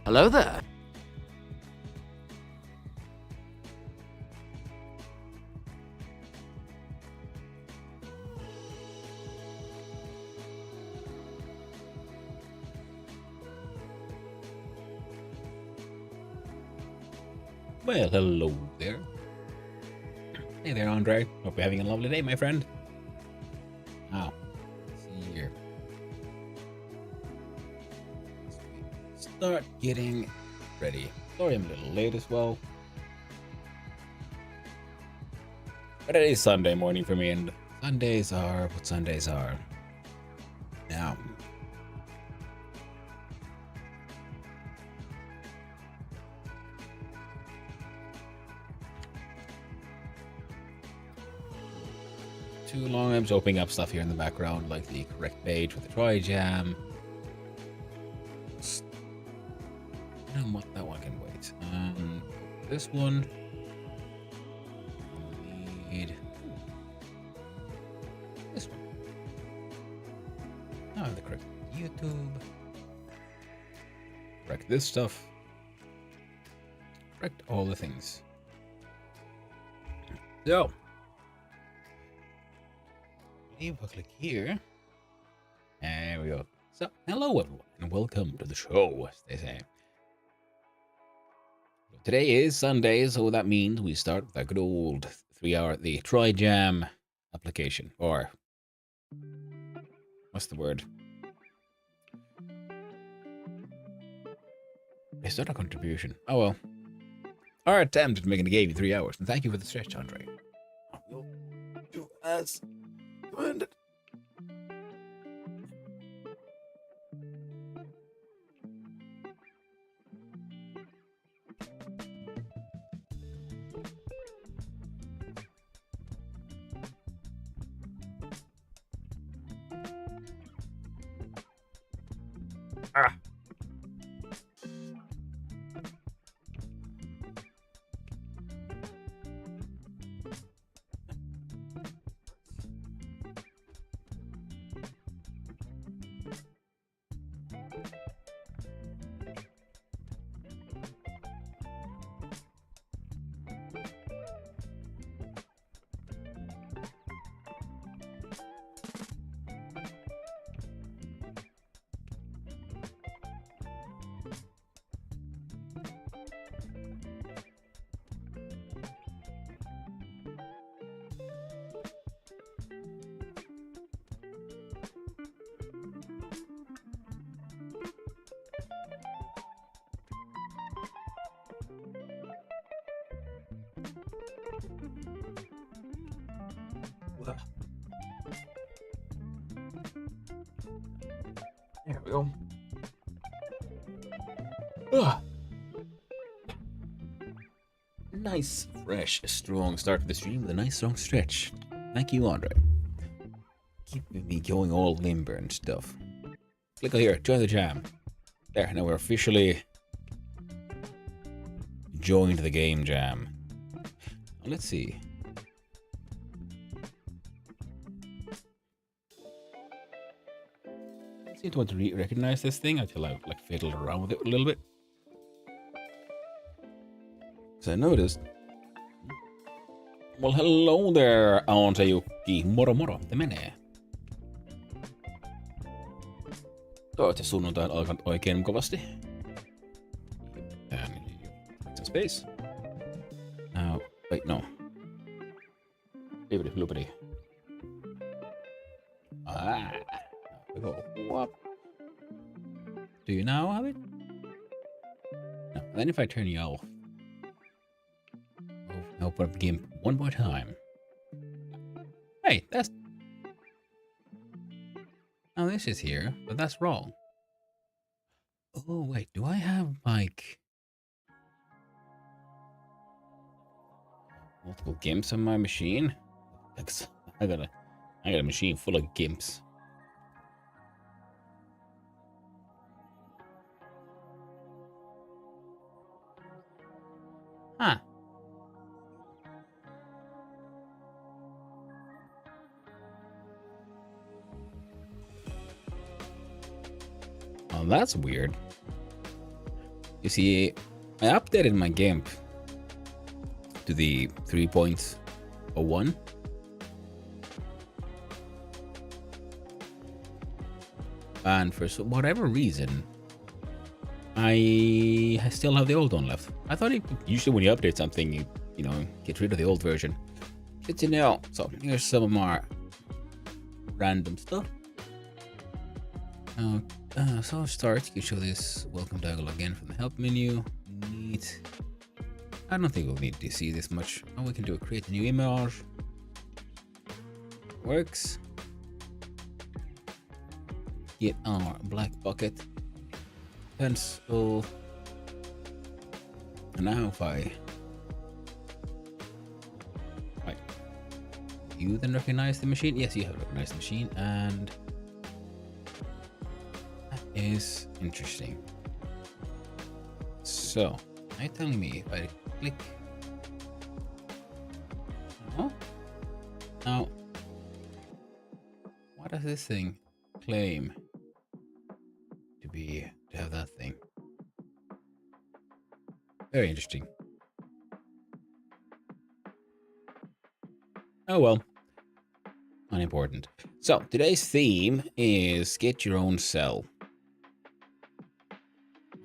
Hello there. Well, hello there. Hey there, Andre. Hope you're having a lovely day, my friend. Now, let's see here. Start getting ready. Sorry I'm a little late as well. But it is Sunday morning for me, and Sundays are what Sundays are. Now, too long, I'm just opening up stuff here in the background, like the correct page with the Trijam. You know what? That one can wait. This one. Need this one. Now I have the correct YouTube. Correct this stuff. Correct all the things. So, if I click here, there we go. So, hello everyone, and welcome to the show, as they say. Today is Sunday, so that means we start with a good old 3-hour, the Trijam application, or what's the word? It's not a contribution. Oh well. Our attempt at making the game in 3 hours, and thank you for the stretch, Andre. We'll do as commanded. Ah. There we go. Ugh. Nice, fresh, strong start to the stream with a nice, strong stretch. Thank you, Andre. Keeping me going all limber and stuff. Click on here, join the jam. There, now we're officially joined the game jam. Let's see. I seem to want to recognize this thing until I like fiddled around with it a little bit. So I noticed. Well, hello there, Auntie Moro moro, te menee? Toivottavasti sunnuntai on alkanut oikein mukavasti. Some space. Now, wait, no. Libbity bloopity. Ah, we go. What? Do you now have it? No. And then if I turn you off, I'll put up the game one more time. Hey, that's. Oh, this is here, but that's wrong. Oh wait, do I have like multiple gimps on my machine? I got a machine full of gimps. Huh. Oh, that's weird. You see, I updated my GIMP to the 3.01. And for whatever reason, I still have the old one left. I thought usually when you update something, you know, get rid of the old version. Good to know. So here's some of my random stuff. So I'll start. You can show this welcome dialog again from the help menu. Neat. I don't think we'll need to see this much. Oh, we can do a create a new image. Works. Get our black bucket. Pencil. And now if I... Right. You then recognize the machine? Yes, you have recognized the machine, and... that is interesting. So, are you telling me if I click... No? Now, what does this thing claim to have that thing? Very interesting. Oh well, unimportant. So today's theme is get your own cell.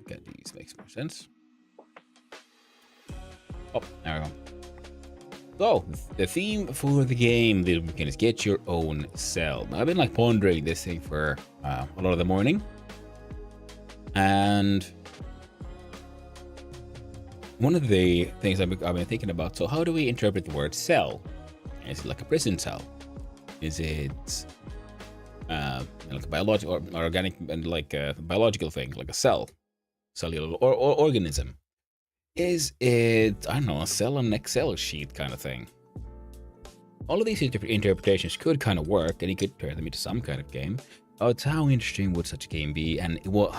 Okay, these makes more sense. Oh, there we go. So the theme for the game this weekend is get your own cell. Now, I've been like pondering this thing for a lot of the morning, and one of the things I've been thinking about. So how do we interpret the word cell? Is it like a prison cell? Is it like a biological or organic and like a biological thing, like a cell, cellular or organism? Is it, I don't know, a cell on an Excel sheet kind of thing? All of these interpretations could kind of work, and you could turn them into some kind of game. It's how interesting would such a game be, and what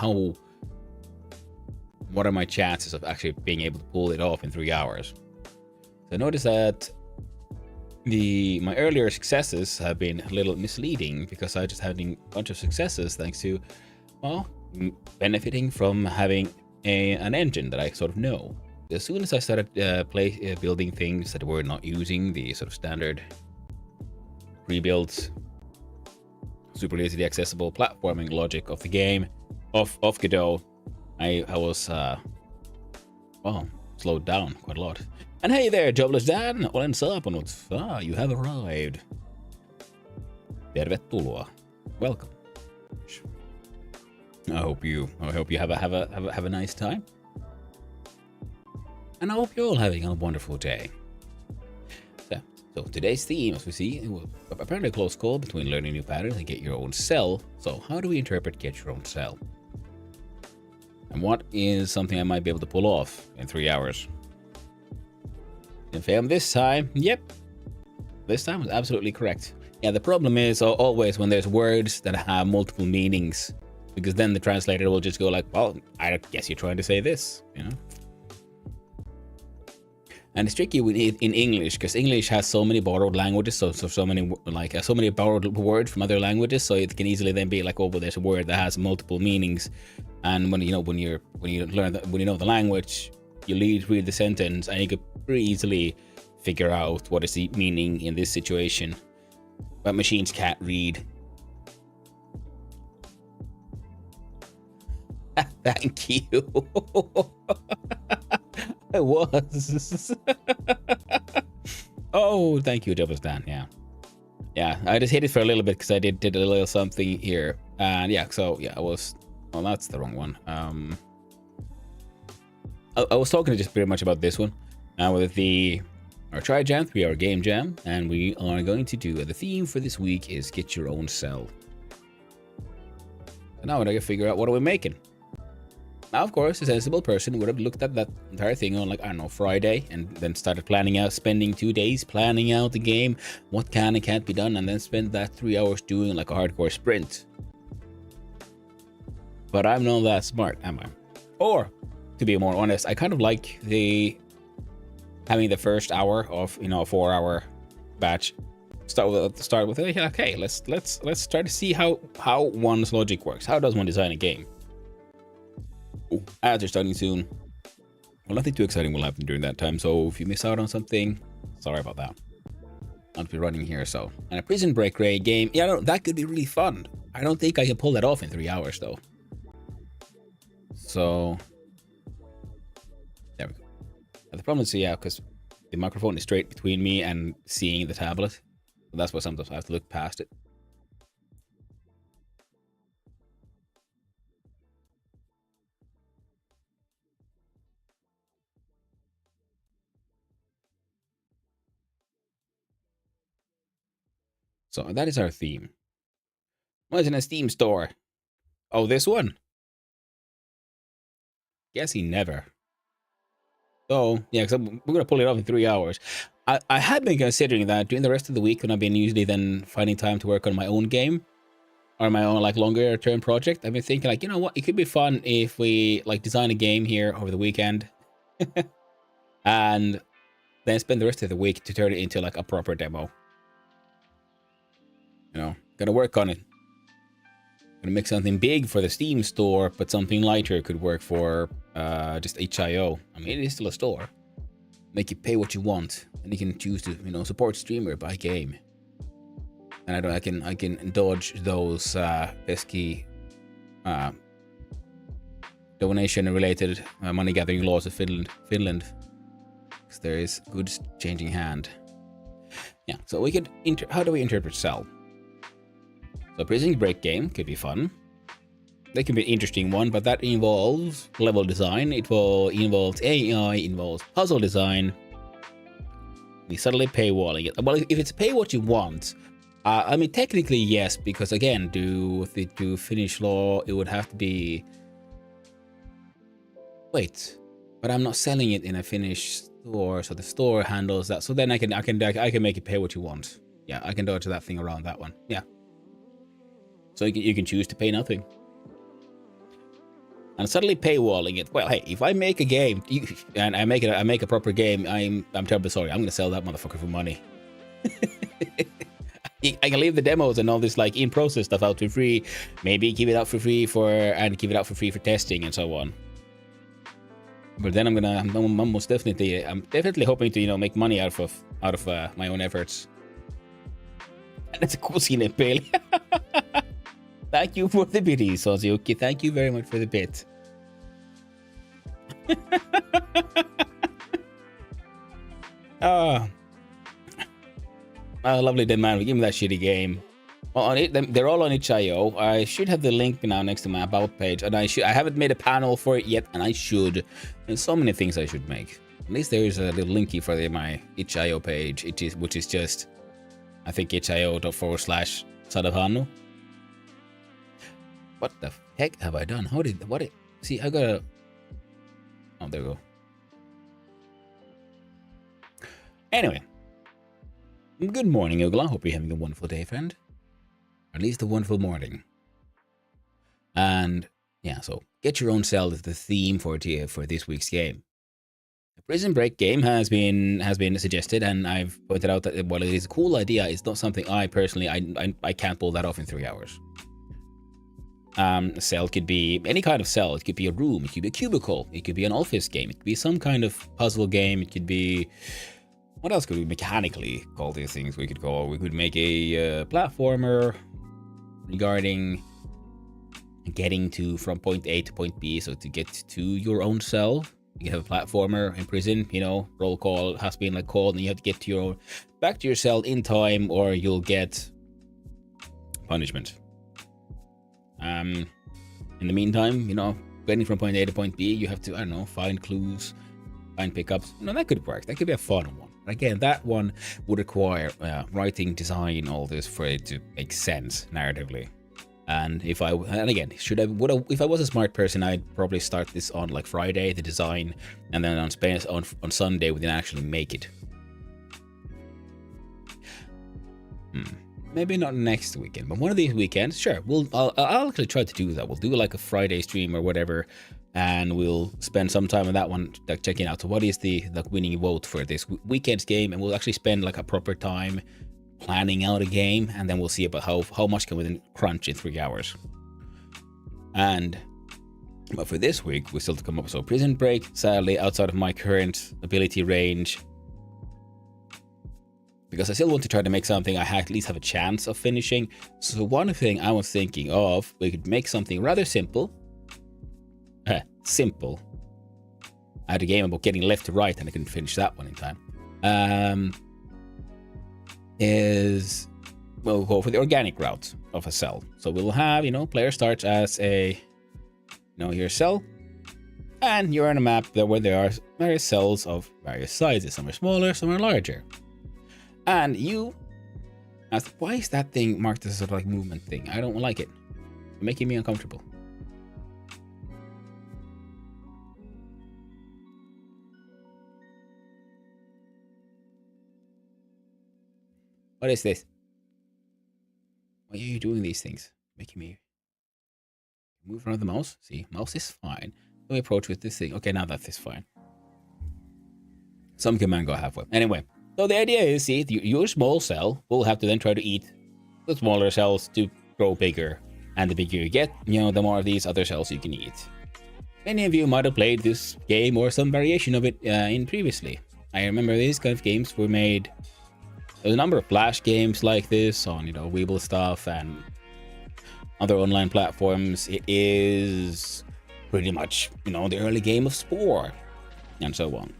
are my chances of actually being able to pull it off in 3 hours? So notice that my earlier successes have been a little misleading, because I just having a bunch of successes thanks to, well, benefiting from having an engine that I sort of know. As soon as I started building things that were not using the sort of standard pre-built, super easily accessible platforming logic of the game, of Godot, I was well, slowed down quite a lot. And hey there, jobless Dan, olen saapunut. You have arrived. Tervetuloa. Welcome. I hope you have a nice time. And I hope you're all having a wonderful day. So today's theme, as we see, was apparently a close call between learning new patterns and get your own cell. So how do we interpret get your own cell? And what is something I might be able to pull off in 3 hours? And fam, this time, yep. This time was absolutely correct. Yeah, the problem is always when there's words that have multiple meanings, because then the translator will just go like, well, I guess you're trying to say this, you know? And it's tricky in English, because English has so many borrowed languages, so many borrowed words from other languages, so it can easily then be like, oh, well, there's a word that has multiple meanings, and when you know the language, you read the sentence, and you could pretty easily figure out what is the meaning in this situation, but machines can't read. Thank you. I was. Oh, thank you, Jobless Dan. Yeah. I just hit it for a little bit because I did a little something here, and yeah. So yeah, I was. Well, that's the wrong one. I was talking just pretty much about this one. With our Trijam, 3 hour game jam, and we are going to do the theme for this week is get your own cell. So now I gotta figure out what are we making. Now, of course, a sensible person would have looked at that entire thing on, like, I don't know, Friday, and then started planning out, spending 2 days planning out the game, what can and can't be done, and then spend that 3 hours doing like a hardcore sprint. But I'm not that smart, am I? Or, to be more honest, I kind of like having the first hour of, you know, a 4 hour batch start with okay, let's try to see how one's logic works. How does one design a game? Oh, ads are starting soon. Well, nothing too exciting will happen during that time, so if you miss out on something, sorry about that. I'll be running here, so. And a Prison Break raid game, yeah, no, that could be really fun. I don't think I can pull that off in 3 hours, though. So, there we go. But the problem is, yeah, because the microphone is straight between me and seeing the tablet. So that's why sometimes I have to look past it. So that is our theme. What's in a Steam store? Oh, this one? Guessing never. So, yeah, because we're going to pull it off in 3 hours. I had been considering that during the rest of the week when I've been usually then finding time to work on my own game or my own like longer term project. I've been thinking like, you know what, it could be fun if we like design a game here over the weekend and then spend the rest of the week to turn it into like a proper demo. You know, gotta work on it. Gonna make something big for the Steam store, but something lighter could work for just HIO. I mean, it is still a store. Make you pay what you want, and you can choose to, you know, support streamer by game. And I can dodge those pesky donation-related money gathering laws of Finland, because there is goods changing hand. Yeah, so we could how do we interpret sell? So Prison Break game could be fun. That could be an interesting one, but that involves level design. It will involve AI, involves puzzle design. We suddenly paywalling it. Well, if it's pay what you want, I mean technically yes, because again, to finish law, it would have to be. Wait, but I'm not selling it in a Finnish store, so the store handles that. So then I can make it pay what you want. Yeah, I can dodge that thing around that one. Yeah. So you can choose to pay nothing. And suddenly paywalling it. Well, hey, if I make a game and I make a proper game, I'm terribly sorry. I'm gonna sell that motherfucker for money. I can leave the demos and all this like in process stuff out for free. Maybe give it out for free and give it out for free for testing and so on. But then I'm definitely hoping to, you know, make money out of my own efforts. And it's a cool scene in Pale. Thank you for the biddy, Sozuki. Thank you very much for the bit. Lovely dead man. Give me that shitty game. Well, on it, they're all on itch.io. I should have the link now next to my about page, and I haven't made a panel for it yet, and I should. There's so many things I should make. At least there is a little linky for my itch.io page, which is just, I think itch.io/Sadavanu. What the heck have I done? See, I gotta. Oh, there we go. Anyway, good morning, Ugla. Hope you're having a wonderful day, friend. Or at least a wonderful morning. And yeah, so get your own cell as the theme for this week's game. The Prison Break game has been suggested, and I've pointed out that while it is a cool idea, it's not something I personally I can't pull that off in 3 hours. A cell could be any kind of cell. It could be a room. It could be a cubicle. It could be an office game. It could be some kind of puzzle game. It could be... What else could we mechanically call these things? We could make a platformer regarding getting from point A to point B. So to get to your own cell, you have a platformer in prison. You know, roll call has been like called, and you have to get to back to your cell in time, or you'll get punishment. In the meantime, you know, getting from point A to point B, you have to, I don't know, find clues, find pickups. You know, that could work. That could be a fun one. Again, that one would require writing, design, all this for it to make sense narratively. And if I was a smart person, I'd probably start this on like Friday, the design, and then on Sunday we can actually make it. Maybe not next weekend, but one of these weekends, sure. I'll actually try to do that. We'll do like a Friday stream or whatever, and we'll spend some time on that one, like checking out. So what is the winning vote for this weekend's game? And we'll actually spend like a proper time planning out a game, and then we'll see about how much can we then crunch in 3 hours. And But for this week, we still have to come up with so Prison Break, sadly, outside of my current ability range. Because I still want to try to make something I at least have a chance of finishing. So one thing I was thinking of, we could make something rather simple. Simple. I had a game about getting left to right and I couldn't finish that one in time. We'll go for the organic route of a cell. So we'll have, player starts as a, your cell. And you're on a map where there are various cells of various sizes. Some are smaller, some are larger. And you ask, why is that thing marked as a sort of like movement thing? I don't like it. It's making me uncomfortable. What is this? Why are you doing these things? Making me move around the mouse? See, mouse is fine. Let me approach with this thing. Okay, now that is fine. Some command go halfway. Anyway, so the idea is, see, your small cell will have to then try to eat the smaller cells to grow bigger. And the bigger you get, the more of these other cells you can eat. Many of you might have played this game or some variation of it in previously. I remember these kind of games were made. There's a number of Flash games like this on, Weeble stuff and other online platforms. It is pretty much, the early game of Spore and so on.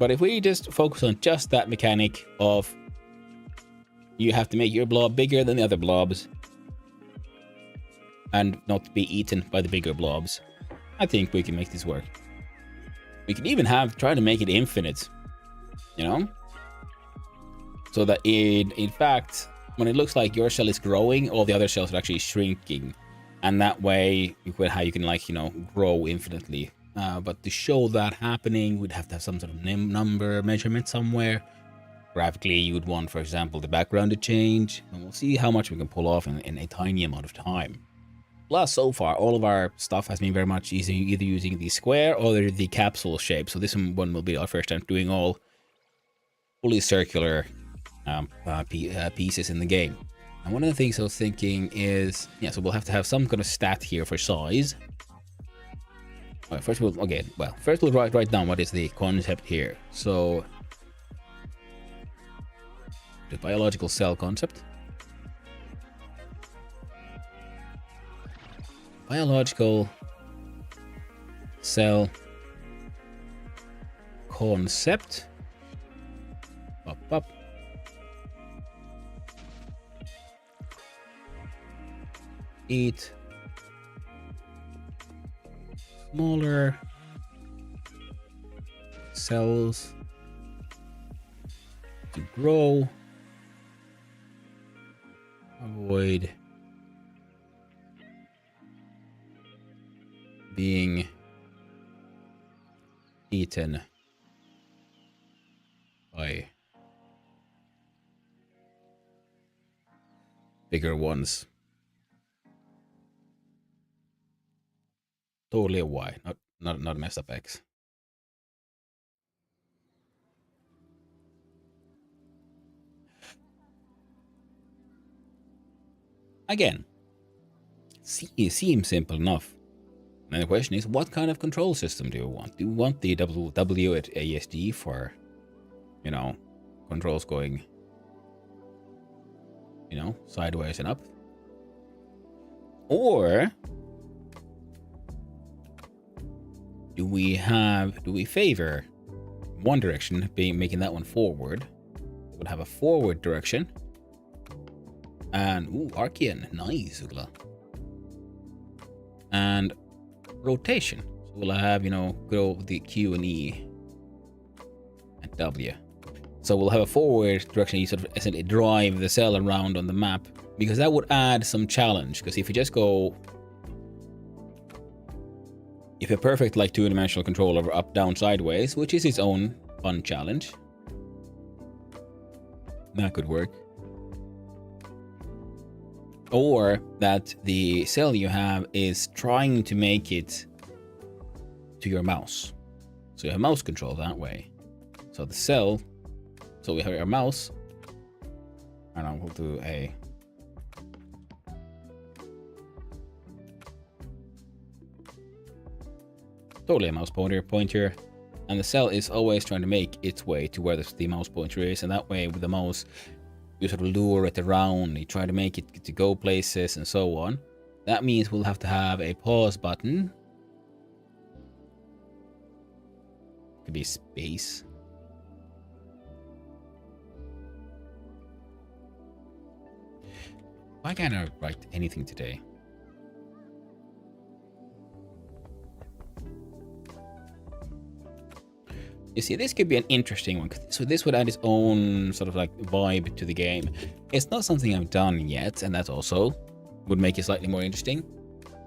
But if we just focus on just that mechanic of you have to make your blob bigger than the other blobs and not be eaten by the bigger blobs, I think we can make this work. We can even try to make it infinite, so that in fact, when it looks like your cell is growing, all the other cells are actually shrinking. And that way, how you can grow infinitely. But to show that happening, we'd have to have some sort of number measurement somewhere. Graphically, you would want, for example, the background to change. And we'll see how much we can pull off in a tiny amount of time. Plus, so far, all of our stuff has been very much either using the square or the capsule shape. So this one will be our first time doing all fully circular pieces in the game. And one of the things I was thinking is, so we'll have to have some kind of stat here for size. Well, first we'll write down what is the concept here. So the biological cell concept. Biological cell concept. Up. Eat smaller cells to grow. Avoid being eaten by bigger ones. Totally a Y, not a messed up X. Again, seems simple enough. And the question is, what kind of control system do you want? Do you want the W at ASD for, controls going, sideways and up? Or do we favor one direction, making that one forward? We'll have a forward direction. And, Archean, nice, Ugla. And rotation. So we'll have, go the Q and E and W. So we'll have a forward direction, you sort of essentially drive the cell around on the map, because that would add some challenge. Because if you just go, if a perfect like two-dimensional control over up, down, sideways, which is its own fun challenge, that could work. Or that the cell you have is trying to make it to your mouse. So you have mouse control that way. So the cell, so we have our mouse, and I will do a totally a mouse pointer, and the cell is always trying to make its way to where the mouse pointer is, and that way with the mouse you sort of lure it around, you try to make it to go places and so on. That means we'll have to have a pause button. Could be space. Why can't I write anything today? You see, this could be an interesting one. So this would add its own sort of like vibe to the game. It's not something I've done yet, and that also would make it slightly more interesting.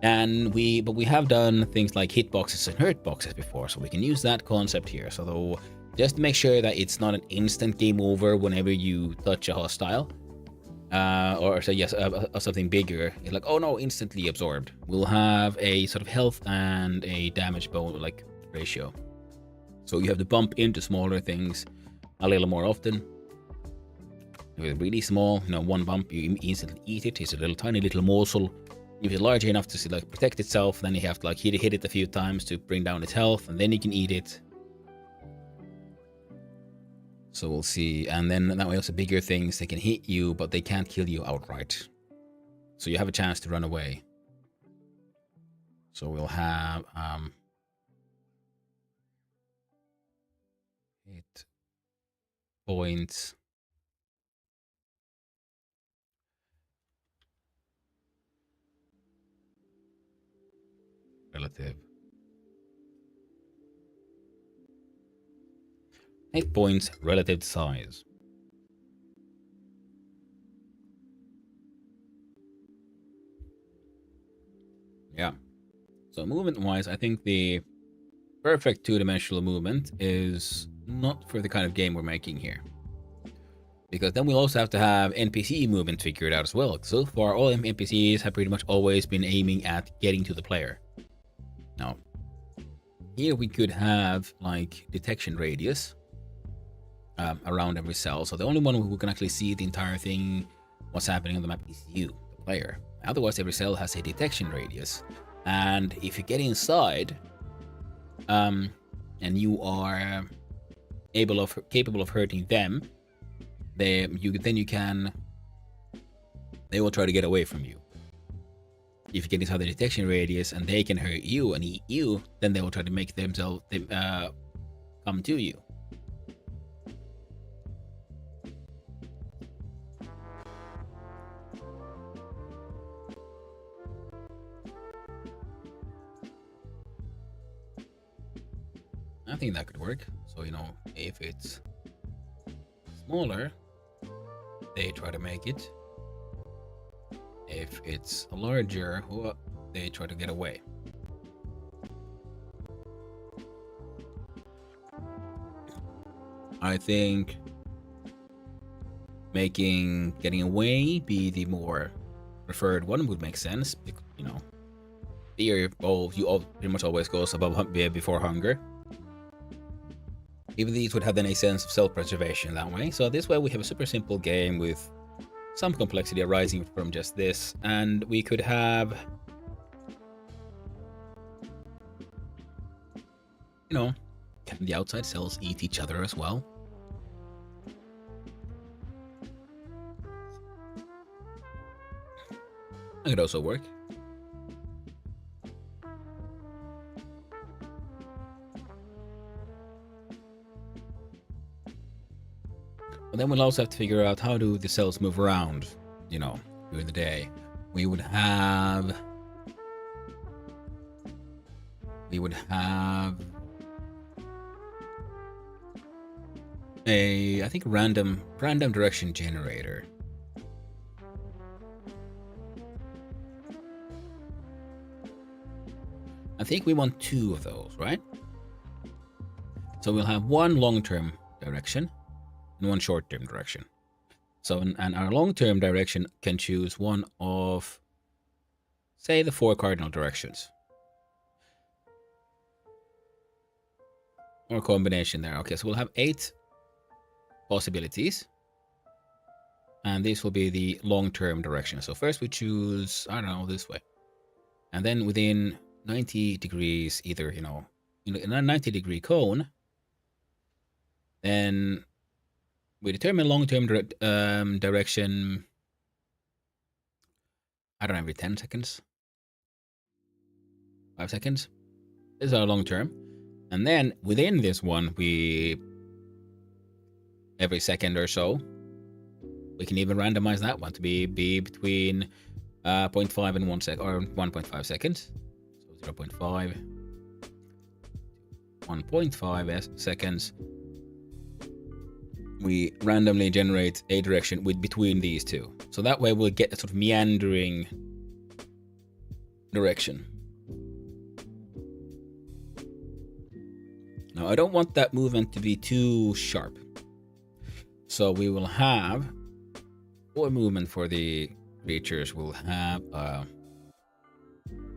But we have done things like hitboxes and hurtboxes before, so we can use that concept here. So though, just to make sure that it's not an instant game over whenever you touch a hostile, or say yes, something bigger. It's like, oh no, instantly absorbed. We'll have a sort of health and a damage like ratio. So you have to bump into smaller things a little more often. If it's really small, one bump, you instantly eat it. It's a tiny little morsel. If it's large enough to like protect itself, then you have to like hit it a few times to bring down its health, and then you can eat it. So we'll see. And then that way also bigger things, they can hit you, but they can't kill you outright. So you have a chance to run away. So we'll have hit points. Relative. Hit points relative to size. Yeah. So movement-wise, I think the perfect two-dimensional movement is not for the kind of game we're making here. Because then we'll also have to have NPC movement figured out as well. So far, all NPCs have pretty much always been aiming at getting to the player. Now, here we could have like detection radius around every cell. So the only one who can actually see the entire thing, what's happening on the map, is you, the player. Otherwise, every cell has a detection radius. And if you get inside, and you are capable of hurting them, they will try to get away from you. If you get inside the detection radius and they can hurt you and eat you, then they will try to make themselves come to you. I think that could work. So, if it's smaller, they try to make it. If it's larger, they try to get away. I think making getting away be the more preferred one would make sense. Fear, you all pretty much always goes above before hunger. Even these would have then a sense of self-preservation that way. So this way we have a super simple game with some complexity arising from just this, and we could have, can the outside cells eat each other as well? That could also work. But then we'll also have to figure out how do the cells move around, during the day. We would have a, I think, random direction generator. I think we want 2 of those, right? So we'll have one long-term direction and one short-term direction. So, and our long-term direction can choose one of, say, the 4 cardinal directions. Or combination there. Okay, so we'll have 8 possibilities. And this will be the long-term direction. So first we choose, I don't know, this way. And then within 90 degrees, either, in a 90-degree cone, then we determine long-term direction, I don't know, every 10 seconds, 5 seconds. This is our long-term. And then within this one, every second or so, we can even randomize that one to be between 0.5 and 1 sec, or 1.5 seconds. So 0.5, 1.5 seconds. We randomly generate a direction between these two. So that way we'll get a sort of meandering direction. Now I don't want that movement to be too sharp. So we will have, for movement for the creatures, we'll have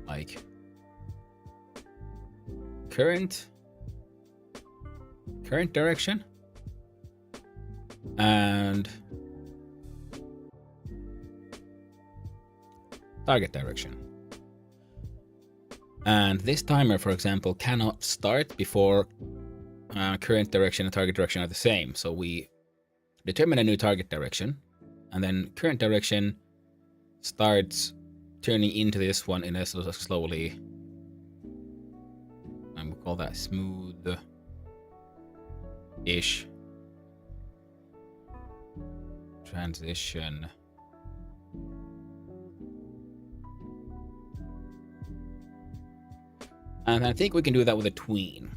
like current direction and target direction. And this timer, for example, cannot start before current direction and target direction are the same. So we determine a new target direction, and then current direction starts turning into this one in a sort of slowly, and we'll call that smooth-ish transition. And I think we can do that with a tween.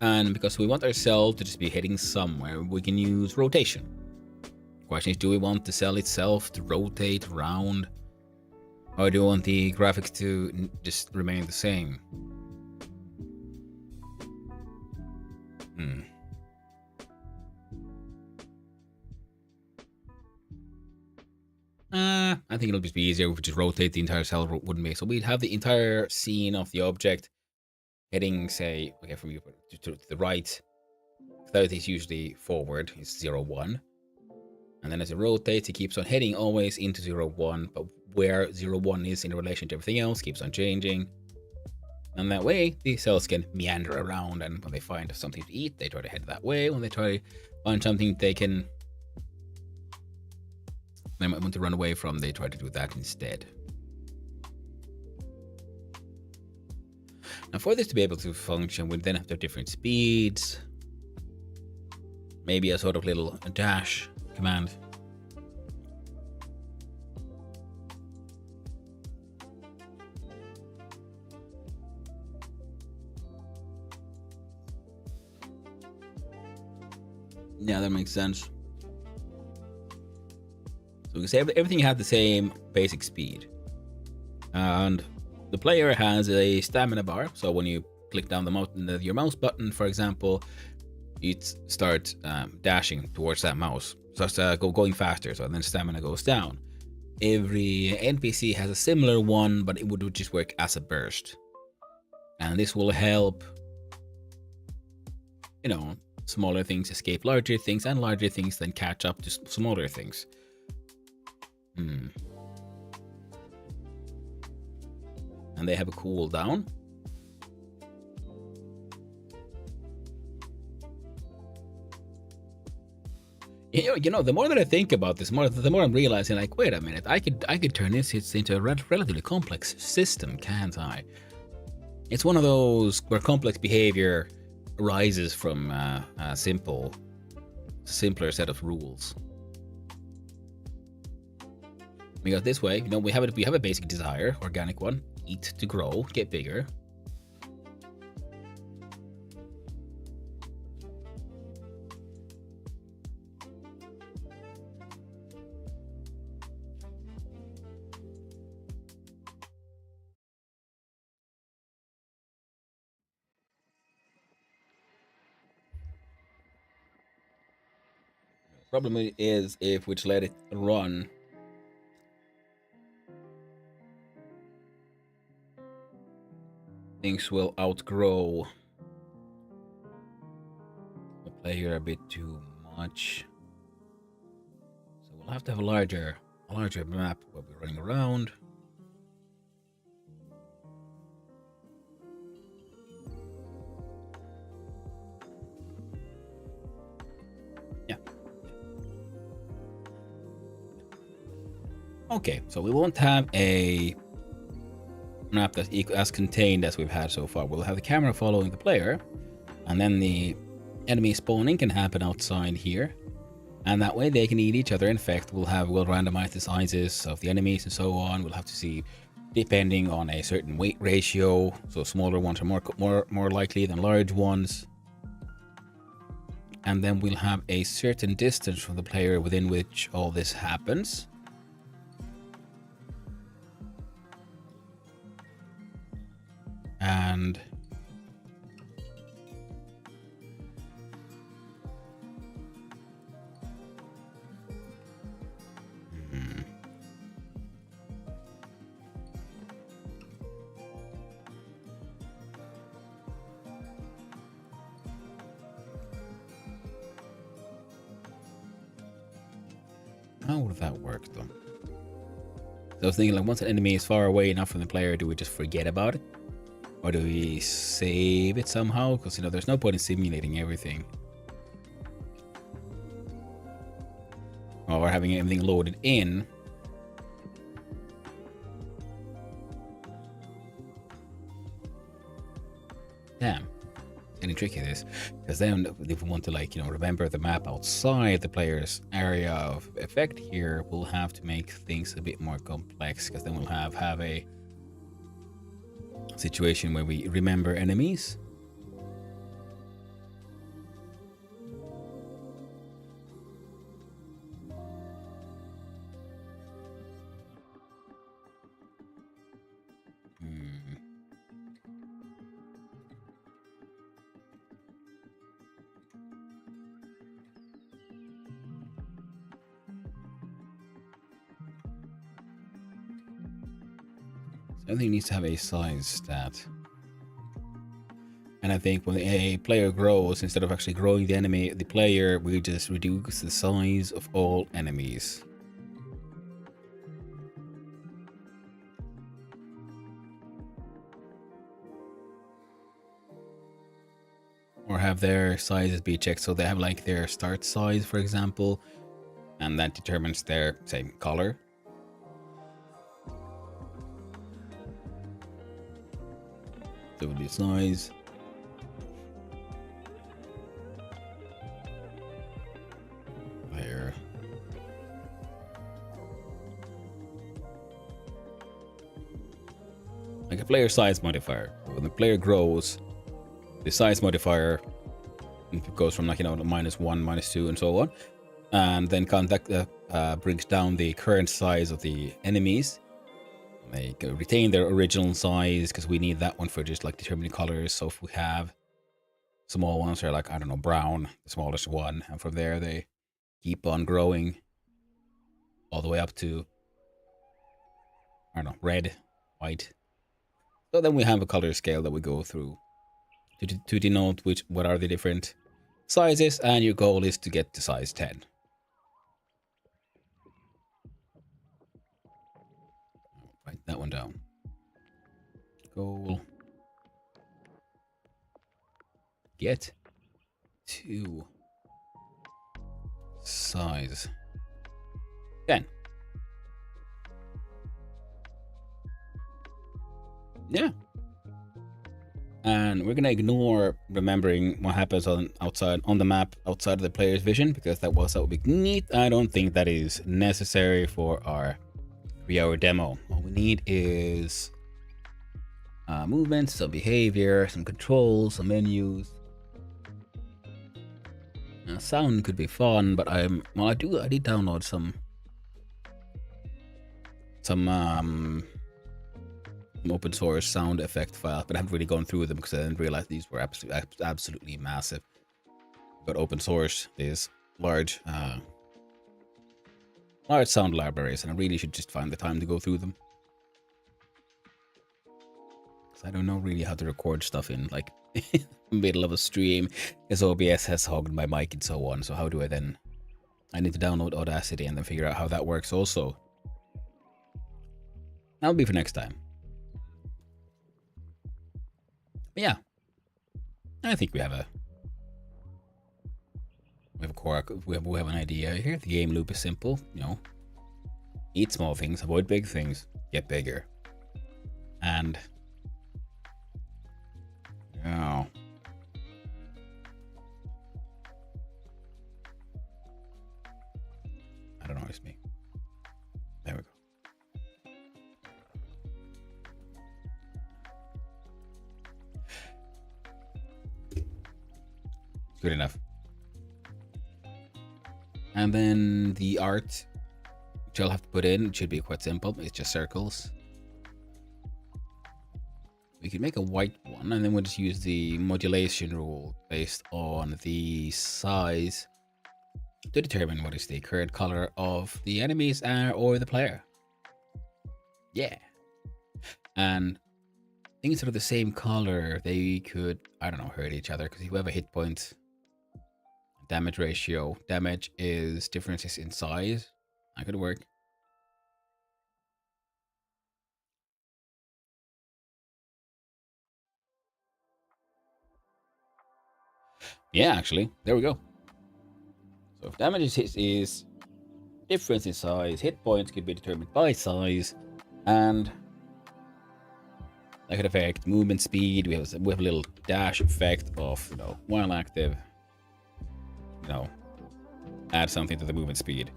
And because we want our cell to just be heading somewhere, we can use rotation. The question is, do we want the cell itself to rotate around? Or do we want the graphics to just remain the same? I think it'll just be easier if we just rotate the entire cell, wouldn't we? So we'd have the entire scene of the object heading, say, okay, from you to the right. That is usually forward, it's 0, 1. And then as it rotates, it keeps on heading always into 0, 1, but where 0, 1 is in relation to everything else keeps on changing. And that way, the cells can meander around, and when they find something to eat, they try to head that way. When they try to find something they might want to run away from, they try to do that instead. Now for this to be able to function, we then have to have different speeds. Maybe a sort of little dash command. Yeah, that makes sense. So we can say everything has the same basic speed. And the player has a stamina bar. So when you click down your mouse button, for example, it starts dashing towards that mouse. So it's going faster, so then stamina goes down. Every NPC has a similar one, but it would just work as a burst. And this will help, smaller things escape larger things, and larger things then catch up to smaller things. And they have a cooldown. The more that I think about this, the more I'm realizing, like, wait a minute, I could turn this into a relatively complex system, can't I? It's one of those where complex behavior arises from a simpler set of rules. Because this way, we have a basic desire, organic one, eat to grow, get bigger. The problem is if we just let it run, things will outgrow the player a bit too much. So we'll have to have a larger map where we're running around. Okay, so we won't have a map that's as contained as we've had so far. We'll have the camera following the player, and then the enemy spawning can happen outside here. And that way they can eat each other. In fact, we'll randomize the sizes of the enemies and so on. We'll have to see depending on a certain weight ratio. So smaller ones are more likely than large ones. And then we'll have a certain distance from the player within which all this happens. And how would that work though? So I was thinking, like, once an enemy is far away enough from the player, do we just forget about it? Or do we save it somehow? Because, you know, there's no point in simulating everything. Or having everything loaded in. Damn. Getting tricky this. Because then if we want to, like, you know, remember the map outside the player's area of effect here, we'll have to make things a bit more complex. Because then we'll have a situation where we remember enemies. Everything needs to have a size stat. And I think when a player grows, instead of actually growing the player, we just reduce the size of all enemies. Or have their sizes be checked, so they have like their start size, for example, and that determines their, say, color. So it would be size. There. Like a player size modifier. When the player grows, the size modifier goes from, like, you know, -1, -2, and so on. And then contact brings down the current size of the enemies. They retain their original size because we need that one for just like determining colors. So if we have small ones that are like, I don't know, brown, the smallest one, and from there they keep on growing all the way up to, I don't know, red, white. So then we have a color scale that we go through to denote what are the different sizes, and your goal is to get to size 10. Write that one down. Goal. Get to size 10. Yeah. And we're gonna ignore remembering what happens on the map outside of the player's vision, because that would be neat. I don't think that is necessary for our 3-hour demo. All we need is movement, some behavior, some controls, some menus. Sound could be fun, but I did download some open source sound effect files, but I haven't really gone through them because I didn't realize these were absolutely massive. But open source is large sound libraries, and I really should just find the time to go through them. Because I don't know really how to record stuff in, like, middle of a stream, because OBS has hogged my mic and so on. So how do I then? I need to download Audacity and then figure out how that works also. That'll be for next time. But yeah, I think we have an idea here. The game loop is simple, you know. Eat small things, avoid big things, get bigger. And yeah. I don't know, it's me. There we go. Good enough. And then the art, which I'll have to put in, it should be quite simple. It's just circles. We can make a white one, and then we'll just use the modulation rule based on the size to determine what is the current color of the enemies or the player. Yeah. And things that are the same color, they could, I don't know, hurt each other, because if you have a hit point, damage ratio, damage is differences in size. That could work. Yeah, actually, there we go. So if damage is difference in size, hit points could be determined by size, and that could affect movement speed. We have a little dash effect of, while active, add something to the movement speed.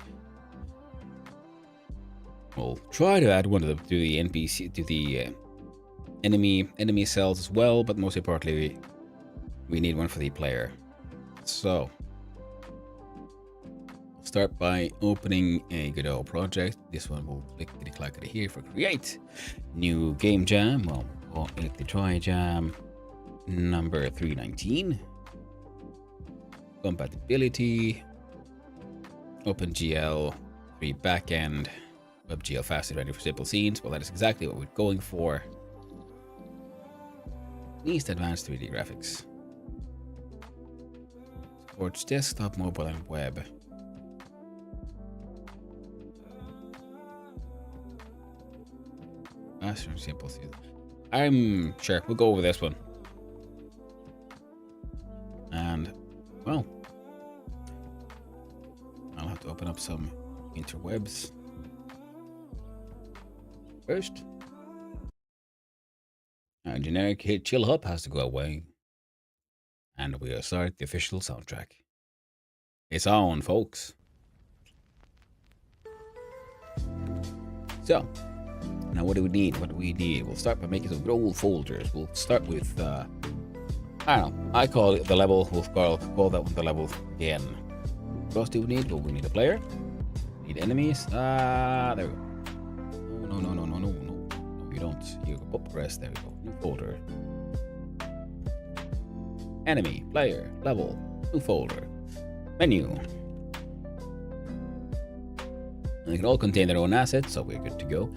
We'll try to add one to the NPC, to the enemy cells as well, but most importantly, we need one for the player. So start by opening a good old project. This one will click here for create. New game jam. Well, we'll click the Trijam number 319. Compatibility. OpenGL 3 backend. WebGL fast and ready for simple scenes. Well, that is exactly what we're going for. Least advanced 3D graphics. Supports desktop, mobile, and web. Faster and simple. I'm sure we'll go over this one. And, well, I'll have to open up some interwebs first. Generic hit chill hop has to go away. And we'll start the official soundtrack. It's on, folks. So, now what do we need? We'll start by making some good old folders. We'll start with, I don't know. I call it the level. We'll call that one the level again. What else do we need? Well, we need a player. We need enemies. There we go. No, you don't. You go press. There we go. New folder. Enemy, player, level, new folder, menu. And they can all contain their own assets, so we're good to go.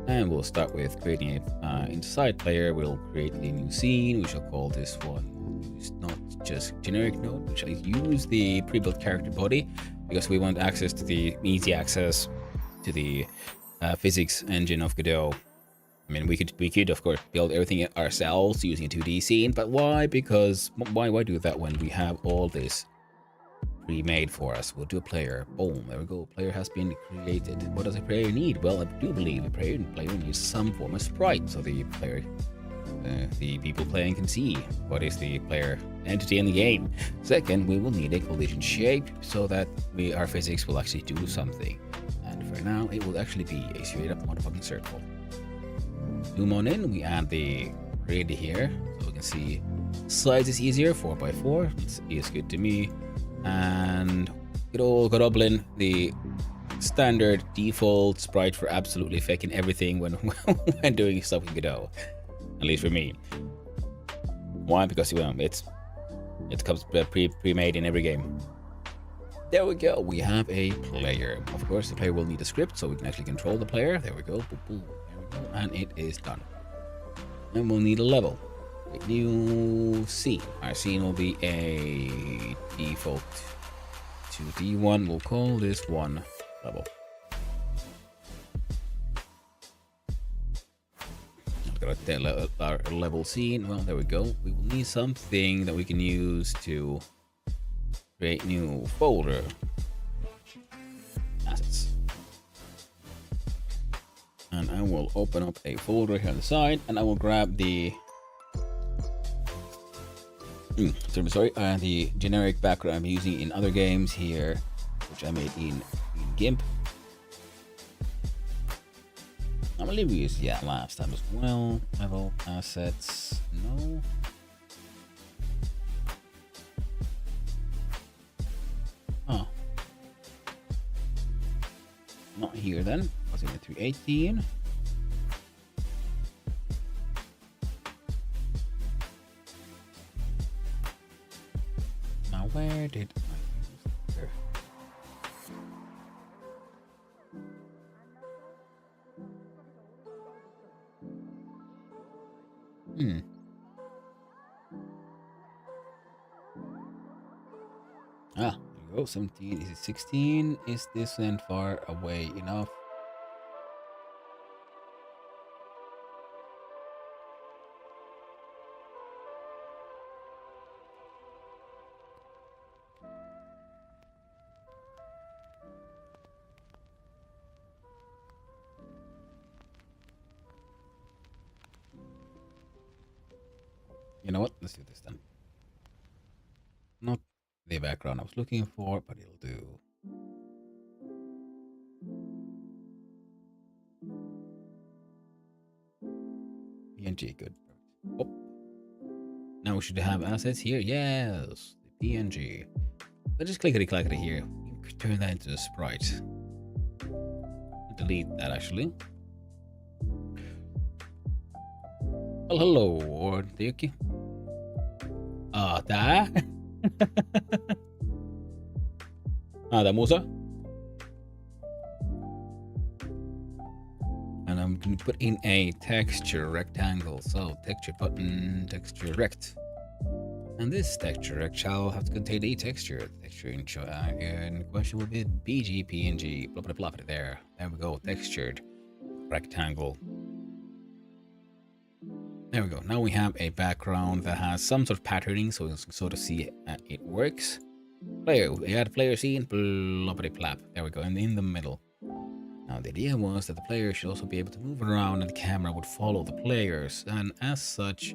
And we'll start with creating it inside player. We'll create a new scene. We shall call this one, use not just generic node. We shall use the pre-built character body because we want access to the easy access to the physics engine of Godot. I mean, we could of course build everything ourselves using a 2D scene, but why? Because why do that when we have all this pre-made for us? We'll do a player. Boom, there we go. Player has been created. What does a player need? Well, I do believe a player needs some form of sprite, so the player, the people playing can see what is the player entity in the game. Second, we will need a collision shape so that our physics will actually do something. And for now, it will actually be a straight up motherfucking circle. Zoom on in, we add the grid here, so we can see size is easier, 4x4, it's good to me. And good old Goblin, the standard default sprite for absolutely faking everything when doing stuff with Godot, at least for me. Why? Because it comes pre-made in every game. There we go, we have a player. Of course, the player will need a script so we can actually control the player. There we go. Boop, boop. And it is done. And we'll need a level. A new scene. Our scene will be a default 2D1. We'll call this one level. I've got our level scene. Well, there we go. We will need something that we can use to create new folder. Assets. And I will open up a folder here on the side, and I will grab the the generic background I'm using in other games here, which I made in GIMP. I believe we used last time as well. Level assets, no. Oh, not here then. Was it 318? Now where did I use it? Ah, there you go. 17. Is it 16? Is this then far away enough? You know what? Let's do this then. Not the background I was looking for, but it'll do. PNG, good. Oh. Now we should have assets here. Yes, the PNG. So just clickety clackety here. Turn that into a sprite. Delete that actually. Well, hello, Ortiki. Där. Där Musa. And I'm going to put in a texture rectangle. So texture button, texture rect. And this texture rect shall have to contain a texture. The texture in question will be BG, PNG, blah, blah, blah, blah, there. There we go, textured rectangle. There we go. Now we have a background that has some sort of patterning, so we can sort of see it works. Player, we add player scene, blah, blah, blah. There we go, and in the middle. Now the idea was that the player should also be able to move around and the camera would follow the players, and as such,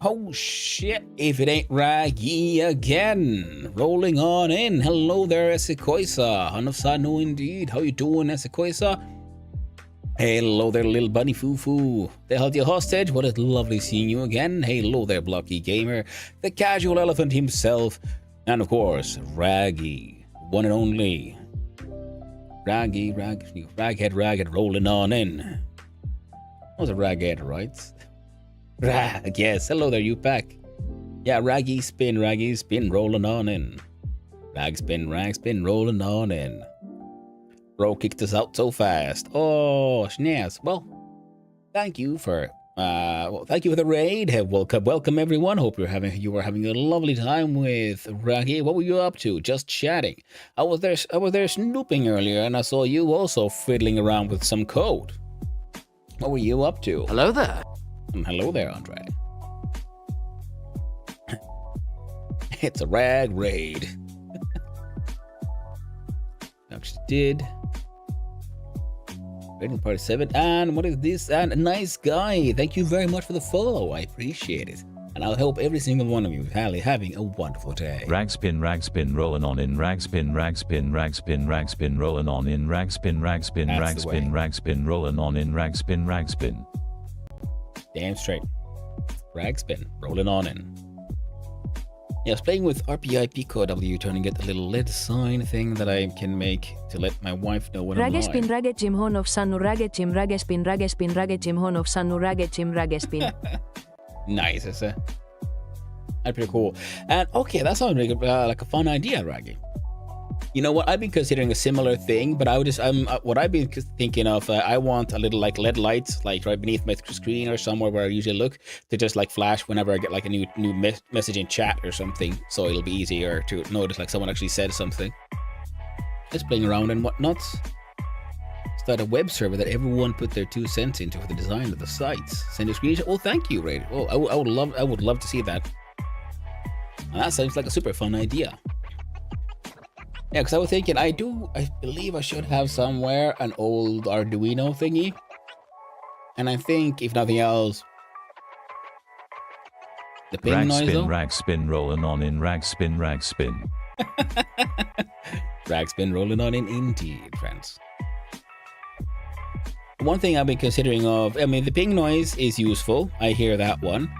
oh shit, if it ain't Raggy again. Rolling on in. Hello there, Esikoisa. Hanafsa, no indeed. How you doing, Esikoisa? Hello there, little bunny foo-foo. They held you hostage. What a lovely seeing you again. Hello there, Blocky Gamer. The casual elephant himself. And of course, Raggy. One and only. Raghead, rolling on in. That was a Raghead, right? Rag, yes. Hello there, you pack. Yeah, Raggy spin, rolling on in. Rag spin, rolling on in. Bro kicked us out so fast. Oh, snaz. Well, thank you for the raid. Welcome everyone. Hope you were having a lovely time with Raggy. What were you up to? Just chatting. I was there snooping earlier, and I saw you also fiddling around with some code. What were you up to? Hello there. Hello there, Andre. It's a rag raid. Actually did. Rating part 7. And what is this? And a nice guy. Thank you very much for the follow. I appreciate it. And I'll hope every single one of you is having a wonderful day. Rag spin, rolling on in. Rag spin, rolling on in. Rag spin, rolling on in. Rag spin. Damn straight. Rag spin, rolling on in. Yeah, I was playing with RPI Pico W, trying to get the little lead sign thing that I can make to let my wife know when I'm live. Ragespin ragejim hon of sanu ragejim ragespin hon of sanu ragespin. Nice, is it? That's pretty cool. And okay, that sounds really, like a fun idea, Raggy. You know what? I've been considering a similar thing, but what I've been thinking of, I want a little like LED lights, like right beneath my screen or somewhere where I usually look, to just like flash whenever I get like a new message in chat or something, so it'll be easier to notice like someone actually said something. Just playing around and whatnot. Start a web server that everyone put their 2 cents into for the design of the sites. Send a screenshot. Oh, thank you, Ray. Oh, I would love to see that. And that sounds like a super fun idea. Yeah, because I was thinking, I believe I should have somewhere an old Arduino thingy. And I think, if nothing else, the ping Rag noise spin, though. rag spin, rolling on in rag spin, rag spin. Rag spin rolling on in indeed, friends. One thing I've been considering of, I mean, the ping noise is useful. I hear that one.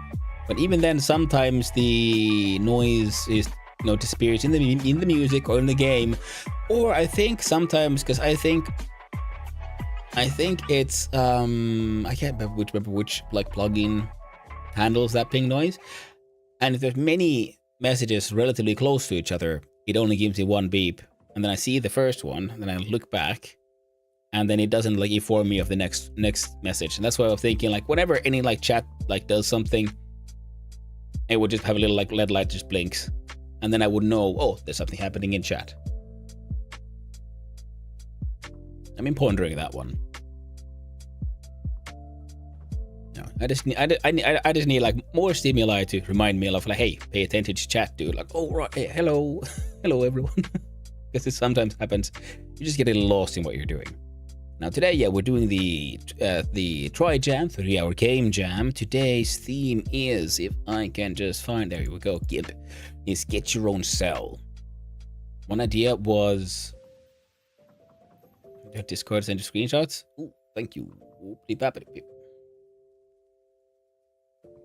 But even then, sometimes the noise is, disappears in the music or in the game. Or I think sometimes, because I think it's, I can't remember which like plugin handles that ping noise. And if there's many messages relatively close to each other, it only gives me one beep. And then I see the first one, and then I look back, and then it doesn't like inform me of the next message. And that's why I was thinking, like, whenever any like chat like does something, it would just have a little like LED light just blinks, and then I would know, oh, there's something happening in chat. I've been pondering that one. No, I just need like more stimuli to remind me of like, hey, pay attention to chat, dude. Like, oh right, hey, hello, hello everyone. Because it sometimes happens, you just get a little lost in what you're doing. Now today, yeah, we're doing the Trijam, 3-hour game jam. Today's theme is, if I can just find, there we go, Gib, is get your own cell. One idea was, Discord send screenshots. Ooh, thank you.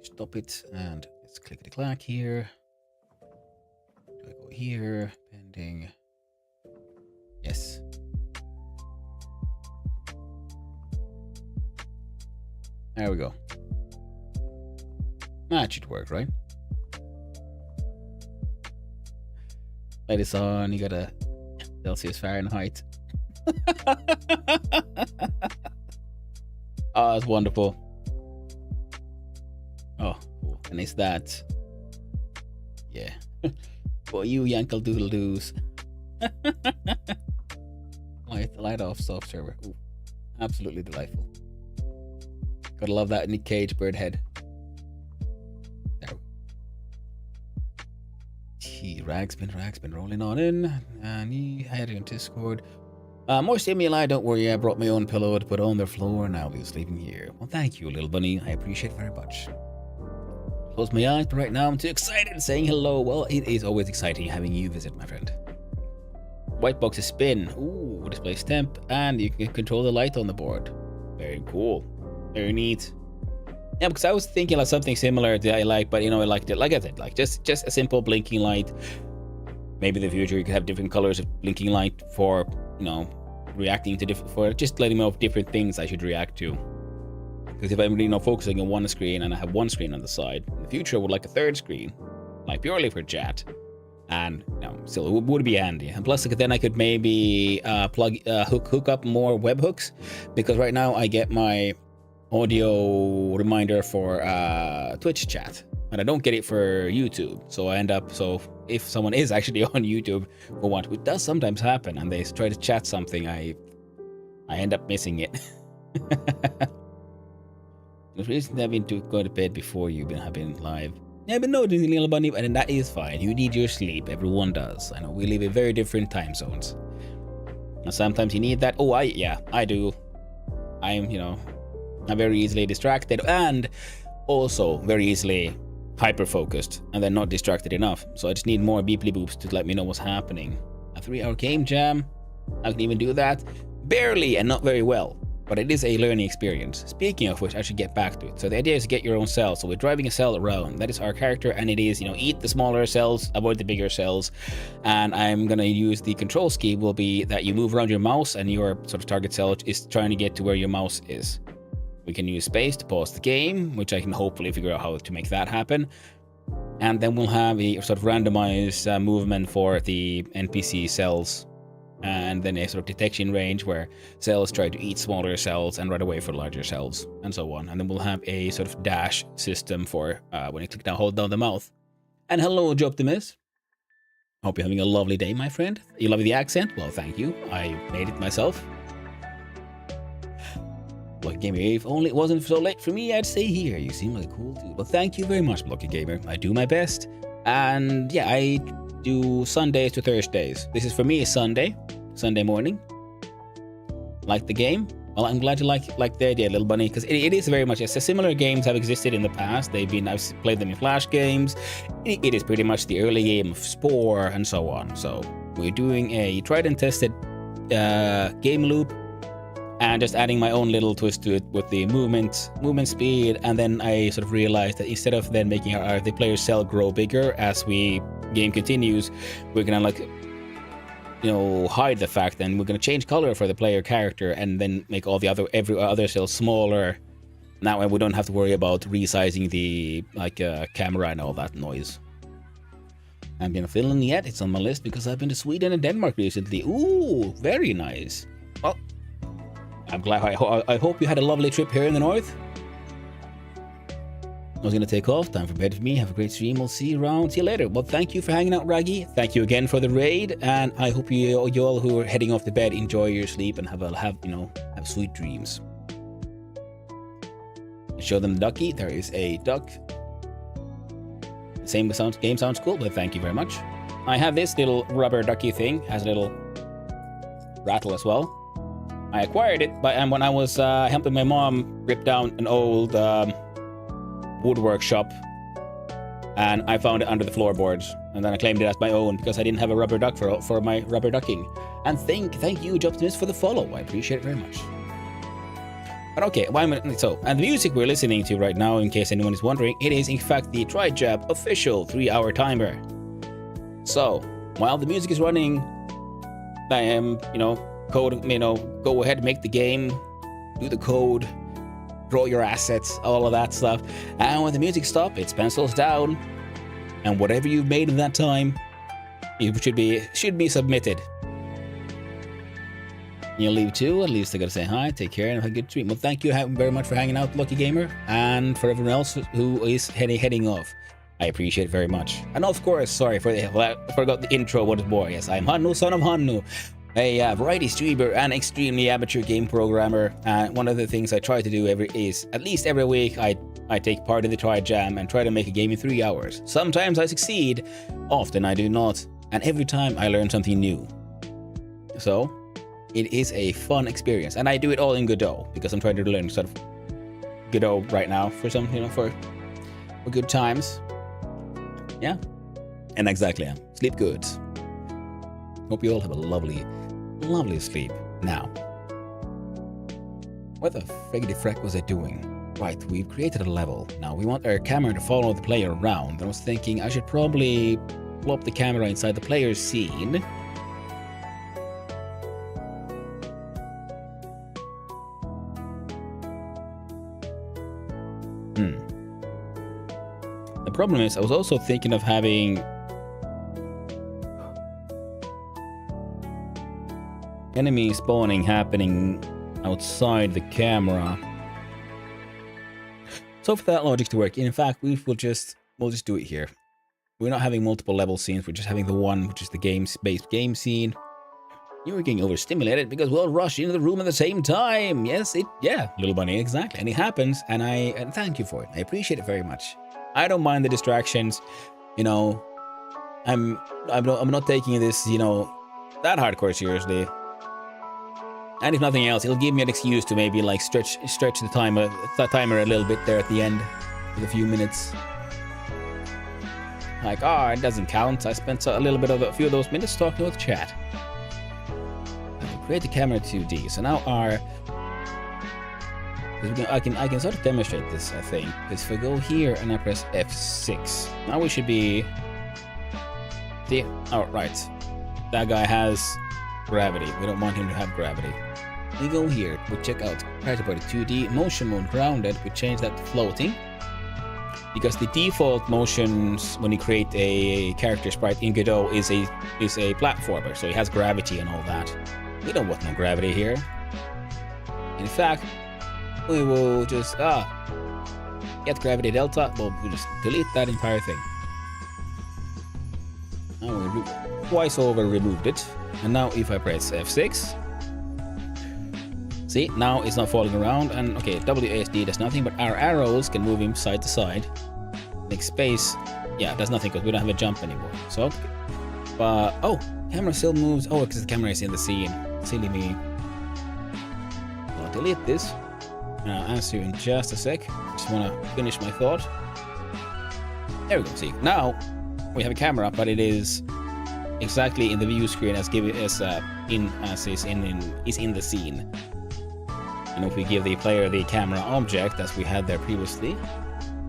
Stop it, and let's clickety-clack here. Do I go here? Pending. Yes. There we go. That should work, right? Light is on, you got a Celsius Fahrenheit. Oh, that's wonderful. Oh, cool. And it's that. Yeah. For you Yankle Doodle Doos. Light off soft server. Ooh, absolutely delightful. Gotta love that Nick Cage bird head. There. Rag's been rolling on in. And he had it in Discord. More stimuli, don't worry. I brought my own pillow to put on the floor and I'll be sleeping here. Well, thank you, little bunny. I appreciate it very much. Close my eyes, but right now I'm too excited saying hello. Well, it is always exciting having you visit, my friend. White box is spin. Ooh, displays temp, and you can control the light on the board. Very cool. Very neat. Yeah, because I was thinking of something similar that I like, but I liked it. Like I said, like just a simple blinking light. Maybe in the future you could have different colors of blinking light for, reacting to just letting me know of different things I should react to. Because if I'm focusing on one screen and I have one screen on the side, in the future I would like a third screen, like purely for chat. And still it would be handy. And plus, then I could maybe hook up more webhooks, because right now I get my audio reminder for Twitch chat, and I don't get it for YouTube. So so if someone is actually on YouTube for what, which does sometimes happen, and they try to chat something, I end up missing it. The reason I've been going to bed before you've been live. Yeah, but no, little bunny, and that is fine. You need your sleep. Everyone does. I know we live in very different time zones. And sometimes you need that. Oh, I do. I'm very easily distracted, and also very easily hyper-focused, and then not distracted enough. So I just need more beeply boops to let me know what's happening. A 3-hour game jam. I can even do that. Barely, and not very well. But it is a learning experience. Speaking of which, I should get back to it. So the idea is to get your own cell. So we're driving a cell around. That is our character, and it is, eat the smaller cells, avoid the bigger cells. And I'm gonna use the control scheme will be that you move around your mouse, and your sort of target cell is trying to get to where your mouse is. We can use space to pause the game, which I can hopefully figure out how to make that happen. And then we'll have a sort of randomized movement for the NPC cells. And then a sort of detection range where cells try to eat smaller cells and run away for larger cells, and so on. And then we'll have a sort of dash system for when you click down, hold down the mouth. And hello, Joptimus. Hope you're having a lovely day, my friend. You love the accent? Well, thank you. I made it myself. Blocky Gamer, if only it wasn't so late for me, I'd stay here. You seem like a cool dude. Well, thank you very much, Blocky Gamer. I do my best. And yeah, I do Sundays to Thursdays. This is for me Sunday morning. Like the game? Well, I'm glad you like the idea, Little Bunny, because it is very much. Similar games have existed in the past. I've played them in Flash games. It is pretty much the early game of Spore and so on. So we're doing a tried and tested game loop, and just adding my own little twist to it with the movement speed. And then I sort of realized that instead of then making the player's cell grow bigger as game continues, we're gonna hide the fact, and we're gonna change color for the player character, and then make all the every other cell smaller. Now we don't have to worry about resizing the camera and all that noise. I haven't been to Finland yet. It's on my list because I've been to Sweden and Denmark recently. Ooh, very nice. Well, I'm glad. I hope you had a lovely trip here in the north. I was gonna take off. Time for bed for me. Have a great stream. We'll see you around. See you later. Well, thank you for hanging out, Raggy. Thank you again for the raid, and I hope you all who are heading off to bed enjoy your sleep and have sweet dreams. Show them the ducky. There is a duck. Same game sounds cool, but thank you very much. I have this little rubber ducky thing. Has a little rattle as well. I acquired it, when I was helping my mom rip down an old woodwork shop, and I found it under the floorboards, and then I claimed it as my own because I didn't have a rubber duck for my rubber ducking. And thank you, Joptimus, for the follow. I appreciate it very much. But okay, and the music we're listening to right now, in case anyone is wondering, it is in fact the Trijam official 3-hour timer. So while the music is running, I am, go ahead, make the game, do the code, draw your assets, all of that stuff. And when the music stops, it's pencils down, and whatever you've made in that time, it should be submitted. You'll leave too. At least I gotta say hi, take care, and have a good stream. Well, thank you very much for hanging out, Lucky Gamer, and for everyone else who is heading off. I appreciate it very much. And of course, sorry I forgot the intro. What is more? Yes, I'm Hannu, son of Hannu, a variety streamer and extremely amateur game programmer. And one of the things I try to do is at least every week I take part in the Trijam and try to make a game in 3 hours. Sometimes I succeed, often I do not, and every time I learn something new. So it is a fun experience, and I do it all in Godot because I'm trying to learn sort of Godot right now for some, for good times. Yeah, and exactly. Sleep good. Hope you all have a lovely sleep. Now, what the friggity freck was I doing? Right, we've created a level. Now we want our camera to follow the player around. I was thinking I should probably plop the camera inside the player's scene. The problem is, I was also thinking of having enemy spawning happening outside the camera. So for that logic to work, in fact, we'll just do it here. We're not having multiple level scenes. We're just having the one, which is the game-based game scene. You were getting overstimulated because we'll rush into the room at the same time. Yes, Little Bunny, exactly. And it happens, and thank you for it. I appreciate it very much. I don't mind the distractions. I'm not taking this, that hardcore seriously. And if nothing else, it'll give me an excuse to maybe stretch the timer a little bit there at the end with a few minutes. It doesn't count. I spent a few of those minutes talking with chat. Create the camera 2D. So now I can sort of demonstrate this, I think. Because if I go here and I press F6, now we should be... See? Oh, right. That guy has gravity. We don't want him to have gravity. We go here. We check out character body 2D. Motion mode grounded. We change that to floating. Because the default motions when you create a character sprite in Godot is a platformer. So it has gravity and all that. We don't want no gravity here. In fact, we will just get gravity delta. We'll just delete that entire thing. Now we twice over removed it. And now if I press F6, see, now it's not falling around. And okay, WASD does nothing, but our arrows can move him side to side. Make space, yeah, does nothing because we don't have a jump anymore. So But, oh, camera still moves. Oh, because the camera is in the scene. Silly me. I'll delete this. And I'll answer you in just a sec. Just want to finish my thought. There we go. See, now we have a camera, but it is exactly in the view screen as is in the scene. And if we give the player the camera object as we had there previously,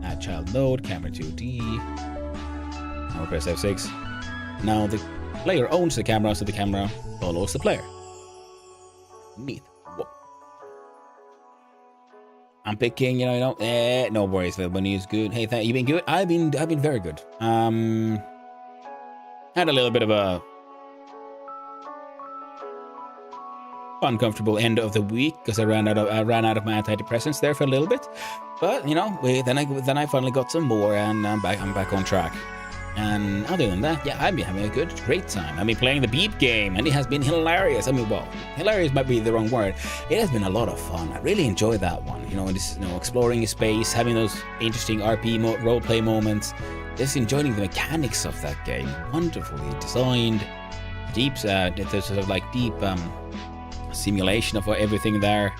add child node, camera 2D. Now we press F6. Now the player owns the camera, so the camera follows the player. Neat. Whoa. I'm picking, no worries. The money is good. Hey, you been good? I've been very good. Had a little bit of a uncomfortable end of the week because I ran out of my antidepressants there for a little bit, but then I finally got some more, and I'm back on track. And other than that, yeah, I've been having a great time. I've been playing the Beep game, and it has been hilarious. I mean, well, hilarious might be the wrong word. It has been a lot of fun. I really enjoyed that one. Exploring space, having those interesting RP roleplay moments, just enjoying the mechanics of that game. Wonderfully designed, deep simulation of everything there,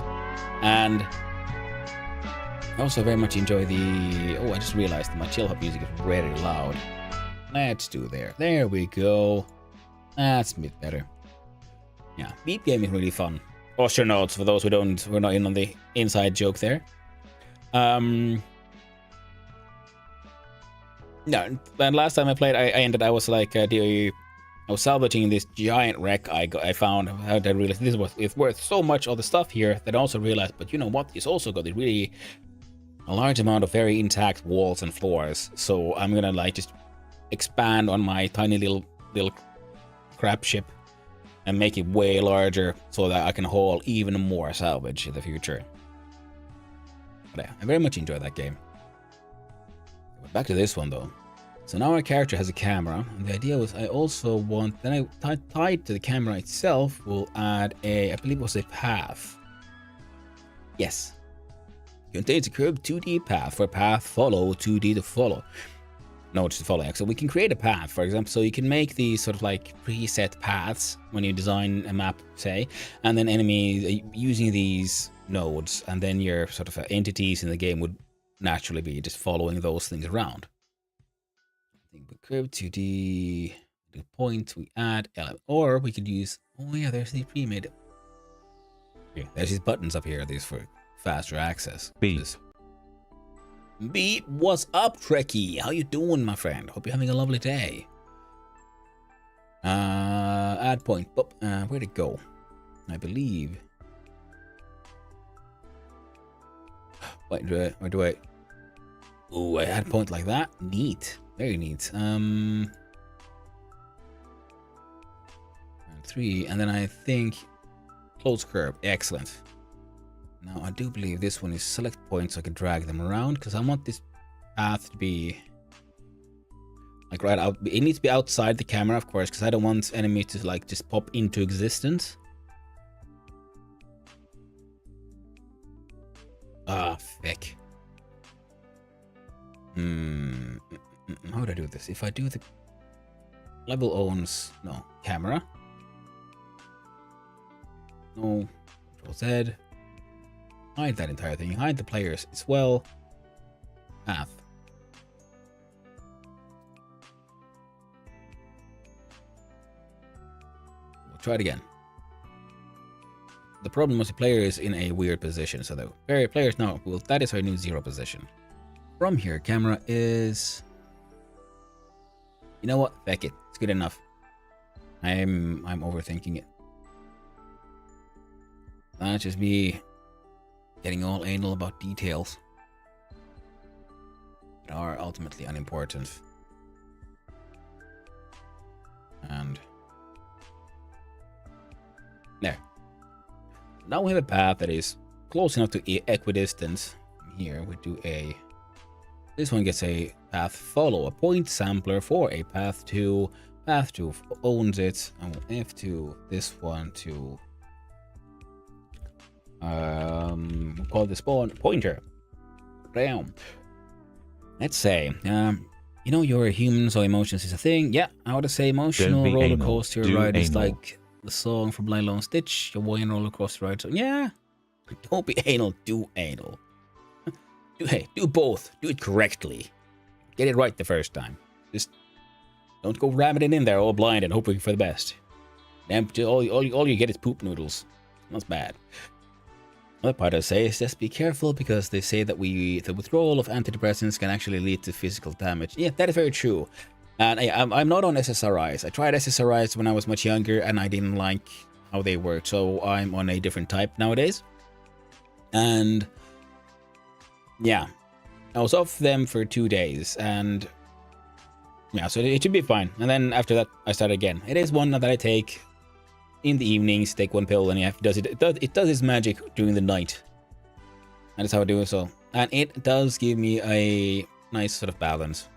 and I also very much enjoy I just realized that my chill hop music is very loud. Let's do there we go. That's a bit better. Yeah, Beep game is really fun. Astronauts, for those who we're not in on the inside joke there. No, and last time I played, I was like, I was salvaging this giant wreck I found. I realized it's worth so much of the stuff here that I also realized, but you know what? It's also got a large amount of very intact walls and floors. So I'm gonna just expand on my tiny little crap ship and make it way larger so that I can haul even more salvage in the future. But yeah, I very much enjoy that game. Back to this one though. So now our character has a camera, and the idea was I also want, then I tied to the camera itself, we'll add I believe it was a path. Yes. It contains a curved 2D path for path follow, 2D to follow. Nodes to follow. So we can create a path, for example, so you can make these sort of preset paths when you design a map, say, and then enemies using these nodes, and then your sort of entities in the game would naturally be just following those things around. Curve 2D, the point we add element, or we could use, oh yeah, there's the pre-made. Yeah, there's these buttons up here, these for faster access. Beep. What's up, Trekkie? How you doing, my friend? Hope you're having a lovely day. Add point. Where'd it go? I believe. Wait, where do I? Ooh, I add point like that. Neat. Very neat. 3, and then I think close curve. Excellent. Now I do believe this one is select points so I can drag them around, because I want this path to be right out. It needs to be outside the camera, of course, because I don't want enemies to just pop into existence. Ah, feck. How would I do this? If I do the level owns camera. No, Control Z. Hide that entire thing. Hide the players as well. Path. We'll try it again. The problem was the player is in a weird position, so the players now. Well, that is our new 0 position. From here, camera is. You know what? Feck it. It's good enough. I'm overthinking it. That's just me getting all anal about details that are ultimately unimportant. And there. Now we have a path that is close enough to equidistance. Here we do this one gets a path follow, a point sampler for a path 2. Path 2 owns it, and we'll F2 this one to we'll call this spawn pointer. Damn. Let's say You know, you're a human, so emotions is a thing. Yeah, I would say emotional Don't be roller anal. coaster Do ride is anal. like the song from Lilo and Stitch, your Hawaiian roller coaster ride. So yeah, don't be anal, do anal. Do both. Do it correctly. Get it right the first time. Just don't go ramming it in there all blind and hoping for the best. Empty, all you get is poop noodles. That's bad. Another part I say is just be careful because they say that the withdrawal of antidepressants can actually lead to physical damage. Yeah, that is very true. And I'm not on SSRIs. I tried SSRIs when I was much younger and I didn't like how they worked. So I'm on a different type nowadays. And yeah, I was off them for 2 days and yeah, so it should be fine. And then after that, I start again. It is one that I take in the evenings, take one pill, and it does its magic during the night. And that's how I do it. So, and it does give me a nice sort of balance.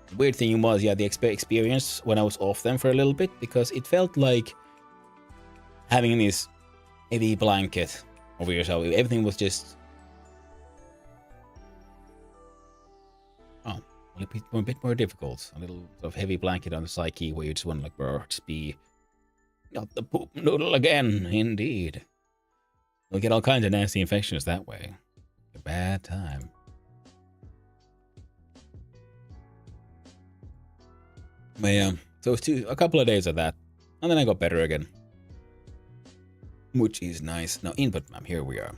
The weird thing was, yeah, the experience when I was off them for a little bit, because it felt like having this heavy blanket over yourself. Everything was just a bit more difficult. A little sort of heavy blanket on the psyche where you just want to like, bro, just be not the poop noodle again, indeed. You'll get all kinds of nasty infections that way. A bad time. But yeah, so it was a couple of days of that, and then I got better again. Which is nice. Now, input map, here we are.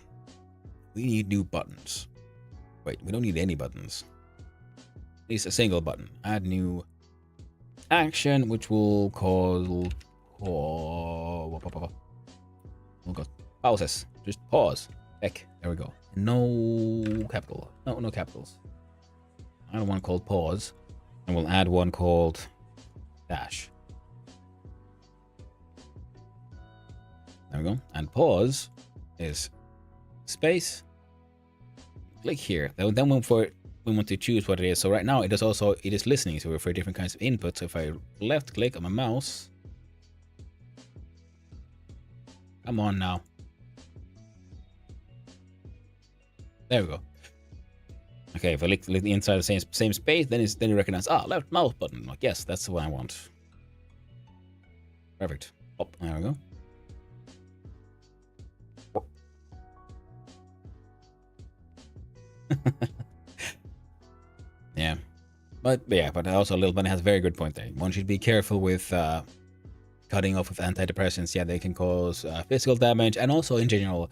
We need new buttons. Wait, we don't need any buttons. At least a single button. Add new action, which will call... we'll go pauses. Just pause. Heck, there we go. No capital. No capitals. I don't want called pause. And we'll add one called dash. There we go. And pause is space. Click here. Then we want to choose what it is. So right now it is listening to it for different kinds of input. So if I left click on my mouse. Come on now. There we go. Okay, if I click the inside the same space, then it recognizes, left mouse button. Like, yes, that's the one I want. Perfect. Oh, there we go. Yeah. But also Little Bunny has a very good point there. One should be careful with cutting off of antidepressants. Yeah, they can cause physical damage, and also in general,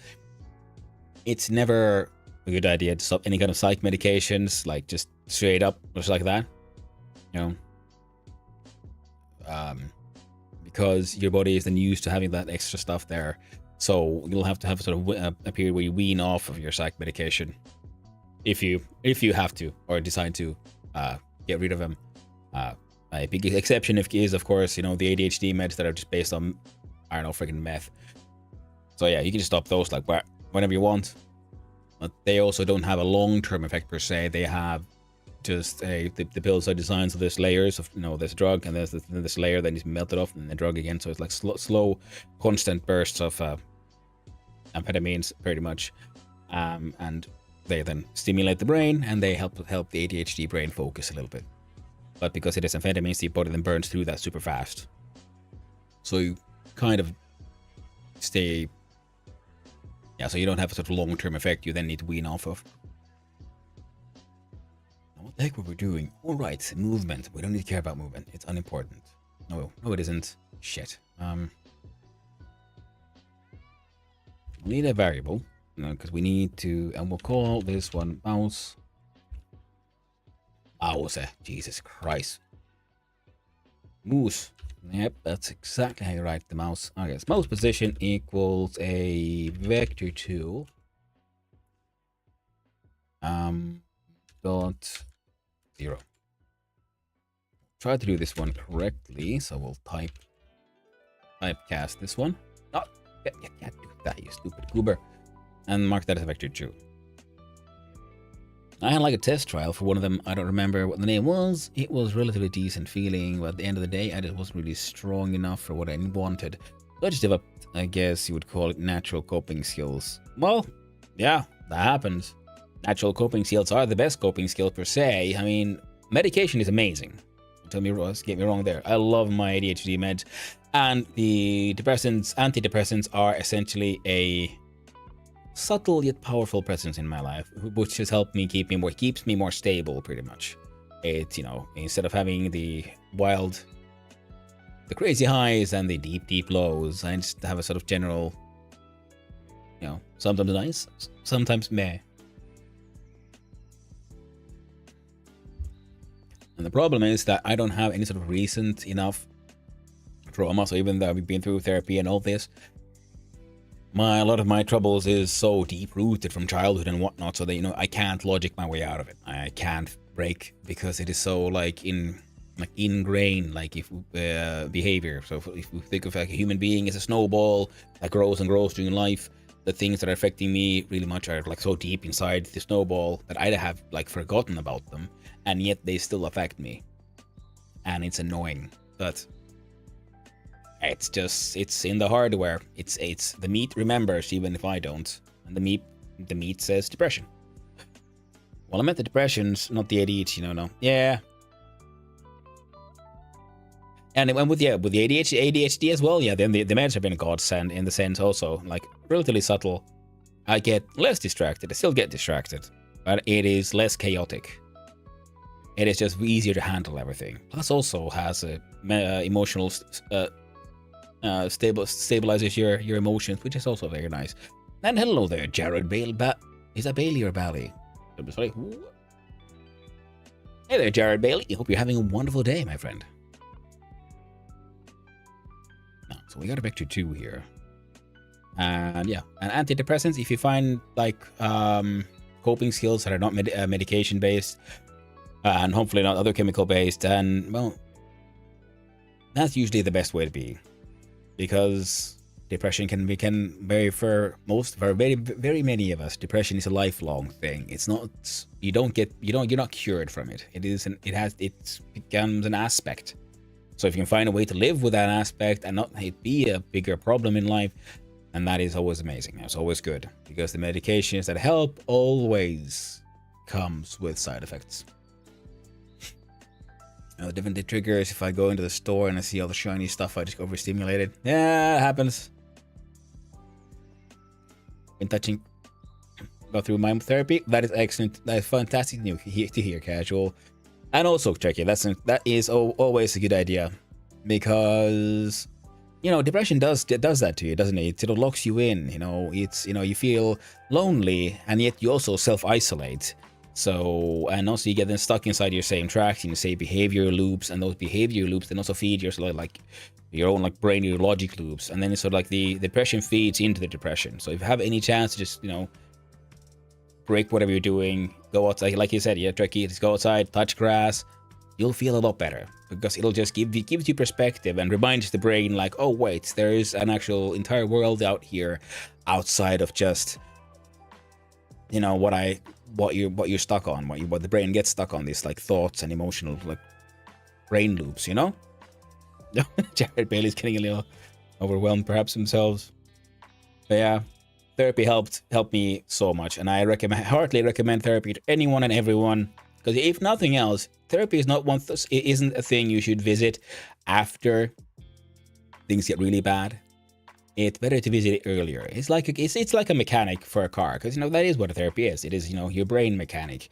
it's never a good idea to stop any kind of psych medications, like just straight up, just like that. You know, because your body is then used to having that extra stuff there, so you'll have to have sort of a period where you wean off of your psych medication, if you have to or decide to get rid of them. A big exception is, of course, you know, the ADHD meds that are just based on, I don't know, freaking meth. So yeah, you can just stop those like whenever you want. But they also don't have a long-term effect per se. They have just the pills are designed so there's layers of, you know, there's drug and there's this layer that is melted off and the drug again. So it's like slow, constant bursts of amphetamines, pretty much, and they then stimulate the brain and they help the ADHD brain focus a little bit. But because it is amphetamines, the body then burns through that super fast. So you kind of stay... Yeah, so you don't have a sort of long-term effect you then need to wean off of. What the heck were we doing? Alright, movement. We don't need to care about movement. It's unimportant. No, it isn't. Shit. We need a variable. Because we need to... And we'll call this one mouse. Mouse. Jesus Christ. Moose. Yep, that's exactly how you write the mouse. Okay, so mouse position equals a vector 2. Dot 0. Try to do this one correctly, so we'll typecast this one. Oh, you can't do that, you stupid goober. And mark that as a vector 2. I had like a test trial for one of them. I don't remember what the name was. It was relatively decent feeling, but at the end of the day, I just wasn't really strong enough for what I wanted. So I just developed, I guess you would call it, natural coping skills. Well, yeah, that happens. Natural coping skills are the best coping skill per se. I mean, medication is amazing. Don't get me wrong there. I love my ADHD meds, and the antidepressants are essentially a subtle yet powerful presence in my life, which has helped me keeps me more stable, pretty much. It's, instead of having the crazy highs and the deep lows, I just have a sort of general, sometimes nice, sometimes meh. And the problem is that I don't have any sort of recent enough trauma, so even though we've been through therapy and all this, a lot of my troubles is so deep-rooted from childhood and whatnot, so that, I can't logic my way out of it. I can't break, because it is so, ingrained, behavior. So if we think of a human being as a snowball that grows and grows during life, the things that are affecting me really much are so deep inside the snowball that I have forgotten about them, and yet they still affect me. And it's annoying, but it's in the hardware. It's the meat remembers even if I don't, and the meat says depression. Well, I meant the depressions, not the ADHD. No. Yeah. And with the ADHD as well, yeah, then the meds have been a godsend in the sense also, relatively subtle. I get less distracted. I still get distracted, but it is less chaotic. It is just easier to handle everything. Plus also has a emotional stabilizes your emotions, which is also very nice. And hello there, Jared Bailey. Is that Bailey or Bally? I'm sorry. Hey there, Jared Bailey. I hope you're having a wonderful day, my friend. So we got a Vector 2 here. And yeah, and antidepressants, if you find coping skills that are not medication based, and hopefully not other chemical based, then, well, that's usually the best way to be. Because depression can very very many of us, depression is a lifelong thing. It's not, you're not cured from it. It becomes an aspect. So if you can find a way to live with that aspect and not it be a bigger problem in life, and that is always amazing. It's always good, because the medications that help always comes with side effects. Different triggers. If I go into the store and I see all the shiny stuff, I just overstimulated. Yeah, it happens. Been go through mime therapy. That is excellent. That is fantastic to hear, Casual. And also, Tricky, that is always a good idea, because depression does that to you, doesn't it? It locks you in. You feel lonely, and yet you also self-isolate. So, and also you get then stuck inside your same tracks, and you say behavior loops, and those behavior loops then also feed your your own brain, your logic loops, and then it's the depression feeds into the depression. So if you have any chance to just break whatever you're doing, go outside, like you said, Tricky, just go outside, touch grass, you'll feel a lot better, because it'll just gives you perspective and reminds the brain oh wait, there is an actual entire world out here outside of just what you're stuck on, what the brain gets stuck on, these thoughts and emotional brain loops. Jared Bailey's getting a little overwhelmed perhaps themselves, but yeah, therapy helped me so much, and I heartily recommend therapy to anyone and everyone, because if nothing else, therapy is isn't a thing you should visit after things get really bad. It's better to visit it earlier. It's like a mechanic for a car, because that is what a therapy is. It is your brain mechanic.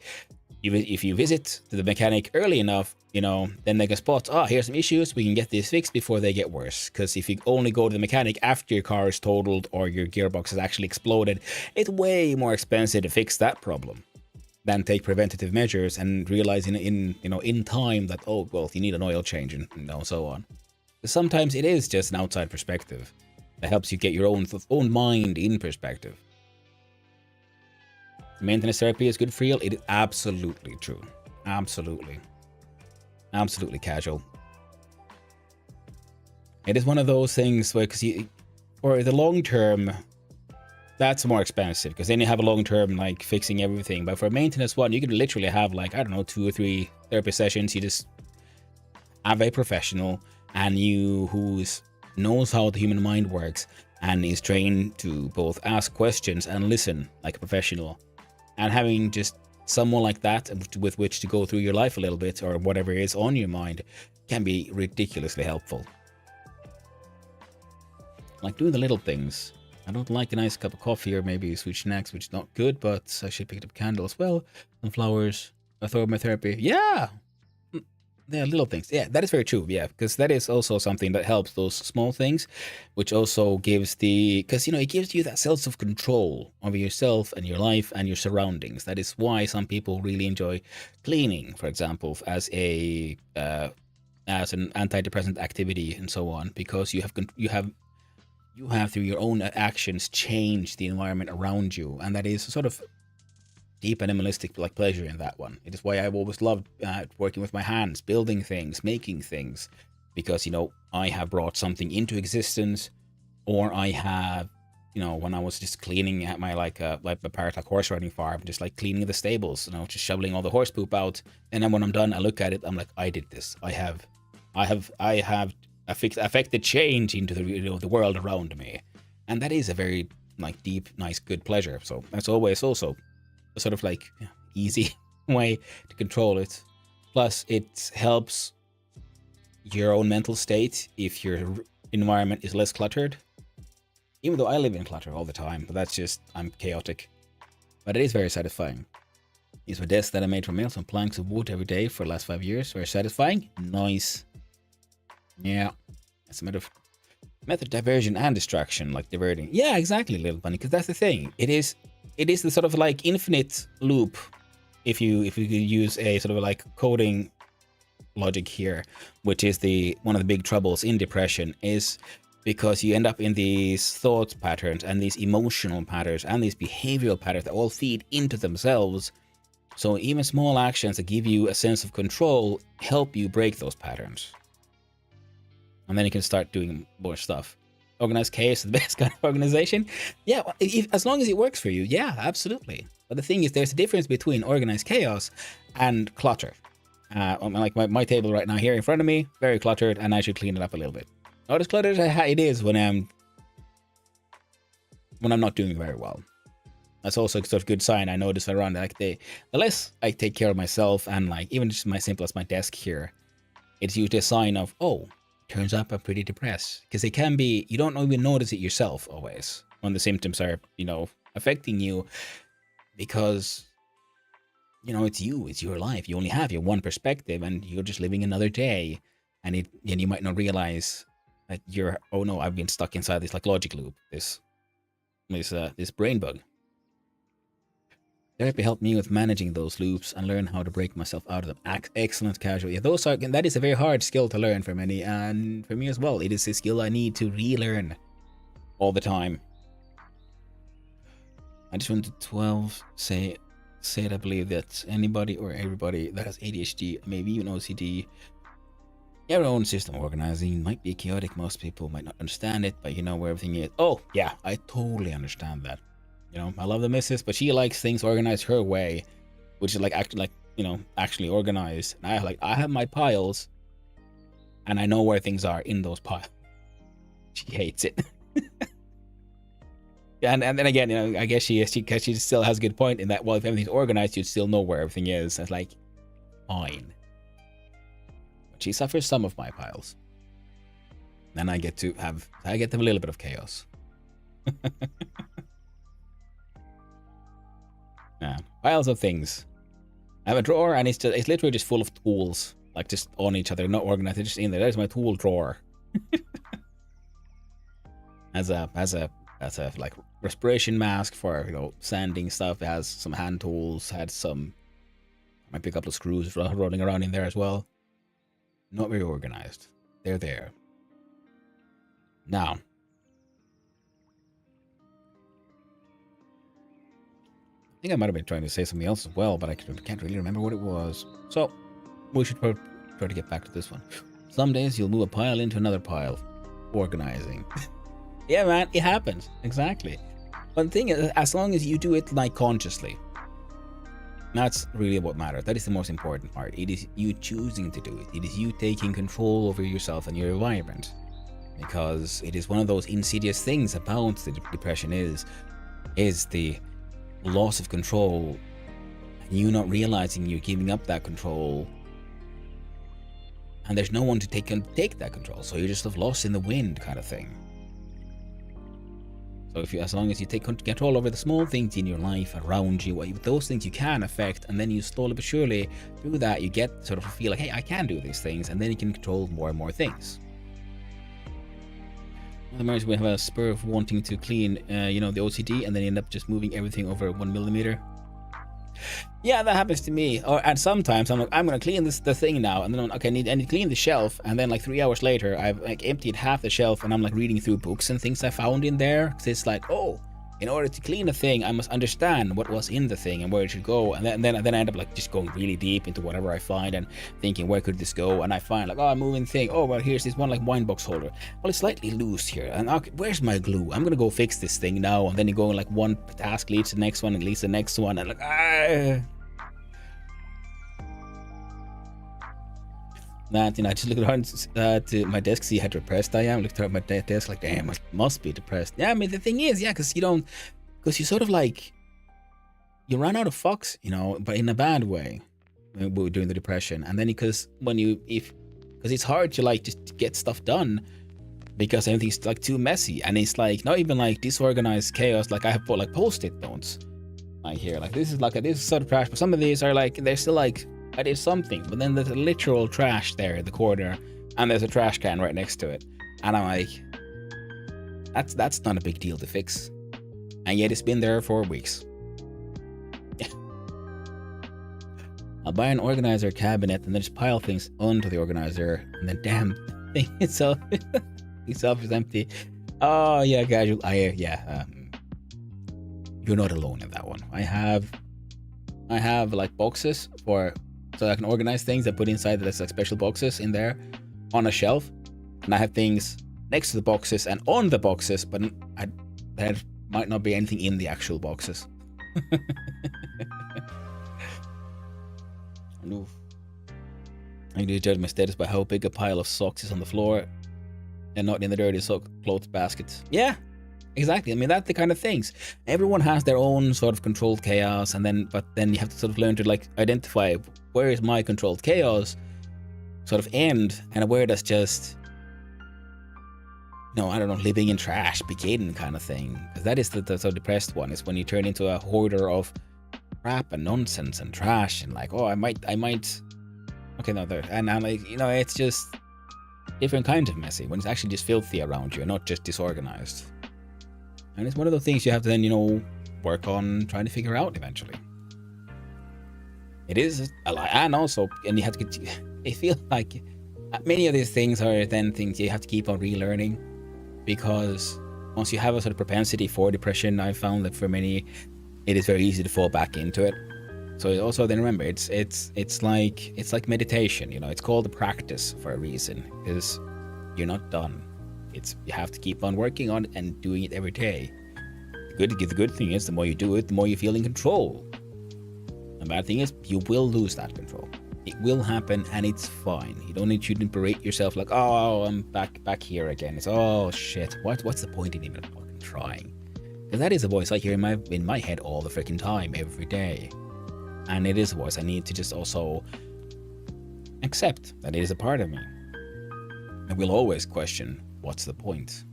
If you visit the mechanic early enough, then they can spot, here's some issues, we can get these fixed before they get worse. Because if you only go to the mechanic after your car is totaled or your gearbox has actually exploded, it's way more expensive to fix that problem than take preventative measures and realize in time that, oh well, you need an oil change and so on. But sometimes it is just an outside perspective that helps you get your own mind in perspective. Maintenance therapy is good for you. It is absolutely true. Absolutely Casual. It is one of those things where, for the long term, that's more expensive, because then you have a long term fixing everything. But for a maintenance one, you can literally have 2 or 3 therapy sessions. You just have a professional and who knows how the human mind works and is trained to both ask questions and listen like a professional, and having just someone like that with which to go through your life a little bit, or whatever is on your mind, can be ridiculously helpful. Like doing the little things. I don't like a nice cup of coffee or maybe sweet snacks, which is not good, but I should pick up a candle as well. Some flowers, aromatherapy. Yeah! Yeah, little things. Yeah, that is very true. Yeah, because that is also something that helps, those small things, which also gives because, it gives you that sense of control over yourself and your life and your surroundings. That is why some people really enjoy cleaning, for example, as an antidepressant activity and so on, because you have through your own actions changed the environment around you, and that is sort of deep animalistic like pleasure in that one. It is why I've always loved working with my hands, building things, making things, because I have brought something into existence, or I have, when I was just cleaning at my like a parrot horse riding farm, just like cleaning the stables, just shoveling all the horse poop out, and then when I'm done, I look at it, I'm like, I did this. I have affected change into the world around me, and that is a very like deep, nice, good pleasure. So that's always also a sort of like easy way to control it. Plus, it helps your own mental state if your environment is less cluttered. Even though I live in clutter all the time, but that's just I'm chaotic. But it is very satisfying. These were desks that I made from some planks of wood every day for the last 5 years. Very satisfying. Nice. Yeah, it's a method diversion and distraction, like diverting. Yeah, exactly, Little Bunny, because that's the thing. It is the sort of like infinite loop, if you use a sort of like coding logic here, which is one of the big troubles in depression, is because you end up in these thought patterns and these emotional patterns and these behavioral patterns that all feed into themselves. So even small actions that give you a sense of control help you break those patterns. And then you can start doing more stuff. Organized chaos is the best kind of organization. Yeah, as long as it works for you. Yeah, absolutely. But the thing is, there's a difference between organized chaos and clutter. Like my table right now here in front of me, very cluttered, and I should clean it up a little bit. Not as cluttered as it is when I'm not doing very well. That's also a sort of good sign. I notice around like the less I take care of myself, and like even just my desk here, it's usually a sign of, oh, turns up I'm pretty depressed. Because it can be, you don't even notice it yourself always when the symptoms are, affecting you, because, it's you, it's your life. You only have your one perspective, and you're just living another day. And you might not realize that oh no, I've been stuck inside this like logic loop, this brain bug. Therapy helped me with managing those loops and learn how to break myself out of them. Excellent, Casual. Yeah, that is a very hard skill to learn for many, and for me as well. It is a skill I need to relearn all the time. I just wanted to 12 say that I believe that anybody or everybody that has ADHD, maybe even OCD, your own system of organizing might be chaotic. Most people might not understand it, but you know where everything is. Oh yeah, I totally understand that. I love the missus, but she likes things organized her way, which is actually organized. And I have my piles, and I know where things are in those piles. She hates it. and then again, I guess she still has a good point in that. Well, if everything's organized, you'd still know where everything is. That's like fine. But she suffers some of my piles. Then I get to have a little bit of chaos. Yeah, piles of things. I have a drawer, and it's literally just full of tools, like just on each other, not organized. They're just in there. There's my tool drawer. As a like respiration mask for sanding stuff. It has some hand tools. Might be a couple of screws rolling around in there as well. Not very organized. They're there. Now. I think I might have been trying to say something else as well, but I can't really remember what it was. So, we should try to get back to this one. Some days you'll move a pile into another pile. Organizing. Yeah, man, it happens. Exactly. But the thing is, as long as you do it like consciously, that's really what matters. That is the most important part. It is you choosing to do it. It is you taking control over yourself and your environment. Because it is one of those insidious things about the depression is the loss of control You not realizing you're giving up that control, and there's no one to take that control, so you're just sort of lost in the wind kind of thing. So as long as you take control over the small things in your life around you, those things you can affect, and then you slowly but surely through that you get sort of a feel like, hey, I can do these things, and then you can control more and more things. Otherwise, we have a spur of wanting to clean, the OCD, and then you end up just moving everything over 1 millimeter. Yeah, that happens to me. And sometimes I'm like, I'm gonna clean the thing now, and then I'm, okay, I need to clean the shelf, and then like 3 hours later, I've like emptied half the shelf, and I'm like reading through books and things I found in there. Cause it's like, oh, in order to clean a thing, I must understand what was in the thing and where it should go, and then I end up like just going really deep into whatever I find and thinking, where could this go? And I find like, oh, I'm moving thing. Oh, well, here's this one like wine box holder. Well, it's slightly loose here, and okay, where's my glue? I'm gonna go fix this thing now. And then you go like one task leads to the next one, and leads to the next one, and like that, I just looked around to my desk, see how depressed I am. Looked at my desk like, damn, I must be depressed. Yeah, I mean, the thing is, yeah, because you sort of like, you run out of fucks, but in a bad way during the depression. And then because it's hard to like just get stuff done because everything's like too messy, and it's like not even like disorganized chaos. Like I have put like post-it notes like here, like this is sort of trash, but some of these are like, they're still like, I did something, but then there's a literal trash there in the corner, and there's a trash can right next to it, and I'm like, that's not a big deal to fix, and yet it's been there for weeks. Yeah. I'll buy an organizer cabinet and then just pile things onto the organizer, and then damn thing itself is empty. Oh yeah, casual. You're not alone in that one. I have like boxes so I can organize things. I put inside there's like special boxes in there on a shelf, and I have things next to the boxes and on the boxes, but there might not be anything in the actual boxes. I need to judge my status by how big a pile of socks is on the floor and not in the dirty clothes basket. Yeah, exactly. I mean, that's the kind of things. Everyone has their own sort of controlled chaos, but then you have to sort of learn to like identify, where is my controlled chaos sort of end, and where does just, I don't know, living in trash begin kind of thing. Because that is the sort of depressed one, is when you turn into a hoarder of crap and nonsense and trash, and like, oh, I might, okay, no, there, and I'm like, it's just different kinds of messy, when it's actually just filthy around you and not just disorganized. And it's one of those things you have to then, work on trying to figure out eventually. It is a lot, and you have to, I feel like many of these things are then things you have to keep on relearning, because once you have a sort of propensity for depression, I've found that for many, it is very easy to fall back into it. So also then remember, it's like meditation, it's called a practice for a reason, because you're not done. You have to keep on working on it and doing it every day. The good thing is, the more you do it, the more you feel in control. The bad thing is, you will lose that control. It will happen, and it's fine. You don't need to berate yourself like, oh, I'm back here again. It's, oh shit, what's the point in even fucking trying? Because that is a voice I hear in my head all the freaking time, every day. And it is a voice I need to just also accept that it is a part of me. I will always question, what's the point?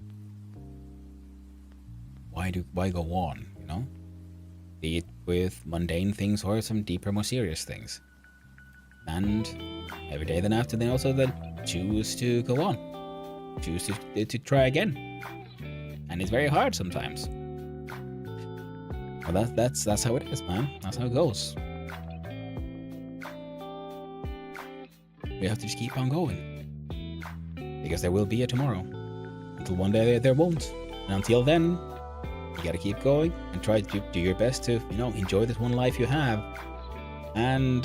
Why go on, Be it with mundane things or some deeper, more serious things. And every day then after, then also then choose to go on. Choose to try again. And it's very hard sometimes. Well, that's how it is, man. That's how it goes. We have to just keep on going. Because there will be a tomorrow. Until one day there won't. And until then, you gotta keep going and try to do your best to, enjoy this one life you have. And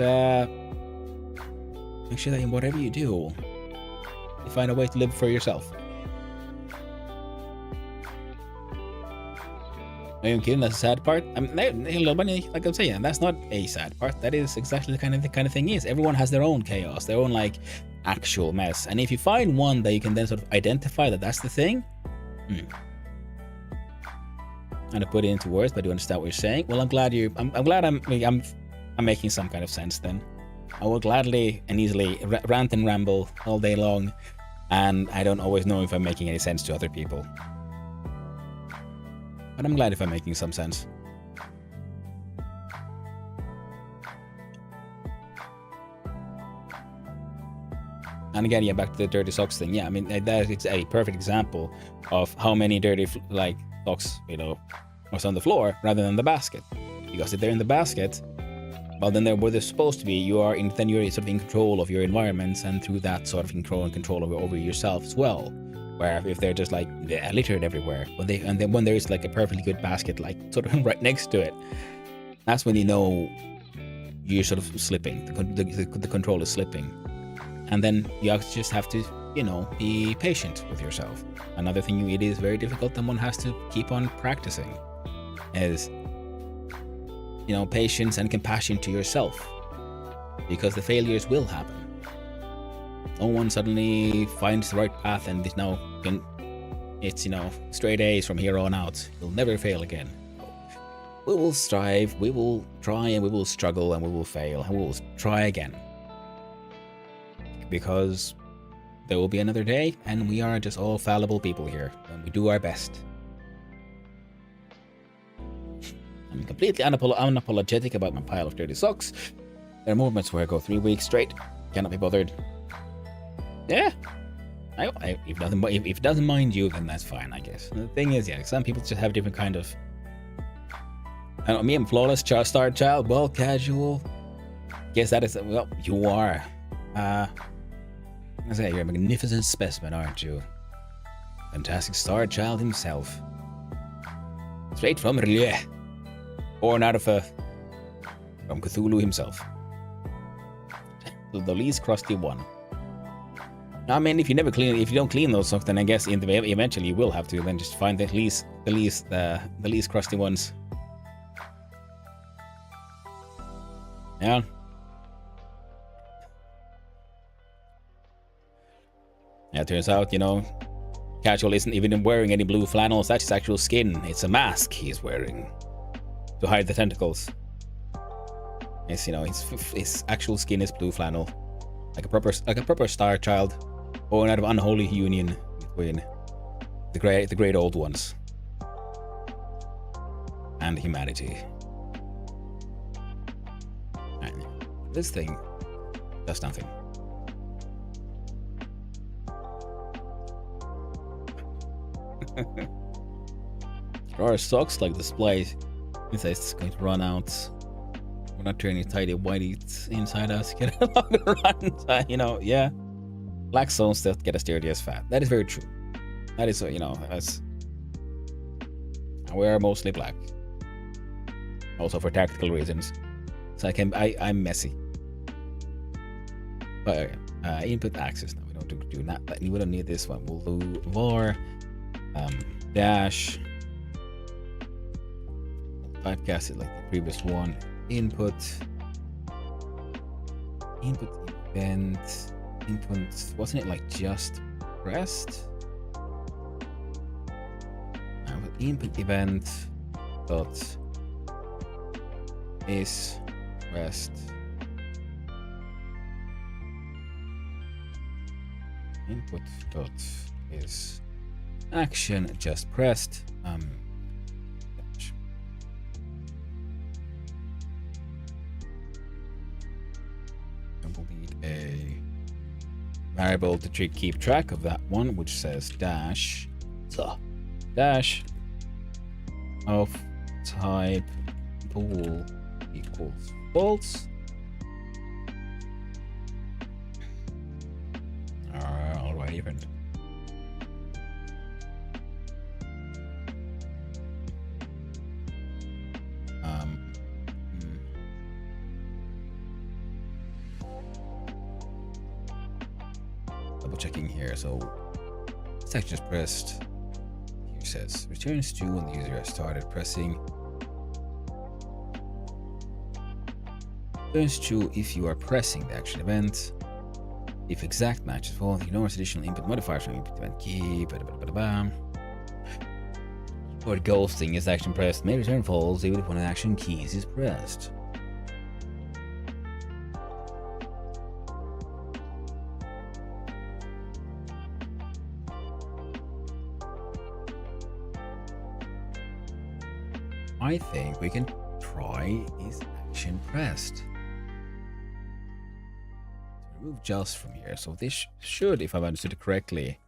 make sure that in whatever you do, you find a way to live for yourself. I'm kidding, that's the sad part. I mean, like I'm saying, that's not a sad part. That is exactly the kind of thing is. Everyone has their own chaos, their own like actual mess. And if you find one that you can then sort of identify that that's the thing, and to put it into words, but do you understand what you're saying? Well, I'm glad I'm I'm making some kind of sense then. I will gladly and easily rant and ramble all day long, and I don't always know if I'm making any sense to other people. But I'm glad if I'm making some sense. And again, yeah, back to the dirty socks thing. Yeah, I mean, that is a perfect example of how many dirty, socks, was on the floor rather than the basket. Because if they're in the basket, well, then they're where they're supposed to be. Then you're sort of in control of your environments, and through that sort of control over yourself as well. Where if they're just like littered everywhere, when there is like a perfectly good basket, like sort of right next to it, that's when you know you're sort of slipping. The control is slipping. And then you just have to, be patient with yourself. Another thing it is very difficult and one has to keep on practicing is, patience and compassion to yourself. Because the failures will happen. No one suddenly finds the right path and it's straight A's from here on out. You'll never fail again. We will strive, we will try, and we will struggle, and we will fail, and we will try again. Because there will be another day, and we are just all fallible people here, and we do our best. I'm completely unapologetic about my pile of dirty socks. There are moments where I go 3 weeks straight, cannot be bothered. Yeah, if it doesn't mind you, then that's fine, I guess. And the thing is, yeah, some people just have different kind of. I don't know, me, I'm flawless, star child, well, casual. Guess that is, well, you are. I say, you're a magnificent specimen, aren't you? Fantastic star child himself. Straight from R'lyeh. Born out of from Cthulhu himself. The least crusty one. I mean, if you don't clean those socks, then I guess eventually you will have to then just find the least crusty ones. Yeah. Yeah, it turns out, Casual isn't even wearing any blue flannels. That's his actual skin. It's a mask he's wearing to hide the tentacles. It's, his actual skin is blue flannel, like a proper star child, born out of unholy union between the great old ones and humanity. And this thing does nothing. There are socks like display. It says it's going to run out. We're not turning tidy whitey inside us. Get a longer run. Yeah. Black stones still get as dirty as fat. That is very true. That is, as we are mostly black. Also for tactical reasons. So I'm messy. But input access. No, we don't do that. But we don't need this one. We'll do var. Dash. Typecast it like the previous one. Input event. Wasn't it like just pressed? Input event dot is pressed. Input dot is action just pressed. We'll need a variable to keep track of that one, which says dash of type bool equals false. Alright, event. Double checking here, so it's actually just pressed. Here says returns true when the user has started pressing. Returns true if you are pressing the action event. If exact matches false, ignores additional input modifiers from input event key. Or ghosting is action pressed may return false even if one of the action keys is pressed. I think we can try is action pressed. Remove just from here, so this should, if I've understood it correctly.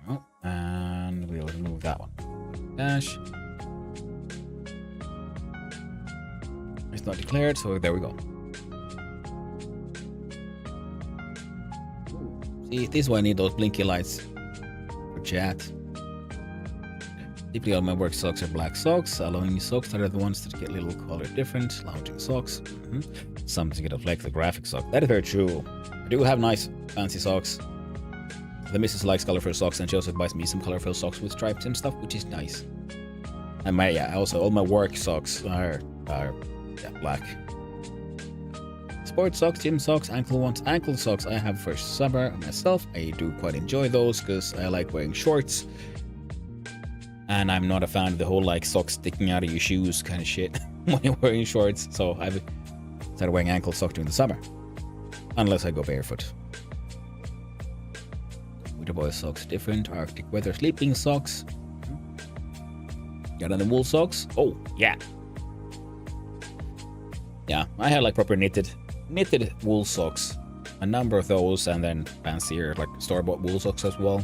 Oh, and we'll remove that one. Dash. It's not declared, so there we go. See, this is why I need those blinky lights for chat. Typically all my work socks are black socks. Allowing socks that are the ones that get a little color different. Lounging socks. Something to reflect the graphic sock. That is very true. I do have nice fancy socks. The missus likes colorful socks and she also buys me some colorful socks with stripes and stuff, which is nice. And also all my work socks are black. Sports socks, gym socks, ankle ones. Ankle socks I have for summer myself. I do quite enjoy those because I like wearing shorts. And I'm not a fan of the whole like socks sticking out of your shoes kind of shit when you're wearing shorts. So I've started wearing ankle socks during the summer. Unless I go barefoot. Winter boy socks different. Arctic weather sleeping socks. Got any wool socks? Oh, yeah. Yeah, I had like proper knitted wool socks. A number of those, and then fancier like store-bought wool socks as well.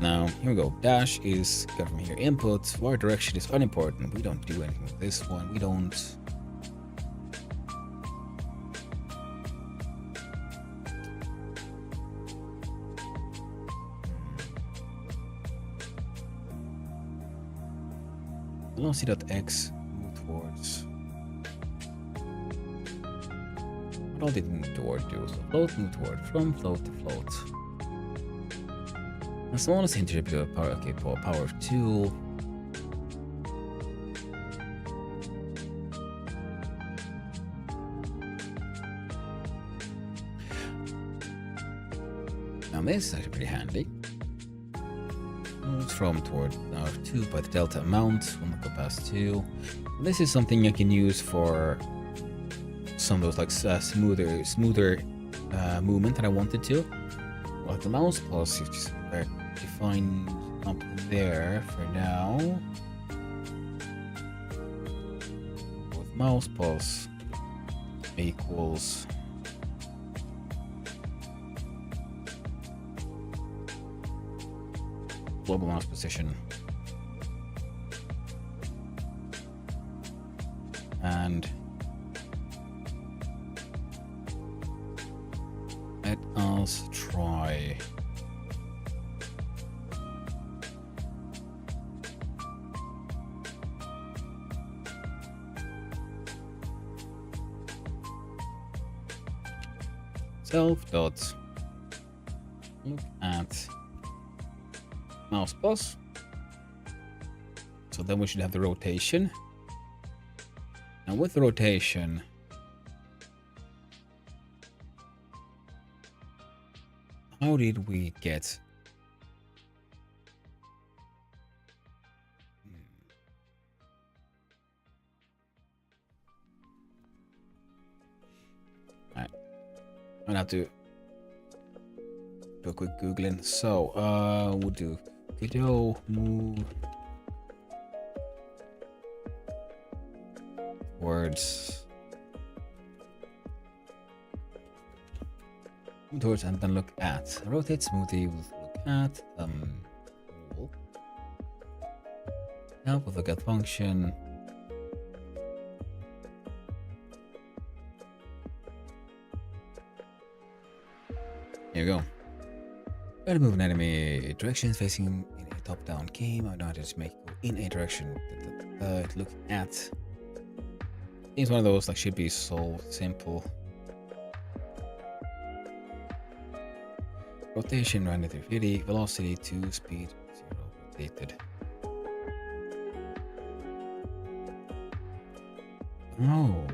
Now, here we go. Dash is got from here. Input. Wire direction is unimportant. We don't do anything with this one. We don't. Velocity.x move towards. What all did move toward do? So float, move toward. From float to float. The smallest integer to power. Okay, power of 2. Now this is actually pretty handy. Moves from toward power of 2 by the delta amount. Will not go past 2. This is something I can use for some of those like smoother movement that I wanted to. Well, the mouse plus is just defined up there for now. With mouse pulse equals global mouse position and let us try self dot look at mouse plus. So then we should have the rotation. And with the rotation, how did we get Alright. I'm gonna have to do a quick googling. So we'll do video move words towards and then look at rotate smoothie. We'll look at we'll help with look at function. Here we go. Try to move an enemy directions facing him in a top-down game. I know how to just make it go in a direction. Look at. It's one of those like should be so simple. Rotation random 350, velocity 2, speed 0, rotated. Oh.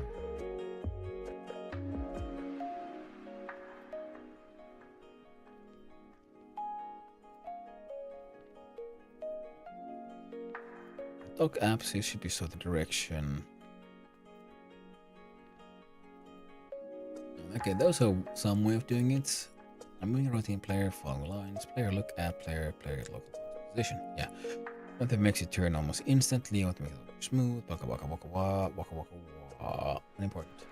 Dock apps, it should be so the direction. Okay, those are some way of doing it. I'm moving rotating player, following lines, player look at player, player local position. Yeah. That makes it turn almost instantly. What makes it look smooth? Waka waka waka waka waka waka waka. Unimportant.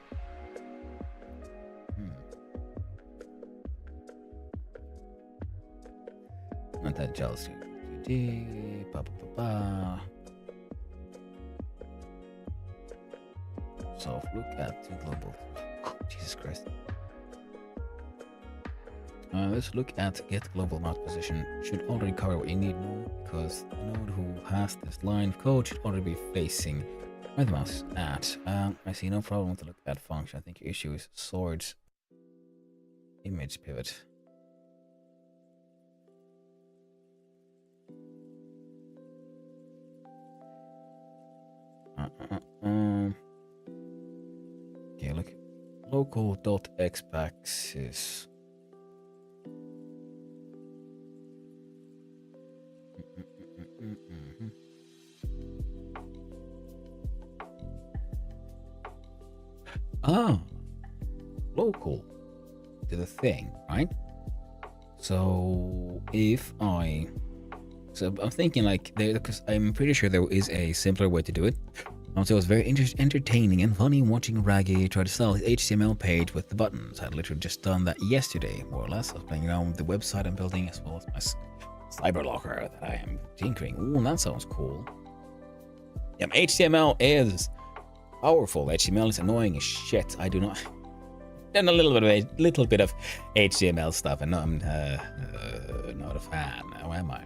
Not that jealous. Ba, ba, ba, ba. So look at the global. Jesus Christ. Let's look at get global mouse position. Should already cover what you need now because the node who has this line of code should already be facing where the mouse is at. I see no problem with the look at function. I think your issue is swords image pivot. Okay, look. Local.x-axis. Ah, local to the thing, right? So I'm thinking like because I'm pretty sure there is a simpler way to do it. So it was very entertaining and funny watching Raggy try to sell his HTML page with the buttons. I literally just done that yesterday, more or less. I was playing around with the website I'm building as well as my cyber locker that I am tinkering. Ooh, that sounds cool. Yeah, HTML is powerful. HTML is annoying as shit. I do not. Done a little bit of HTML stuff, and I'm not a fan. How am I?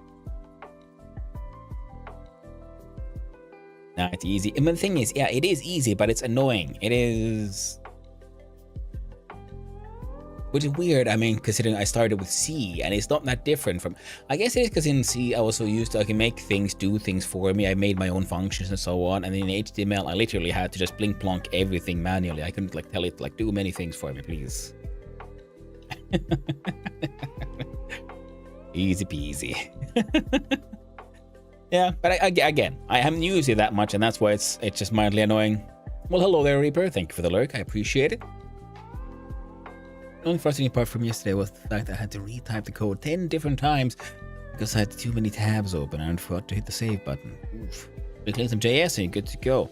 Nah, it's easy. And the thing is, yeah, it is easy, but it's annoying. It is. Which is weird, I mean, considering I started with C, and it's not that different from... I guess it is because in C, I was so used to, I can make things, do things for me. I made my own functions and so on. And in HTML, I literally had to just blink plonk everything manually. I couldn't, like, tell it, like, do many things for me, please. Easy peasy. Yeah, but again, I haven't used it that much, and that's why it's just mildly annoying. Well, hello there, Reaper. Thank you for the lurk. I appreciate it. The only frustrating part from yesterday was the fact that I had to retype the code 10 different times because I had too many tabs open and I forgot to hit the save button. Oof. Reclaim some JS and you're good to go.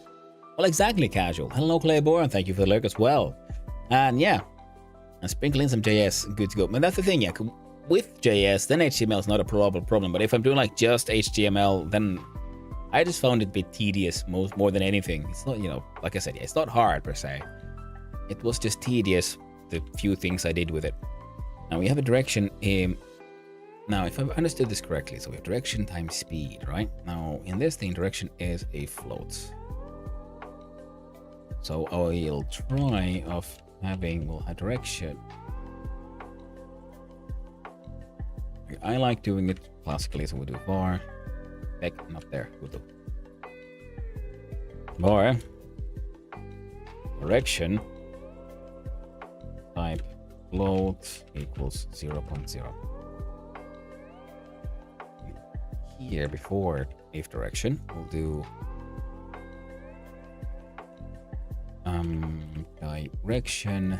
Well, exactly, Casual. Hello, Claiborne. Thank you for the lurk as well. And yeah, and sprinkle in some JS, good to go. And that's the thing, yeah. With JS, then HTML is not a problem. But if I'm doing like just HTML, then I just found it a bit tedious more than anything. It's not, you know, like I said, yeah, it's not hard per se. It was just tedious, the few things I did with it. Now we have a direction. Now, if I've understood this correctly, so we have direction times speed, right? Now, in this thing, direction is a float. So I'll try of having a direction. I like doing it classically, so we'll do var. Heck, not there. We'll do var direction type float equals 0.0. Here before if direction, we'll do direction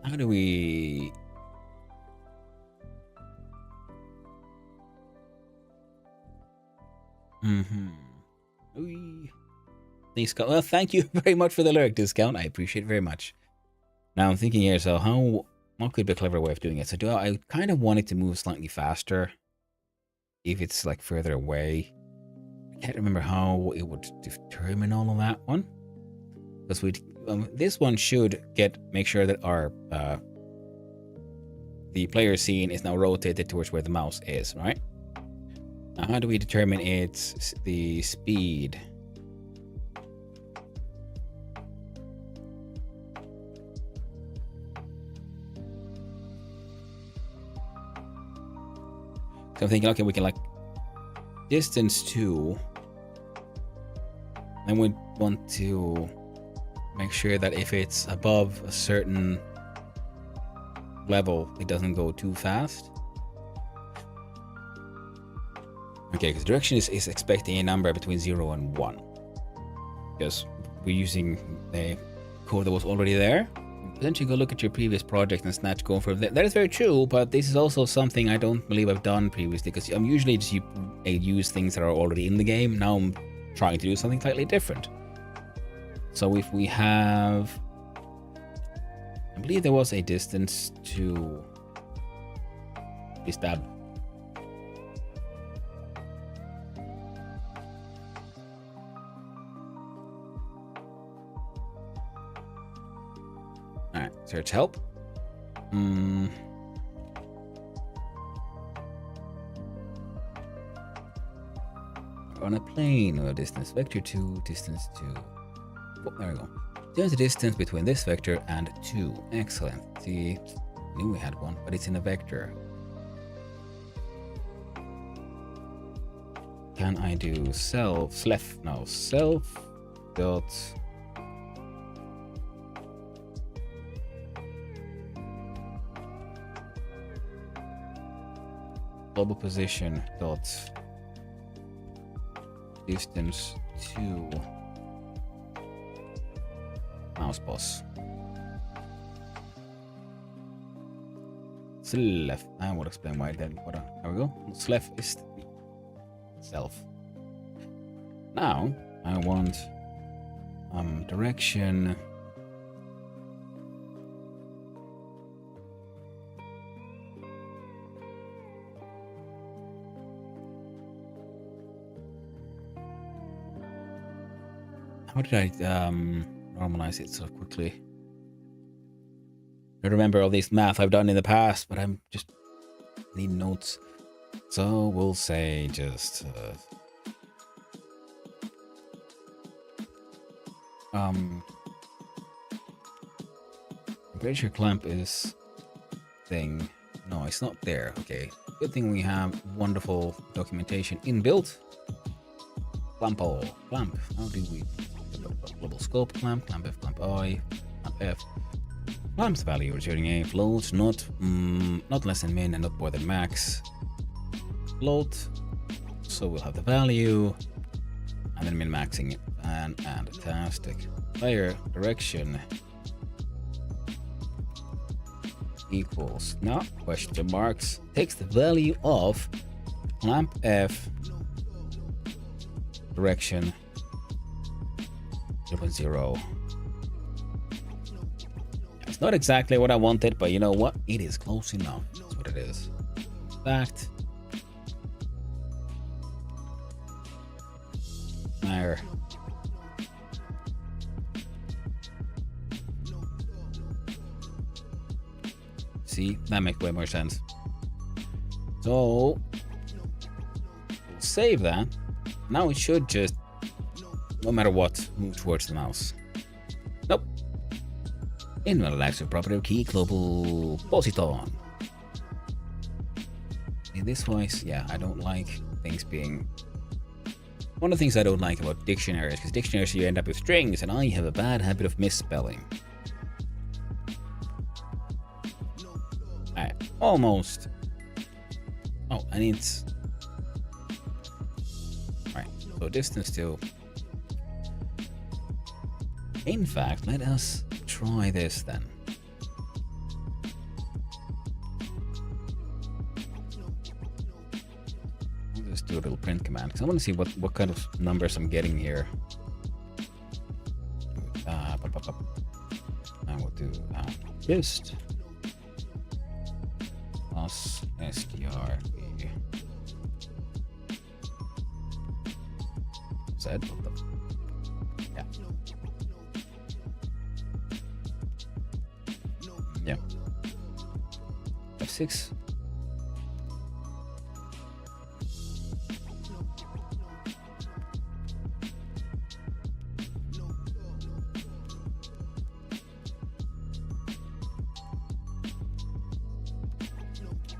how do we Discount. Well, thank you very much for the lurk, Discount. I appreciate it very much. Now I'm thinking here, so what could be a clever way of doing it? So I kind of want it to move slightly faster if it's like further away. I can't remember how it would determine all of that one. Because this one should make sure that our the player scene is now rotated towards where the mouse is, right? Now how do we determine the speed? So I'm thinking, okay, we can like distance to, and we want to make sure that if it's above a certain level, it doesn't go too fast. Okay, because direction is expecting a number between 0 and 1. Because we're using the code that was already there. potentially go look at your previous project and snatch going for that. That is very true, but this is also something I don't believe I've done previously, because I'm usually just use things that are already in the game. Now I'm trying to do something slightly different. So if we have, I believe there was a distance to stab. Alright, search help. On a plane or distance vector 2, distance 2. Oh, there we go. There's a distance between this vector and 2. Excellent. See, I knew we had one, but it's in a vector. Can I do self dot global position dot distance to mouse boss. Self. I will explain why then. There we go. Self is self. Now I want direction. How did I normalize it so quickly? I remember all this math I've done in the past, but I'm just need notes. So we'll say just temperature clamp is thing. No, it's not there. Okay, good thing we have wonderful documentation inbuilt. Clamp. How do we global scope clamp? Clamp F, clamp I, clamp F. Clamp's value returning a float, not less than min and not more than max. Float. So we'll have the value and then min maxing it. And fantastic. Player direction equals now question marks takes the value of clamp F direction 0.0. It's not exactly what I wanted, but you know what? It is close enough. That's what it is. Fact. There. See, that makes way more sense. So we'll save that. Now it should just, no matter what, move towards the mouse. Nope. Invalid active property of key global positon. In this wise, yeah, I don't like things being. One of the things I don't like about dictionaries, because dictionaries you end up with strings, and I have a bad habit of misspelling. Alright, almost. Oh, and it's. Alright, so distance to. In fact, let us try this then. I'll just do a little print command because I want to see what kind of numbers I'm getting here. I will do dist plus str z. Yeah. Yeah. F6.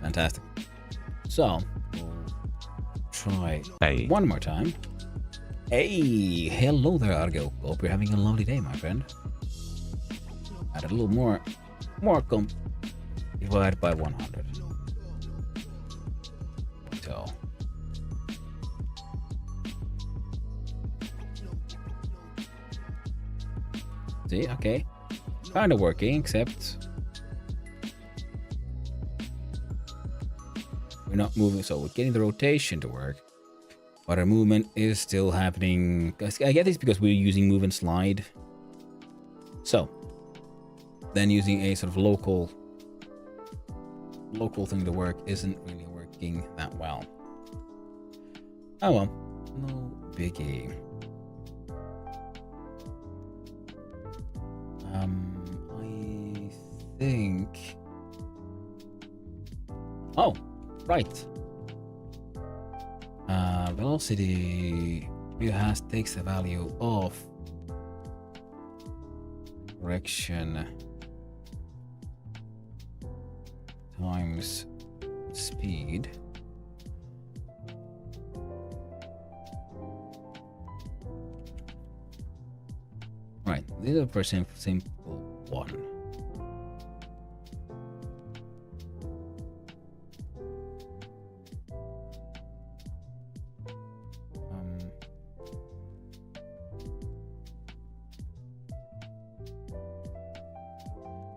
Fantastic. So, we'll try one more time. Hey, hello there, Argo. Hope you're having a lovely day, my friend. Add a little more divided by 100. So. See, okay. kind of working, except we're not moving. So we're getting the rotation to work, but our movement is still happening. I get this because we're using move and slide. So then using a sort of local thing to work isn't really working that well. Oh well, no biggie. I think. Oh, right. Velocity takes the value of direction times speed. Right, this is a very simple one.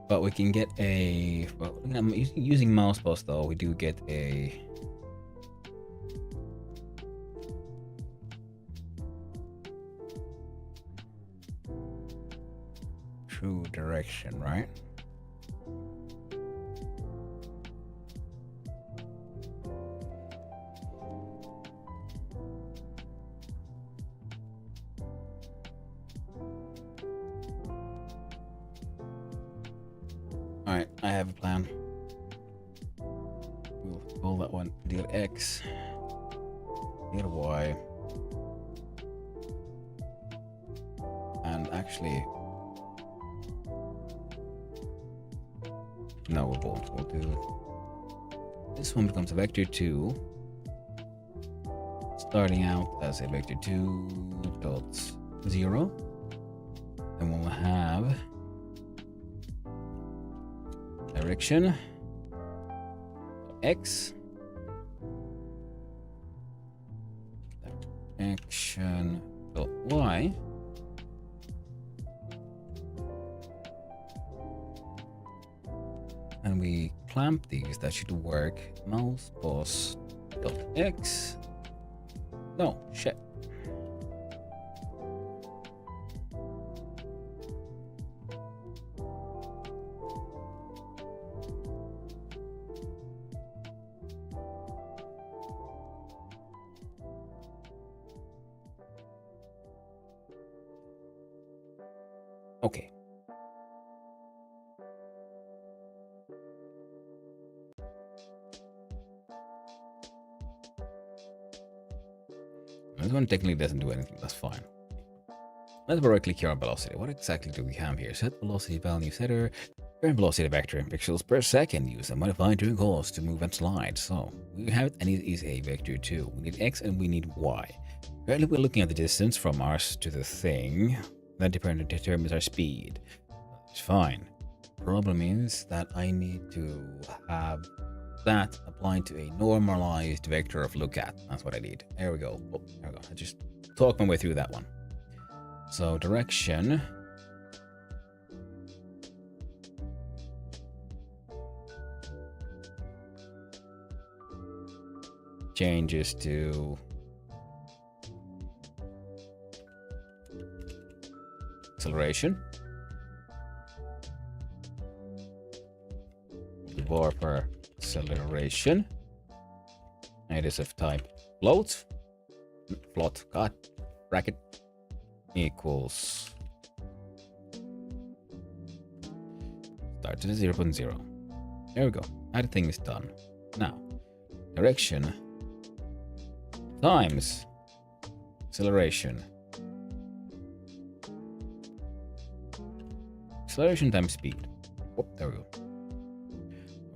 But we can get a, well, I'm using mouse post though, we do get a true direction, right? Alright, I have a plan. We'll call that one deal X, deal Y, and actually, no, we won't. We'll do this one becomes a vector 2, starting out as a vector 2 dot 0, and we'll have direction X, direction dot Y, and we clamp these. That should work. Mouse boss dot X. No shit. Okay. This one technically doesn't do anything, that's fine. Let's right click here on velocity. What exactly do we have here? Set velocity value setter, current velocity vector in pixels per second. Use and modify during calls to move and slide. So we have it, and it is a vector 2. We need X and we need Y. Currently we're looking at the distance from us to the thing. That determines our speed. It's fine. Problem is that I need to have that applied to a normalized vector of look at. That's what I need. There we go. Oh, there we go. I just talked my way through that one. So direction changes to acceleration. The bar per acceleration. And it is of type float. Float, God, bracket equals start to the 0.0. There we go. That thing is done. Now, direction times acceleration. Acceleration times speed. Oh, there we go.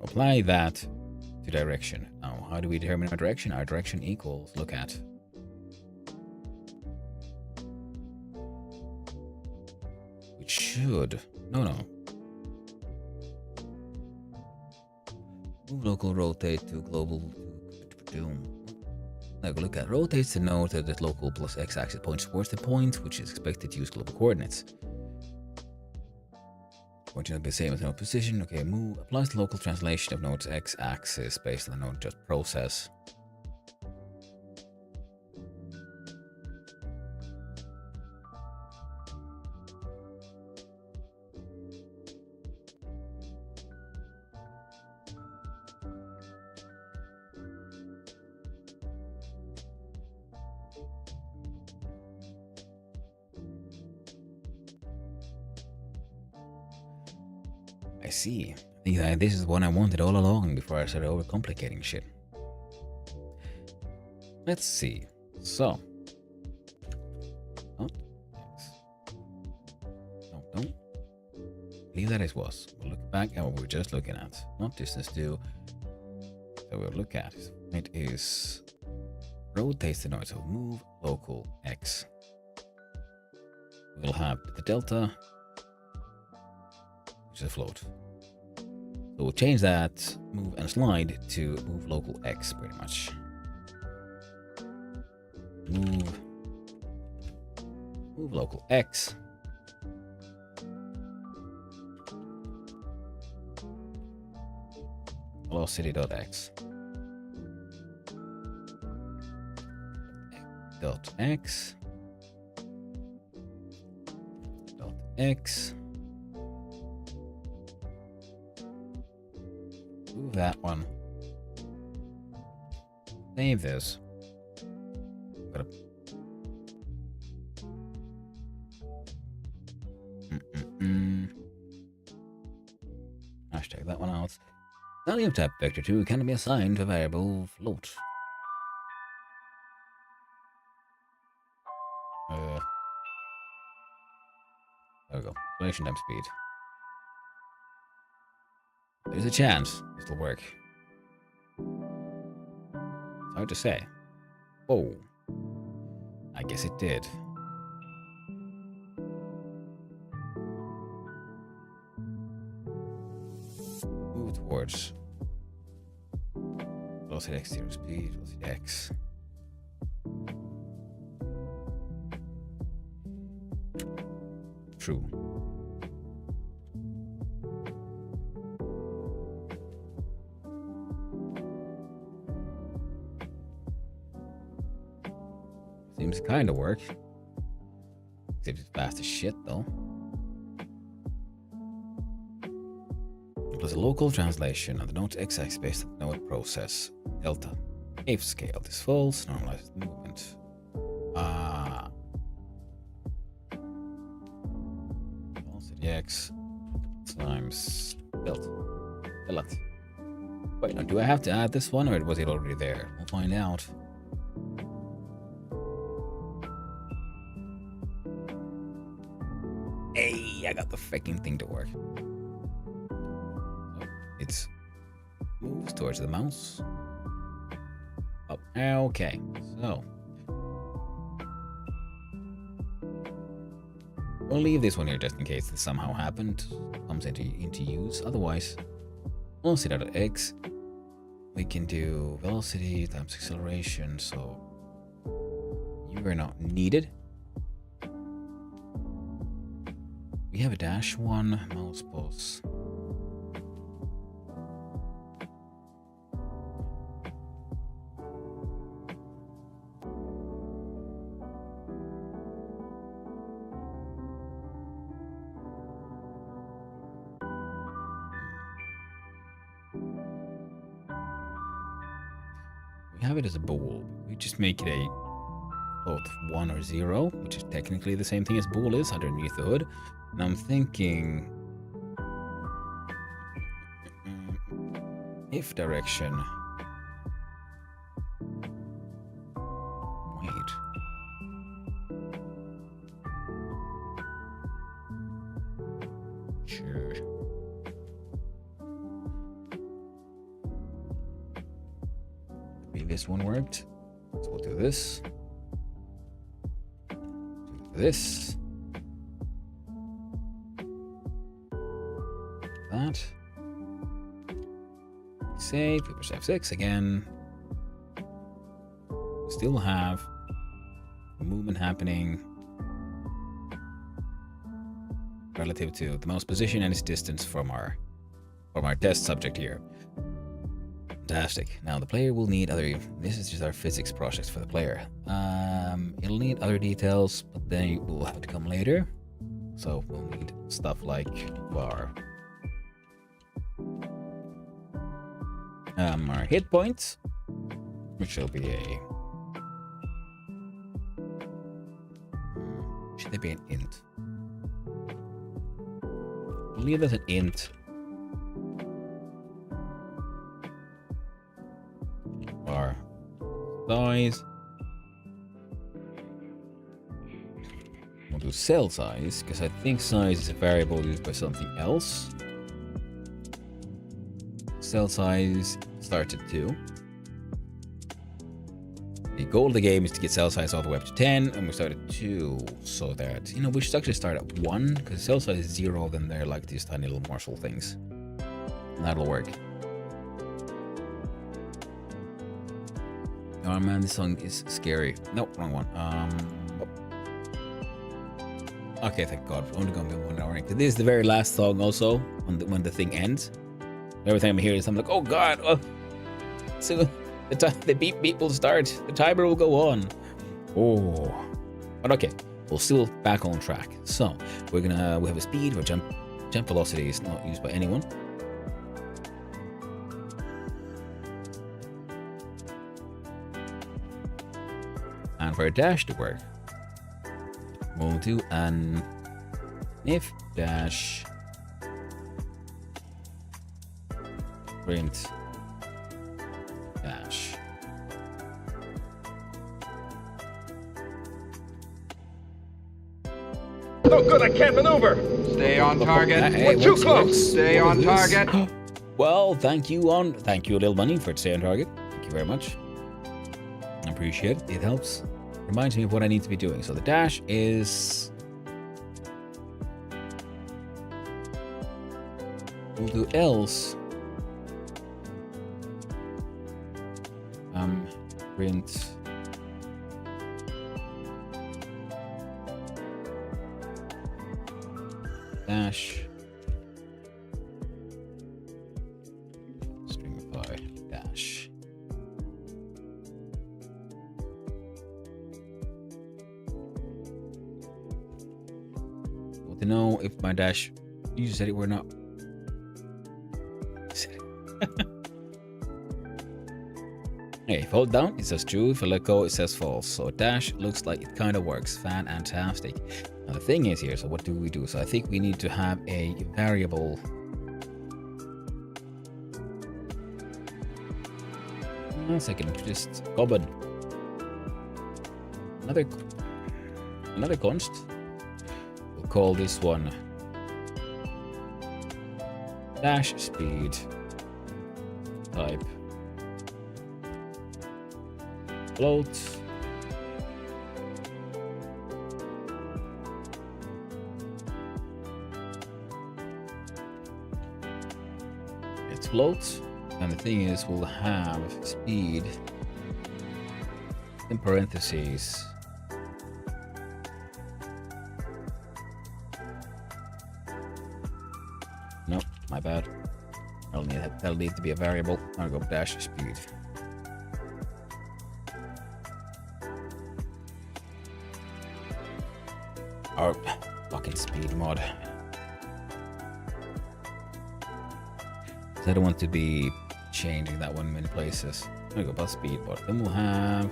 Apply that to direction. Now, how do we determine our direction? Our direction equals, look at. Which should, no. Move local rotate to global. Now look at rotates to note that the local plus x-axis points towards the point, which is expected to use global coordinates. Which will be the same as node position. Okay, move applies the local translation of node's x-axis based on the node just process. I see. I think that this is what I wanted all along before I started overcomplicating shit. Let's see. So. Oh, yes. No, don't. Leave that as was. We'll look back at what we were just looking at. Not distance to. So we'll look at it is rotates the node. So move local x. We'll have the delta, which is a float. So we'll change that move and slide to move local x pretty much. Move local x. Velocity.x. X. X. Move that one. Save this. Gotta... Hashtag that one out. Value of type vector 2 can be assigned to a variable float. There we go. Relation time speed. There's a chance this will work. It's hard to say. Oh. I guess it did. Move towards velocity x, zero speed, velocity x. True. Seems to kind of work. Except it's fast as shit, though. Plus a local translation of the node's x-axis based on the node process delta. If scale is false, normalizes the movement. Velocity x times delta. Wait, now do I have to add this one, or was it already there? We'll find out. Hey, I got the freaking thing to work. So it moves towards the mouse. Oh, okay. So we'll leave this one here just in case this somehow happened, comes into use. Otherwise, velocity out of x, we can do velocity times acceleration. So you are not needed. We have a dash one mouse pulse. We have it as a bool. We just make it a both 1 or 0, which is technically the same thing as bool is underneath the hood. And I'm thinking if direction. Wait. Sure. The previous one worked. So we'll do this. Do this. That. Save, we push F6 again. Still have movement happening. relative to the mouse position and its distance from our test subject here. Fantastic. Now the player will need other. This is just our physics project for the player. It'll need other details, but they will have to come later. So we'll need stuff like our hit points, which will be a. Should they be an int? We'll leave it as an int. Our size. We'll do cell size, because I think size is a variable used by something else. Cell size starts at 2. The goal of the game is to get cell size all the way up to 10, and we start at 2, so that, you know, we should actually start at 1, because cell size is 0, then they're like these tiny little morsel things. And that'll work. Oh man, this song is scary. Nope, wrong one. Okay, thank God. We're only going to be 1 hour. This is the very last song also, when the thing ends. Every time I hear this, I'm like, oh God. Oh. So the beep will start. The timer will go on. Oh. But okay, we're still back on track. So we have a speed where jump velocity is not used by anyone. And for a dash to work, we'll do an if dash print dash. No good, I can't maneuver. Stay on target. Hey, We're too close. Stay on target. Well, thank you, Lil Money, for staying on target. Thank you very much. I appreciate it. It helps. Reminds me of what I need to be doing. So the dash is. We'll do else. Print. Dash. Stringify dash. Well, to know if my dash. You said it were not. Hey, if I hold down, it says true. If I let go, it says false. So dash looks like it kind of works. Fantastic. Now the thing is here, so what do we do? So I think we need to have a variable. One second, just gobbin. Another const. We'll call this one dash speed type float. It's float, and the thing is, we'll have speed in parentheses. Nope, my bad. That'll need to be a variable. I'll go dash speed. Our fucking speed mod. I don't want to be changing that one in many places. I'm gonna go about speed, but then we'll have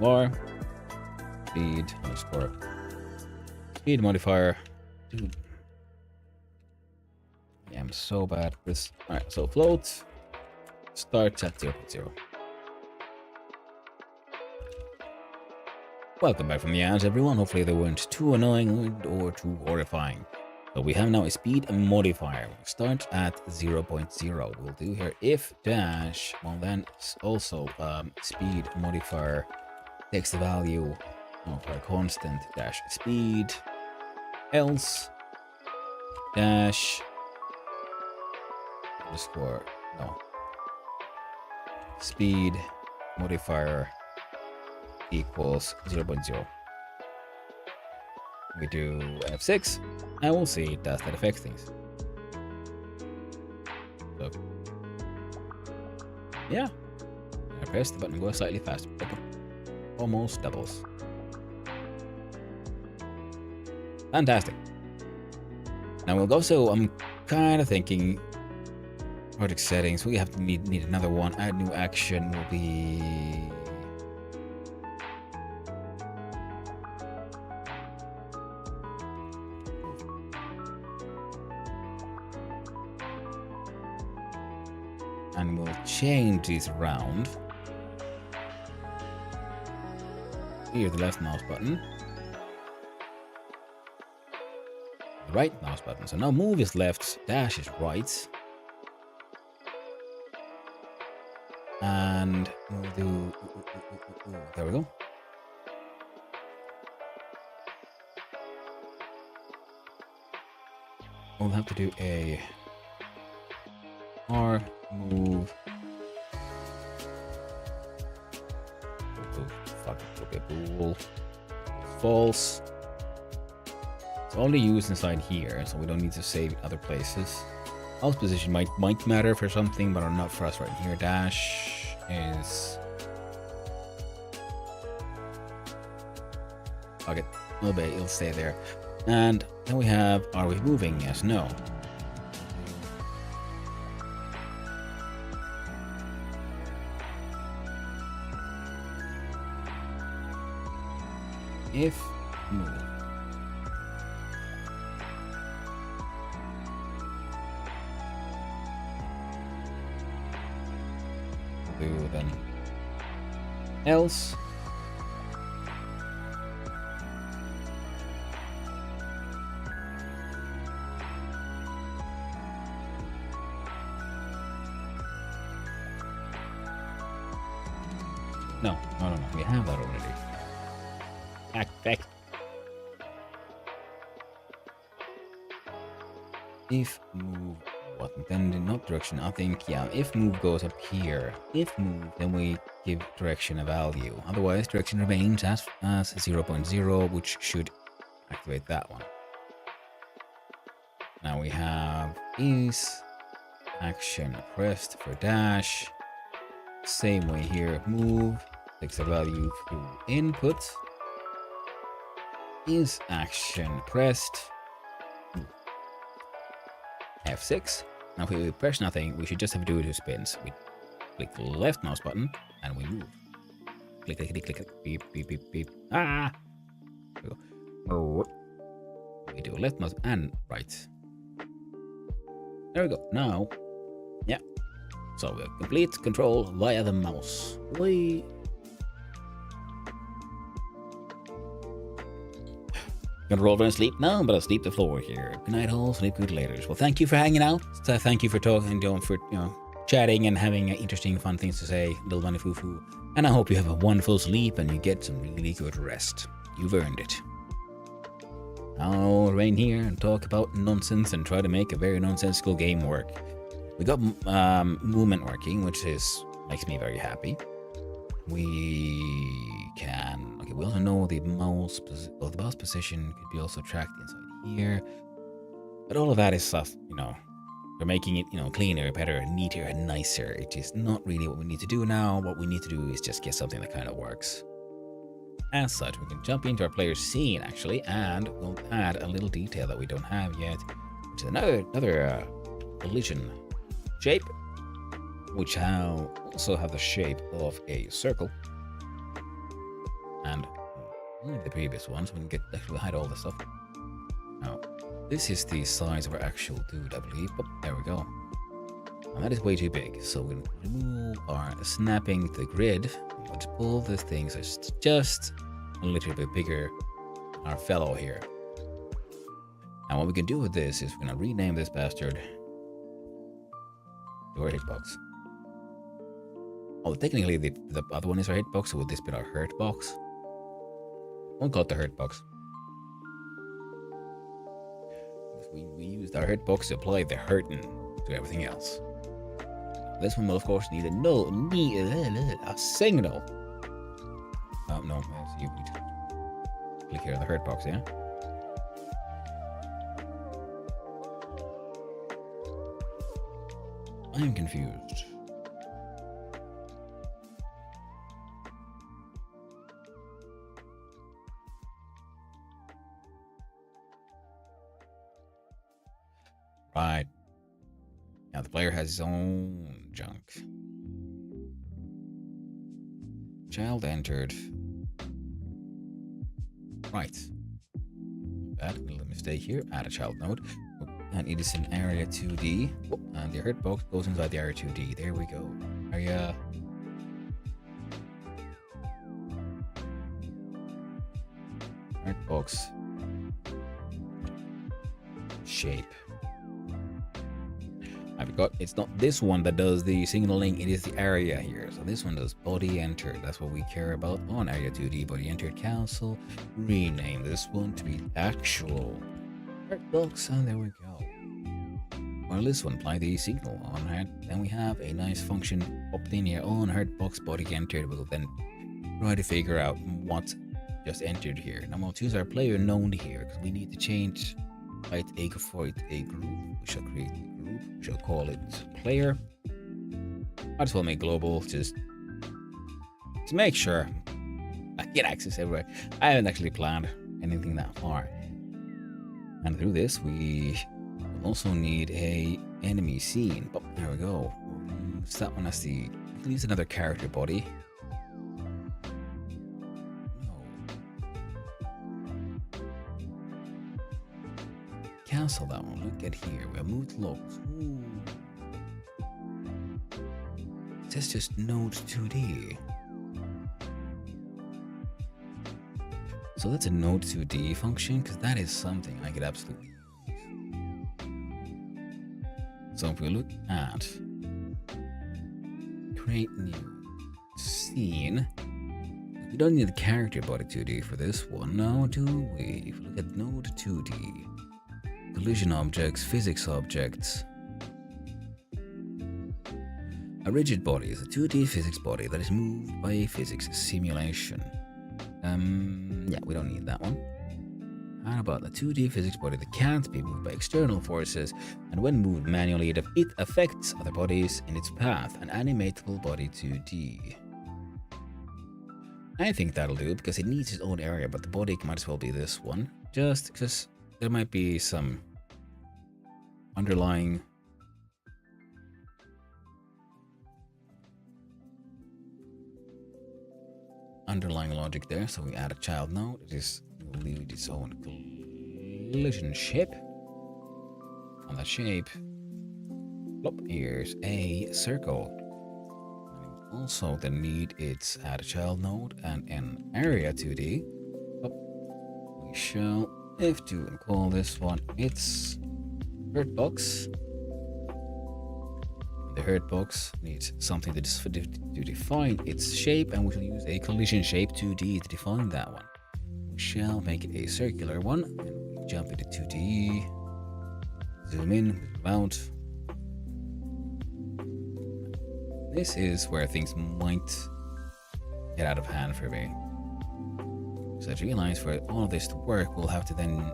more speed underscore speed modifier. Dude. Yeah, I'm so bad at this. Alright, so float starts at 0.0. Welcome back from the ads, everyone. Hopefully they weren't too annoying or too horrifying. So we have now a speed modifier. We'll start at 0.0. We'll do here if dash, well then also speed modifier takes the value of our constant dash speed, else dash underscore, no, speed modifier equals 0.0. We do F6, and we'll see does that affect things. So, yeah. I press the button and go slightly faster. Almost doubles. Fantastic. Now we'll go, so I'm kind of thinking project settings. We have to need another one. Add new action will be... And we'll change these around. Here, the left mouse button. The right mouse button. So now move is left, dash is right. And we'll do... There we go. We'll have to do a R move. Oh, fuck, okay, bool. False. It's only used inside here, so we don't need to save it other places. Mouse position might matter for something, but not for us right here. Dash is... Fuck it. It'll stay there. And then we have, are we moving? Yes, no. If move. Do then else. No, we have that already. Back. If move, what then the not direction? I think, yeah, if move goes up here. If move, then we give direction a value. Otherwise, direction remains as 0.0, which should activate that one. Now we have is action pressed for dash. Same way here, move takes a value through input. Is action pressed. F6. Now if we press nothing, we should just have to do 2 spins. We click the left mouse button and we move. Click, beep, beep, beep, beep. Ah! There we go. We do left mouse and right. There we go. Now, yeah. So we have complete control via the mouse. We gonna roll over and sleep now, but I'll sleep the floor here. Good night all, sleep good later. Well, thank you for hanging out. So thank you for talking, for chatting and having interesting, fun things to say. Little money foo-foo. And I hope you have a wonderful sleep and you get some really good rest. You've earned it. I'll remain here and talk about nonsense and try to make a very nonsensical game work. We got movement working, which makes me very happy. We can... Okay, we also know the mouse position could be also tracked inside here. But all of that is stuff, we're making it, cleaner, better, neater, and nicer. It is not really what we need to do now. What we need to do is just get something that kind of works. As such, we can jump into our player scene, actually, and we'll add a little detail that we don't have yet, which is another collision shape, which also have the shape of a circle. And the previous ones, we can actually hide all this stuff. Now, this is the size of our actual dude, I believe. Oh, there we go. And that is way too big, so we'll remove our snapping the grid. Let's pull this thing so it's just a little bit bigger than our fellow here. Now, what we can do with this is we're going to rename this bastard to our hitbox. Oh, technically the other one is our hitbox, so would this be our hurt box? We'll call it the hurt box. We used our hurt box to apply the hurting to everything else. This one will of course need a signal. Oh no, you click here on the hurt box, yeah? I am confused. Right. Now the player has his own junk. Child entered. Right. Bad little mistake here. Add a child node. And it is in area 2D. And the hurt box goes inside the area 2D. There we go. Area. Hurt box. Shape. I forgot, it's not this one that does the signaling, it is the area here. So this one does body entered. That's what we care about on area 2D. Body entered council. Rename this one to be actual hurt box, and there we go. Well, this one, apply the signal on it. Then we have a nice function up in here on hurt box body entered. We'll then try to figure out what just entered here. Now we'll choose our player known here because we need to change it for a group. We shall create a group. We shall call it player. Might as well make global just to make sure I get access everywhere. I haven't actually planned anything that far. And through this, we will also need a enemy scene. Oh, there we go. We'll use that one as the. We'll use another character body. Cancel that one. Look at here. We have moved locals. Ooh. That's just Node 2D. So that's a Node 2D function because that is something I could absolutely use. So if we look at create new scene, we don't need the character body 2D for this one, now do we? If we look at Node 2D. Collision objects, physics objects. A rigid body is a 2D physics body that is moved by a physics simulation. Yeah, we don't need that one. How about the 2D physics body that can't be moved by external forces, and when moved manually, it affects other bodies in its path, an animatable body 2D. I think that'll do because it needs its own area, but the body might as well be this one, just because there might be some underlying logic there. So we add a child node. It is will leave its own collision shape. On that shape, here's a circle. And also then need its add a child node and an area 2D. We shall have to call this one its hurt box. The hurt box needs something to define its shape, and we shall use a collision shape 2D to define that one. We shall make it a circular one, and we jump into 2D, zoom in, zoom out. This is where things might get out of hand for me. So I realize for all of this to work, we'll have to then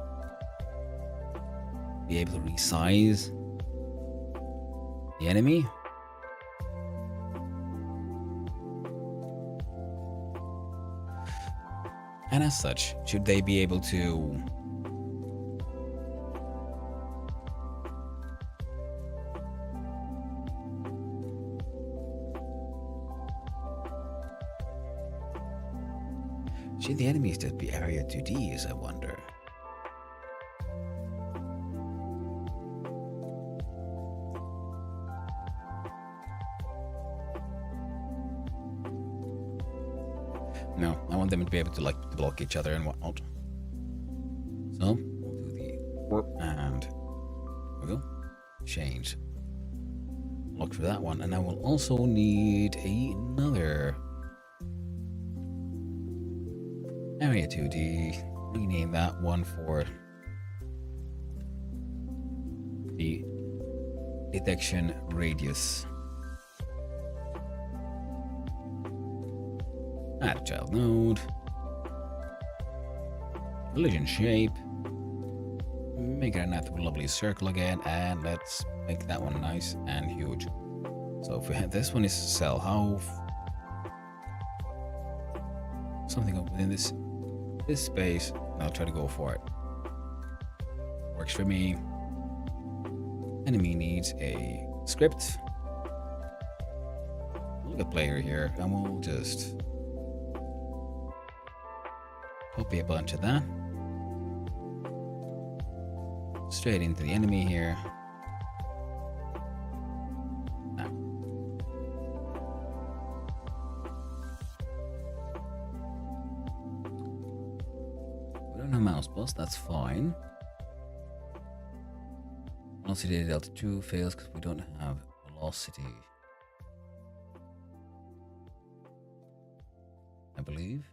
be able to resize the enemy. And as such, should they be able to should the enemies just be area 2Ds, I wonder? No, I want them to be able to to block each other and whatnot. So we'll do the warp and there we go. Change. Look for that one, and I will also need another area 2D. Rename that one for the detection radius. Add a child node. Collision shape. Make it a nice lovely circle again, and let's make that one nice and huge. So if we had this one is sell, how something within this space, I'll try to go for it. Works for me. Enemy needs a script. Look at player here, and we'll just copy a bunch of that straight into the enemy here. Now, we don't have mouse bus, that's fine. Velocity delta 2 fails because we don't have velocity, I believe.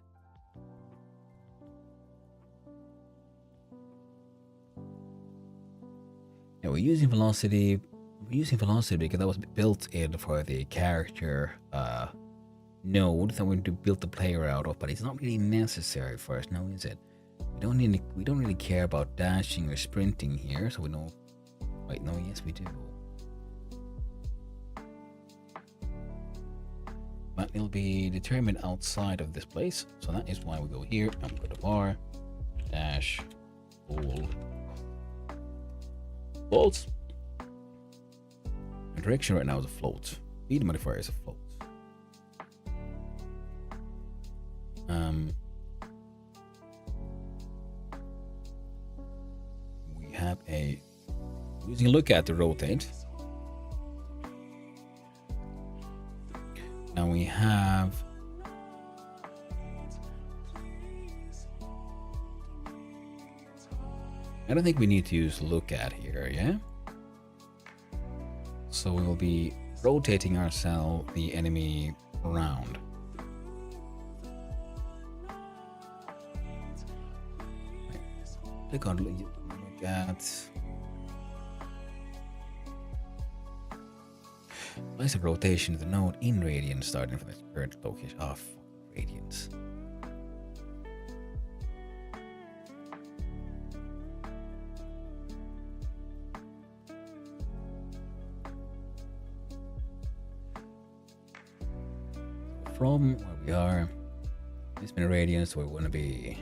Yeah, we're using velocity. We're using velocity because that was built in for the character node that we're going to build the player out of, but it's not really necessary for us now, is it? We don't really care about dashing or sprinting here, so we know. Wait, no, yes we do. But it'll be determined outside of this place, so that is why we go here and go to bar dash full floats. The direction right now is a float. Speed modifier is a float. We have a using a look at the rotate. Now we have I don't think we need to use look at here, yeah? So we will be rotating ourselves the enemy around. Click on look at. Place a rotation of the node in radians starting from its current location of radians. From where we are, this many radians, where we want to be.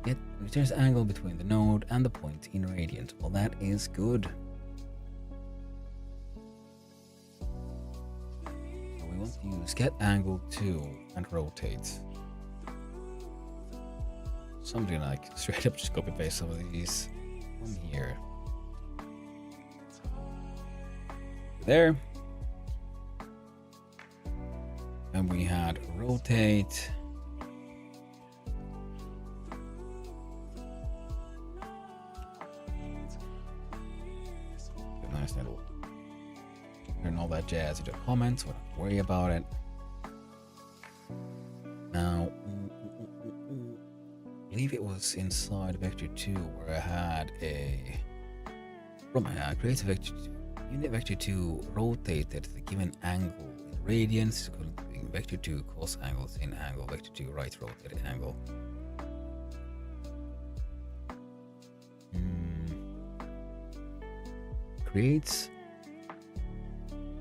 It returns the angle between the node and the point in radians. Well, that is good. So we want to use get angle 2 and rotate. Something like straight up just copy paste some of these from here. There. And we had rotate. Nice little turn all that jazz into comments, so don't worry about it. Now, I believe it was inside vector 2 where I had a from create a vector 2. Unit vector 2 rotated the given angle in radians, equaling vector 2 cos angles in angle, vector 2 right rotated angle. Creates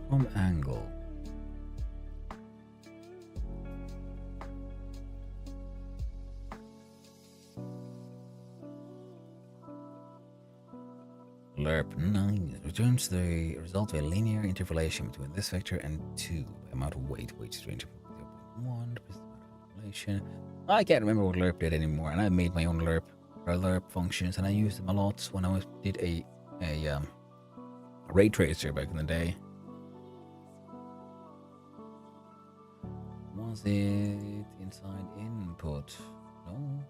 from angle. Lerp 9 returns the result of a linear interpolation between this vector and 2 amount of weight range of 0.1 interpolation. I can't remember what lerp did anymore, and I made my own lerp functions, and I used them a lot when I did a ray tracer back in the day. Was it inside input? No.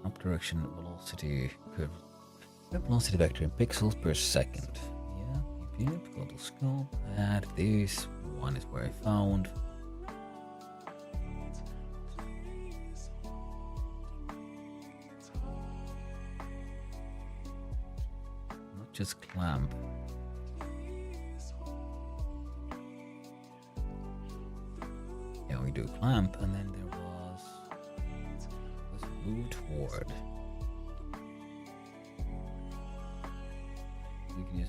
Up direction velocity curve. Velocity vector in pixels per second. Yeah, go to scope, add this one is where I found. Not just clamp. Yeah, we do clamp, and then there was let's move toward.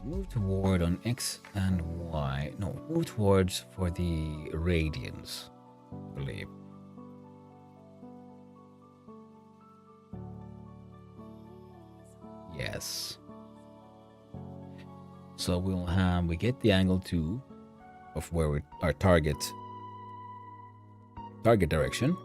move toward on X and Y. No, move towards for the radians, I believe. Yes. So we get the angle 2 of where our target direction.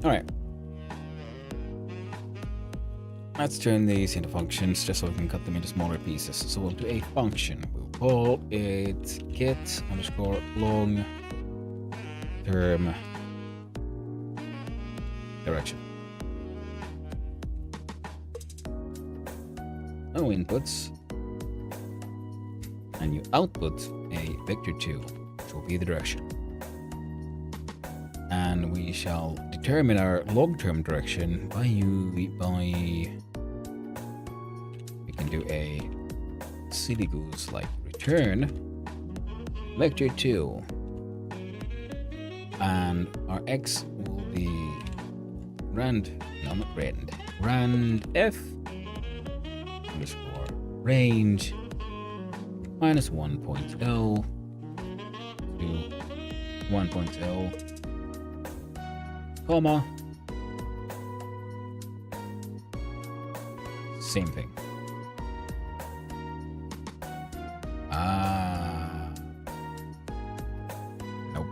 All right. Let's turn these into functions just so we can cut them into smaller pieces. So we'll do a function. We'll call it get underscore long term direction. No inputs. And you output a vector 2, which will be the direction. And we shall determine our long-term direction by we can do a silly goose like return vector 2, and our x will be rand f underscore range minus 1.0 to 1.0 comma, same thing. Nope.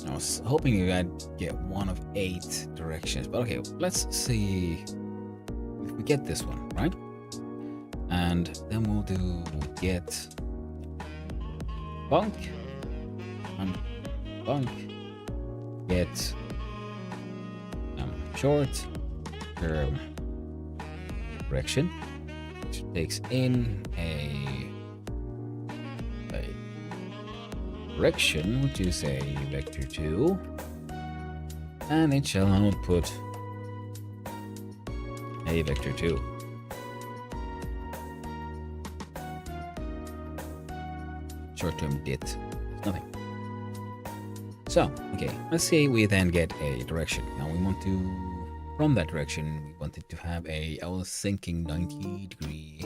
I was hoping you I'd get one of 8 directions, but okay, let's see if we get this one, right? And then we'll do get bunk and bunk get short term direction, which takes in a direction, which is a vector 2, and it shall output a vector 2. Short-term dit, nothing. So, okay, let's say we then get a direction. Now we want to, from that direction, we wanted to have I was thinking 90-degree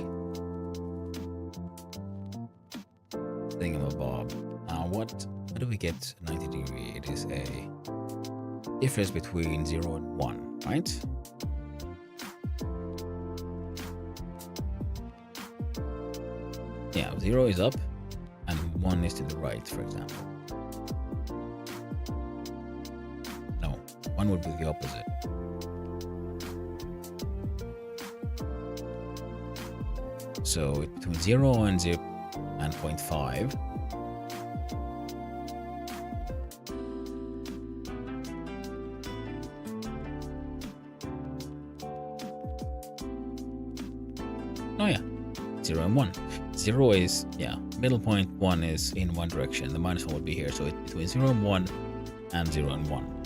thingamabob. What do we get 90 degree? It is a difference between 0 and 1, right? Yeah, 0 is up and 1 is to the right, for example. No, 1 would be the opposite. So between 0 and 0.5. Oh yeah, 0 and 1. 0 is, yeah, middle point, 1 is in one direction. The minus 1 would be here, so it's between 0 and 1 and 0 and 1.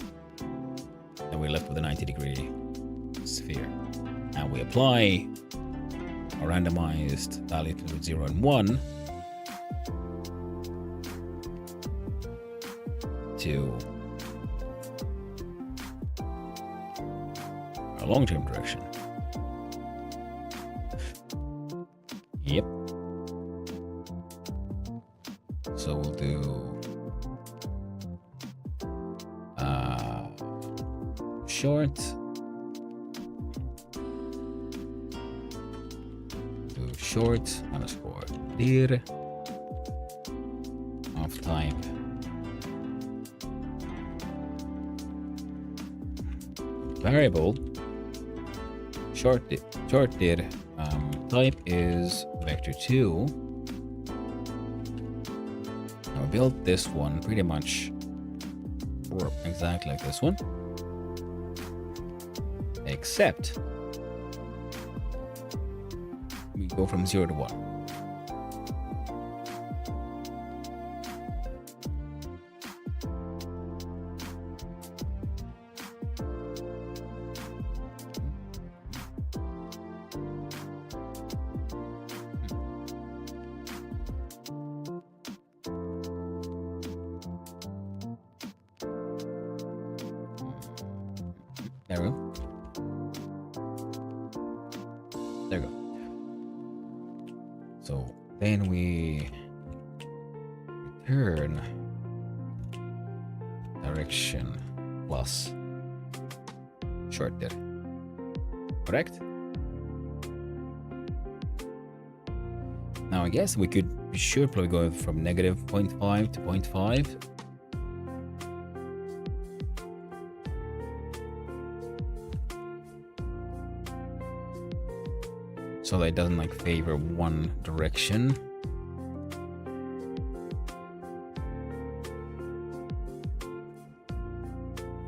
And we're left with a 90-degree sphere. And we apply a randomized value to 0 and 1 to a long-term direction. Yep. So we'll do short, short underscore dir of type variable short dir type is vector 2. Now we built this one pretty much exactly like this one, except we go from 0 to 1. There we go. There we go. So then we return direction plus short there. Correct? Now I guess we should probably go from negative 0.5 to 0.5. So that it doesn't like favor one direction.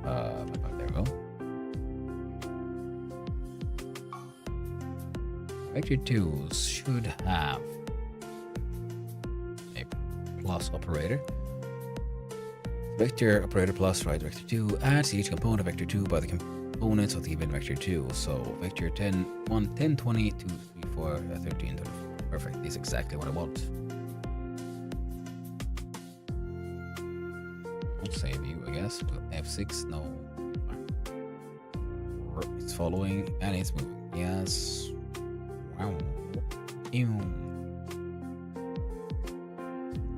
There we go. Vector 2s should have a plus operator. Vector operator plus right vector 2 adds each component of vector 2 by the components of the given vector 2. So vector 10, 1, 10, 20, 2, 3, 4, 13, 24. Perfect. This is exactly what I want. I'll save you, I guess. F6, no. It's following and it's moving. Yes. Wow. Ew.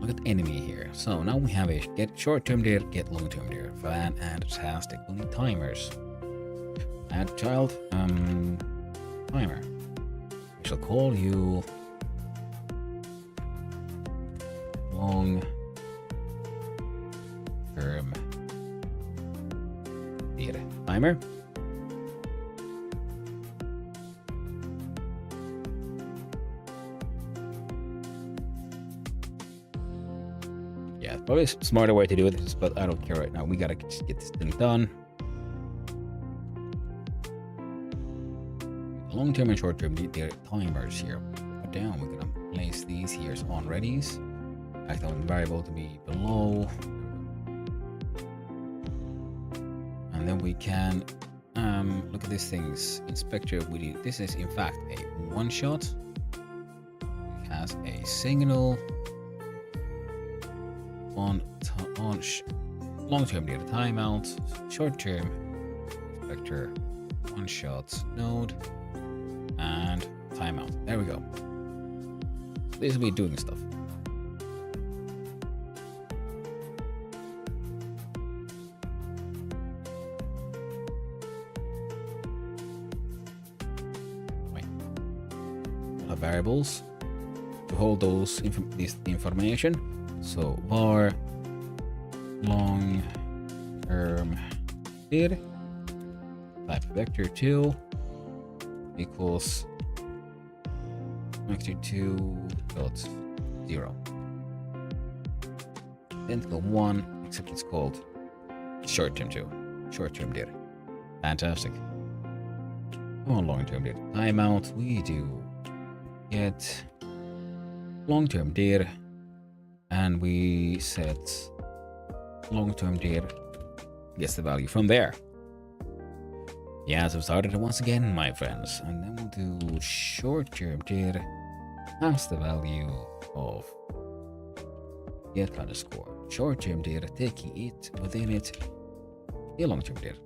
Look at the enemy here. So now we have a get short-term there, get long-term there. Fantastic. We need timers. Add child timer. We shall call you long term data timer. Yeah, probably a smarter way to do this, but I don't care right now. We gotta just get this thing done. Long-term and short-term data timers here. Put down. We're gonna place these here as on readies. Act on variable to be below. And then we can look at these things. Inspector. This is in fact a one-shot. It has a signal on long-term data timeout, short-term inspector one-shot node, and timeout. There we go. This will be doing stuff. We'll have variables to hold this information. So var long term did type vector 2 equals vector 2 dot 0. Identical 1, except it's called short term 2. Short term data. Fantastic. On long term data timeout, we do get long term data. And we set long-term data gets the value from there. Yeah, so started it once again, my friends. And then we'll do short-term data as the value of get underscore short-term data, taking it within it the long-term data.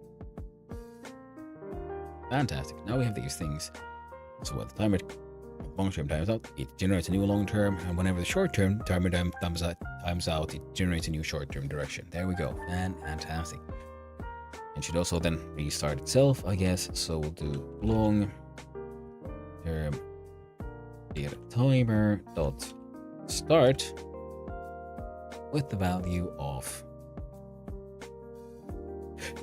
Fantastic. Now we have these things. So what the timer long-term times out, it generates a new long-term, and whenever the short-term timer times out, it generates a new short-term direction. There we go. Fantastic. It should also then restart itself, I guess. So we'll do long-term data timer dot start with the value of.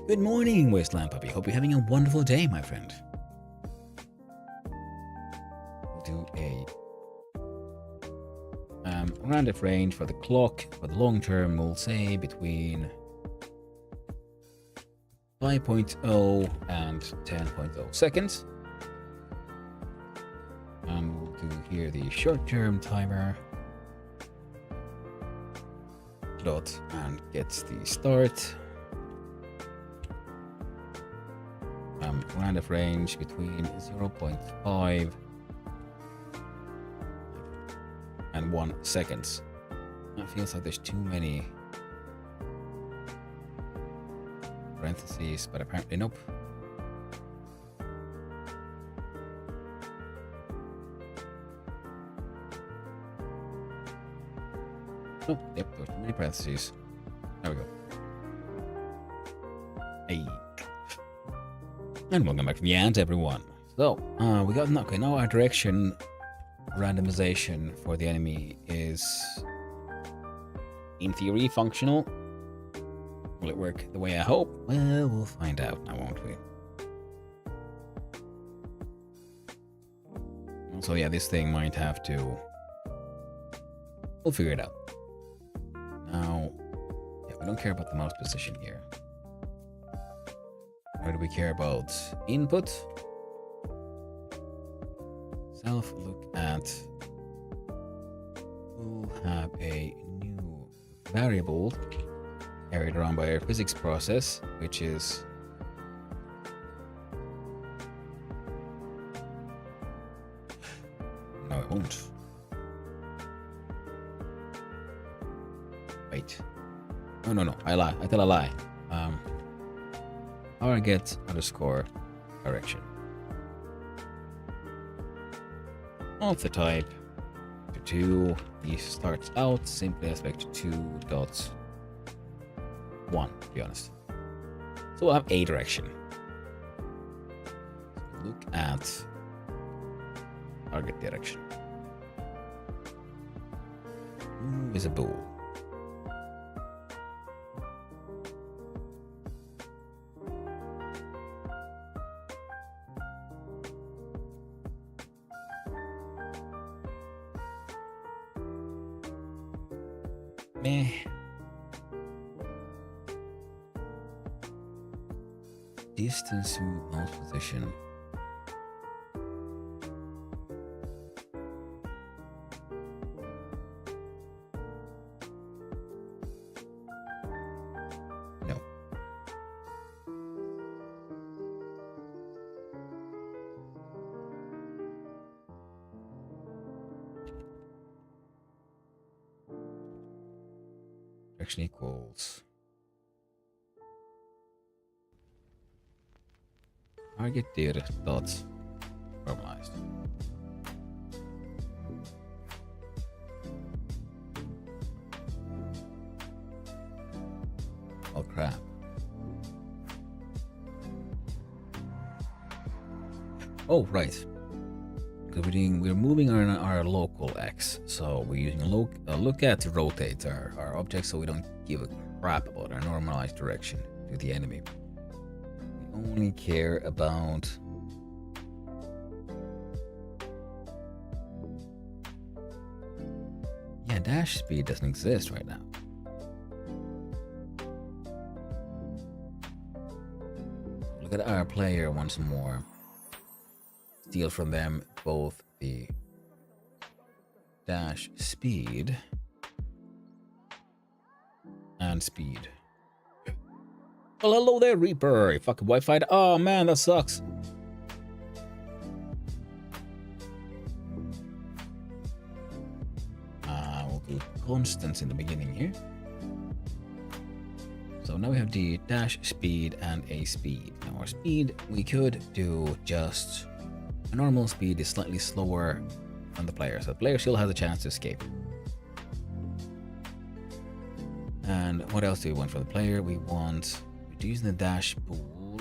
Good morning, Wasteland Puppy. Hope you're having a wonderful day, my friend. Do a random range for the clock. For the long term, we'll say between 5.0 and 10.0 seconds. And we'll do here the short term timer dot and gets the start. Random range between 0.5 and 1 seconds. That feels like there's too many parentheses, but apparently nope. Oh, yep, there's too many parentheses. There we go. Hey. And welcome back to the end, everyone. So, we got okay. Now our direction randomization for the enemy is, in theory, functional. Will it work the way I hope? Well, we'll find out now, won't we? So yeah, this thing might have to. We'll figure it out. Now, yeah, we don't care about the mouse position here. Where do we care about? Input. Self look at. We'll have a new variable carried around by our physics process, which is no, it won't. Wait. No. I lie. I tell a lie. Target underscore direction. Of the type to 2. He starts out simply as vector 2.1, to be honest. So we'll have a direction. Look at target direction. Move is a bool. Meh. Distance to mouse position. No. Direction equals target dir dot normalized. Oh crap. Oh right. Because we're moving our local X, so we're using a look at to rotate our objects, so we don't give a crap about our normalized direction to the enemy. We only care about dash speed doesn't exist right now. Look at our player once more. Steal from them both the dash speed and speed. Well, hello there, Reaper. You fucking Wi-Fi. Oh man, that sucks. We'll do constants in the beginning here. So now we have the dash speed and a speed. Now our speed, we could do just a normal speed is slightly slower than the player, so the player still has a chance to escape. And what else do we want for the player? We want reducing the dash pool.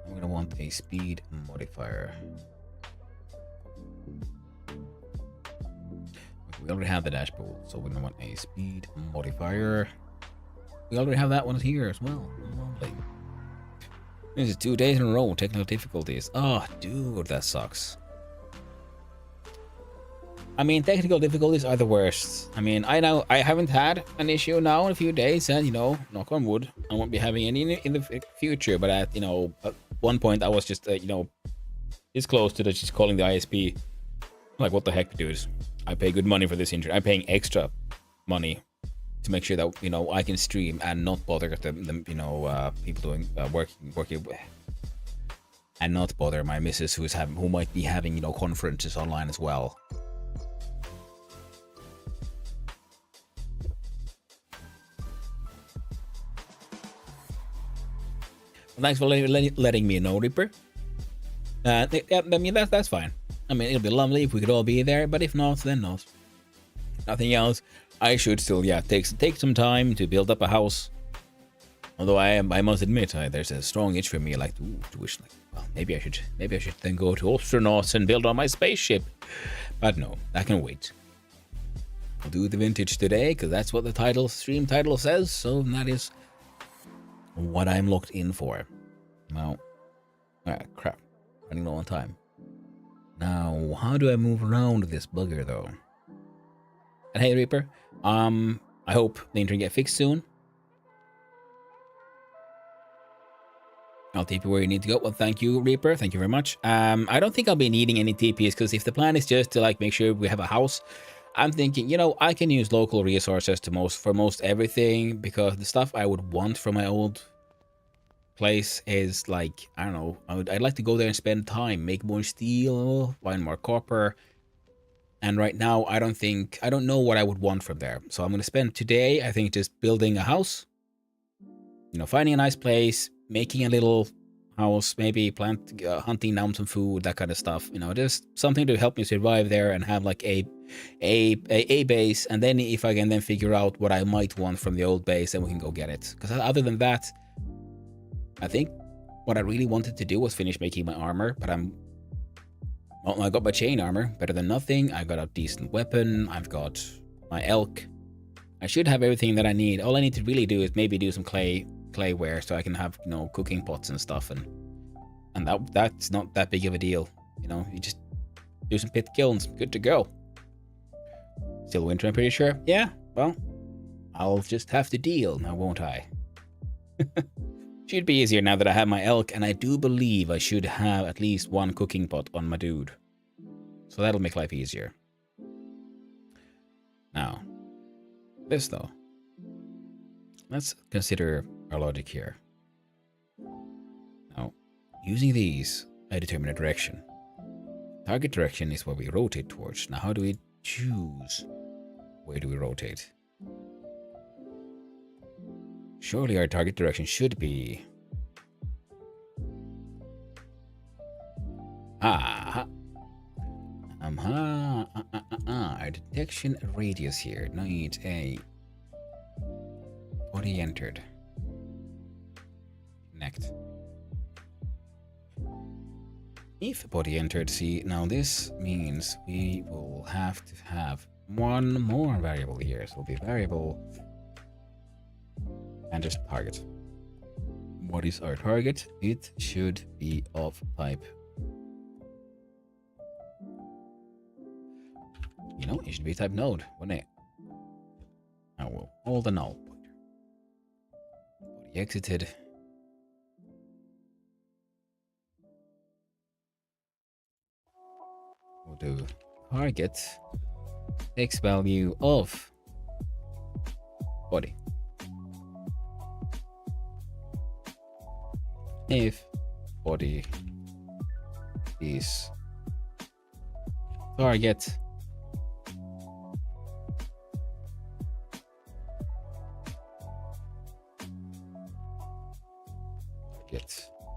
We're gonna want a speed modifier. We already have the dash pool, so we're gonna want a speed modifier. We already have that one here as well. Lovely. This is 2 days in a row, technical difficulties. Oh, dude, that sucks. I mean, technical difficulties are the worst. I mean, I know I haven't had an issue now in a few days, and you know, knock on wood, I won't be having any in the future. But at at one point, I was just this close to just calling the ISP. Like, what the heck, dudes? I pay good money for this internet. I'm paying extra money to make sure that I can stream and not bother the people doing working and not bother my missus who might be having conferences online as well. Thanks for letting me know, Reaper. I mean, that's fine. I mean, it'll be lovely if we could all be there, but if not, then not. nothing else, I should still, yeah, take some time to build up a house. Although I must admit, there's a strong itch for me, like to wish, like, well, maybe I should then go to astronauts and build on my spaceship. But no, that can wait. I'll do the vintage today because that's what the stream title says. So that is what I'm locked in for. Now, crap, running low on time. Now, how do I move around this bugger though? And hey, Reaper, I hope the internet gets fixed soon. I'll TP where you need to go. Well, thank you, Reaper. Thank you very much. I don't think I'll be needing any TPs because if the plan is just to like make sure we have a house, I'm thinking, you know, I can use local resources for most everything because the stuff I would want from my old place is like, I don't know, I'd like to go there and spend time, make more steel, find more copper. And right now, I don't know what I would want from there. So I'm going to spend today, I think, just building a house, you know, finding a nice place, making a little house, maybe hunting down some food, that kind of stuff, you know, just something to help me survive there and have like a base. And then if I can then figure out what I might want from the old base, then we can go get it. Because other than that, I think what I really wanted to do was finish making my armor, but well, I got my chain armor, better than nothing. I got a decent weapon. I've got my elk. I should have everything that I need. All I need to really do is maybe do some clayware so I can have, you know, cooking pots and stuff, and that's not that big of a deal. You know, you just do some pit kilns, good to go. Still winter, I'm pretty sure. Yeah, well, I'll just have to deal now, won't I? Should be easier now that I have my elk, and I do believe I should have at least one cooking pot on my dude. So that'll make life easier. Now, this though. Let's consider our logic here. Now, using these, I determine a direction. Target direction is where we rotate towards. Now, how do we choose where do we rotate? Surely our target direction should be... Our detection radius here needs a body entered. Connect. If body entered, see, now this means we will have to have one more variable here. So it'll be variable and just target. What is our target? It should be of type. You know, it should be type node, wouldn't it? I will hold the null pointer. Body exited. We'll do target x value of body. If body is target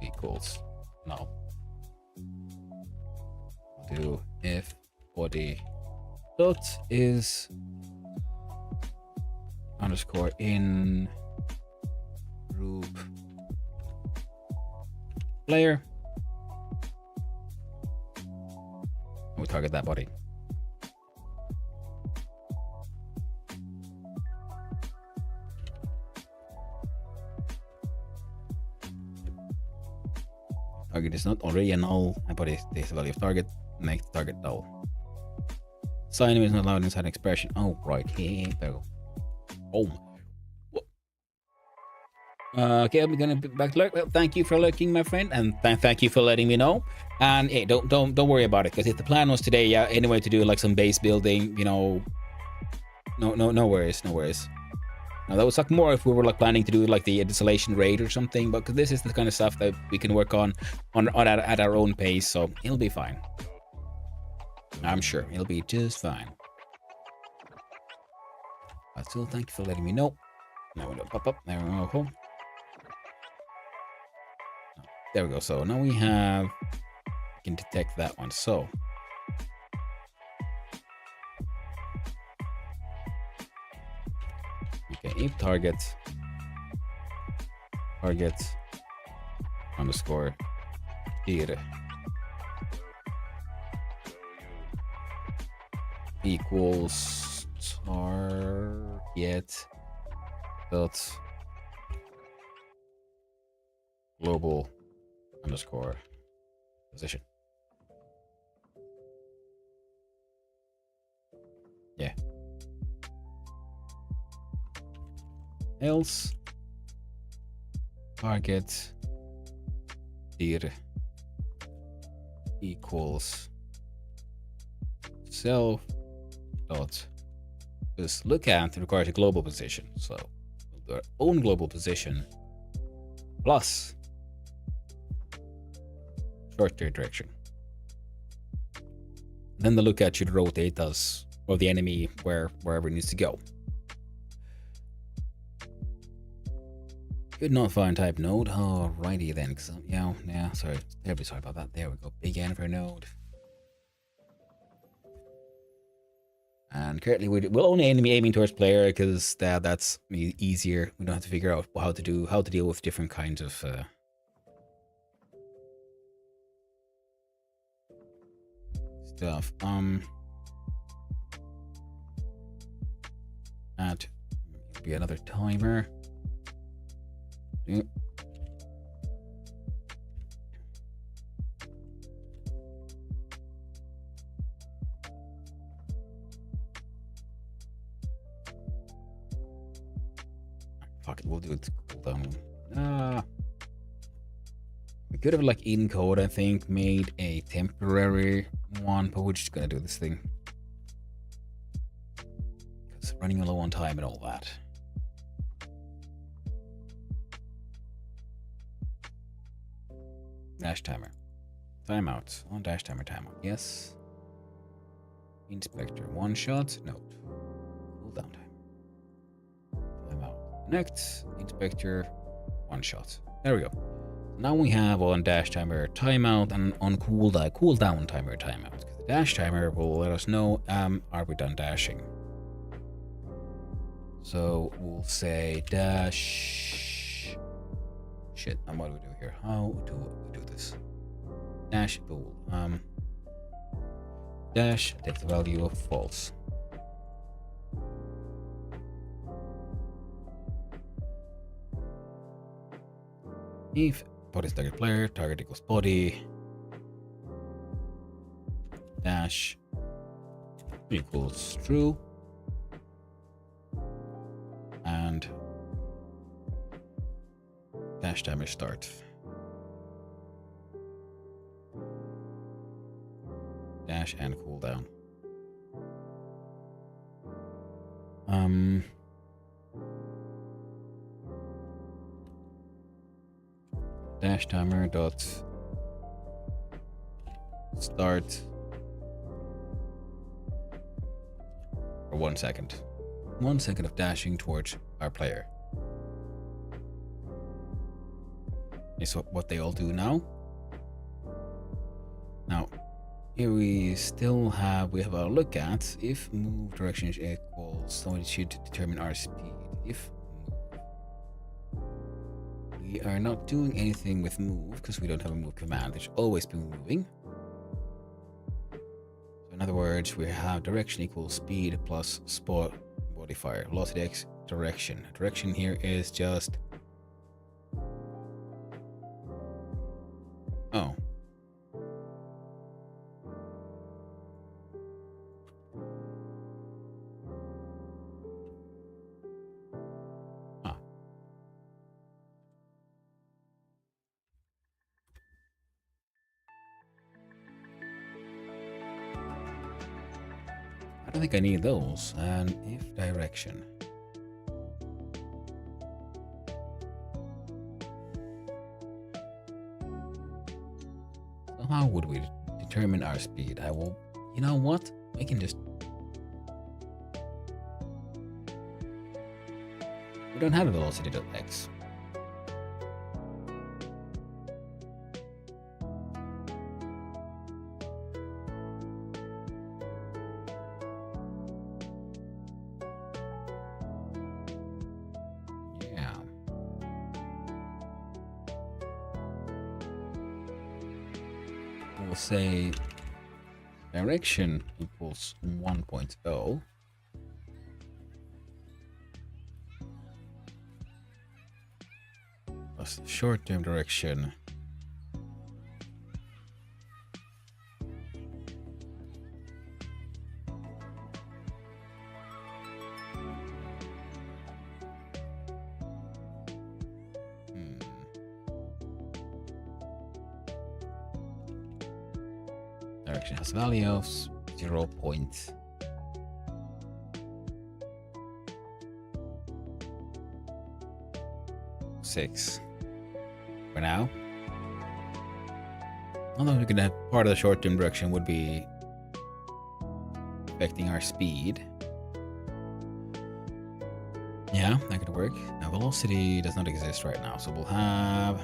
equals null. Do if body dot is underscore in group player. We'll target that body. Target is not already a null, but it's the value of target. Make the target null. Sign is not allowed inside an expression. Oh, right. Here, there we go. Oh. Okay, I'm gonna be back to lurk. Well, thank you for lurking, my friend, and thank you for letting me know. And hey, don't worry about it, because if the plan was today, yeah, anyway, to do like some base building, you know, no worries. Now that would suck more if we were like planning to do like the desolation raid or something, but this is the kind of stuff that we can work on at our own pace, so it'll be fine. I'm sure it'll be just fine. But still, thank you for letting me know. Now we don't pop up. There we go. There we go. So now we have, we can detect that one. So Okay, if target underscore dir equals target dot global underscore position. Yeah. Else target dir equals self dot just look at requires a global position. So our own global position plus short-term direction. Then the lookout should rotate us or the enemy wherever it needs to go. Could not find type node. Alrighty then. Yeah, sorry. Terribly sorry about that. There we go. Big N for node. And currently we're only aiming towards player because that's easier. We don't have to figure out how to deal with different kinds of stuff. That be another timer. Yeah. Fuck it, we'll do it cooldown. We could have like in code, I think, made a temporary one, but we're just gonna do this thing. It's running low on time and all that. Dash timer. Timeout. On dash timer timeout. Yes. Inspector. One shot. Note. Cooldown time. Timeout. Next. Inspector. One shot. There we go. Now we have on dash timer timeout and on cooldown timer timeout. The dash timer will let us know are we done dashing. So we'll say dash. Shit. And what do we do here? How do we do this? Dash bool. Dash take the value of false. If body is target player, target equals body. Dash equals true. And dash timer start. Dash and cooldown. Dash timer dot start for 1 second. 1 second of dashing towards our player. Is what they all do now. Now, here we still have our look at if move direction is equals, so it should determine our speed. If we are not doing anything with move because we don't have a move command, it should always be moving. So in other words, we have direction equals speed plus spot modifier. Velocity x direction. Direction here is just oh. I don't think I need those. And if direction. So how would we determine our speed? I will, you know what? I can just. We don't have a velocity.x. will say direction equals 1.0. Plus short-term direction. Direction has a value of 0.6 for now. Although we could have part of the short-term direction would be affecting our speed. Yeah, that could work. Now velocity does not exist right now, so we'll have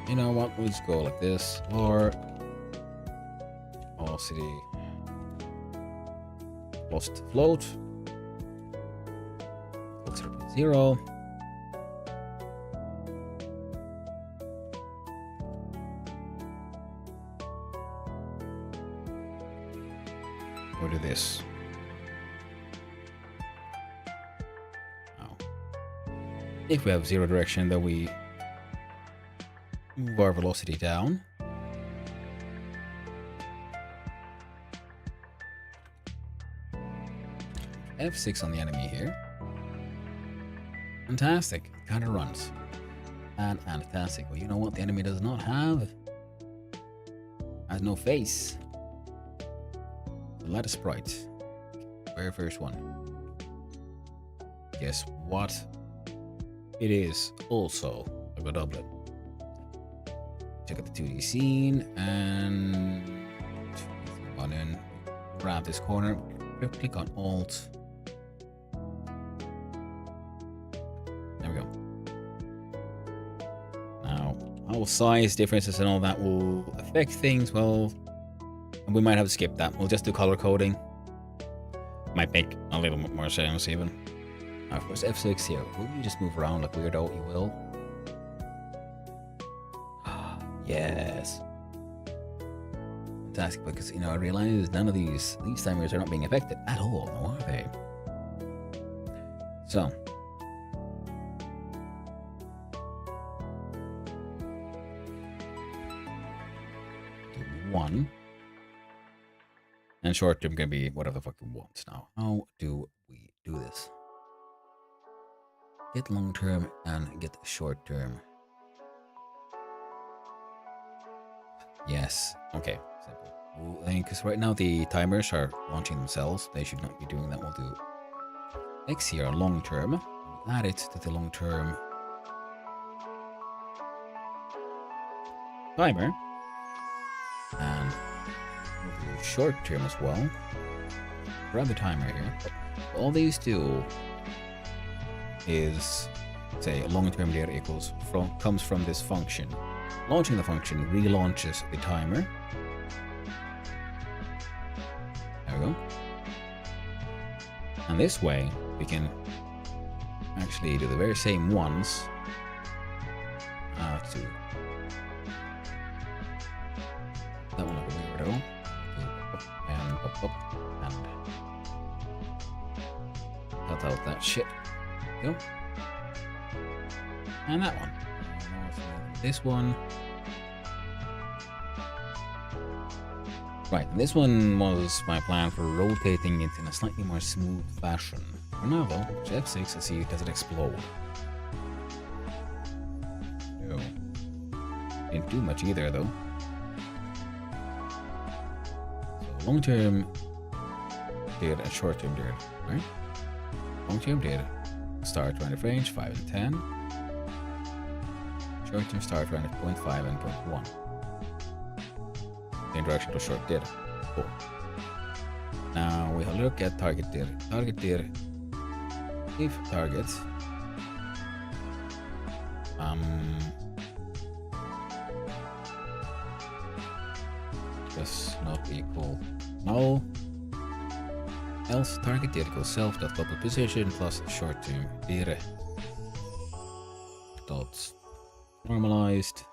you know what, we'll just go like this, or velocity lost float, float 0.0. Or do this. Now, if we have zero direction, then we move our velocity down. F6 on the enemy here. Fantastic. Kind of runs. And fantastic. Well, you know what the enemy does not have? Has no face. The ladder sprite. Very first one. Guess what? It is also a doublet. Check out the 2D scene and on in, grab this corner, click on Alt. There we go. Now, how size differences and all that will affect things. Well, we might have to skip that. We'll just do color coding. Might make a little bit more sense even. Now, of course, F6 here. Will you just move around like weirdo? You will. Yes. Fantastic, because you know I realize none of these timers are not being affected at all, no, are they? So do 1. And short term can be whatever the fuck you want. Now, how do we do this? Get long term and get short term. Yes. Okay. Simple. Because right now the timers are launching themselves. They should not be doing that. We'll do X here, long term. We'll add it to the long term timer. And we'll do short term as well. Grab the timer here. All these do is say long term data equals comes from this function. Launching the function relaunches the timer. There we go. And this way, we can actually do the very same ones. To that one like a weirdo. And up, and cut out that shit. There we go. And that one. This one. Right, and this one was my plan for rotating it in a slightly more smooth fashion. For now though, F6, let's see, does it explode? No. Didn't do much either though. So long term did and short term did, right? Long term did start run of range 5 and 10. Short term start run at 0.5 and 0.1. The interaction to short did. Cool. Now we have a look at target did. Target did. If target does not equal null, else target dir equals self dot global position plus short term dir dot normalized.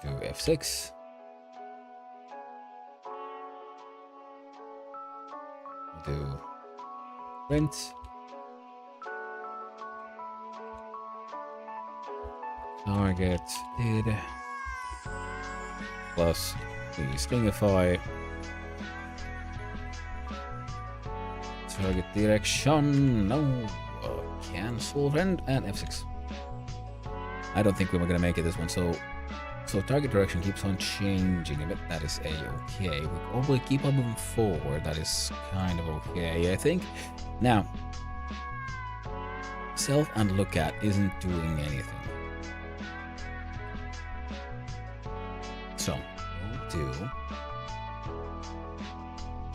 Do F6. We'll do print. Target did plus the stringify target direction. No, cancel rend and F6. I don't think we were gonna make it this one. So target direction keeps on changing a bit. That is a-okay. We probably keep on moving forward. That is kind of okay, I think. Now, self and look at isn't doing anything. So, we'll do...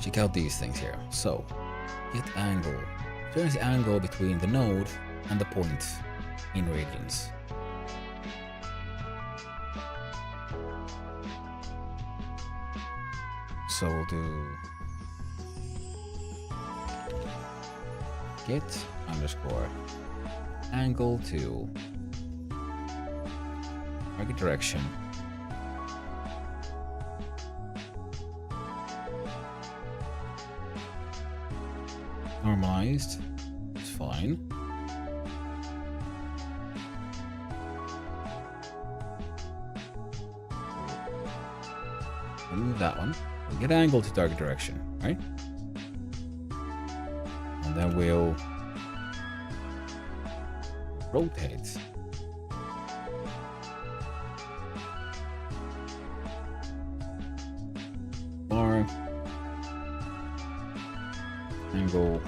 check out these things here. So, get angle. Turns the angle between the node and the point in radians. So we'll do get underscore angle to target direction normalized. It's fine. Remove that one. We'll get angle to target direction, right? And then we'll rotate. Bar angle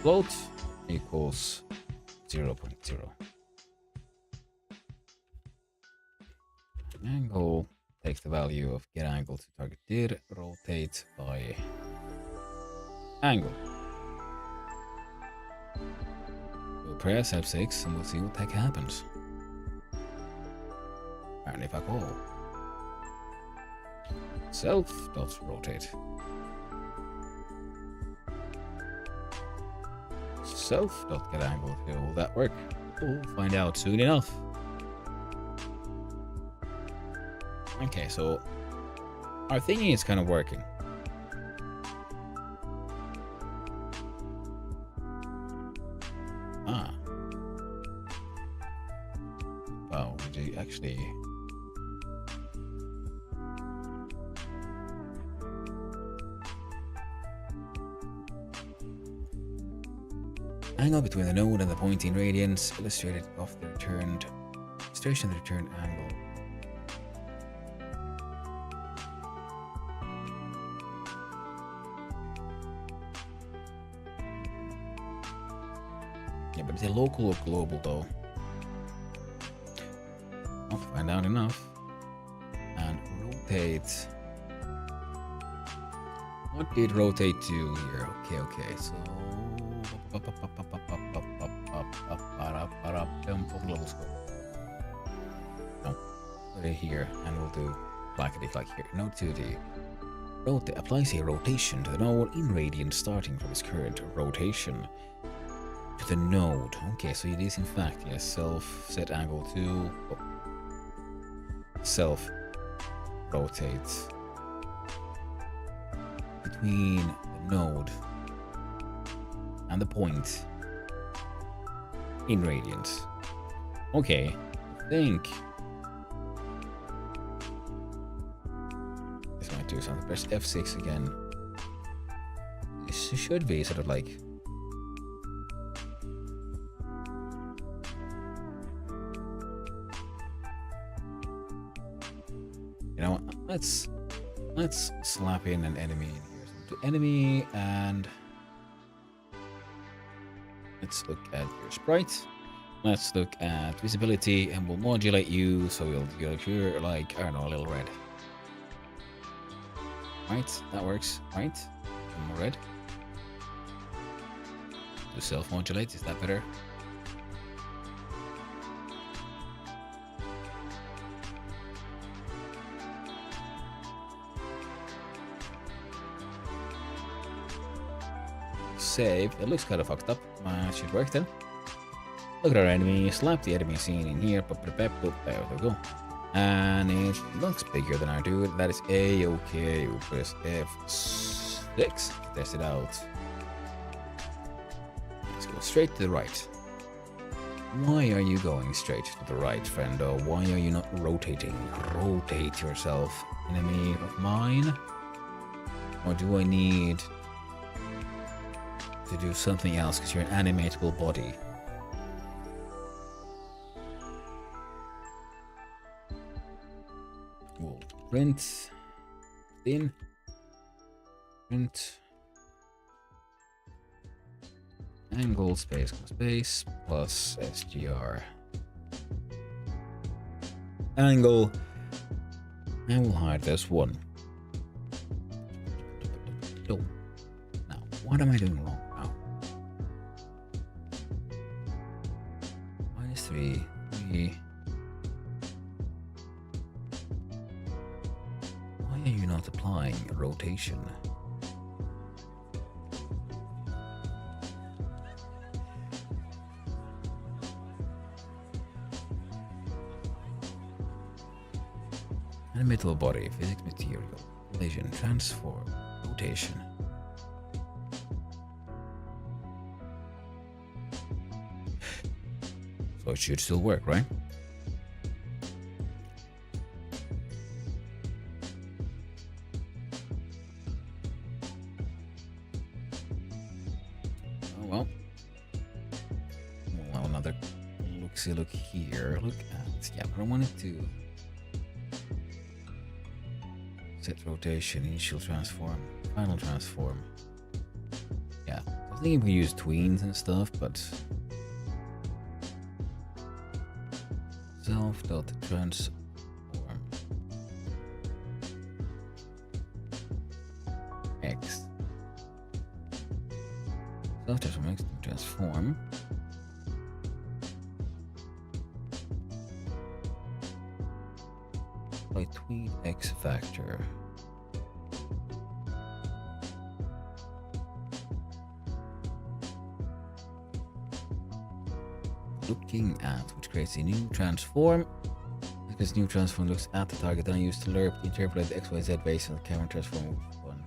float equals 0.0. Angle takes the value of get angle to target dir, rotate by angle. We'll press F6 and we'll see what the heck happens. Apparently fuck all. Self dot rotate. Self dot get angle. Will that work? We'll find out soon enough. Okay, so our thingy is kind of working. Ah. Wow, we do actually... angle between the node and the point in radians, illustrated of the returned illustration of the return angle. Yeah, but is it local or global though? I'll find out enough. And rotate. What did rotate do here? Okay, so global scope. No, put it here, and we'll do blackety like here. Node 2D. Rotate applies a rotation to the node in radians starting from its current rotation to the node. Okay, so it is in fact, yes, self set angle to self rotate between the node and the point in radians. Okay, I think this might do something. Press F6 again. This should be sort of like you know what? Let's slap in an enemy in here. So to enemy and let's look at your sprite. Let's look at visibility and we'll modulate you so you're like, I don't know, a little red. Right, that works, right? More red. Do self-modulate, is that better? save. It looks kind of fucked up. Should work then. Look at our enemy. Slap the enemy scene in here. There we go. And it looks bigger than I do. That is A-okay. We'll press F6. Test it out. Let's go straight to the right. Why are you going straight to the right, friendo? Why are you not rotating? Rotate yourself, enemy of mine. Or do I need to do something else because you're an animatable body? We'll print in. Print. Angle space plus SGR. Angle. And we'll hide this one. Oh. Now, what am I doing wrong now? -3. Why are you not applying rotation? Animatable body, physics material, collision, transform, rotation. So it should still work, right? Oh well. We'll have another look here. Look at, yeah, but I wanted to set rotation, initial transform, final transform. Yeah, I was thinking we use tweens and stuff, but self.transform X. Self-transform X to transform. By tween X factor. Looking at, which creates a new transform. This new transform looks at the target, then I use to interpolate the XYZ based on the camera transform one.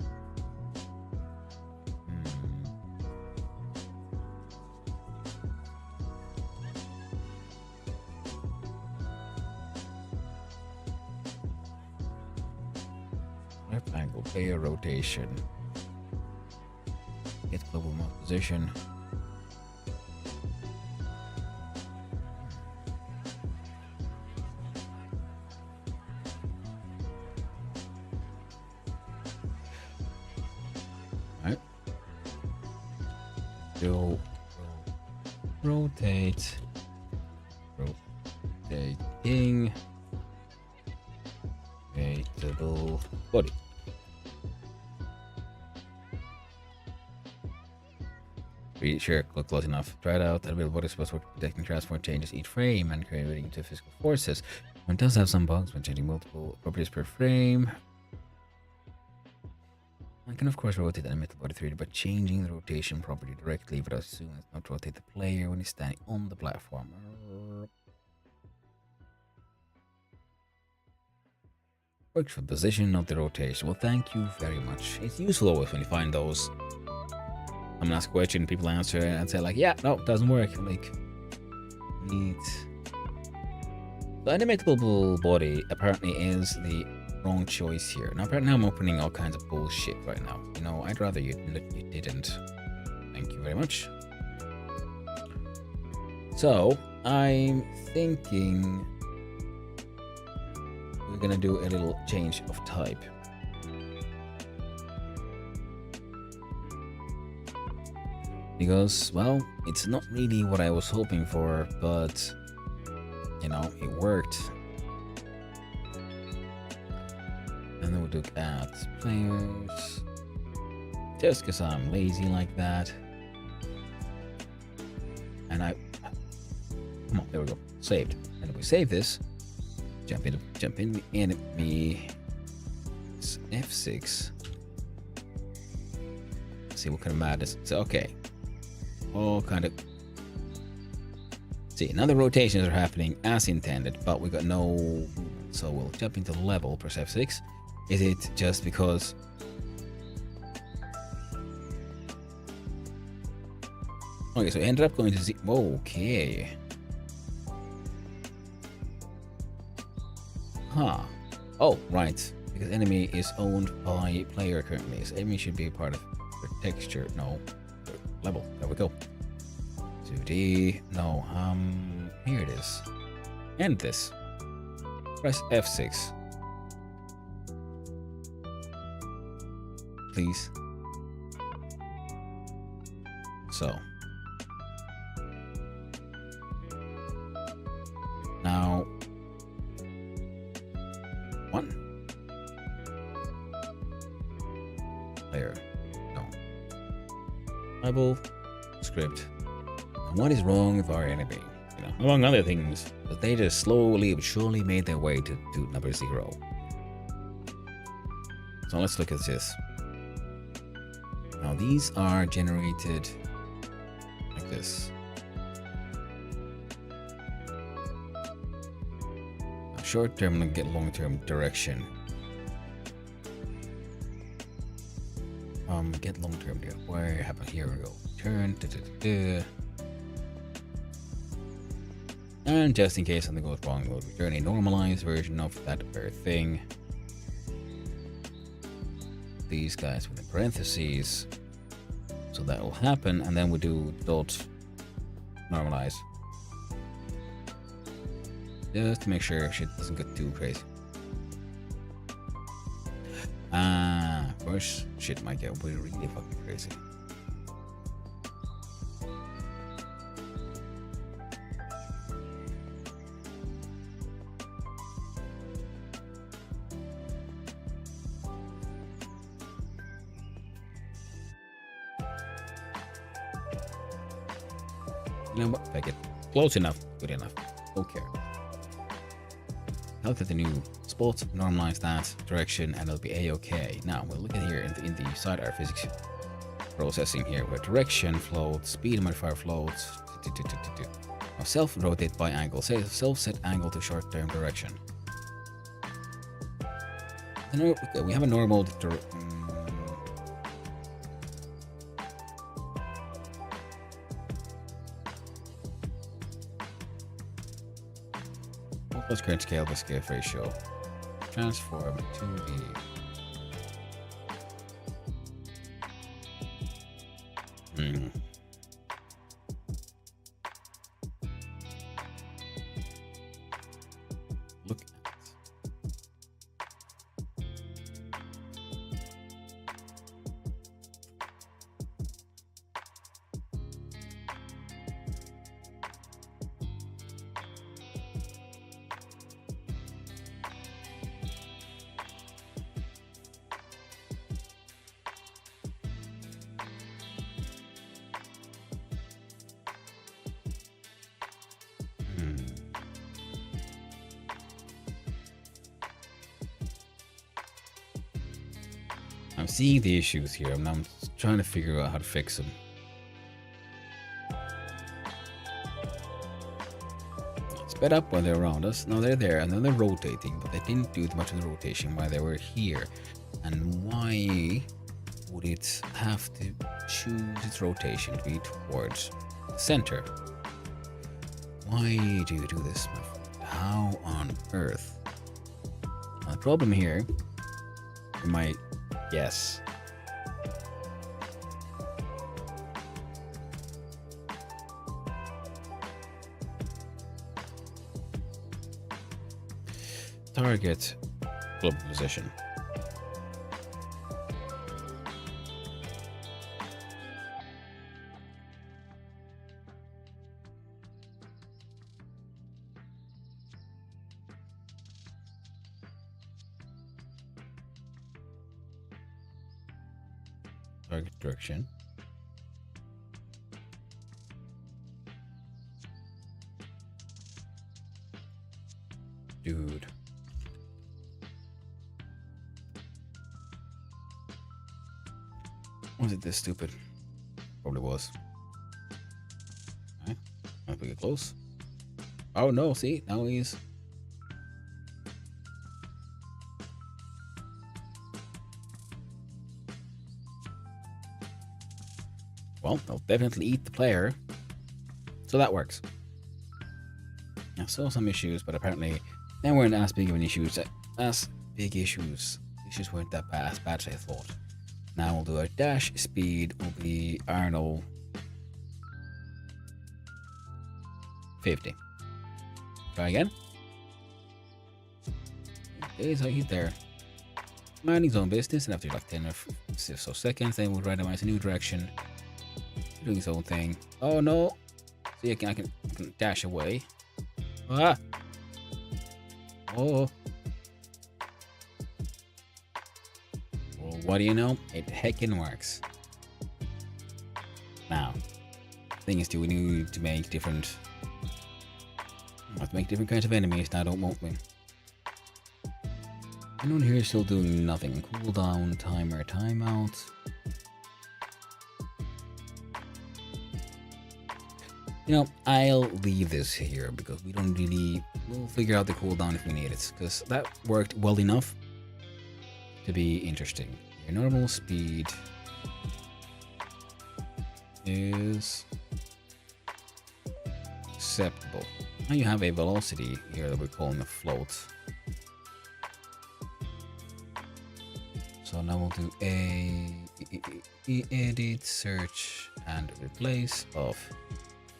Left angle, player rotation. Get global mouse position. Right. Rotate. Rotating. Rotatable body. Sure, look close enough. Try it out. That will body supposed to protecting transform changes each frame and creating into physical forces. It does have some bugs when changing multiple properties per frame. I can of course rotate the animated body 3D by changing the rotation property directly, but I assume it's not rotate the player when he's standing on the platform. Works for the position, not the rotation. Well, thank you very much. It's useful always when you find those. I'm gonna ask a question, people answer and say like, yeah, no, it doesn't work. I'm like, neat. The animatable body apparently is the wrong choice here. Now apparently I'm opening all kinds of bullshit right now. You know, I'd rather you didn't. Thank you very much. So I'm thinking we're gonna do a little change of type. Because, well, it's not really what I was hoping for, but, you know, it worked. And then we'll look at players. Just because I'm lazy like that. And come on, there we go. Saved. And if we save this, jump in the enemy. It's F6. see what kind of madness. So okay, all kind of. See, now the rotations are happening as intended, but we got no. So we'll jump into level. Press F6. Is it just because? Okay, so I ended up going to okay. Huh. Oh, right. Because enemy is owned by player currently. So enemy should be a part of the texture. No. Level. There we go. 2D. No. Here it is. End this. Press F6. Please. So. Now. One. Player. No. Bible. Script. And what is wrong with our enemy? You know, among other things, but they just slowly but surely made their way to number 0. So let's look at this. Now these are generated like this. Now, short term and get long term direction. Get long term here. Where happen? Here we go. Turn. And just in case something goes wrong, we'll return a normalized version of that very thing. These guys with the parentheses. So that will happen, and then we do dot normalize. Just to make sure shit doesn't get too crazy. First shit might get really fucking crazy. You know what? If I get close enough, good enough. Okay. Now that the new spots normalize that direction, and it'll be a-okay. Now we'll look at here in the sidearm physics processing here, where direction floats, speed modifier floats. Now self-rotate by angle. Say self-set angle to short-term direction. Okay, we have a normal plus current scale by scale ratio. Transform 2D. Look at I'm seeing the issues here, and I'm trying to figure out how to fix them. Sped up when they're around us. Now they're there, and then they're rotating, but they didn't do much of the rotation while they were here. And why would it have to choose its rotation to be towards the center? Why do you do this, my friend? How on earth? Now, the problem here, you might guess. Target global position. Target direction. Dude. Was it this stupid? Probably was. Okay. If we get close. Oh no, see? Now he's... Well, they'll definitely eat the player. So that works. I saw some issues, but apparently they weren't as big of an issues. Issues weren't that bad, as bad as I thought. Now we'll do our dash speed will be, I don't know, 50. Try again. Okay, so he's there. Minding his own business, and after like 10 or so seconds, then we'll randomize a new direction. Doing his own thing. Oh no! See, I can dash away. Ah! Oh! Well, what do you know? It heckin' works. Now, thing is, do we need to make different... Let's make different kinds of enemies now, won't we? Anyone here is still doing nothing. Cooldown, timer, timeout. You know, I'll leave this here because we don't really... We'll figure out the cooldown if we need it. Because that worked well enough to be interesting. Your normal speed is acceptable. Now you have a velocity here that we're calling a float. So now we'll do a edit, search, and replace of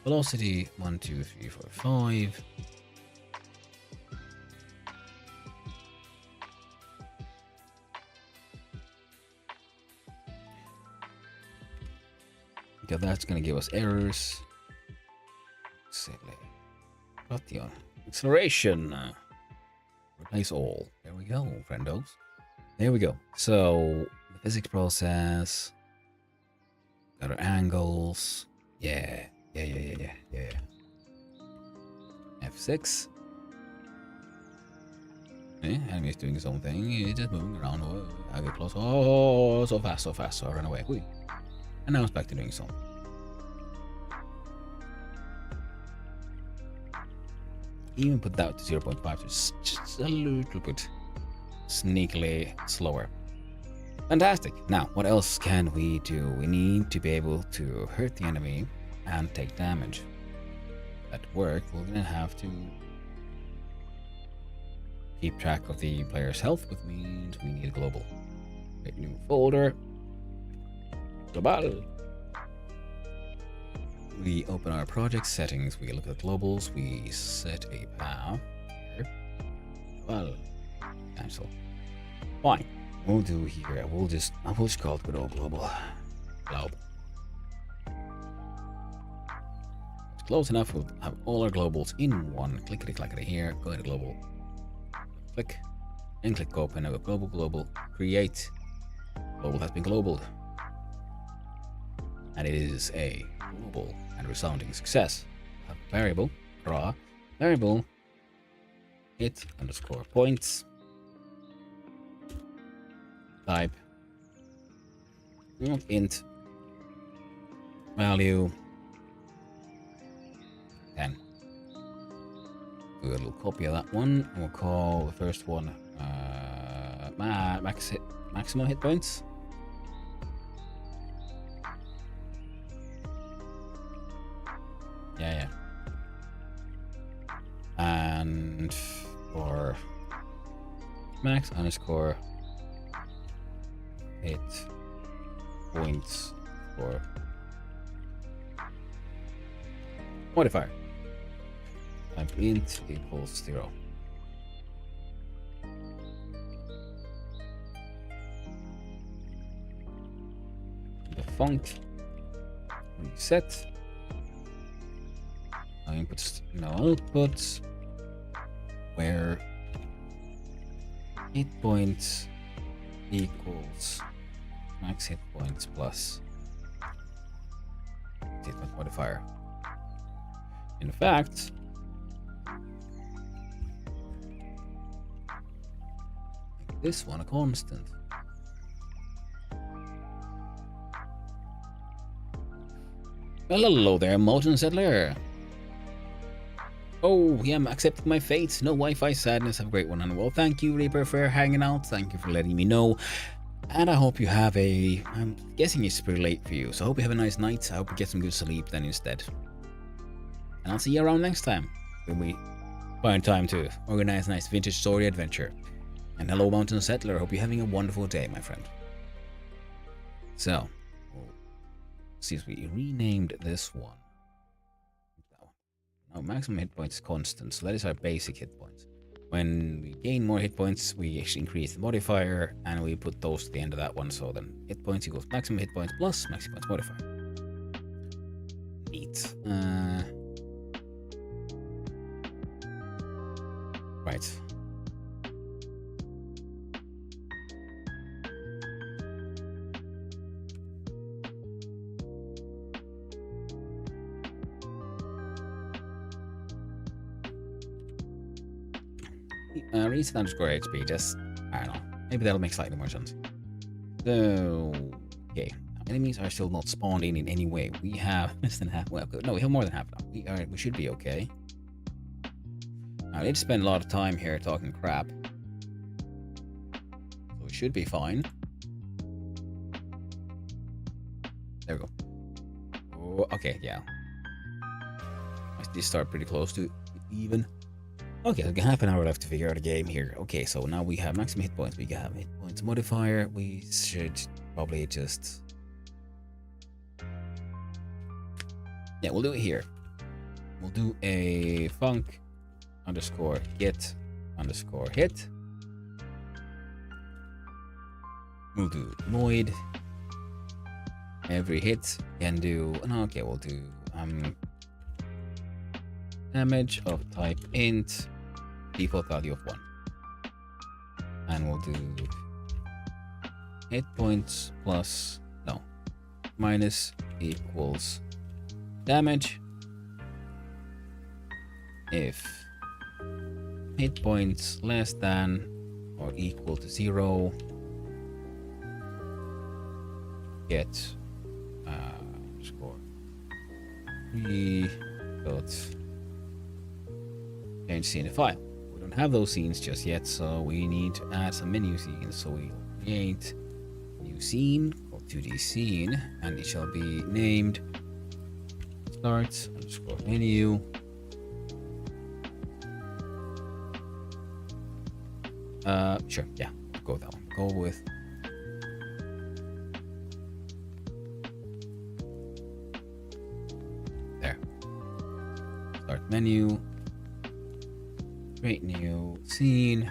velocity 1, 2, 3, 4, 5. Because that's gonna give us errors. Acceleration. Replace all. There we go, friendos. There we go. So the physics process. Got our angles. Yeah. F6. Okay, enemy's doing his own thing. He's just moving around. Oh, I get close. Oh, so fast. So I ran away. Whee. And now it's back to doing his own. Even put that to 0.5, just a little bit sneakily slower. Fantastic. Now, what else can we do? We need to be able to hurt the enemy and take damage. At work, we're gonna have to keep track of the player's health, which means we need a global. Create a new folder. Global. We open our project settings, we look at globals, we set a path here. Well, cancel. Fine. We'll do here. We'll just call it good old global. Globe. It's close enough. We'll have all our globals in one. Clickety clackety here. Go ahead, global. Click and click open. Now go global. Create. Global has been globaled. And it is a global and resounding success. Have a variable, draw, variable, hit underscore points, type, int, value, 10. Do a little copy of that one, and we'll call the first one maximum hit points. Yeah. And for max underscore hit points for modifier. Type int equals 0. The font reset. No inputs, no outputs. Where hit points equals max hit points plus hit point modifier. In fact, make this one a constant. Well, hello there, Molten Settler. Oh, yeah, I'm accepting my fate. No Wi-Fi sadness. Have a great one. And well, thank you, Reaper, for hanging out. Thank you for letting me know. And I hope you have I'm guessing it's pretty late for you. So I hope you have a nice night. I hope you get some good sleep then instead. And I'll see you around next time when we find time to organize a nice vintage story adventure. And hello, Mountain Settler. Hope you're having a wonderful day, my friend. So, since we renamed this one. Now, maximum hit points is constant, so that is our basic hit points. When we gain more hit points, we actually increase the modifier, and we put those to the end of that one. So then hit points equals maximum hit points plus maximum points modifier. Neat. Right. Reset underscore HP, just, I don't know, maybe that'll make slightly more sense. So, okay, enemies are still not spawned in any way. We have less than half, well, no, we have more than half now. We should be okay. I did spend a lot of time here talking crap. So we should be fine. There we go. Oh, okay, yeah. I did start pretty close to even. Okay, so we got half an hour left to figure out a game here. Okay, so now we have maximum hit points. We have hit points modifier. We should probably just... Yeah, we'll do it here. We'll do a func underscore get underscore hit. We'll do void. Every hit can do... No, okay, we'll do... damage of type int, default value of 1. And we'll do hit points plus, no, minus equals damage if hit points less than or equal to 0, get score 3 dot change scene to file. We don't have those scenes just yet, so we need to add some menu scenes. So we create new scene called 2D scene, and it shall be named start underscore menu. Sure, yeah, go with that one. Go with there. Start menu. Create new scene.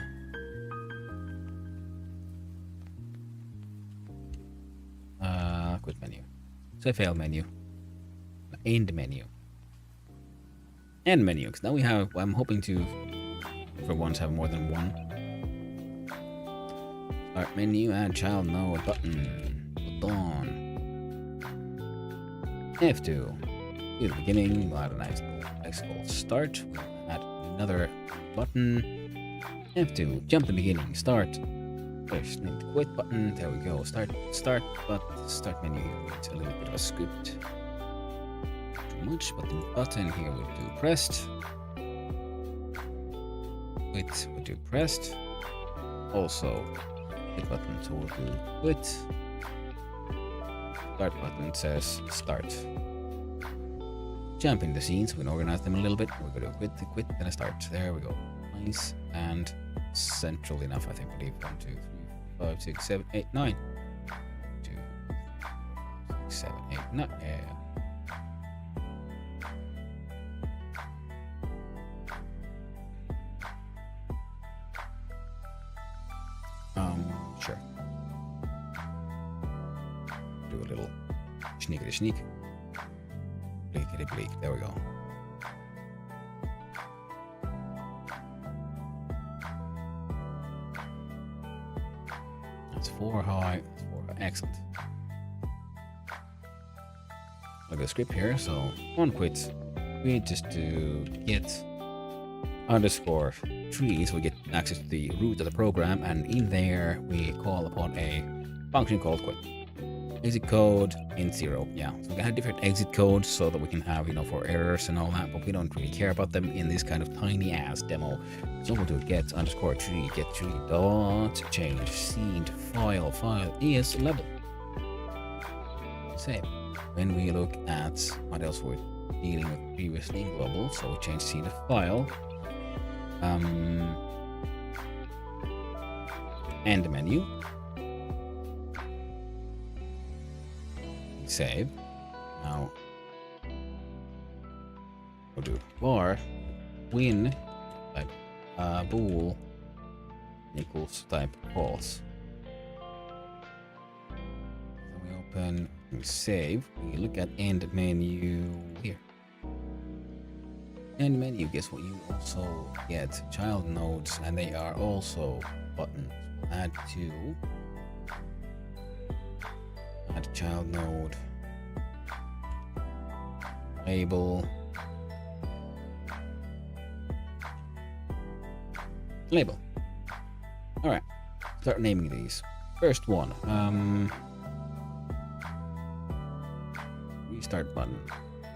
Quit menu. So fail menu. End menu. End menu. Because now we have. I'm hoping to, for once, have more than one. Start menu. Add child. No button. Button. F2. To the beginning. We'll add a nice called start. We'll add another button. F2, jump to beginning, start. First, name the quit button. There we go. Start menu here. It's a little bit of a script. Too much, but the button here we'll do pressed. Quit, we'll do pressed. Also, quit button, so we'll do quit. Start button says start. Jump in the scenes, we can organize them a little bit. We're going to quit, then a start. There we go. Nice and central enough, I think. We'll leave 1, 2, 3, 4, 5, 6, 7, 8, 9. 2, 6, 7, 8, 9. Yeah. Sure. Do a little sneakity sneak. Bleakity bleak. There we go. That's 4 high. That's 4 high. Excellent. Look at the script here. So on quit, we just do get underscore trees. We get access to the root of the program, and in there we call upon a function called quit. exit code int 0. Yeah, so we can have different exit codes so that we can have, for errors and all that, but we don't really care about them in this kind of tiny ass demo. So we'll do get underscore tree, get tree dot change seed file is level. Save. When we look at what else we're dealing with previously in global, so we change seed file. End menu. Save. Now we'll do var win type bool equals type false. So we open, we save, we look at end menu here. End menu, guess what? You also get child nodes, and they are also buttons. Add child node, label, all right, start naming these. First one, restart button.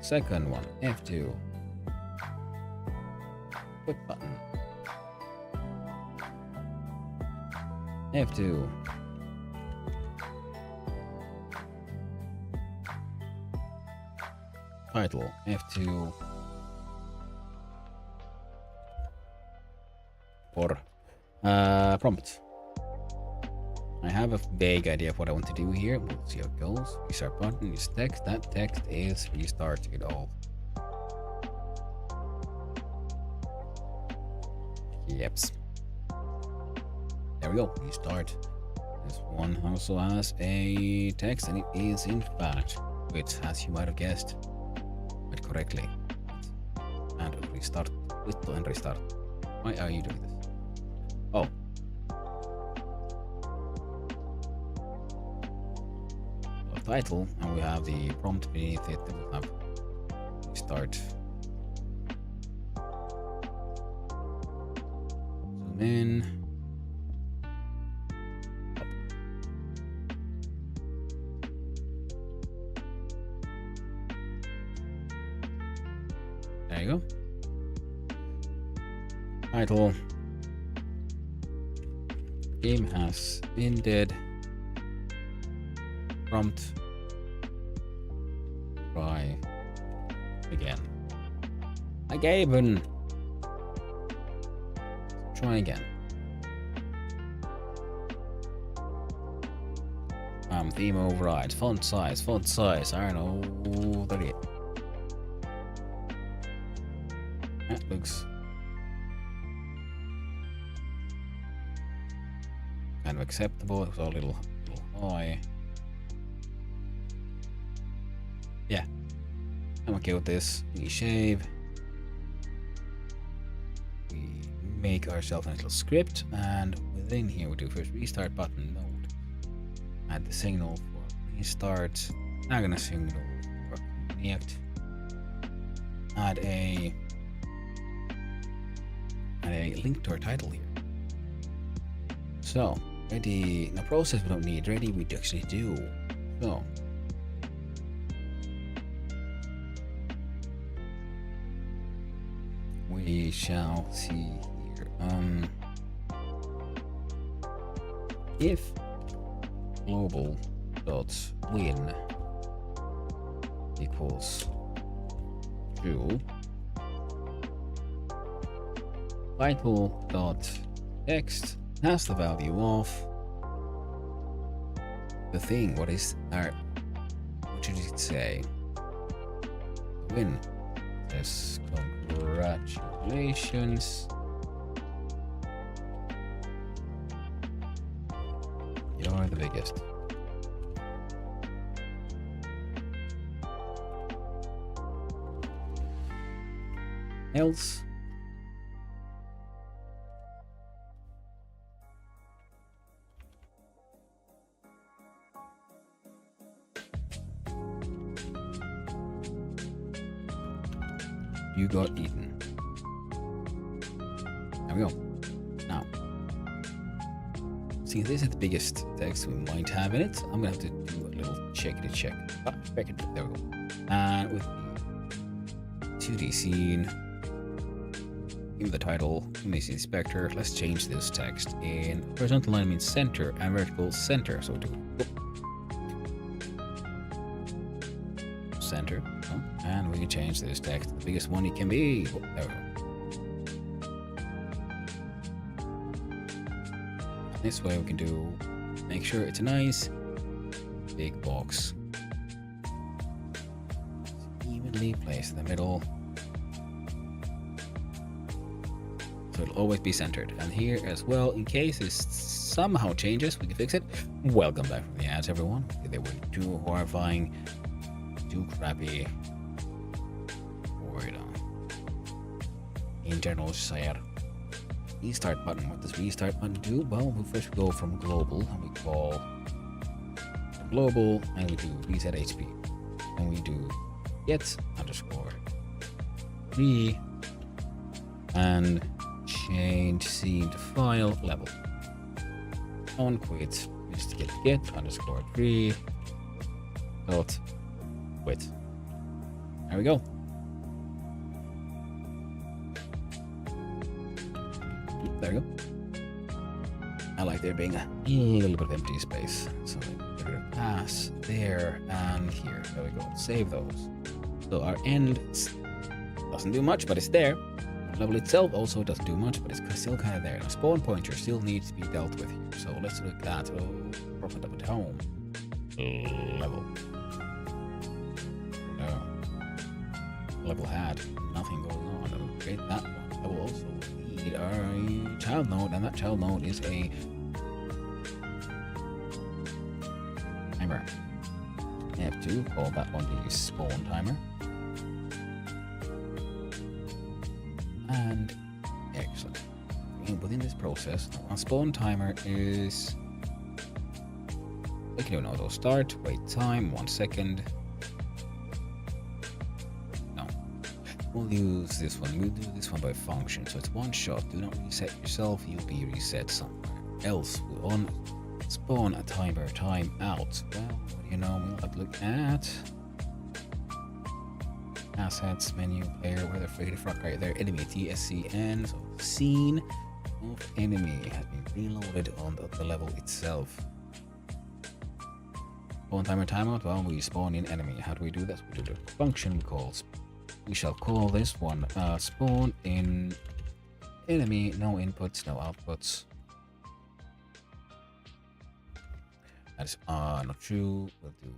Second one, F2, quit button, F2, title, F2, or prompt. I have a vague idea of what I want to do here. We'll see how it goes. Restart button is text. That text is restart it all. Yeps. There we go. Restart. This one also has a text, and it is in fact, which, as you might have guessed, but correctly. And restart. And restart. Why are you doing this? Oh. Title, and we have the prompt beneath it. We'll have restart. Zoom in. Up. There you go. Title. Game has ended. Prompt. Try again. Again. Try again. Theme override. Font size. I don't know. 38. That looks kind of acceptable. It was a little high. Yeah, I'm okay with this. We shave. We make ourselves a little script, and within here we do first restart button node. Add the signal for restart. Not gonna signal for connect. Add a link to our title here. So ready. Now process we don't need. Ready we actually do. So. We shall see here. If global dot win equals true, title dot text has the value of the thing. What should it say? Win. Yes, congratulations. You're the biggest. Else. You got eaten. There we go. Now, since this is the biggest text we might have in it, I'm gonna have to do a little check. There we go. And with the 2D scene, give the title, image inspector, let's change this text in horizontal line means center and vertical center. So do center, and we can change this text to the biggest one it can be. There we go. This way we can make sure it's a nice big box. Evenly placed in the middle. So it'll always be centered. And here as well, in case this somehow changes, we can fix it. Welcome back from the ads, everyone. They were too horrifying, too crappy, or in general, say restart button. What does restart button do? Well, we first go from global and we call global and we do reset HP. And we do get _ re and change scene to file level. On quit, we just get _ re dot quit. There we go. There we go. I like there being a little bit of empty space. So we're gonna pass there and here. There we go. Save those. So our end doesn't do much, but it's there. The level itself also doesn't do much, but it's still kind of there. The spawn pointer still needs to be dealt with here. So let's look at open up at home. Level. No. Level had nothing going on. Okay, that one. Level also need our child node, and that child node is a timer. We have to call that one the spawn timer. And excellent. And within this process, a spawn timer is we can do an auto start, wait time 1 second. We'll use this one. We'll do this one by function. So it's one shot. Do not reset yourself. You'll be reset somewhere else. We'll on spawn a timer timeout. Well, what do you know? We'll have to look at assets, menu, player, where the friggin' fuck right there. Enemy TSCN. So scene of enemy has been reloaded on the level itself. Spawn timer timeout. Well, we spawn in enemy. How do we do this? We do the function calls. We shall call this one spawn in enemy, no inputs, no outputs. That's not true. We'll do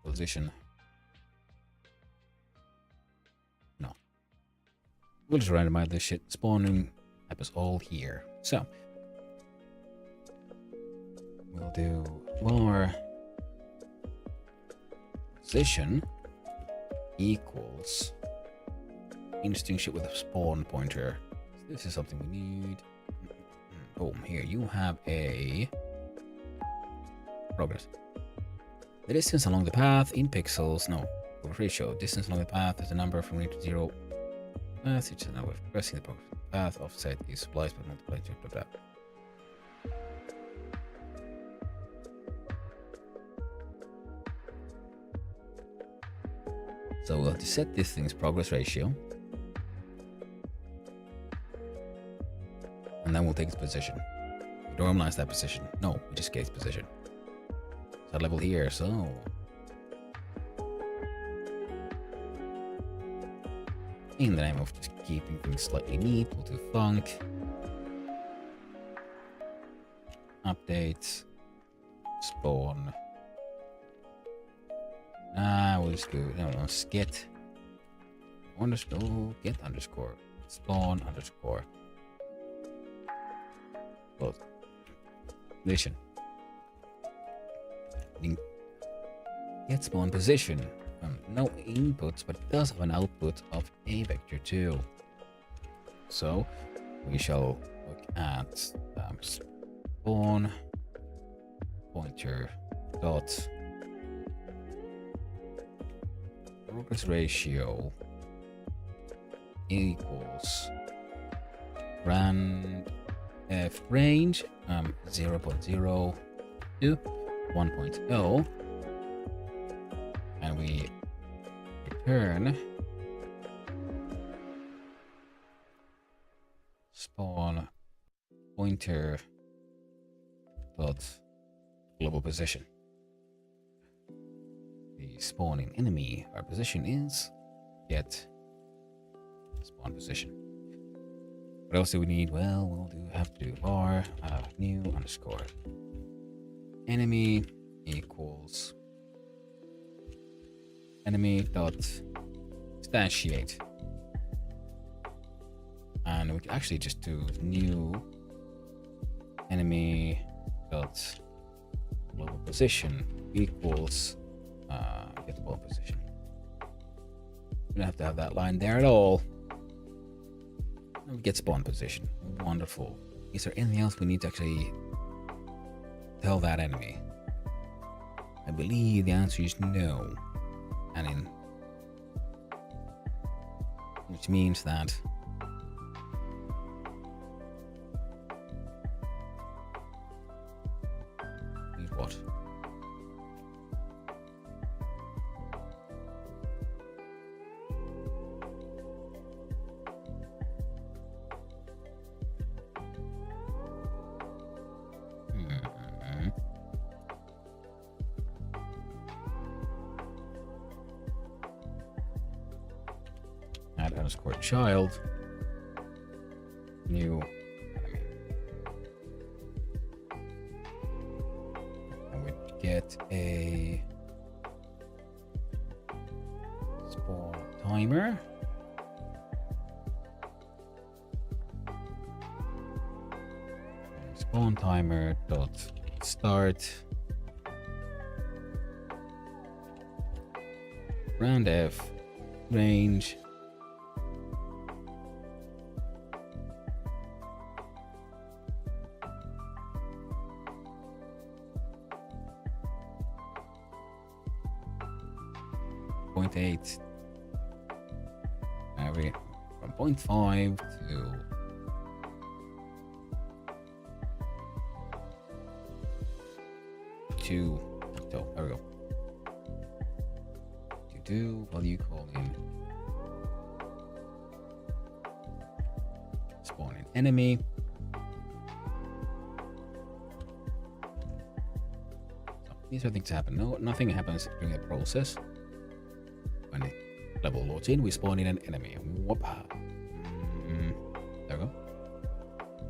position. No. We'll just randomize this shit. Spawning happens all here. So we'll do var position equals interesting shit with a spawn pointer. This is something we need. Oh, here you have a progress. The distance along the path in pixels. No, ratio. Distance along the path is a number from 0 to 0. It's just a number of progressing the progress. Path offset is spliced but multiplied. Blah, blah, blah. So we'll have to set this thing's progress ratio. And then we'll take its position. Normalize that position. No, we just get its position. Set level here, so. In the name of just keeping things slightly neat, we'll do func. Update. Spawn. We'll just do get underscore spawn underscore position. Get spawn position. No inputs, but it does have an output of a vector too. So we shall look at spawn pointer dot progress ratio equals rand F range 0.0 to 1.0, and we return spawn pointer dot global position. The spawning enemy, our position is get spawn position. What else do we need? Well, we'll have to do var new underscore enemy equals enemy dot instantiate, and we can actually just do new enemy dot global position equals get spawn position. We don't have to have that line there at all. And we get spawn position. Wonderful. Is there anything else we need to actually tell that enemy? I believe the answer is no. And in which means that need what? Add underscore child new enemy, and we get a spawn timer. Spawn timer dot start round F range .8 from 0.5 to 2. So there we go. To do value calling spawn an enemy. So these are things happen. No, nothing happens during the process. When the level loads in, we spawn in an enemy. Whoop. There we go.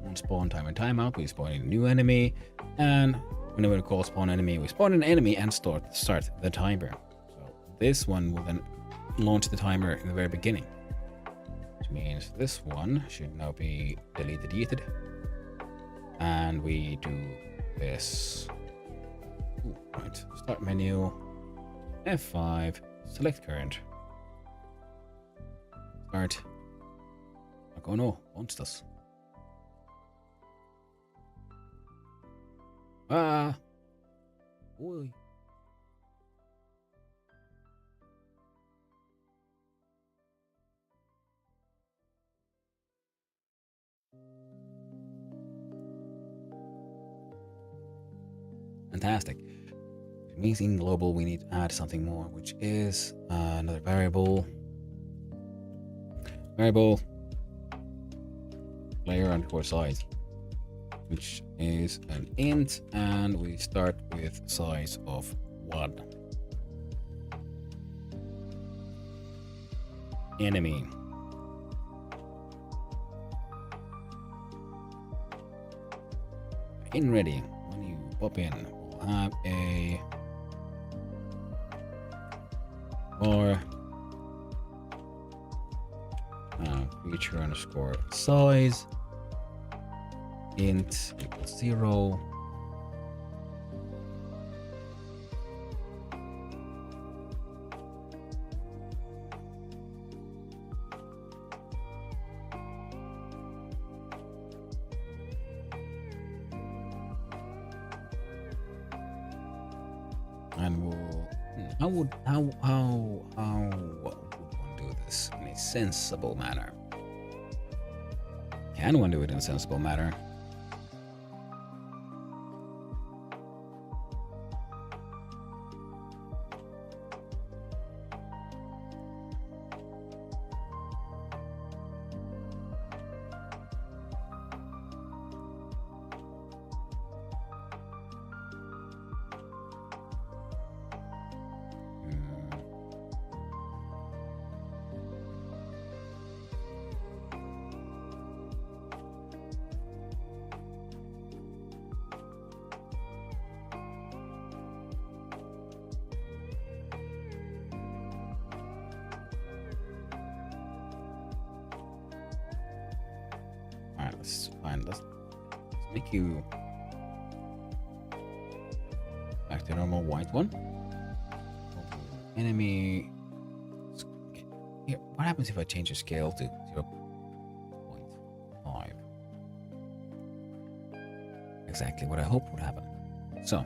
On spawn time and timeout, we spawn in a new enemy, and whenever we call spawn enemy, we spawn an enemy and start the timer. So this one will then launch the timer in the very beginning, which means this one should now be deleted, and we do this. Ooh, right, start menu, F5. Select current. Start. Oh no, monsters. Ah. Oi. Fantastic. Which means in global we need to add something more, which is another variable. Player underscore size, which is an int, and we start with size of 1. Enemy. In ready, when you pop in, we'll have a var creature underscore size int equals 0. And we'll how would one do this in a sensible manner? Can one do it in a sensible manner? That's fine. Let's make you back to normal white one. Enemy. Okay. Here, what happens if I change the scale to 0.5? Exactly what I hope would happen. So,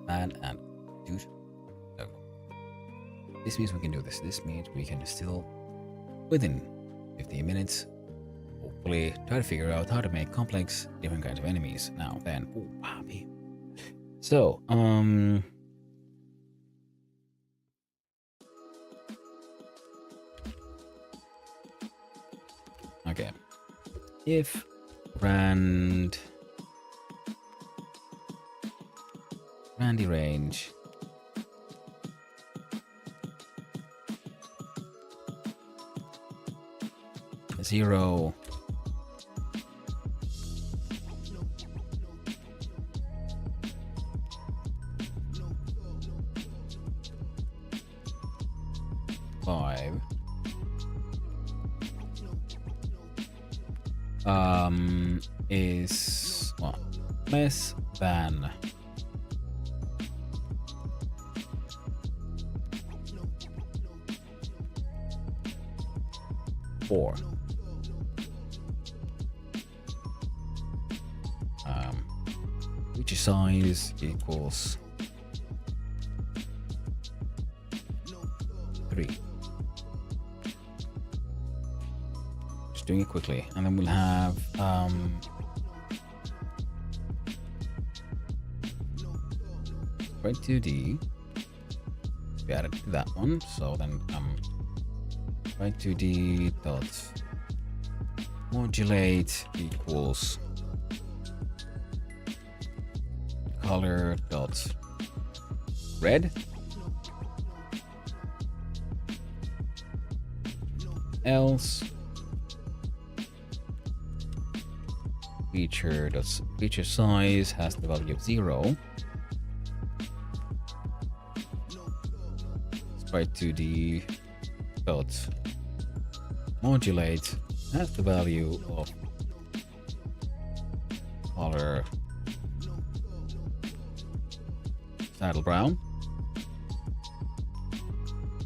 and dude. So, this means we can do this. This means we can still, within 15 minutes, hopefully try to figure out how to make complex different kinds of enemies. Now then, ooh, Bobby. So, okay. If Randy range zero five is well less than 4. Feature size equals 3. Just doing it quickly, and then we'll have right 2D. We added to that one, so then right 2D dot modulate equals color dot red else feature size has the value of 0. Sprite 2D dot modulate has the value of color saddle brown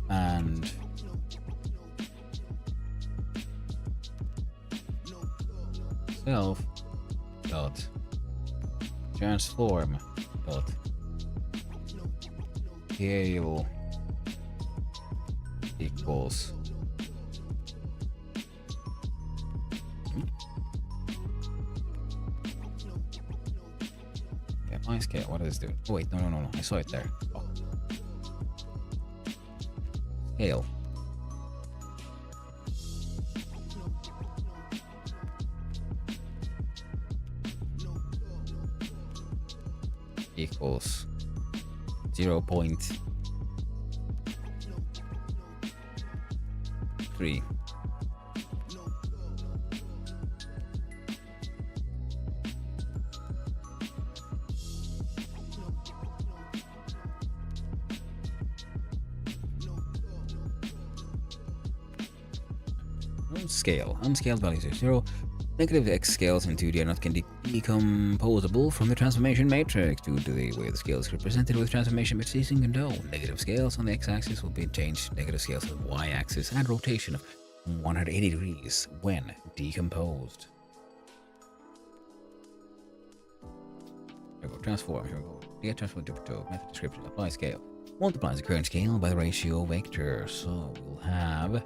and self dot transform dot scale equals my scale. What does this do? Oh wait, no. I saw it there. Oh. Scale. Equals 0.3. Scale. Unscaled values are 0. Negative x scales in 2D are not decomposable from the transformation matrix due to the way the scales are represented with transformation matrices in control. Negative scales on the x-axis will be changed negative scales on the y-axis and rotation of 180 degrees when decomposed. Here we go. Transform. Here we go. Get transform to method description. Apply scale. Multiplies the current scale by the ratio vector. So we'll have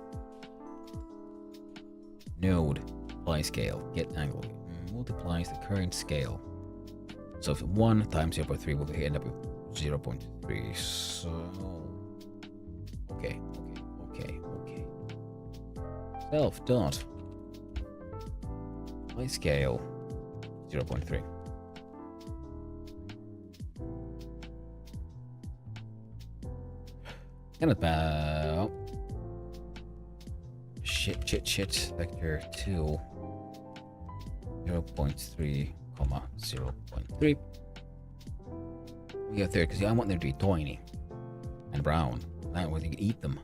node apply scale get angle multiplies the current scale. So if 1 times 0.3 will end up with 0.3. So okay. Self dot apply scale 0.3. And about shit vector 2 0.3 comma 0.3. We got there because I want them to be tiny and brown. That way you can eat them.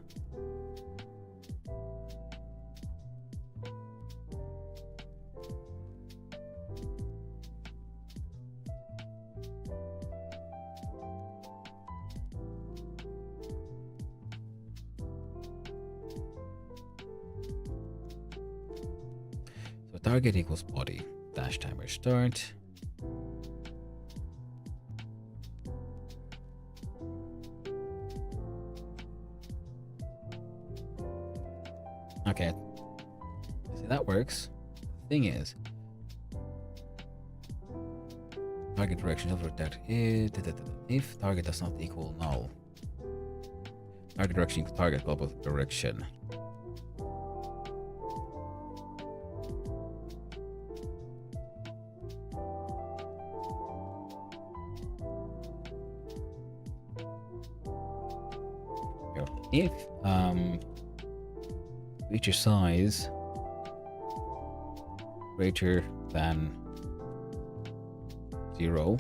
target equals body dash timer start. Okay, see that works. The thing is, target direction that if target does not equal null. Target direction equals target global direction. If feature size greater than 0,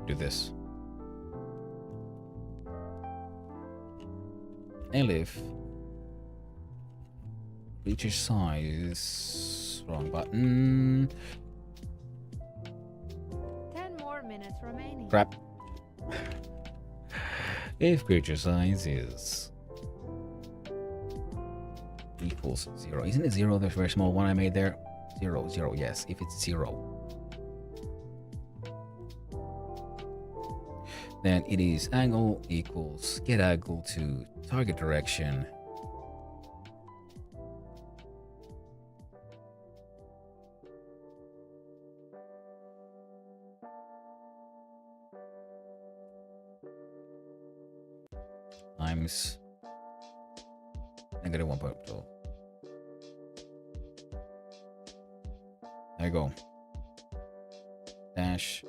do this. Elif feature size, wrong button. 10 more minutes remaining. Crap. If creature size is equals 0, isn't it 0? There's a very small one I made there. 0, 0, yes, if it's 0. Then it is angle equals get angle to target direction. Times negative 1.2. There you go. Dash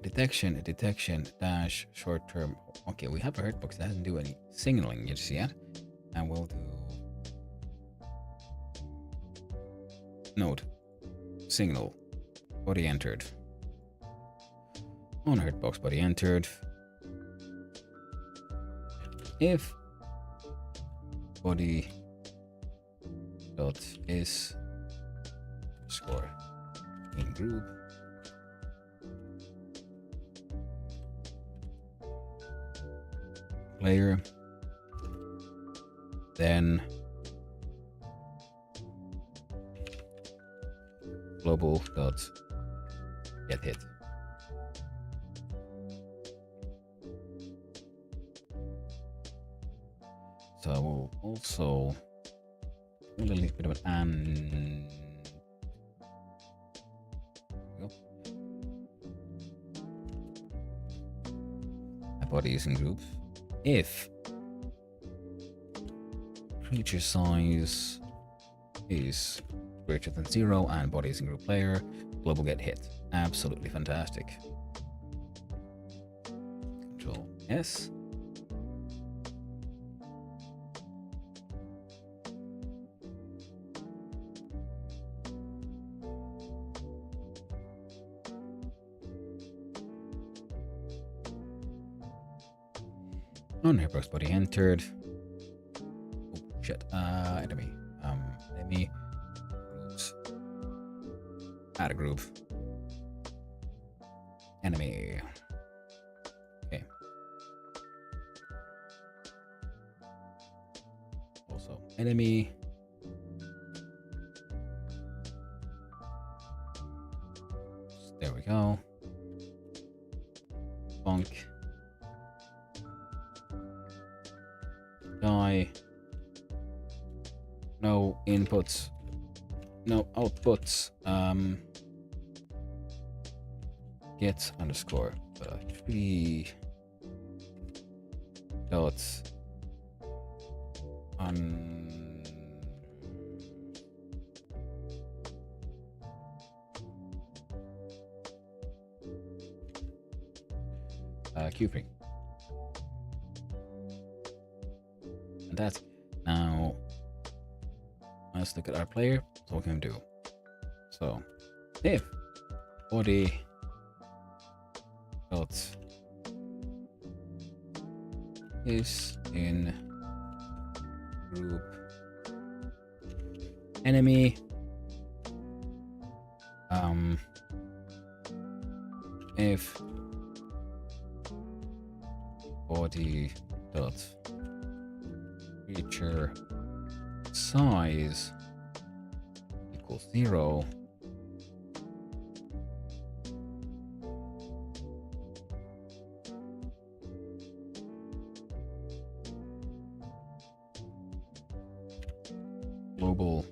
detection dash short term. Okay, we have a hurt box that doesn't do any signaling just yet, and we'll do node signal body entered on hurt box body entered. If body dot is score in group player, then global dot get hit. So I will also do a little bit of an my body is in groups. If creature size is greater than 0 and body is in group player, global get hit. Absolutely fantastic. Control S. On Airbox body entered. Oh shit. Enemy. Enemy groups. Add a group. Enemy. Okay. Also enemy. There we go. Bonk. Die. No inputs. No outputs. Get underscore 3 dots on Q3. And that's now. Let's look at our player. So what can we do? So if body dot is in group enemy, if body dot creature size equals 0. Global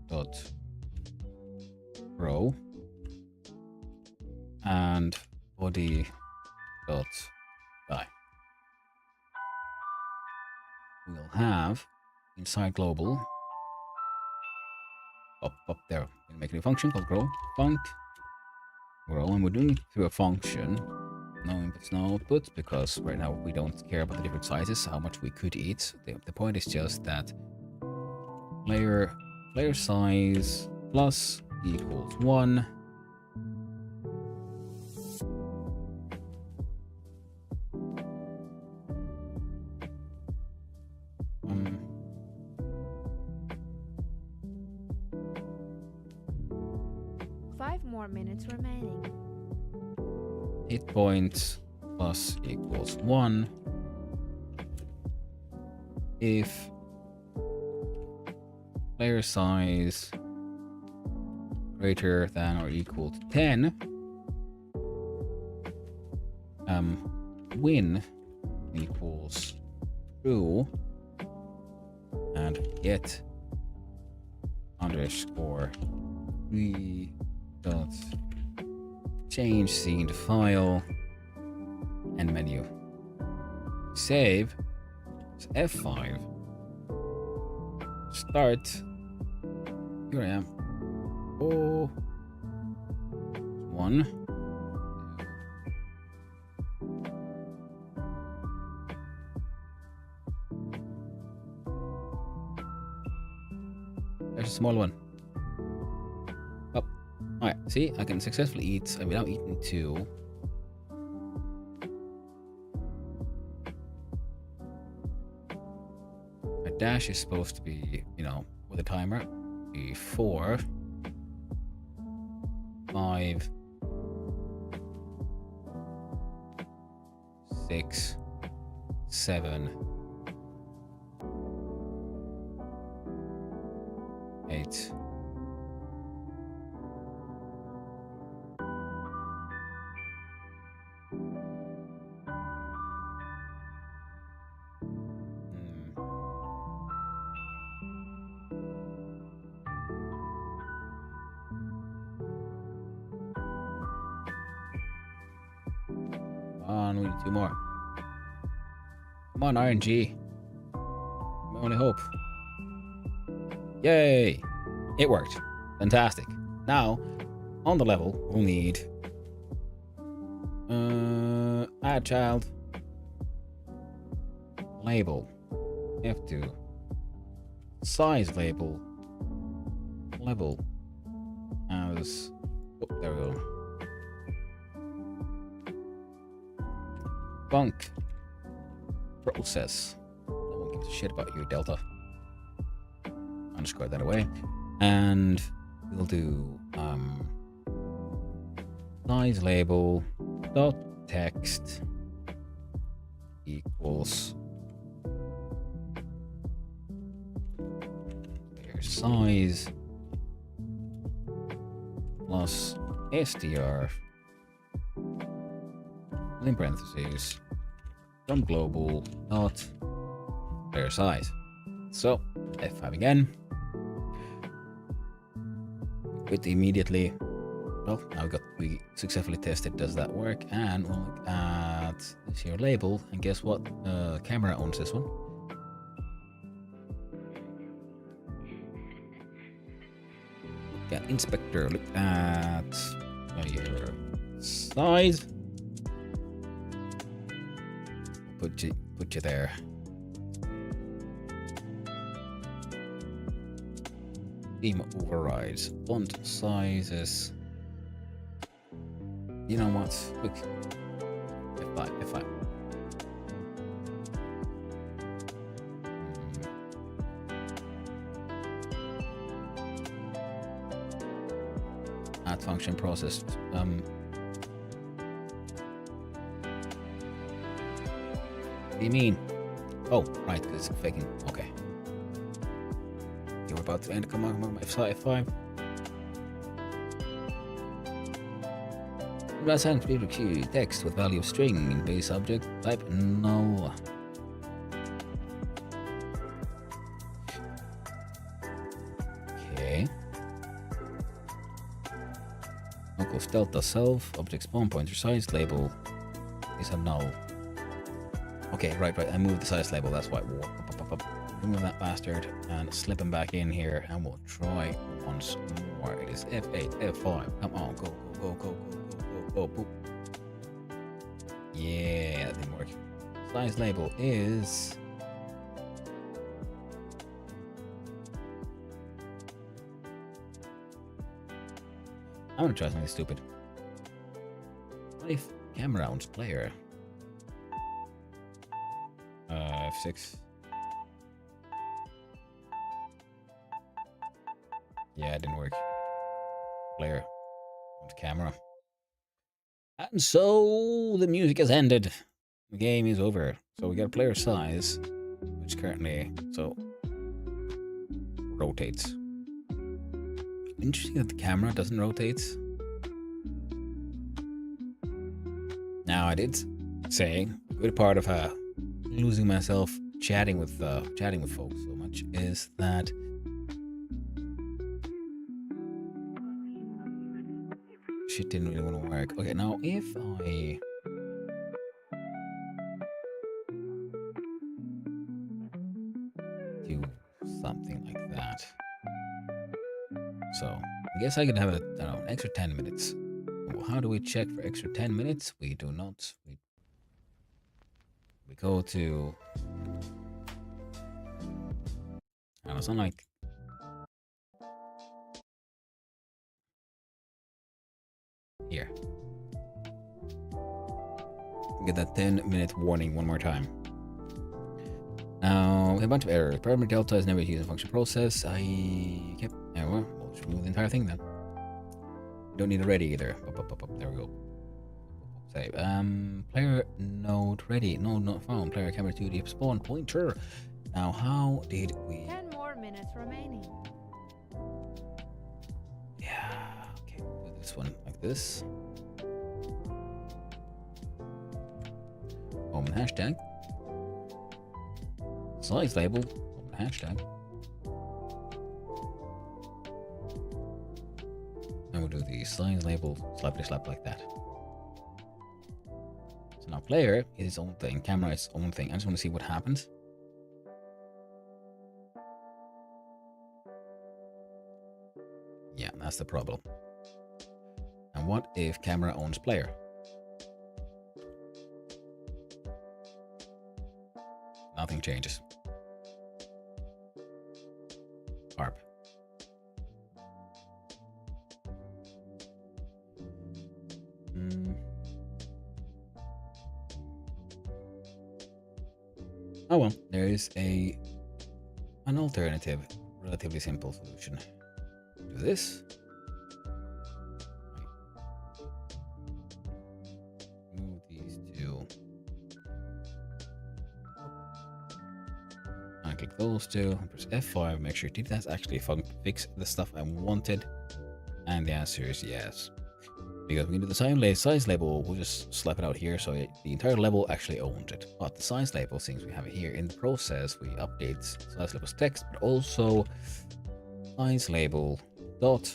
dot row and body dot die. We'll have inside global up there. We'll make a new function called grow func grow, and we're doing it through a function. No inputs, no outputs, because right now we don't care about the different sizes, how much we could eat. The point is just that player size plus equals 1. Five more minutes remaining. Hit points plus equals 1 if player size greater than or equal to 10, win equals true, and get underscore 3 dot change scene to file and menu. Save. It's F5. Start. Here I am. Oh. 1. There's a small one. Up. Alright, see, I can successfully eat. I've now eaten 2. My dash is supposed to be, you know, with a timer. Be 4, 5, 6, 7, 8. We need 2 more. Come on, RNG. My only hope. Yay! It worked. Fantastic. Now, on the level, we'll need add child, label, F2, size label, level as, oh, there we go. Func process. No one gives a shit about you, Delta. Underscore that away. And we'll do size label dot text equals player size plus str in parentheses from global dot player size. So F5 again. Quit immediately. Well, now we successfully tested does that work, and we'll look at this here label, and guess what? Camera owns this one. Look at inspector. Look at your size. Put you there. Theme overrides. Font sizes. You know what? Look. F5. Add function processed. What do you mean? Oh, right, because it's faking. Okay. we're about to end. Come on, come on, F5. Last hand key text with value of string in base object type. No. Okay. Equals delta self object spawn pointer size label is a null. Okay, right. I moved the size label. That's why. Remove that bastard and slip him back in here, and we'll try once more. It is F8, F5. Come on, go. Boop. Yeah, that didn't work. Size label is. I'm gonna try something stupid. What if camera owns player? F6. Yeah, it didn't work. Player owns camera. And so the music has ended. The game is over. So we got a player size, which currently rotates. Interesting that the camera doesn't rotate. Now I did say a good part of losing myself chatting with folks so much is that shit didn't really want to work. Okay, now if I do something like that, so I guess I could have an extra 10 minutes. Well, how do we check for extra 10 minutes? We do not. We go to. And it's not like. Here. Get that 10-minute warning one more time. Now, a bunch of errors. Parameter delta is never used in function process. I kept. Yeah, well, we'll just remove the entire thing then. We don't need a ready either. There we go. Save. Player node ready. No, not found. Player camera 2D spawn pointer. Now, how did we? 10 more minutes remaining. Yeah. Okay. Do this one like this. Home and hashtag. Size label. Home and hashtag. And we'll do the size label slappity slap like that. So now player is its own thing, camera is its own thing. I just want to see what happens. Yeah, that's the problem. And what if camera owns player? Nothing changes. ARP. Oh well, there is an alternative, relatively simple solution. Do this. Move these two. I click those two. Press F5. Make sure that's actually fix the stuff I wanted. And the answer is yes. Because we can do the size label, we'll just slap it out here so the entire level actually owns it. But the size label, since we have it here in the process, we update size label's text, but also size label dot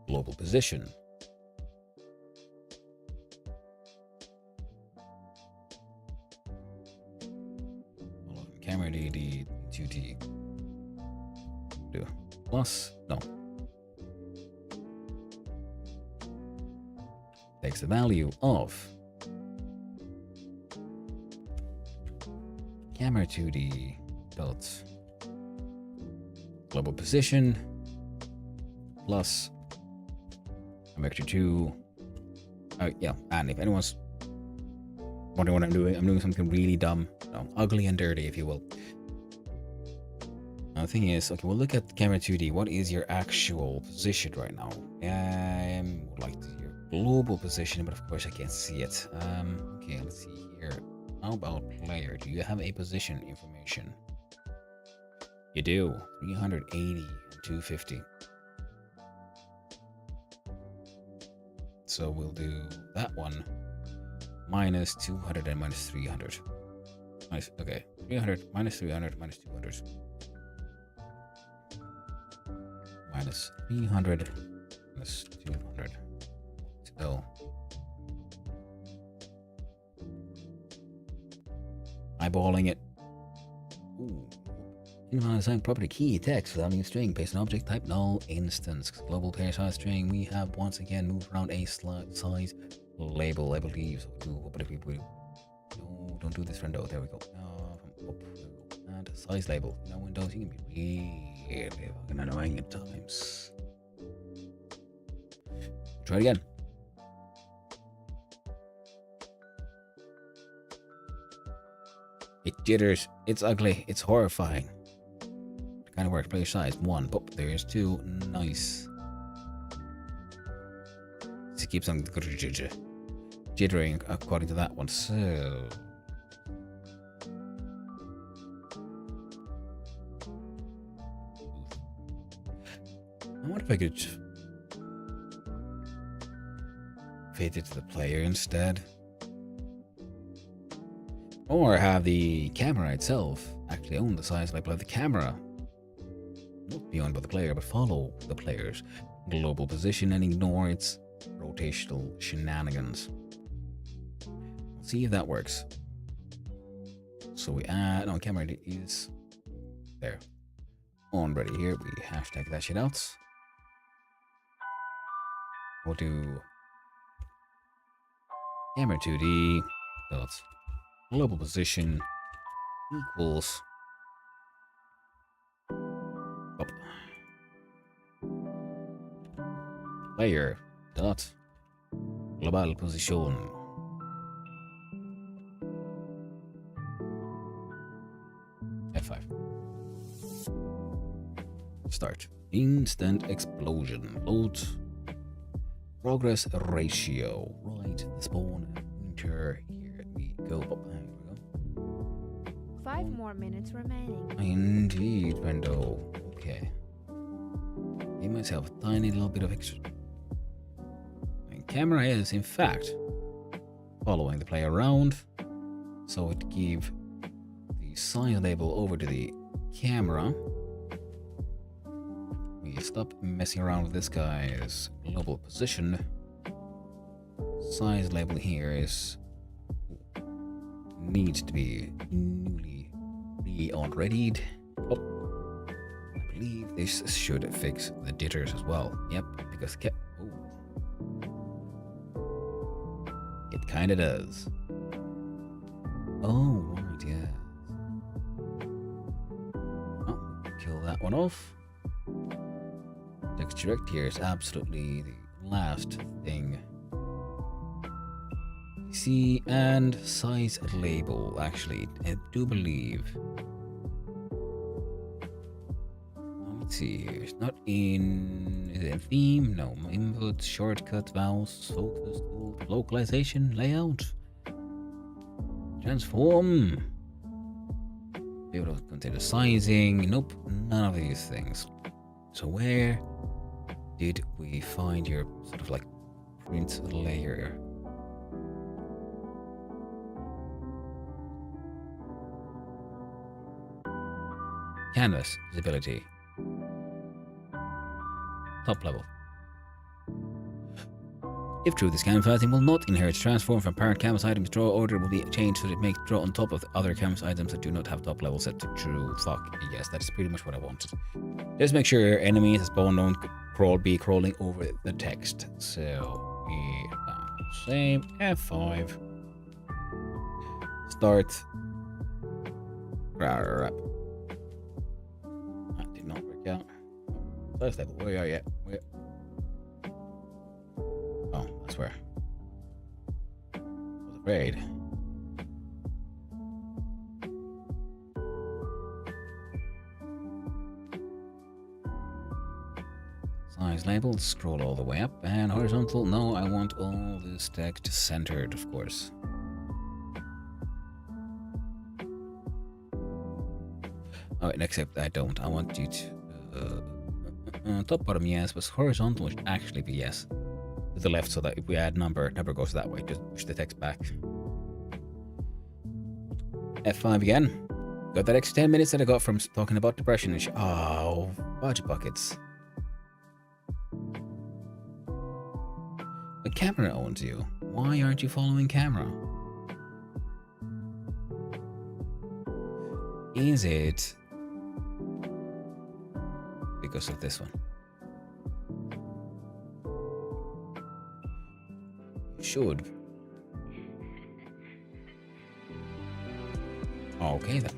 global position. Camera DD 2D. Do plus no. Takes the value of camera 2D dot global position plus vector 2. Yeah, and if anyone's wondering what I'm doing something really dumb, ugly and dirty, if you will. Now the thing is, okay, we'll look at camera 2D. What is your actual position right now? I would like to see your global position, but of course I can't see it. Okay, let's see here. How about player? Do you have a position information? You do. 380 and 250. So we'll do that one. Minus 200 and minus 300. Nice. Okay. 300 minus 300 minus 200. Minus 300 minus 200. So eyeballing it. Ooh. Invalid property key text without any string based on object type null instance. Global player size string. We have once again moved around a size label, I believe. So what if we no, don't do this, friendo. There we go. And size label. You know, Windows, you can be really fucking annoying at times. Try it again. It jitters. It's ugly. It's horrifying. It kind of works. Player size 1. Oh, there's 2. Nice. It keeps on jittering according to that one. So I wonder if I could fit it to the player instead. Or have the camera itself actually own the size label of the camera. Not be owned by the player, but follow the player's global position and ignore its rotational shenanigans. See if that works. So we add, no, camera is there. On ready here, we hashtag that shit out. We'll do camera 2D dots global position equals up player dot global position. F5. Start. Instant explosion. Load. Progress ratio. Right. The spawn. Enter. Here we go. Oh, here we go. 5 more minutes remaining. Indeed, Brendo. Okay. Give myself a tiny little bit of extra. My camera is, in fact, following the player around. So it give the size label over to the camera. We stop messing around with this guy's global position. Size label here is needs to be newly re-readied. Oh, I believe this should fix the jitters as well. Yep, because it kind of does. Oh, right, yeah. Oh, kill that one off. Text direct here is absolutely the last thing. See, and size label, actually, I do believe. Let's see here. It's not in. Is it in theme? No. Input, shortcut, vowels, focus, tool, localization, layout, transform. Be able to consider sizing. Nope, none of these things. So where did we find your sort of like print layer? Canvas visibility. Top level. If true, this canvas item will not inherit transform from parent canvas items. Draw order will be changed so that it makes draw on top of the other canvas items that do not have top level set to true. Fuck yes, that is pretty much what I wanted. Just make sure your enemies as spawn don't be crawling over the text. So we same F5. Start. That did not work out. First level, where are you? Where? Oh, that's where. I was afraid. Size label, scroll all the way up, and horizontal. No, I want all this text centered, of course. Oh, except I don't. I want you to... top, bottom, yes, but horizontal should actually be yes. To the left, so that if we add number goes that way. Just push the text back. F5 again. Got that extra 10 minutes that I got from talking about depression and oh, fudge buckets. The camera owns you. Why aren't you following camera? Is it because of this one? Should. Okay then.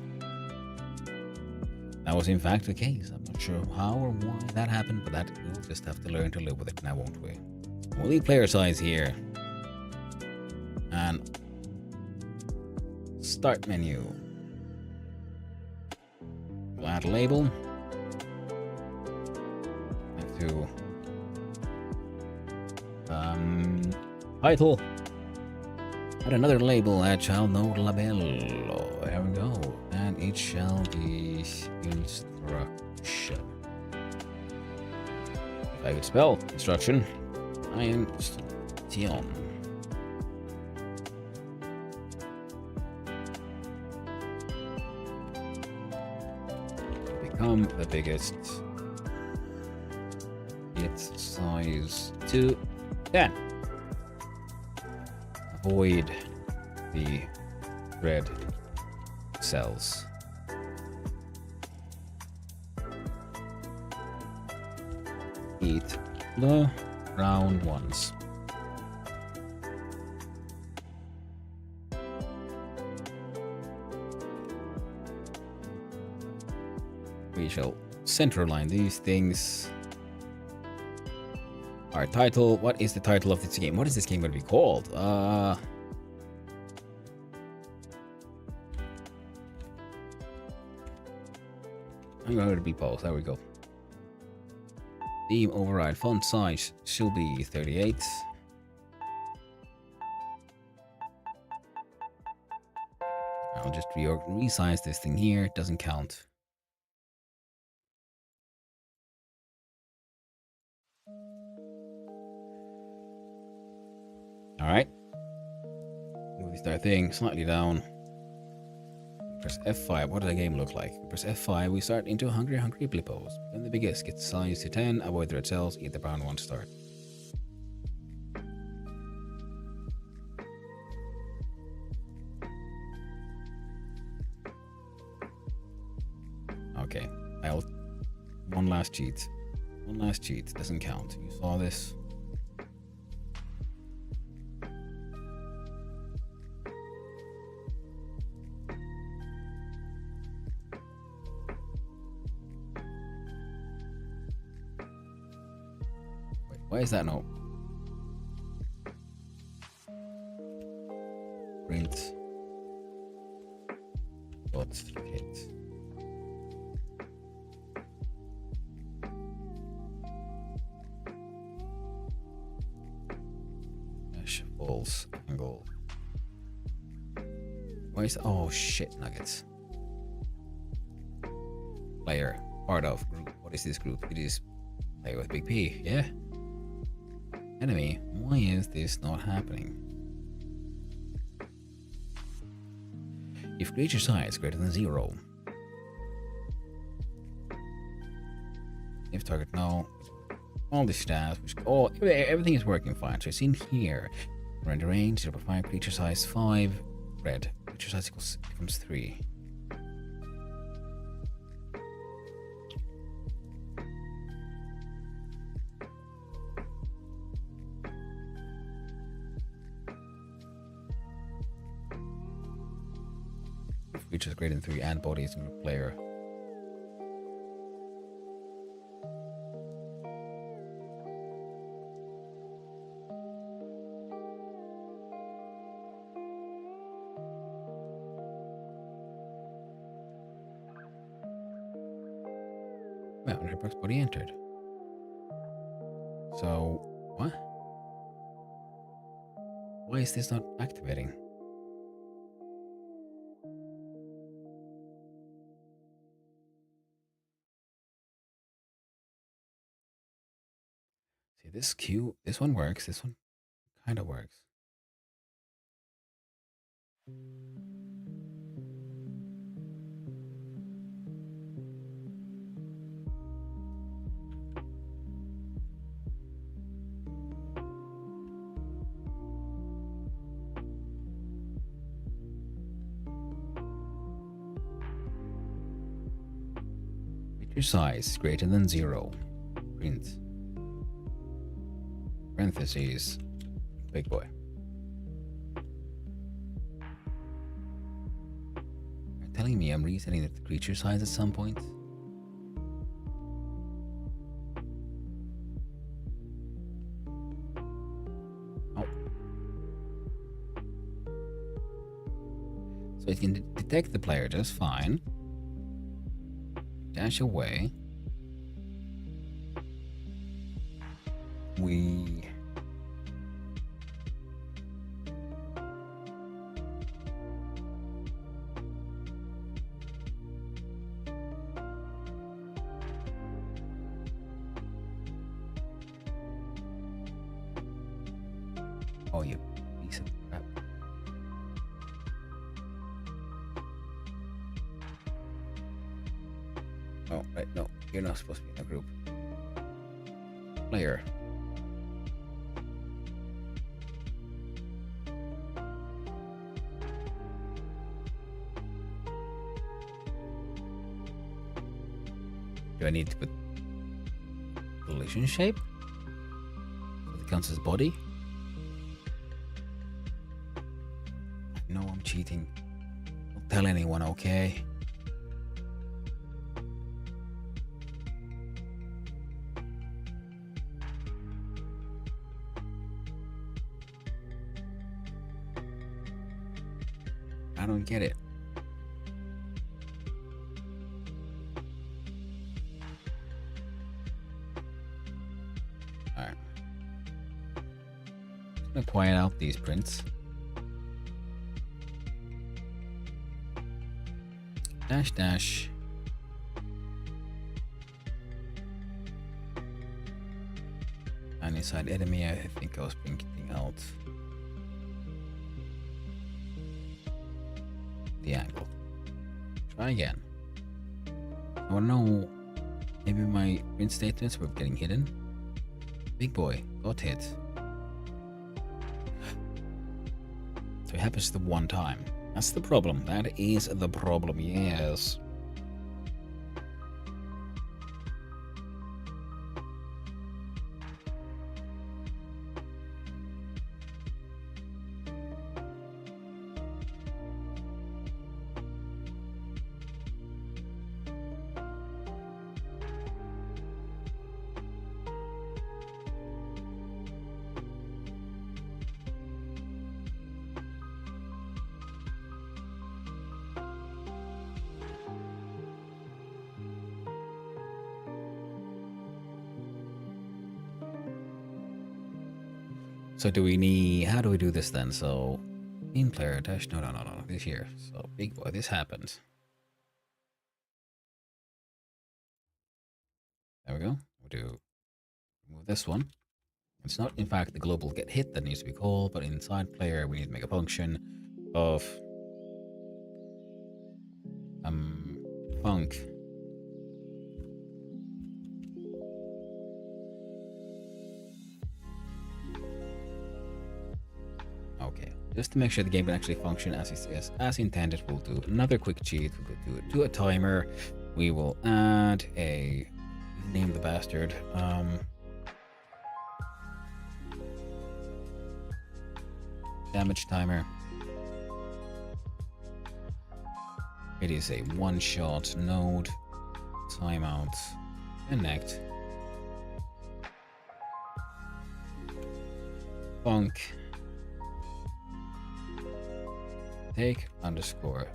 That was in fact the case. I'm not sure how or why that happened, but that we'll just have to learn to live with it now, won't we? We'll leave player size here. And start menu. We'll add a label. Have to title. Add another label, agile no labello. There we go. And it shall be instruction. If I could spell instruction, I am Tion. Become the biggest. Its size to 10. Avoid the red cells. Eat the brown ones. We shall center align these things. Our title. What is the title of this game? What is this game going to be called? I'm going to be both. There we go. Theme override. Font size should be 38. I'll just resize this thing here. It doesn't count. Alright. Move this entire thing slightly down. Press F5. What does the game look like? Press F5. We start into Hungry Blippos. Then the biggest. Get size to 10. Avoid the red cells. Eat the brown one. Start. Okay. One last cheat. One last cheat. Doesn't count. You saw this. Why is that no? Print. Dot hit. Dash false angle. Why is oh shit nuggets? Player part of group. What is this group? It is player with big P. Yeah. Enemy, why is this not happening? If creature size greater than 0. If target no. All the stats, everything is working fine. So it's in here. Render range 0.5, creature size 5, red. Creature size becomes 3. Creatures greater than 3 and bodies in group player. Well, Redbox body entered. So, what? Why is this not activating? Okay, this queue, this one works. This one kind of works. Creature size greater than 0. Print. Parentheses. Big boy. You're telling me I'm resetting the creature size at some point? Oh. So it can detect the player just fine. Dash away. We Oh, you piece of crap. Oh, right, no, you're not supposed to be in a group. Player. Do I need to put collision shape? So it counts as body? No, I'm cheating. Don't tell anyone, okay? I don't get it. Alright. Just gonna quiet out these prints. Dash dash. And inside enemy, I think I was printing out the angle. Try again. I wanna know, maybe my print statements were getting hidden. Big boy, got hit. So it happens the one time. That's the problem. That is the problem, yes. So do we need, how do we do this then? So team player dash, no, this here. So big boy, this happens. There we go. We'll do, remove this one. It's not in fact the global get hit that needs to be called, but inside player we need to make a function of func okay, just to make sure the game can actually function as it says, as intended. We'll do another quick cheat. We'll do a timer. We will add a, name the bastard, damage timer. It is a one-shot node, timeout, connect, func, take underscore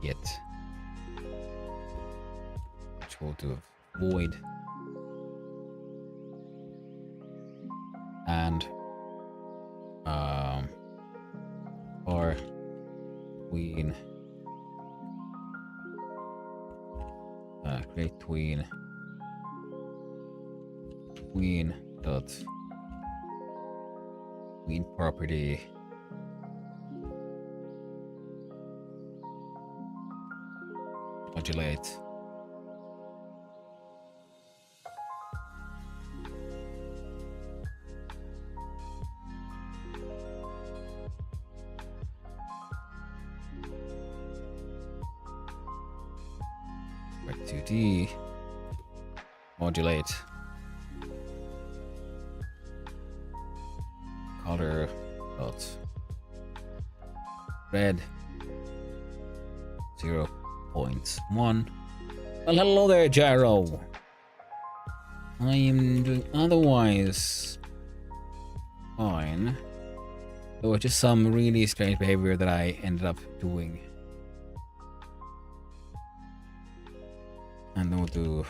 hit, which will do a void, and or tween, create tween queen property modulate. Back 2D modulate color dot red 0.1. Well, hello there, Gyro. I am doing otherwise fine. There was just some really strange behavior that I ended up doing. And then we'll do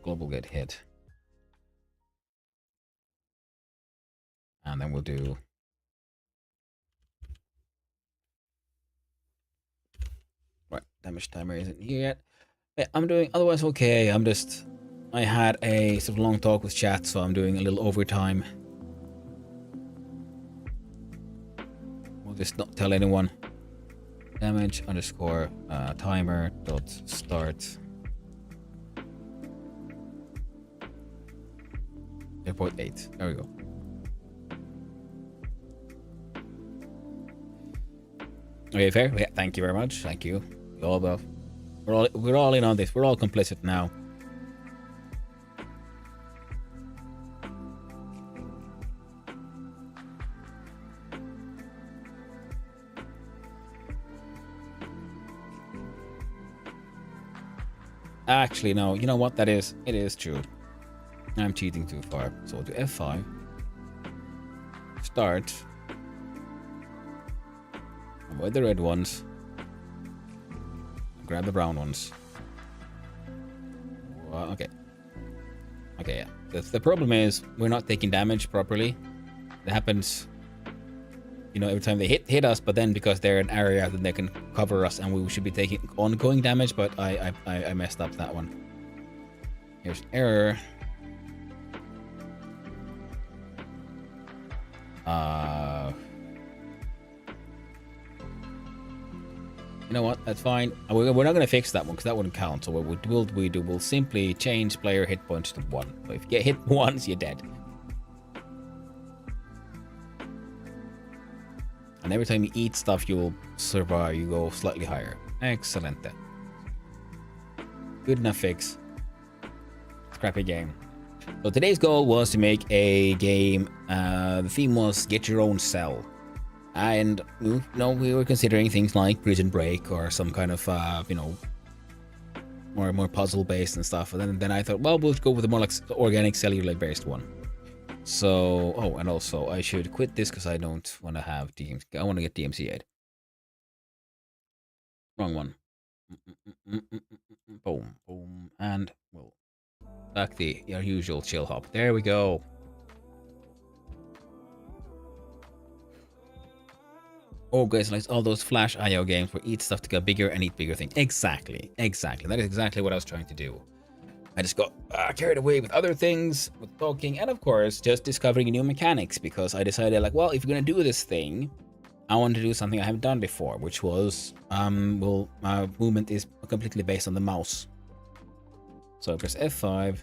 global get hit. And then we'll do right, damage timer isn't here yet. Yeah, I'm doing otherwise okay. I had a sort of long talk with chat, so I'm doing a little overtime. We'll just not tell anyone. Damage underscore timer dot start 0.8. There we go. Okay, fair. Yeah, thank you very much. Thank you. We're all in on this. We're all complicit now. Actually, no. You know what? That is. It is true. I'm cheating too far. So to F5. Start. Avoid the red ones. Grab the brown ones. Okay. Okay, yeah. The problem is we're not taking damage properly. It happens, you know, every time they hit us, but then because they're an area, then they can cover us, and we should be taking ongoing damage. But I messed up that one. Here's error. You know what? That's fine. We're not going to fix that one because that wouldn't count. So what we'll simply change player hit points to 1. So if you get hit once, you're dead. And every time you eat stuff, you will survive. You go slightly higher. Excellent then. Good enough fix. Scrappy game. So today's goal was to make a game. The theme was get your own cell. And you know, we were considering things like Prison Break or some kind of you know, more puzzle based and stuff. And then I thought, well, we'll go with a more like organic cellular based one. So and also I should quit this because I don't want to have DMC. I want to get DMCA'd. Wrong one. Boom, boom, and we'll back the usual chill hop. There we go. Oh, guys, like all those Flash IO games where eat stuff to get bigger and eat bigger things. Exactly. That is exactly what I was trying to do. I just got carried away with other things, with talking, and of course, just discovering new mechanics, because I decided, like, well, if you're gonna do this thing, I want to do something I haven't done before, which was, movement is completely based on the mouse. So press F5.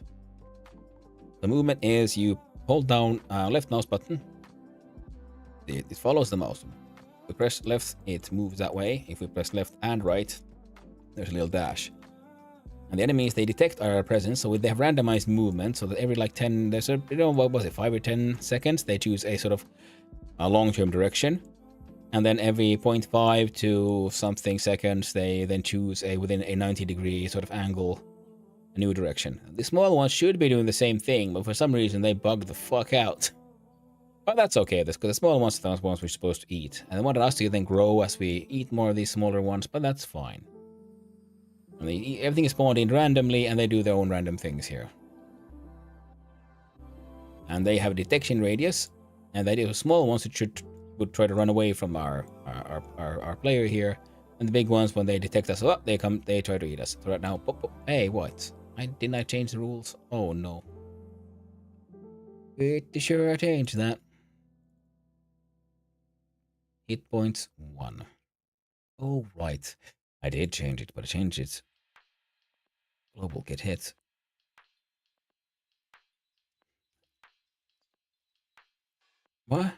The movement is you hold down left mouse button. It follows the mouse. If we press left, it moves that way. If we press left and right, there's a little dash. And the enemies, they detect our presence, so they have randomized movement, so that every like 10, there's a, you know, what was it, 5 or 10 seconds, they choose a sort of a long-term direction. And then every 0.5 to something seconds, they then choose a within a 90-degree sort of angle, a new direction. The small ones should be doing the same thing, but for some reason they bug the fuck out. But that's okay, because the smaller ones are the ones we're supposed to eat. And they wanted us to then grow as we eat more of these smaller ones, but that's fine. And everything is spawned in randomly, and they do their own random things here. And they have a detection radius, and they do small ones that would try to run away from our player here. And the big ones, when they detect us, oh, they try to eat us. So right now, hey, what? Didn't I change the rules? Oh no. Pretty sure I changed that. Hit points 1. Oh right. I did change it, but I changed it. Global get hit. What?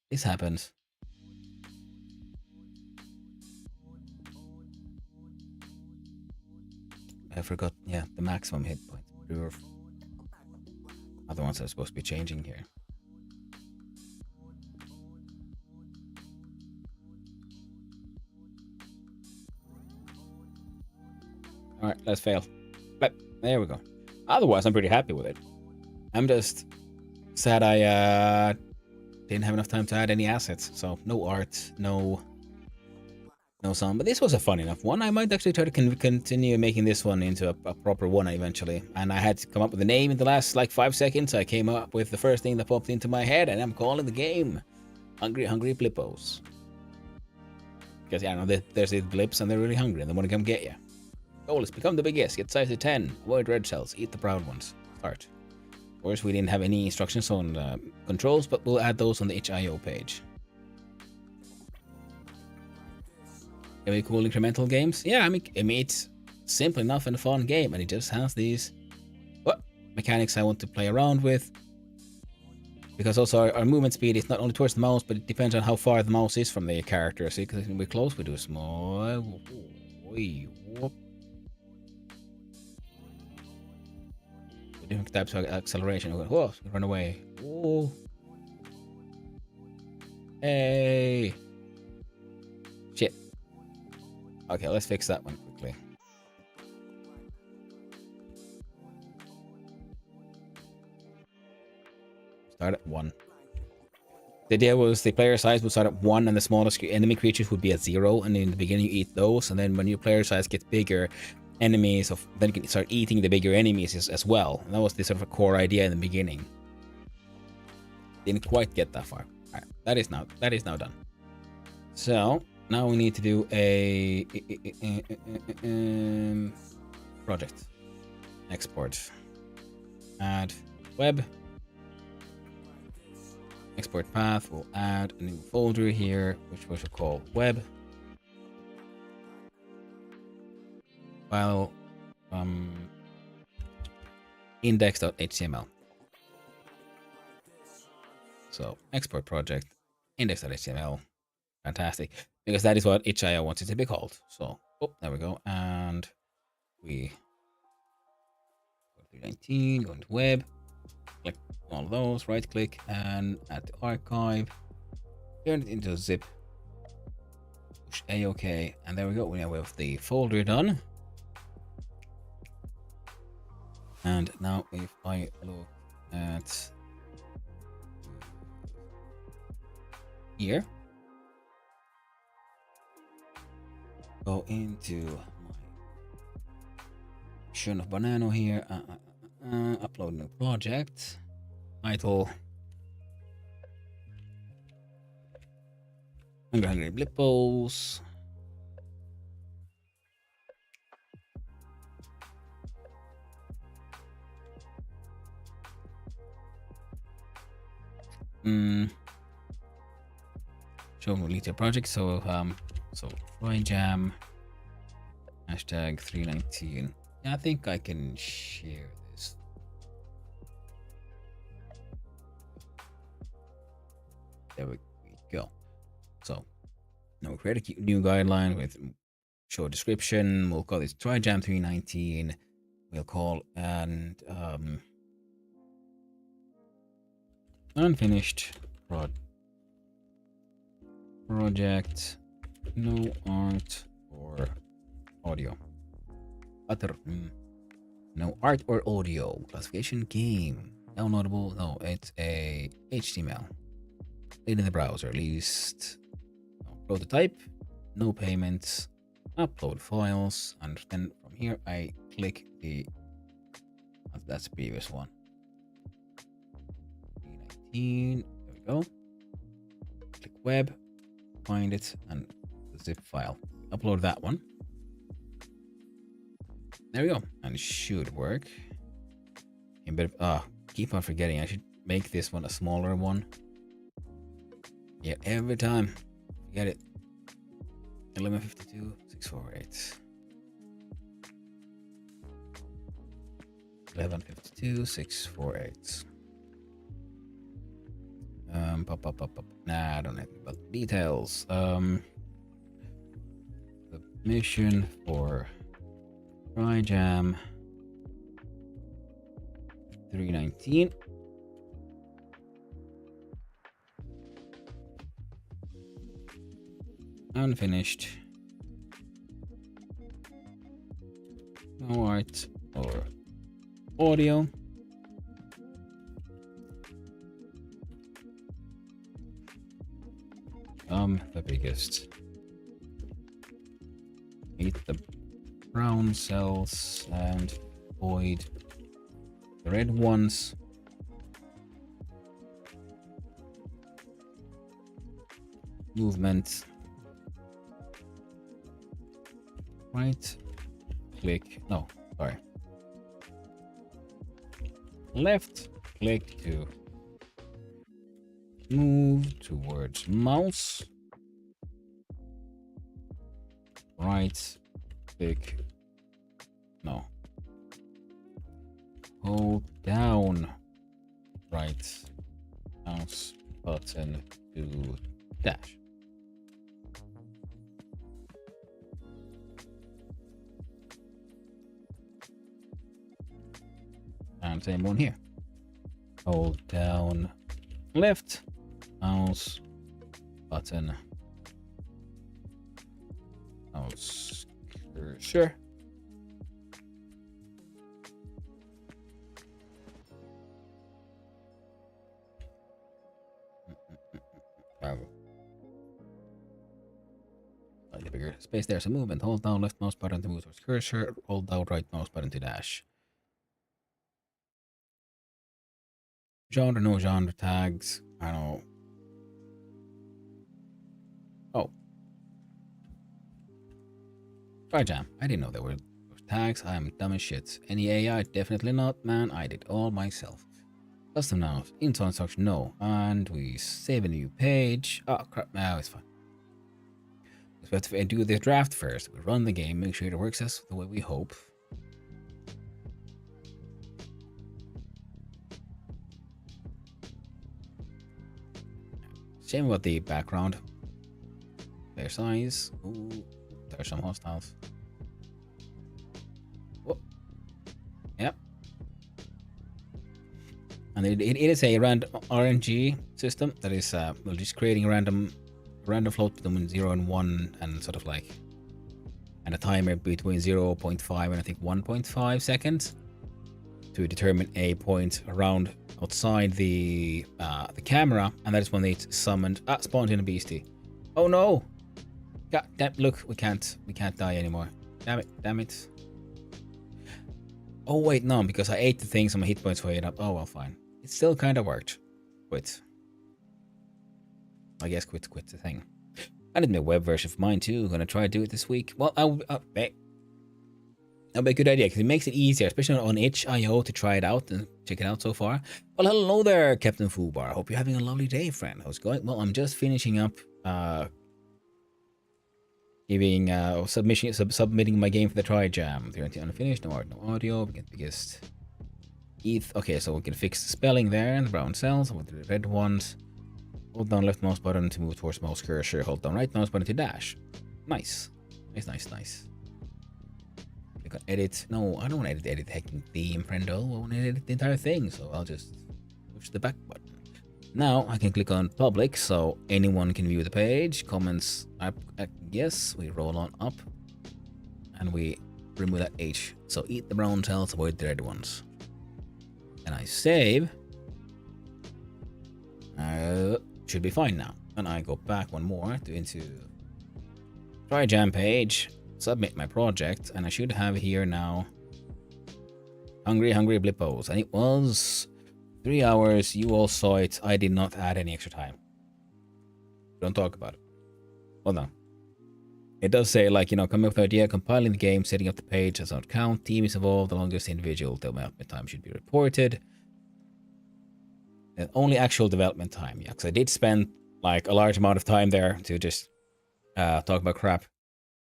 This happens. I forgot, yeah, the maximum hit point. There were other ones are supposed to be changing here. Alright, let's fail. But there we go. Otherwise, I'm pretty happy with it. I'm just sad I didn't have enough time to add any assets. So no art, no song. But this was a fun enough one. I might actually try to continue making this one into a proper one eventually. And I had to come up with a name in the last like 5 seconds. I came up with the first thing that popped into my head, and I'm calling the game Hungry Hungry Blippos. Because yeah, there's these blips and they're really hungry and they want to come get you. Goal is become the biggest, get size to 10, avoid red cells, eat the brown ones. Start. Of course, we didn't have any instructions on controls, but we'll add those on the itch.io page. Very cool incremental games. Yeah, I mean, it's simple enough and a fun game, and it just has these mechanics I want to play around with. Because also our movement speed is not only towards the mouse, but it depends on how far the mouse is from the character. See, because when we're close, we do a small. Different types of acceleration. Whoa, run away. Whoa. Hey. Shit. Okay, let's fix that one quickly. Start at 1. The idea was the player size would start at 1 and the smallest enemy creatures would be at 0. And in the beginning you eat those, and then when your player size gets bigger, enemies then you can start eating the bigger enemies as well. And that was the sort of a core idea in the beginning. Didn't quite get that far. Alright, that is now done. So now we need to do a project. Export. Add web. Export path. We'll add a new folder here, which we should call web. File index.html. So export project index.html. Fantastic, because that is what itch.io wants it to be called. So there we go, and we go to 19, go into web, click all of those, right click and add the archive, turn it into a zip, push a-ok, and there we go. We now have the folder done. And now if I look at here, go into my version of Banano here, upload new project, title, Hungry Blippos. Show me later project. So Trijam hashtag 319. Yeah, I think I can share this. There we go. So now we create a new guideline with show description. We'll call this Trijam 319. We'll call and unfinished project, no art or audio. No art or audio. Classification game. Downloadable. No, it's a HTML. In the browser, least. Prototype. No payments. Upload files, and then from here I click the. That's the previous one. 19. There we go. Click web. Find it and the zip file. Upload that one. There we go. And it should work. Keep on forgetting. I should make this one a smaller one. Yeah, every time. Forget it. 1152, 648. 1152, 648. Pop. Nah, I don't have any but details. The mission for Trijam 319. Unfinished. No art or audio. The biggest. Eat the brown cells and avoid the red ones. Movement. Right click. No, sorry. Left click to move towards mouse. Right click. No. Hold down right mouse button to dash. And same one here. Hold down left mouse button. Mouse cursor. Slightly bigger space there. So movement. Hold down left mouse button to move towards cursor. Hold down right mouse button to dash. Genre, no genre tags. I don't know. Oh. Trijam. I didn't know there were tags. I am dumb as shit. Any AI? Definitely not, man. I did all myself. Custom now. Into instruction, no. And we save a new page. Oh, crap. No, it's fine. We have to do the draft first. We run the game, make sure it works as the way we hope. Shame about the background. Player size. Ooh, there's some hostiles. Whoa. Yep. And it is a random RNG system that is well, just creating a random float between 0 and 1 and sort of like and a timer between 0.5 and I think 1.5 seconds to determine a point around outside the camera, and that is when they summoned spawned in a beastie. Oh no! God damn! Look, we can't die anymore. Damn it! Oh wait, no, because I ate the thing, so my hit points were up. Oh well, fine. It still kind of worked. Quit. I guess quit the thing. I did my web version of mine too. Gonna try to do it this week. Well, that'll be a good idea because it makes it easier, especially on itch.io, to try it out and check it out so far. Well, hello there, Captain Fubar. Hope you're having a lovely day, friend. How's it going? Well, I'm just finishing up submitting my game for the Trijam. Currently unfinished, no art, no audio. We get the biggest ETH. Okay, so we can fix the spelling there and the brown cells with the red ones. Hold down left mouse button to move towards mouse cursor. Hold down right mouse button to dash. Nice. Nice. Click on edit. No, I don't want to edit hacking theme, friendo. I want to edit the entire thing, so I'll just push the back button. Now I can click on public, so anyone can view the page. Comments, yes. We roll on up, and we remove that H. So eat the brown cells, avoid the red ones. And I save. Should be fine now. And I go back one more into Trijam page, submit my project, and I should have here now Hungry Blippos. And it was 3 hours. You all saw it. I did not add any extra time. Don't talk about it. Hold on. it does say, like, you know, coming up with an idea, compiling the game, setting up the page does not count. Team is involved, the longest individual development time should be reported. And only actual development time, yeah, because I did spend like a large amount of time there to just talk about crap.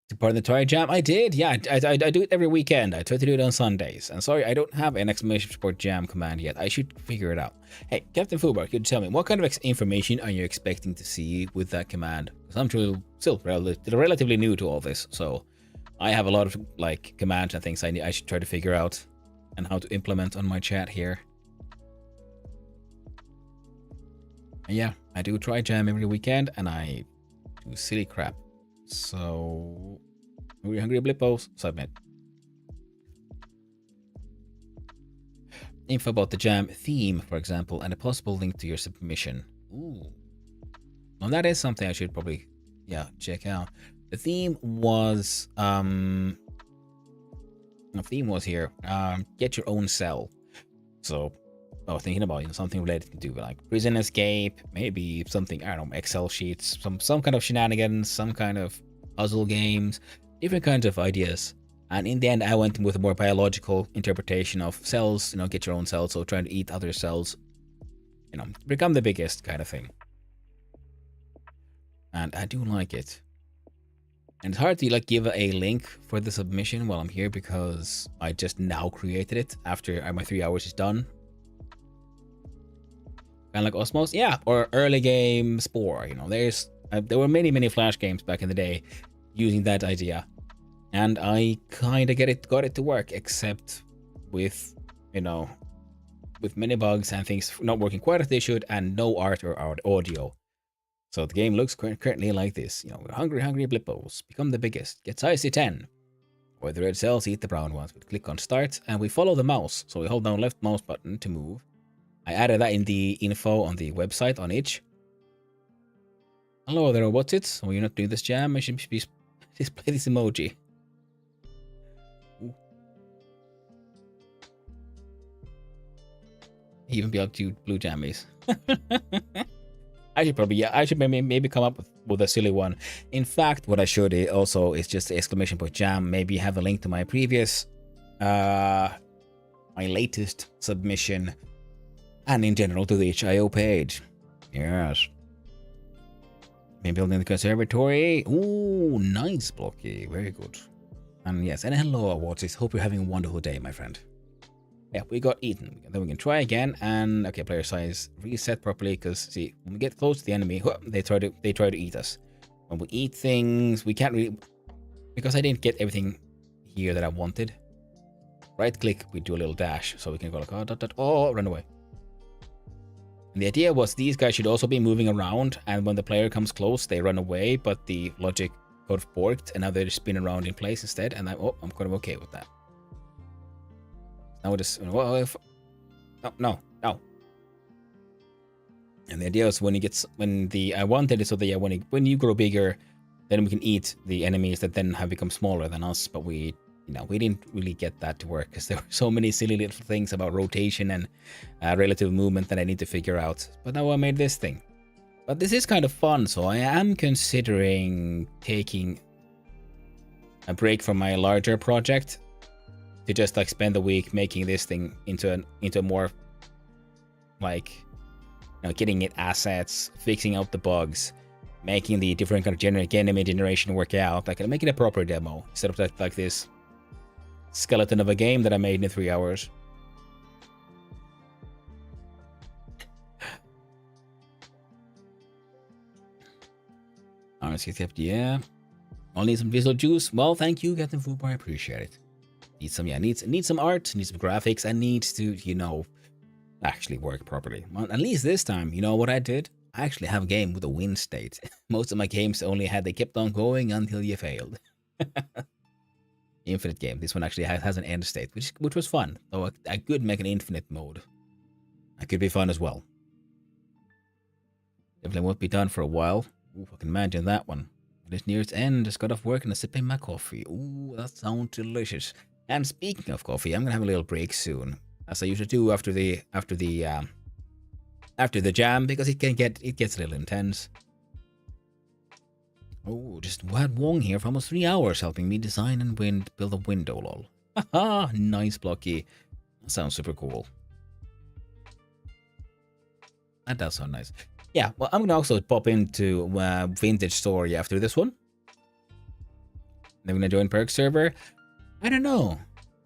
To part of the Trijam, I did, yeah, I do it every weekend. I try to do it on Sundays. And sorry, I don't have an exclamation support jam command yet. I should figure it out. Hey, Captain Fubar, could you tell me what kind of information are you expecting to see with that command? Because I'm still relatively new to all this, so I have a lot of like commands and things I should try to figure out and how to implement on my chat here. And yeah, I do Trijam every weekend, and I do silly crap. So, hungry blippos, submit. Info about the jam theme, for example, and a possible link to your submission. Ooh. Well, that is something I should probably, yeah, check out. The theme was, here, get your own cell. So, thinking about, you know, something related to do with like prison escape, maybe something, I don't know, Excel sheets, some kind of shenanigans, some kind of puzzle games, different kinds of ideas. And in the end, I went with a more biological interpretation of cells, you know, get your own cells, so trying to eat other cells, you know, become the biggest kind of thing. And I do like it. And it's hard to like give a link for the submission while I'm here because I just now created it after my 3 hours is done. Kind of like Osmos, yeah, or early game Spore. You know, there were many Flash games back in the day using that idea, and I kind of got it to work, except with, you know, with many bugs and things not working quite as they should, and no art or audio. So the game looks currently like this. You know, hungry blippos become the biggest, get size to 10. Or the red cells eat the brown ones. We click on start and we follow the mouse. So we hold down left mouse button to move. I added that in the info on the website on itch. Hello there, what's it? Oh, you're not doing this jam? I should display this emoji. Ooh. Even be up to blue jammies. I should maybe come up with a silly one. In fact, what I should also is just the exclamation point jam. Maybe have a link to my previous, my latest submission. And in general to the itch.io page. Yes. Been building the conservatory. Ooh, nice, Blocky. Very good. And yes, and hello, Watsis. Hope you're having a wonderful day, my friend. Yeah, we got eaten. Then we can try again. And okay, player size reset properly, because see, when we get close to the enemy, they try to eat us. When we eat things, we can't really, because I didn't get everything here that I wanted. Right click, we do a little dash, so we can go like run away. And the idea was these guys should also be moving around, and when the player comes close, they run away, but the logic got borked, and now they just spin around in place instead, and I'm kind of okay with that. Now we just, no. And the idea is when I wanted it so that yeah, when you grow bigger, then we can eat the enemies that then have become smaller than us, but we didn't really get that to work because there were so many silly little things about rotation and relative movement that I need to figure out. But now I made this thing. But this is kind of fun, so I am considering taking a break from my larger project to just like spend the week making this thing into a more like, you know, getting it assets, fixing out the bugs, making the different kind of enemy generation work out, like making a proper demo instead of like this skeleton of a game that I made in 3 hours. Honestly, except yeah. I'll need some visual juice. Well, thank you, Captain Fubar. I appreciate it. Need some art, need some graphics, and needs to, you know, actually work properly. Well, at least this time, you know what I did? I actually have a game with a win state. Most of my games they kept on going until you failed. Infinite game. This one actually has an end state, which was fun. Though I could make an infinite mode. That could be fun as well. Definitely won't be done for a while. Ooh, I can imagine that one. It is near its end. Just got off work and I'm sipping my coffee. Ooh, that sounds delicious. And speaking of coffee, I'm gonna have a little break soon, as I usually do after the jam, because it gets a little intense. Oh, just had Wong here for almost 3 hours helping me design and build a window, lol. Haha, nice, Blocky. That sounds super cool. That does sound nice. Yeah, well, I'm gonna also pop into Vintage Story after this one. Then I'm gonna join Perk server. I don't know.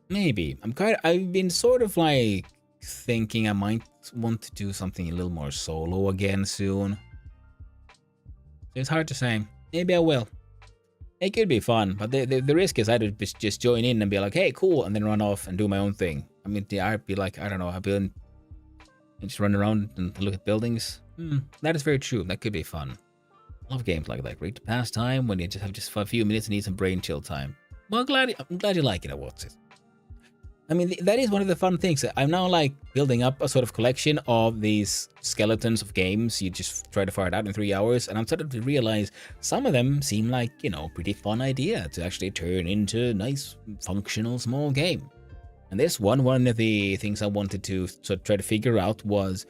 Maybe. I've been sort of like thinking I might want to do something a little more solo again soon. It's hard to say. Maybe I will. It could be fun, but the risk is I'd just join in and be like, hey, cool, and then run off and do my own thing. I mean, I'd be like, I don't know, I'd be just run around and look at buildings. That is very true. That could be fun. Love games like that. Great to pass time when you just have for a few minutes and need some brain chill time. Well, I'm glad you like it. I watch it. I mean, that is one of the fun things. I'm now like building up a sort of collection of these skeletons of games. You just try to fire it out in 3 hours, and I'm starting to realize some of them seem like, you know, pretty fun idea to actually turn into a nice, functional, small game. And this one of the things I wanted to sort of try to figure out was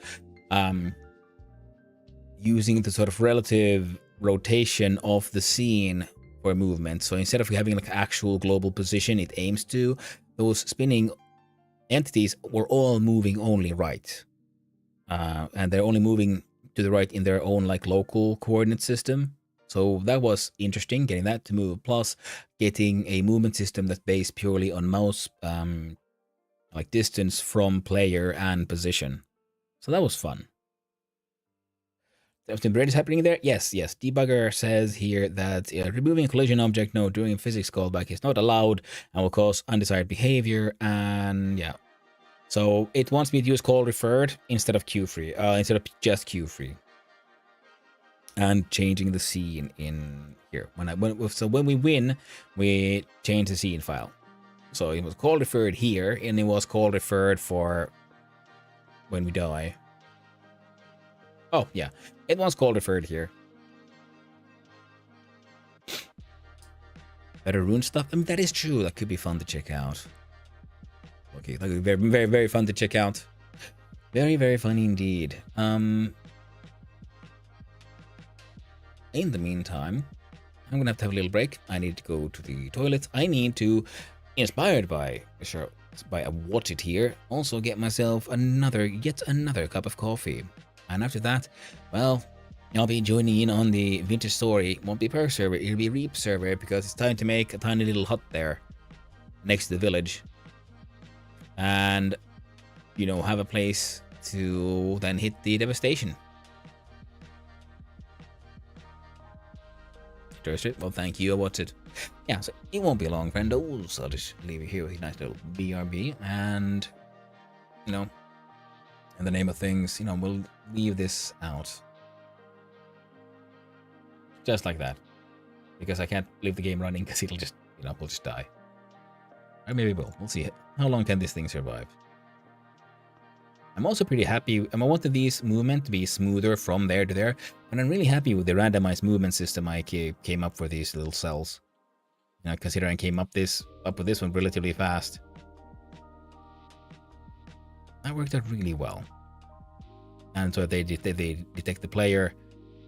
using the sort of relative rotation of the scene for movement. So instead of having like actual global position it aims to, those spinning entities were all moving only right. And they're only moving to the right in their own like local coordinate system. So that was interesting, getting that to move, plus getting a movement system that's based purely on mouse like distance from player and position. So that was fun. Something great is happening there? Yes. Debugger says here that removing a collision object node during a physics callback is not allowed and will cause undesired behavior. And yeah. So it wants me to use call referred instead of queue free, instead of just queue free. And changing the scene in here. When we win, we change the scene file. So it was call referred here, and it was call referred for when we die. Oh, yeah. It was call referred here. Better rune stuff? I mean, that is true. That could be fun to check out. Okay, that would be very, very, very fun to check out. Very, very fun indeed. In the meantime, I'm gonna have to have a little break. I need to go to the toilet. I need to, inspired by a watch it here, also get myself yet another cup of coffee. And after that, well, I'll be joining in on the Vintage Story. It won't be Perk server, it'll be Reap server, because it's time to make a tiny little hut there next to the village. And, you know, have a place to then hit the devastation. Interested? Well, thank you. I watched it. Yeah, so it won't be long, friendos. I'll just leave it here with a nice little BRB. And, you know, in the name of things, you know, we'll leave this out. Just like that. Because I can't leave the game running because it'll just, you know, we'll just die. Or maybe we'll. We'll see. How long can this thing survive? I'm also pretty happy. I wanted these movement to be smoother from there to there, and I'm really happy with the randomized movement system I came up for these little cells. You know, considering I came up with this one relatively fast. That worked out really well. And so they detect the player,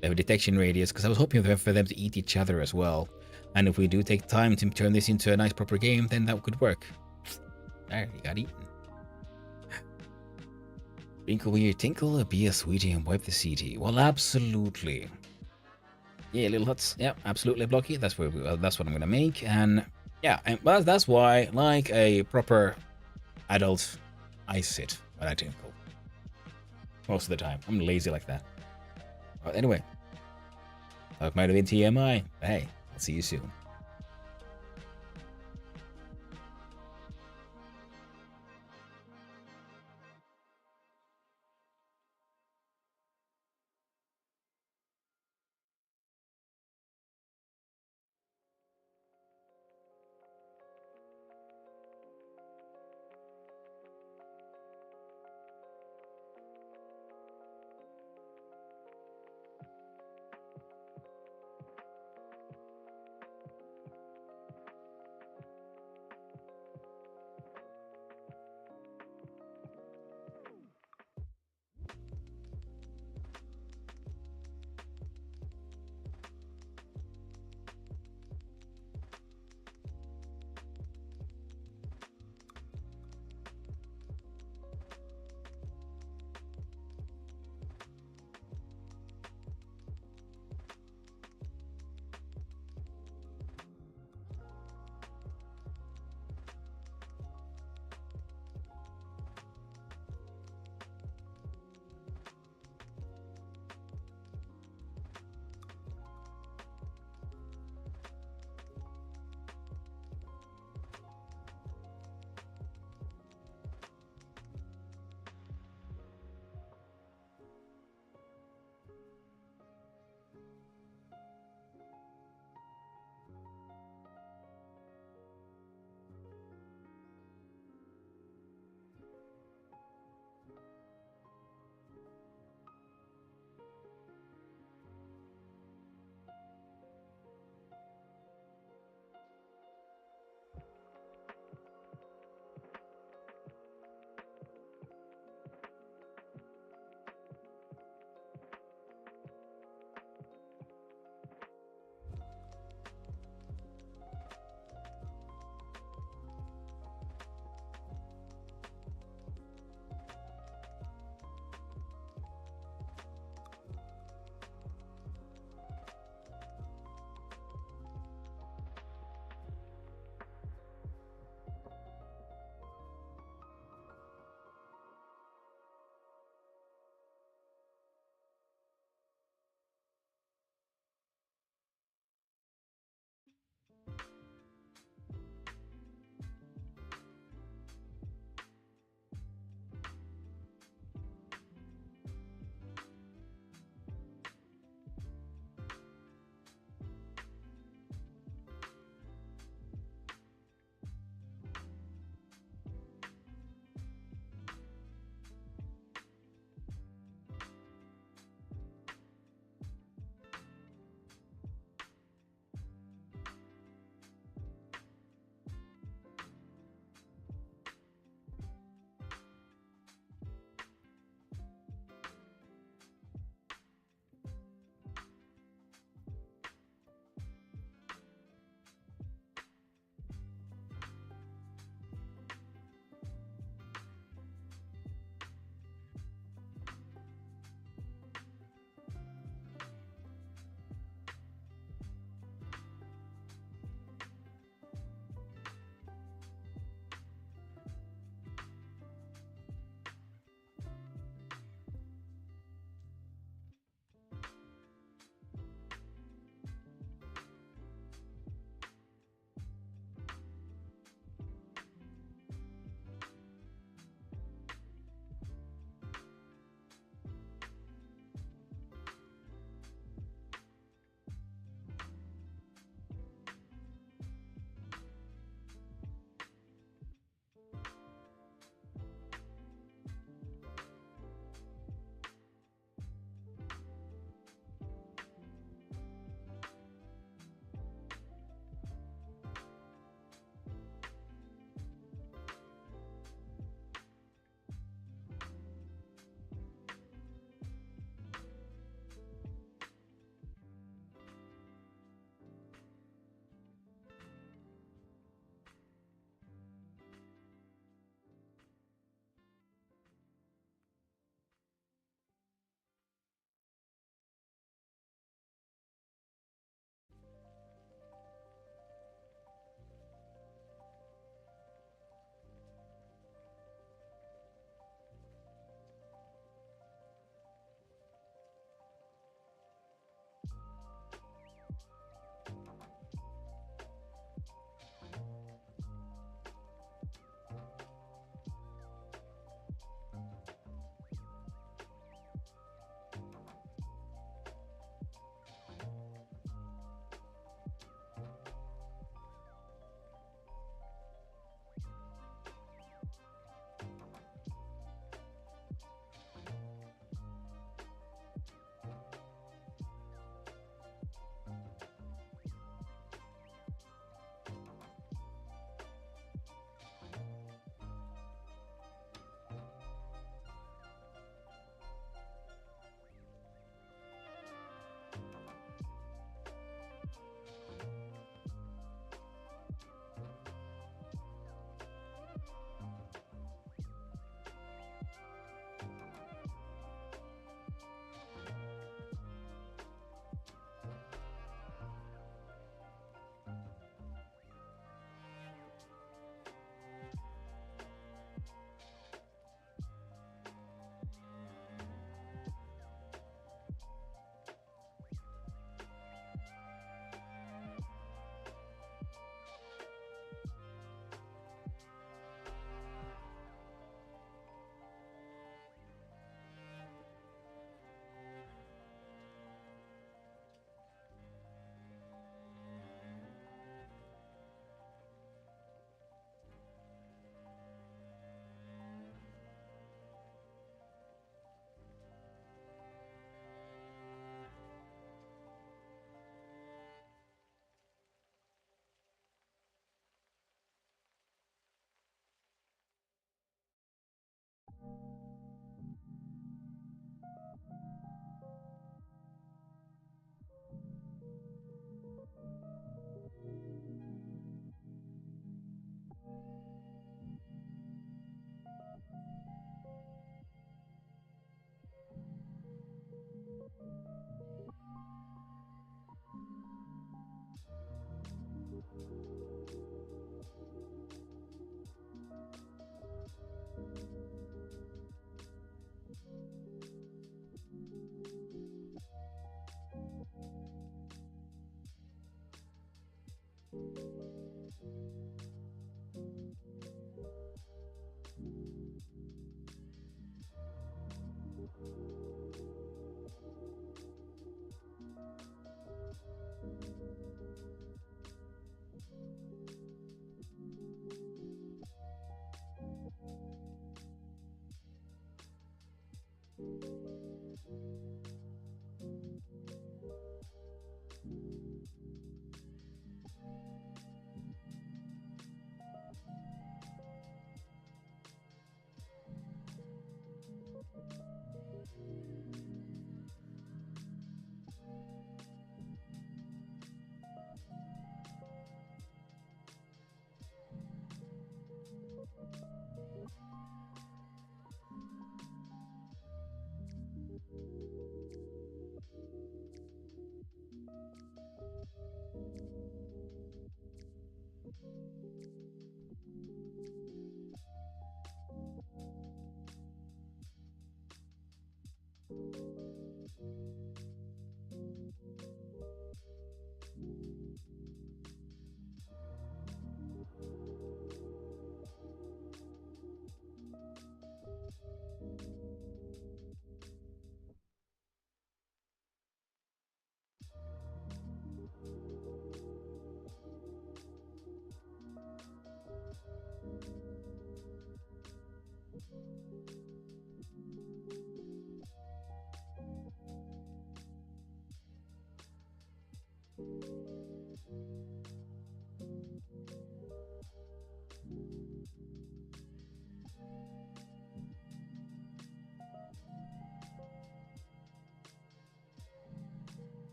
they have a detection radius, because I was hoping for them to eat each other as well. And if we do take time to turn this into a nice proper game, then that could work. There, you got eaten. Wrinkle weird tinkle, be a sweetie and wipe the CT. Well, absolutely. Yeah, little huts. Yeah, absolutely, Blocky. That's what I'm gonna make. And yeah, and well, that's why, like a proper adult, I sit when I tinkle. Most of the time. I'm lazy like that. But anyway, that might have been TMI. Hey, I'll see you soon.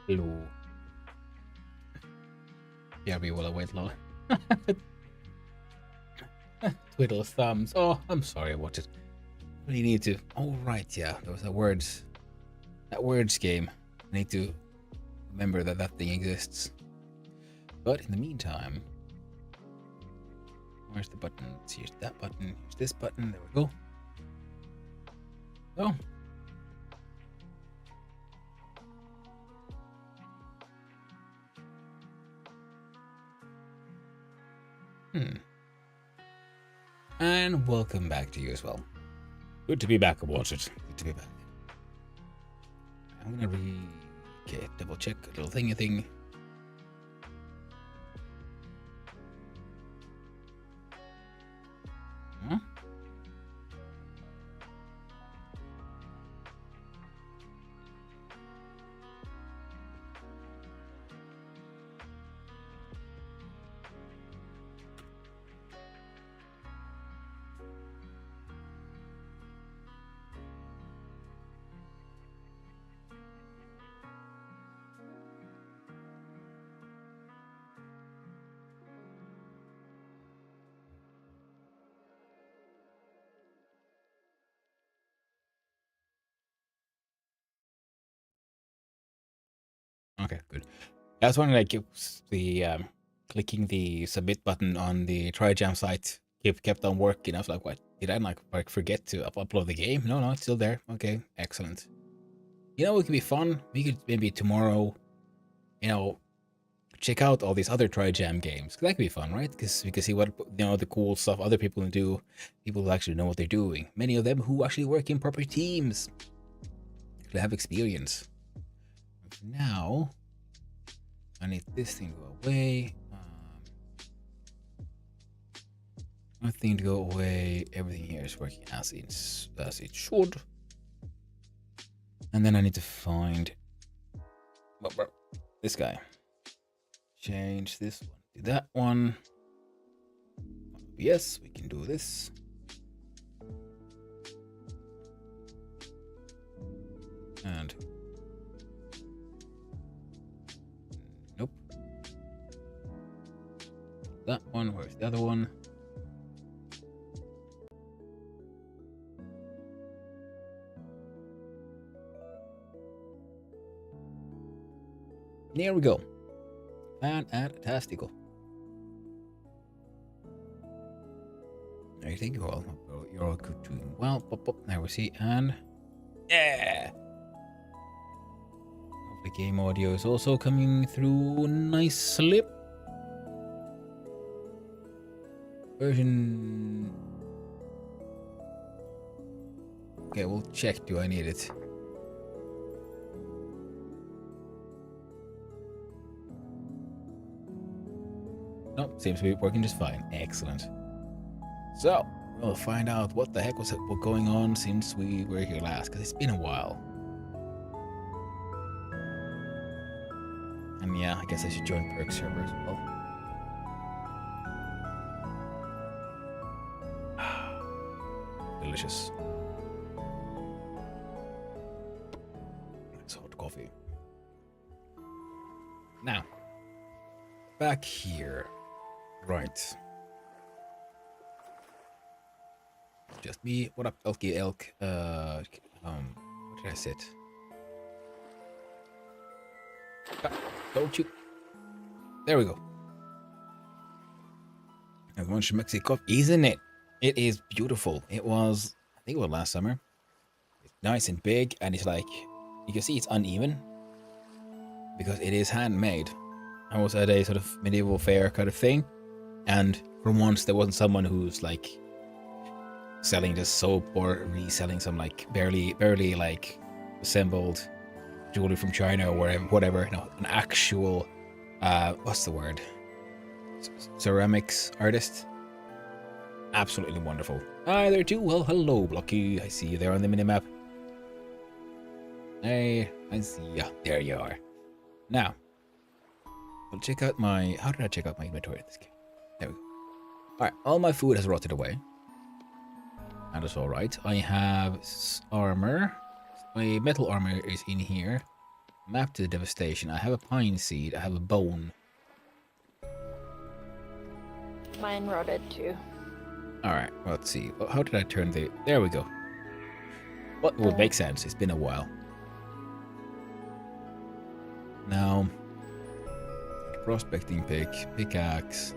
Hello. Yeah, we will await long. Twiddle thumbs. Oh, I'm sorry about it. What do you need to? Oh, right, yeah. There was that words game. I need to remember that that thing exists. But in the meantime, where's the button? Here's that button. Here's this button. There we go. Oh. And welcome back to you as well. Good to be back about it. Good to be back. I'm gonna double check a little thingy thing. Huh? Okay, good. I was wondering, like, the clicking the submit button on the Trijam site kept on working. I was like, what? Did I like forget to upload the game? No, it's still there. Okay, excellent. You know, it could be fun. We could maybe tomorrow, check out all these other Trijam games. That could be fun, right? Because we can see what the cool stuff other people do. People who actually know what they're doing. Many of them who actually work in proper teams. They have experience. Now, I need this thing to go away. Nothing to go away. Everything here is working as it should. And then I need to find this guy. Change this one to that one. Yes, we can do this. And nope. That one, where's the other one? There we go. Fantastical. I think you're all good doing well. There we see, and yeah. The game audio is also coming through nicely. Version. Okay, we'll check. Do I need it? Nope, seems to be working just fine. Excellent. So, we'll find out what the heck was going on since we were here last, because it's been a while. And yeah, I guess I should join Perk server as well. Delicious. Nice hot coffee. Now, back here. Right. Just me. What up, Elky Elk? What did I sit? Don't you? There we go. And one Mexico, isn't it? It is beautiful. It was, I think it was last summer. It's nice and big, and it's like, you can see it's uneven because it is handmade. I was at a sort of medieval fair kind of thing. And for once, there wasn't someone who's like selling just soap or reselling some like barely like assembled jewelry from China or whatever. No, an actual, what's the word? Ceramics artist. Absolutely wonderful. Hi there too. Well, hello, Blocky. I see you there on the minimap. Hey, I see ya. There you are. Now, we'll check out my. How did I check out my inventory in this game? There we go. Alright, all my food has rotted away. That is alright. I have armor. My metal armor is in here. Map to the devastation. I have a pine seed. I have a bone. Mine rotted too. Alright, let's see. How did I turn the... There we go. What would make sense? It's been a while. Now... Prospecting pick. Pickaxe.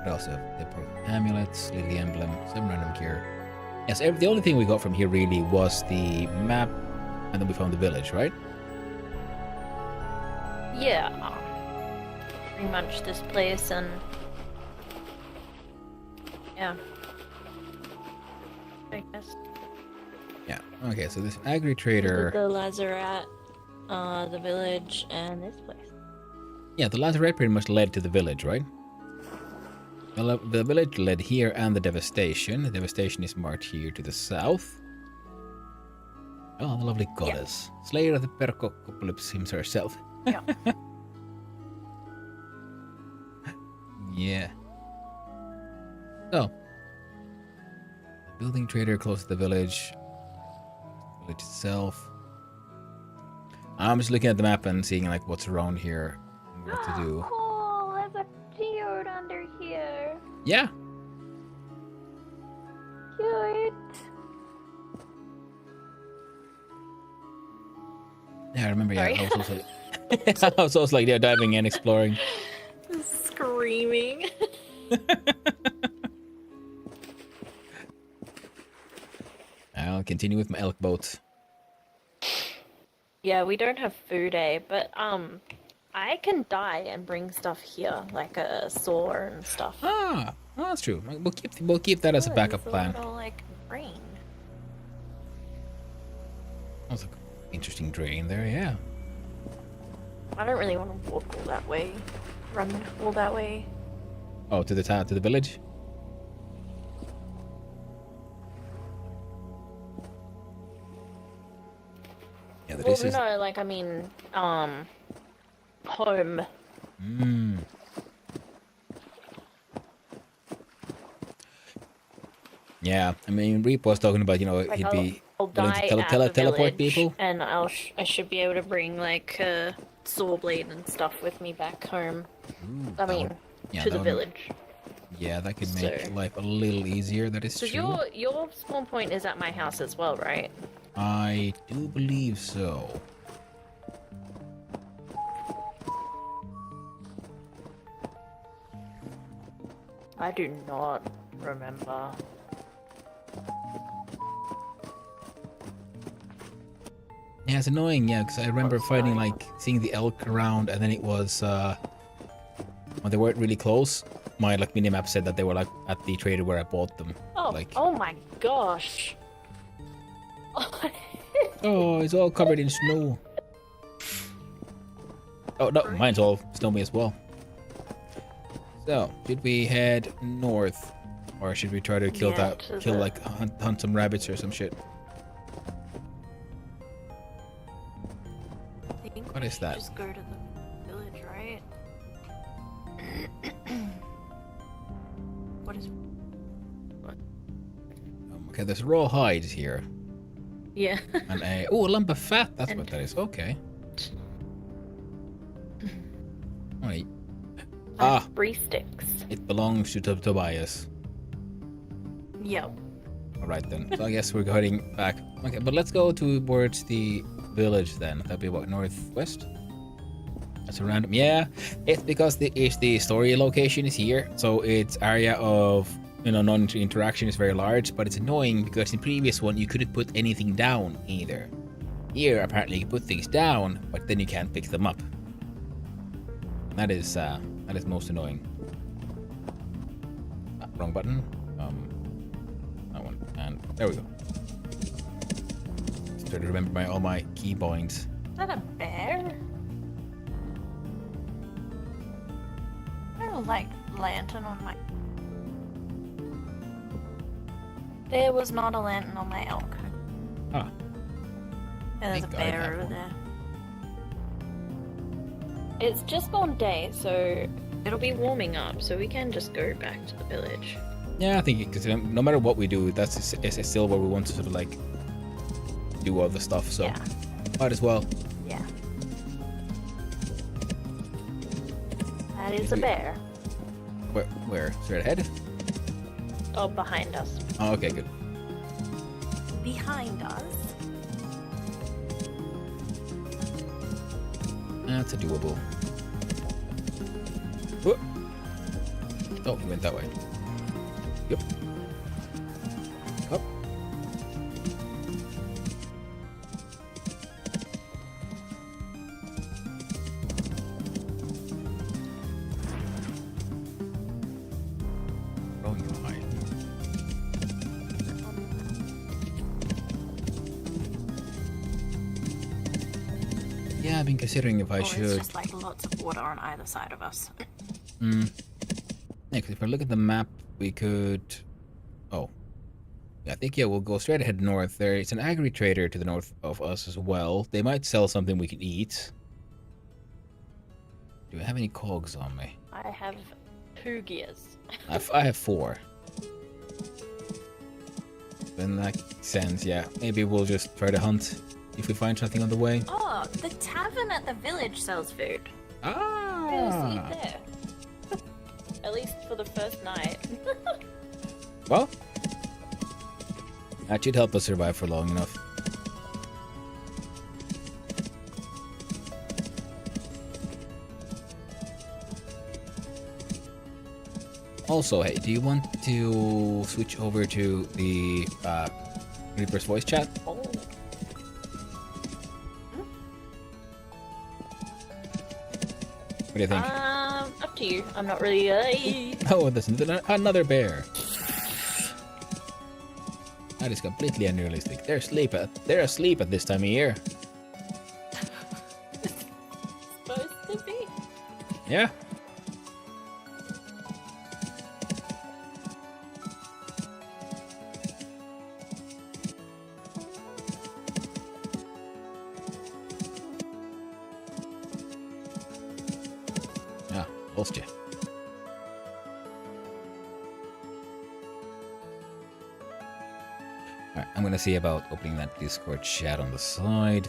What else? The amulets, lily emblem, some random gear. Yes, the only thing we got from here really was the map, and then we found the village, right? Yeah. Pretty much this place and... yeah. I guess. Yeah, okay, so this agri-trader... The lazaret, the village, and this place. Yeah, the lazaret pretty much led to the village, right? The village led here and the devastation. The devastation is marked here to the south. Oh, the lovely goddess. Yeah. Slayer of the Percopolis herself. Yeah. Yeah. So, the building trader close to the village. Village itself. I'm just looking at the map and seeing like what's around here and what to do. Oh, there's a field under here. Yeah. Cute. Yeah, I remember. Sorry. Yeah, I was also like, yeah, diving in, exploring. Screaming. I'll continue with my elk boat. Yeah, we don't have food, but I can dye and bring stuff here, like a saw and stuff. Ah, oh, that's true. We'll keep that as a backup There's plan. A little, like, rain. That's an interesting drain there, yeah. I don't really want to walk all that way, run all that way. Oh, to the town, to the village? Yeah, Well, no, like, I mean, home. Yeah, I mean, Reap was talking about, Like, he'd be I'll willing die to at the teleport village, people. and I should be able to bring, like, a saw blade and stuff with me back home. I mean, to the village. Yeah, that could make life a little easier, that is So true. your spawn point is at my house as well, right? I do believe so. I do not remember. Yeah, it's annoying, yeah, because I remember fighting, like, seeing the elk around, and then it was, when they weren't really close, my, like, minimap said that they were, like, at the trader where I bought them. Oh, Like, oh my gosh. oh, it's all covered in snow. Oh, no, mine's all snowy as well. So, should we head north? Or should we try to kill hunt some rabbits or some shit? I think What we is should that? Just go to the village, right? What is? Okay, there's raw hides here. Yeah. And a lump of fat, that's what that is. Okay. Wait. Ah, Brie sticks. it belongs to Tobias. Yep. Alright then. So I guess we're heading back. Okay, but let's go towards the village then. That'd be what, northwest? That's a random. Yeah, it's because the story location is here, so its area of non-interaction is very large, but it's annoying because in previous one you couldn't put anything down either. Here apparently you can put things down, but then you can't pick them up. That is most annoying. Ah, wrong button. That one, and there we go. Just try to remember all my key points. Is that a bear? I don't like lantern on my. There was not a lantern on my elk. Ah, And there's a Thank God I bear have over one. there. It's just gone day, so it'll be warming up, so we can just go back to the village. yeah, I think because no matter what we do, that's it's still where we want to sort of like do all the stuff. So Yeah. might as well. Yeah. That is a bear. Where? Straight ahead? Oh, behind us. Oh, okay, good. Behind us? That's a doable. Whoop. Oh, he went that way. Yep. Up. Oh, you're high. Yeah, I've been considering if I It's should. just like lots of water on either side of us. Yeah, because if I look at the map, we could. Oh. Yeah, I think, yeah, we'll go straight ahead north. There is an agri trader to the north of us as well. They might sell something we can eat. Do I have any cogs on me? I have 2 gears. I have 4. In that sense, yeah. Maybe we'll just try to hunt if we find something on the way. Oh, the tavern at the village sells food. We'll Ah! eat there. At least for the first night. Well, that should help us survive for long enough. Also, hey, do you want to switch over to the Reaper's voice chat? Oh. What do you think? Up to you. I'm not really. Oh, there's another bear. That is completely unrealistic. They're asleep at this time of year. Supposed to be. Yeah. Ah, lost you. Alright, I'm gonna see about opening that Discord chat on the side.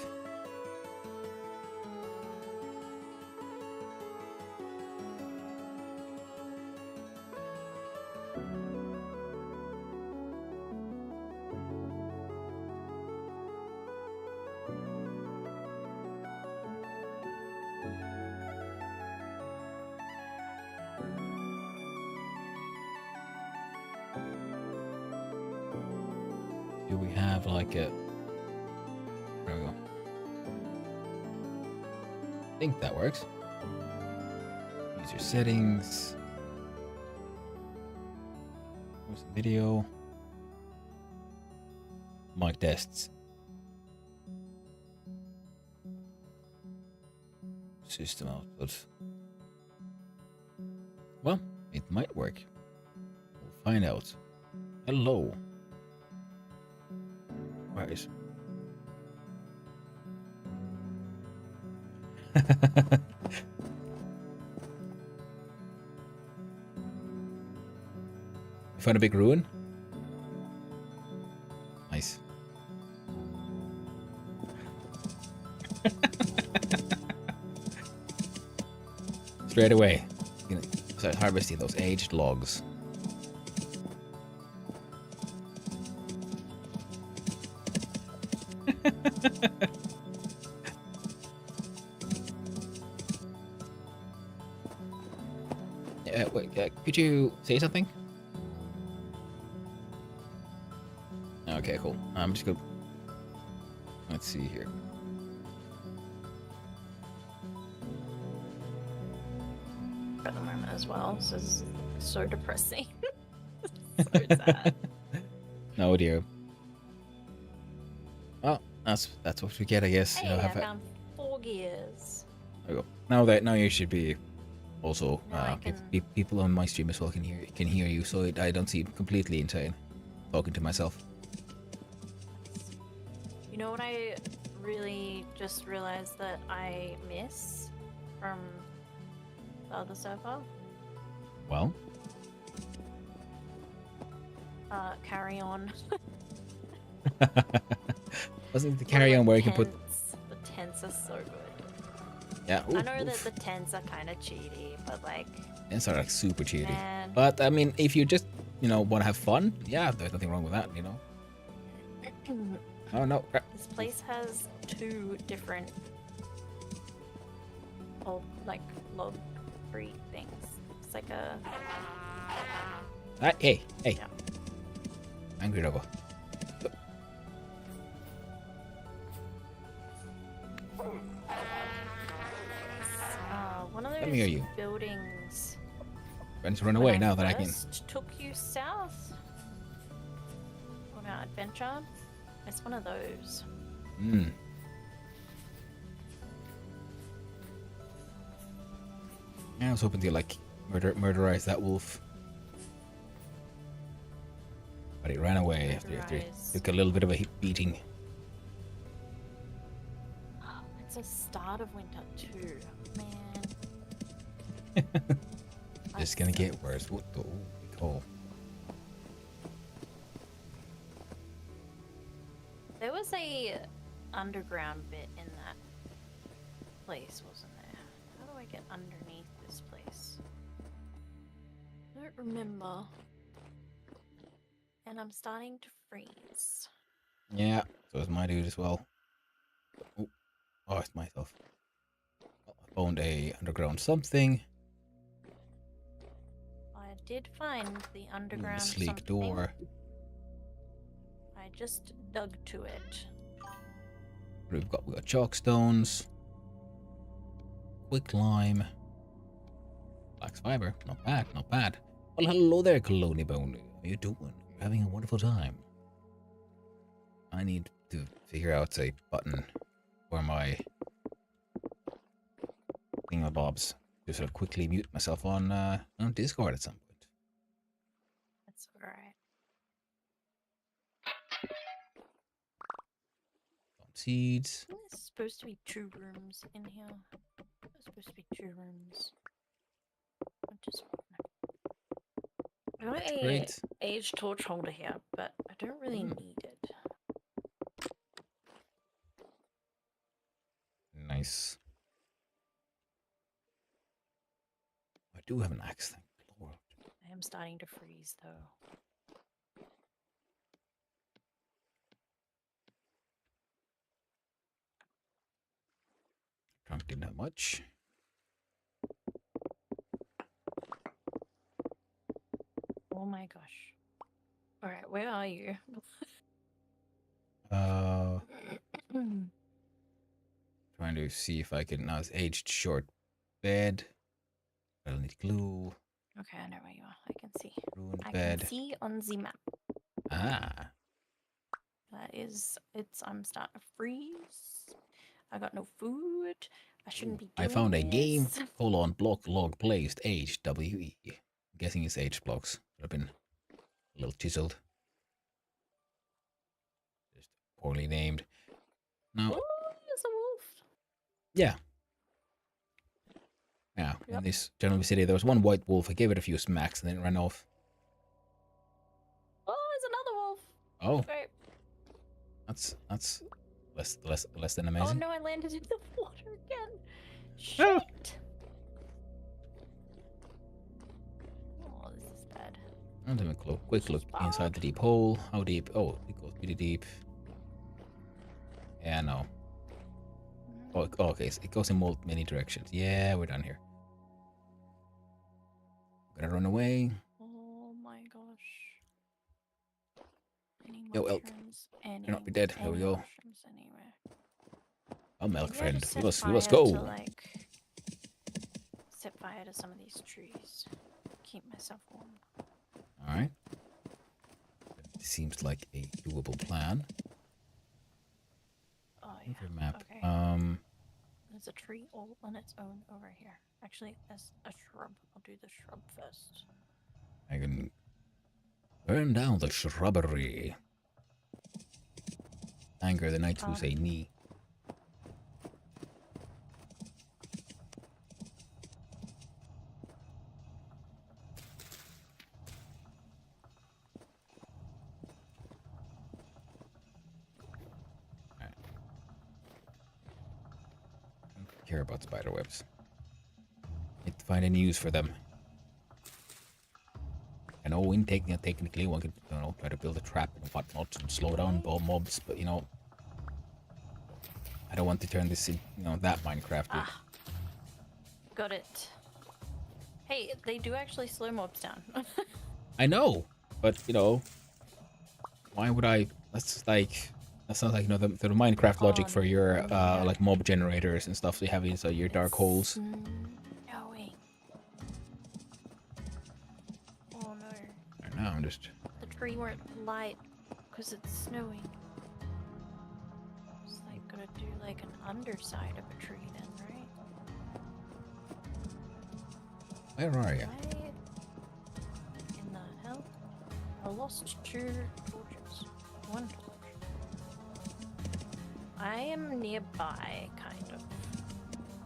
Do we have like a... There we go. I think that works. User settings. Where's the video? Mic tests. System output. Well, it might work. We'll find out. Hello. Where is... Found a big ruin? Nice. Straight away. Start harvesting those aged logs. Wait, could you say something? Okay, cool. I'm just gonna... Let's see here. At the moment as well, so this is so depressing. So sad. No dear. Well, that's what we get, I guess. Hey, I found 4 gears. There we go. Now you should be also people on my stream as well can hear you, so I don't seem completely insane talking to myself. You know what I really just realized that I miss from the other server? Well, carry on. wasn't the carry on where you can put... The tents are so good. Yeah, I know that the tents are kind of cheaty, but like... Tents are like super cheaty. Man. But I mean, if you just, want to have fun, yeah, there's nothing wrong with that, Oh no. This place has 2 different old, like, log tree things. It's like a... Hey. Yeah. Angry doggo. One of Let me hear those you. buildings... Trying to run away now that I can... took you south on our adventure. It's one of those. Hmm. Yeah, I was hoping to like murderize that wolf. But it ran away after it took a little bit of a beating. Oh, it's the start of winter too, man. It's gonna get worse. What the hell? There was a underground bit in that place, wasn't there? How do I get underneath this place? I don't remember. And I'm starting to freeze. Yeah, so is my dude as well. Oh, it's myself. I found a underground something. I did find the underground sleek something. door. I I just dug to it. We got chalk stones, quick lime, flax fiber. Not bad, not bad. Well, hello there, Colony Bone. How you doing? You're having a wonderful time. I need to figure out a button for my thingamabobs to sort of quickly mute myself on Discord at some point. That's alright. Seeds. There's supposed to be 2 rooms in here. There's supposed to be 2 rooms. I just I got a Great. age torch holder here, but I don't really need it. Nice. I do have an axe, thank the Lord. I am starting to freeze though. Can't get that much. Oh my gosh. Alright, where are you? Trying to see if I can. Now it's aged short bed. I'll need glue. Okay, I know where you are. I can see. Ruined I bed. can see on the map. Ah. That is, I'm starting to freeze. I got no food. I shouldn't be doing I found a game. this. Block log placed HWE. I'm guessing it's H blocks. Have been a little chiseled. Just poorly named. Now, Oh, there's a wolf. yeah. Yeah, Yep. in this general city, there was one white wolf. I gave it a few smacks and then it ran off. Oh, there's another wolf. Oh, Great. that's less than Oh amazing. no, I landed in the water again. Oh. Shit. Oh, this is bad. I'm doing a quick look inside the deep hole. How deep? Oh, it goes pretty deep. Yeah, no. Oh, okay, so it goes in many directions. Yeah, we're done here. Gonna run away. Oh my gosh. Any Yo, elk. mushrooms? Do not be dead. There we Any go. mushrooms anywhere? I'm elk Maybe I friend. just We set must fire go. to, like, set fire to some of these trees. Keep myself warm. All right. Seems like a doable plan. Oh yeah. Another map. Okay. There's a tree all on its own over here. Actually, there's a shrub. I'll do the shrub first. I can burn down the shrubbery. Anger the knights who say knee. Care about spider webs. Need to find any use for them. I know technically one could, try to build a trap and whatnot and slow down mobs, but I don't want to turn this in, that Minecraft. Ah, got it. Hey, they do actually slow mobs down. I know, but why would I? That's not like the Minecraft logic for your like mob generators and stuff. So you have these your dark holes. Snowing. Oh no. I don't know. I'm just. The tree won't light because it's snowing. It's like gonna do like an underside of a tree then, right? Where are you? Right in the hell? I lost 2 torches. 1 torch. I am nearby, kind of.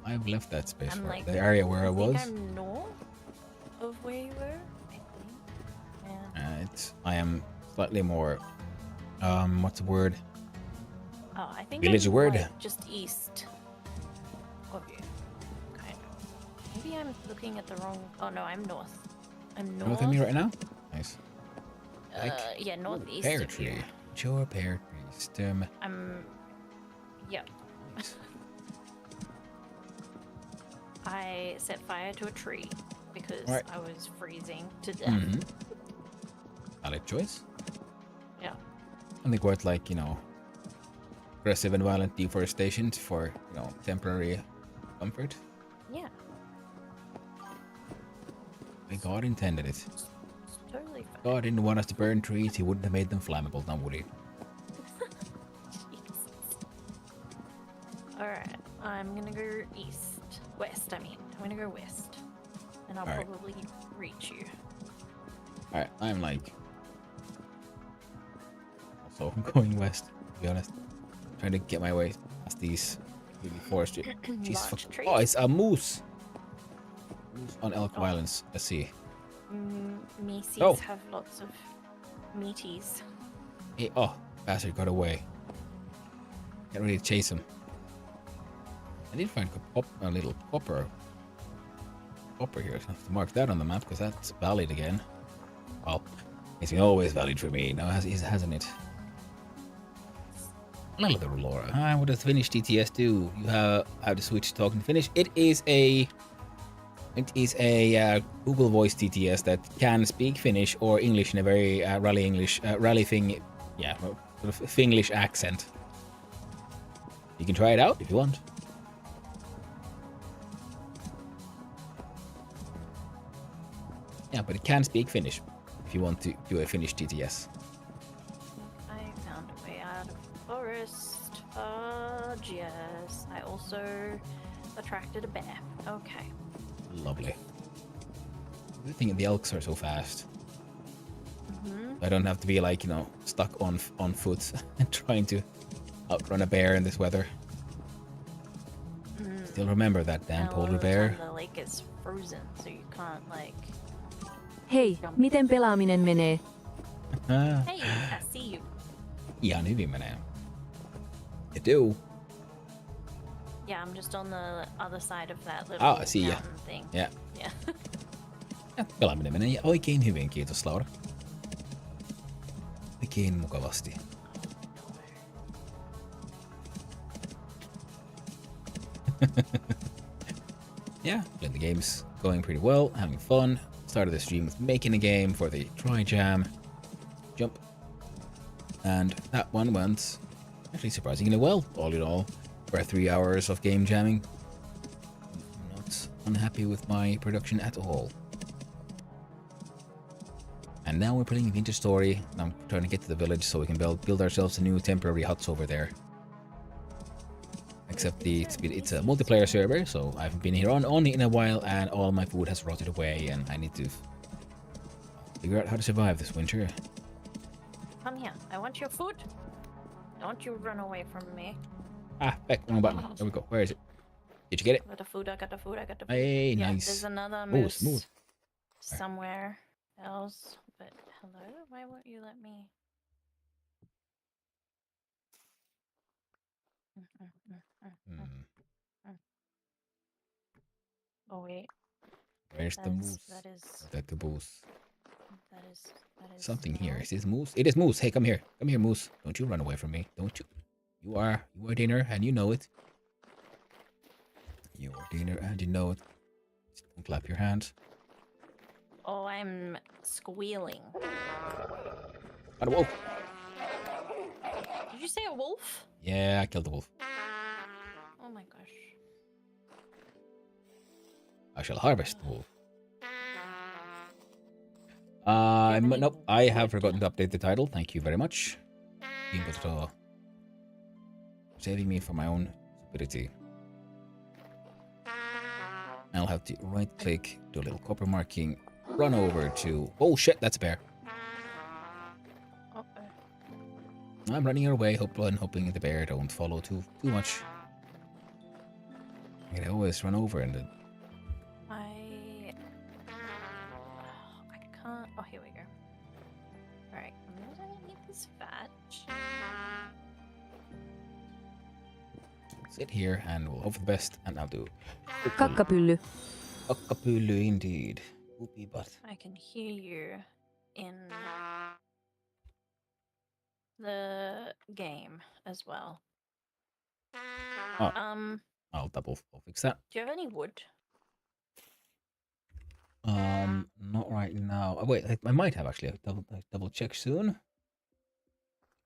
I've left that space I'm for like, the area where I was. I'm north of where you were, I think. Yeah. I am slightly more. What's the word? Oh, I think Village I'm, word? like, just east of you, kind of. Maybe I'm looking at the wrong. Oh no, I'm north. I'm north. North of me right now. Nice. Yeah, northeast Pear of you. tree. Sure, pear tree. Stem. I'm. Yep. I set fire to a tree because Right. I was freezing to death. Mm-hmm. Valid choice. Yeah. Something quite like, you know, aggressive and violent deforestation for, you know, temporary comfort. Yeah, Like God intended it. it's totally fine. God didn't want us to burn trees, he wouldn't have made them flammable, now would he? Alright, I'm gonna go east. West, I mean. I'm gonna go west. And I'll Alright. probably reach you. Alright, I'm like... Also, I'm going west, to be honest. Trying to get my way past these really forestry. Jesus Large fuck. trees. Oh, it's a moose! Moose on Elk Oh. Islands. Let's see. Meesies Oh. have lots of meaties. Hey, oh, bastard got away. Can't really chase him. I did find a little copper here. I have to mark that on the map because that's valid again. Well, it's been always valid for me now, hasn't it? Hello there, Laura. Hi, what does Finnish TTS do? You have to switch to talking Finnish. It is a Google Voice TTS that can speak Finnish or English in a very rally thing, yeah, sort of Finglish accent. You can try it out if you want. Yeah, but it can speak Finnish if you want to do a Finnish TTS. I found a way out of the forest. Fudge, yes. I also attracted a bear. Okay. Lovely. The thing, the elks are so fast. Mm-hmm. I don't have to be like, you know, stuck on foot and trying to outrun a bear in this weather. Still remember that damn polar bear. The lake is frozen, so you can't like. Hei, miten pelaaminen menee? Hey, I see you. Ihan hyvin menee. You do. Yeah, I'm just on the other side of that little I see ya. mountain thing. Yeah. Yeah. Pelaaminen menee oikein hyvin, kiitos Laura. Oikein mukavasti. Yeah, playing the game's going pretty well, having fun. Started the stream with making a game for the Trijam jump. And that one went actually surprisingly well, all in all. For 3 hours of game jamming. I'm not unhappy with my production at all. And now we're playing Vintage Story. I'm trying to get to the village so we can build ourselves a new temporary huts over there. Except it's a multiplayer server, so I haven't been here only in a while, and all my food has rotted away, and I need to figure out how to survive this winter. Come here. I want your food. Don't you run away from me. Ah, back, wrong button. There we go. Where is it? Did you get it? I got the food. I got the food. I got the food. Hey, Yeah, nice. there's another Moose, moose moose. somewhere else. But hello, why won't you let me? Hmm. Oh wait, Where's the moose? that is That the moose. that is Something no. here. Is this moose? It is moose. Hey, come here. Come here, moose. Don't you run away from me. Don't you? You are dinner, and you know it. You are dinner, and you know it. Just don't clap your hands. Oh, I'm squealing. Got a wolf. Did you say a wolf? Yeah, I killed the wolf. Oh my gosh. I shall harvest the wolf. any Nope, I have wood? forgotten to update the title. Thank you very much. Saving me from my own stupidity. I'll have to right click, do a little copper marking, run over to... Oh shit, that's a bear. Uh-oh. I'm running away, hoping the bear don't follow too much. I can always run over and then... I can't. Oh, here we go. Alright, I'm gonna need this fetch. sit here and we'll hope for the best, and I'll do... Kakkapylly. Kakkapylly indeed. Whoopie butt. I can hear you in the game as well. Oh. I'll fix that. Do you have any wood? Not right now. Oh, wait, I might have actually. Double check soon.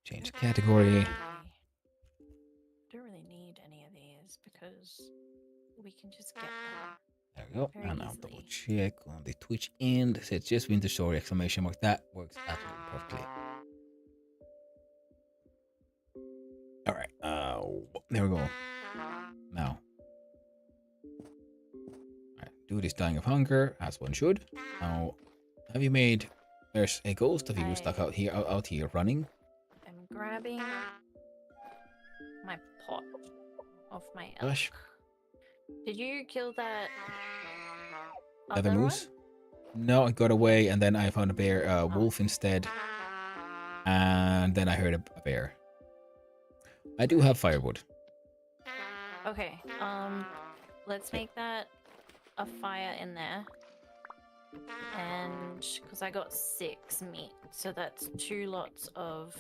Change category. Don't really need any of these because we can just get them. There we go. Very And I'll easily. double check on the Twitch end. It says just winter story exclamation mark. That works absolutely perfectly. All right. There we go. Now. All right. Dude is dying of hunger, as one should. Now, have you made? There's a ghost of you stuck out here running. I'm grabbing my pot off my elk. Gosh. Did you kill that Other other moose? No, it got away, and then I found a bear, wolf instead, and then I heard a bear. I do have firewood. one? Okay. Let's make that a fire in there. And because I got 6 meat, so that's 2 lots of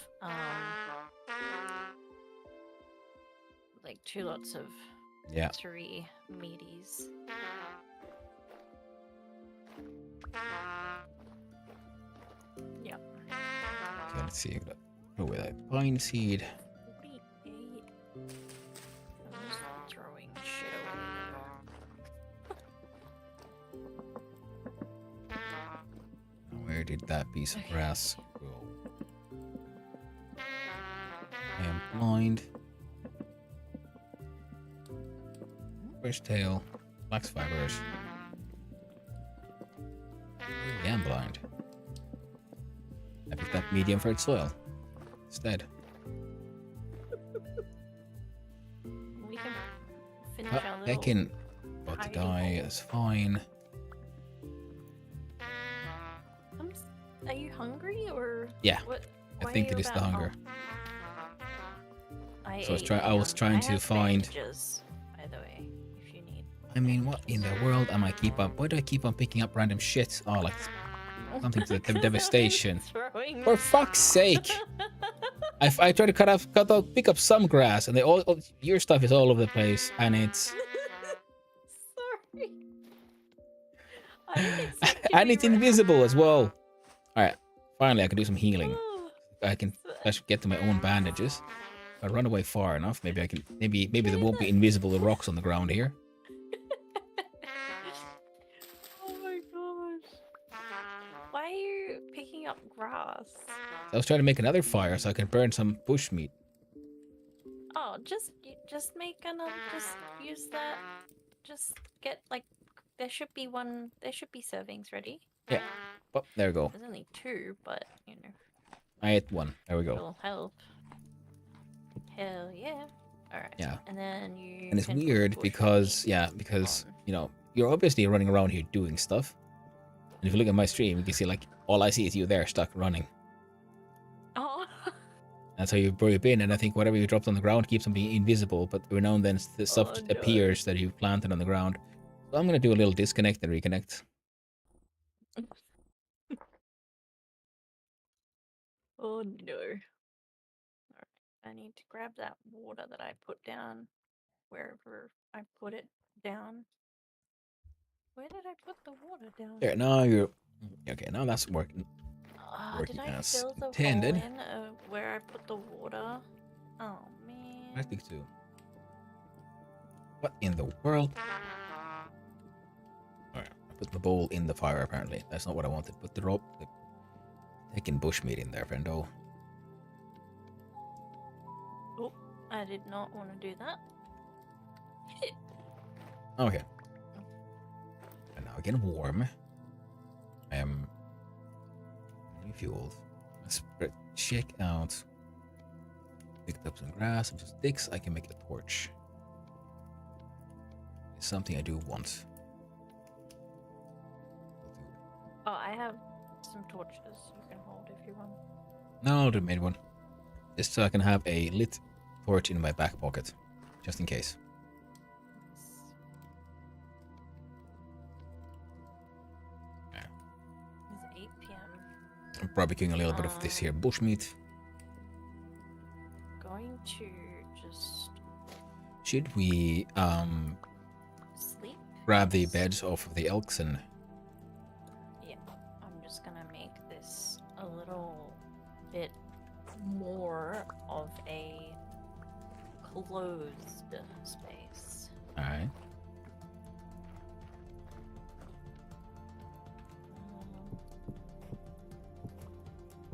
like 2 lots of 3 meaties. Yep. Okay, let's see. Go with that pine seed. 48. I'm just throwing shit away. Where did that piece of grass go? I am blind. Fish tail, flax fibers. I am blind. I picked up medium for its soil instead. We can finish our I little. can. About to hiding die. hole. That's fine. Are you hungry or? Yeah, What? I why think are it you is the about- hunger. I So ate I was them. trying I to have find- bandages, by the way, if you need. I mean, what in the world am I keep on? Why do I keep on picking up random shit? Oh, like something to the 'Cause I'm devastation. throwing- For fuck's sake! I try to cut out, pick up some grass, and your stuff is all over the place, and it's Sorry. I didn't expect you and to it's be ra- invisible as well. All right, finally I can do some healing. Oh, I can actually get to my own bandages. If I run away far enough, maybe I can. Maybe there won't be invisible rocks on the ground here. oh my gosh. Why are you picking up grass? I was trying to make another fire so I can burn some bush meat. Oh, just make another. Just use that. Just get like. There should be servings ready. Yeah. Oh, there we go. There's only 2, but you know, I ate one. There we go. it'll help. Hell yeah! All right. Yeah. And then you. And it's can put weird bush because meat because on. you know you're obviously running around here doing stuff. And if you look at my stream, you can see like all I see is you there stuck running. Oh. That's how you've been, and I think whatever you dropped on the ground keeps on being invisible, but every now and then the stuff Oh, no. appears that you've planted on the ground. So I'm gonna do a little disconnect and reconnect. Oh no. Alright, I need to grab that water that I put down wherever I put it down. Where did I put the water down? There, now you're okay. Now that's working. Did I as fill the intended. hole in where I put the water? Oh man. I think too. What in the world? Alright, I put the bowl in the fire. Apparently, that's not what I wanted. Put the rope, taking bushmeat in there, friendo. Oh, I did not want to do that. Okay. And now getting warm. I am refueled. Let's check out. Picked up some grass and just sticks. I can make a torch. It's something I do want. Oh, I have some torches you can hold if you want. No, I made one. Just so I can have a lit torch in my back pocket. Just in case. It's 8 p.m. I'm barbecuing a little bit of this here bushmeat. Going to just Should we sleep. grab the beds off of the elks and Yeah, I'm just gonna make this a little bit more more of a closed space. All right.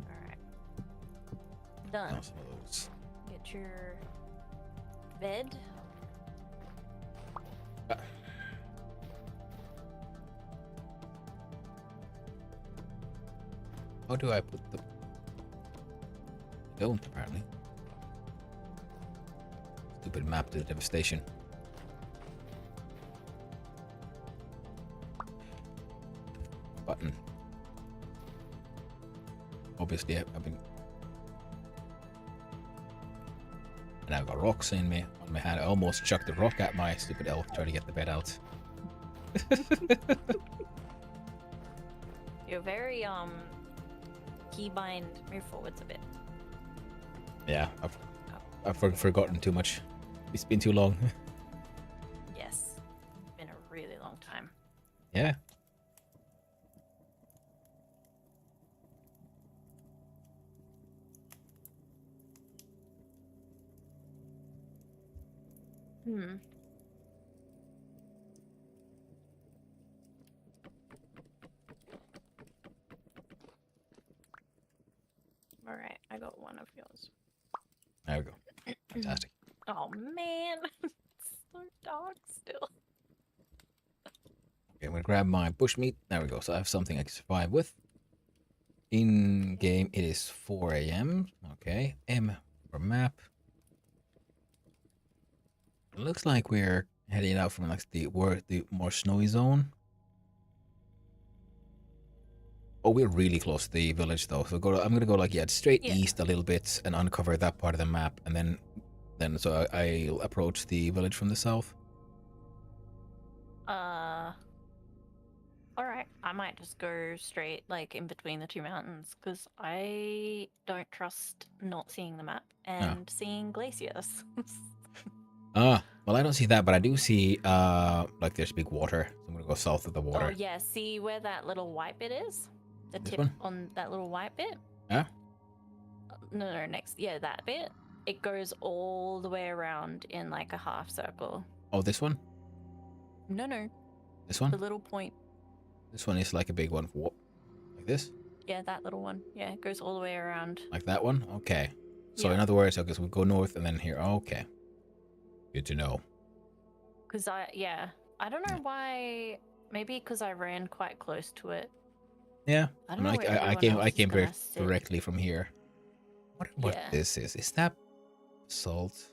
Alright. Done. Now some of those. Get your bed. How do I put the? Don't apparently. Stupid map to the devastation. Button. Obviously, I've been. And I've got rocks in me on my hand. I almost chucked a rock at my stupid elf trying to get the bed out. You're very keybind. Move forwards a bit. Yeah, I've forgotten too much. It's been too long. Yes. It's been a really long time. Yeah. Alright, I got one of yours. There we go. Fantastic. Oh man, it's so dark still. Okay, I'm gonna grab my bushmeat. There we go. So I have something I can survive with. In game, it is 4 a.m. Okay, M for map. It looks like we're heading out from like the more snowy zone. Oh, we're really close to the village though. So I'm gonna go like straight east a little bit and uncover that part of the map, and then so I'll approach the village from the south. Alright, I might just go straight like in between the two mountains because I don't trust not seeing the map and seeing glaciers. Well, I don't see that, but I do see like there's big water. So I'm gonna go south of the water. Oh yeah, see where that little white bit is? The This tip one? on that little white bit? Yeah. No, next. Yeah, that bit. It goes all the way around in like a half circle. Oh, this one? No. This one? The little point. This one is like a big one. Whoa. Like this? Yeah, that little one. Yeah, it goes all the way around. Like that one? Okay. So Yeah. in other words, okay, so we go north and then here. Okay. Good to know. Because I don't know why. Maybe because I ran quite close to it. Yeah. I don't know where I everyone else came is very gonna sit. directly from here. What Yeah. this is? Is that salt?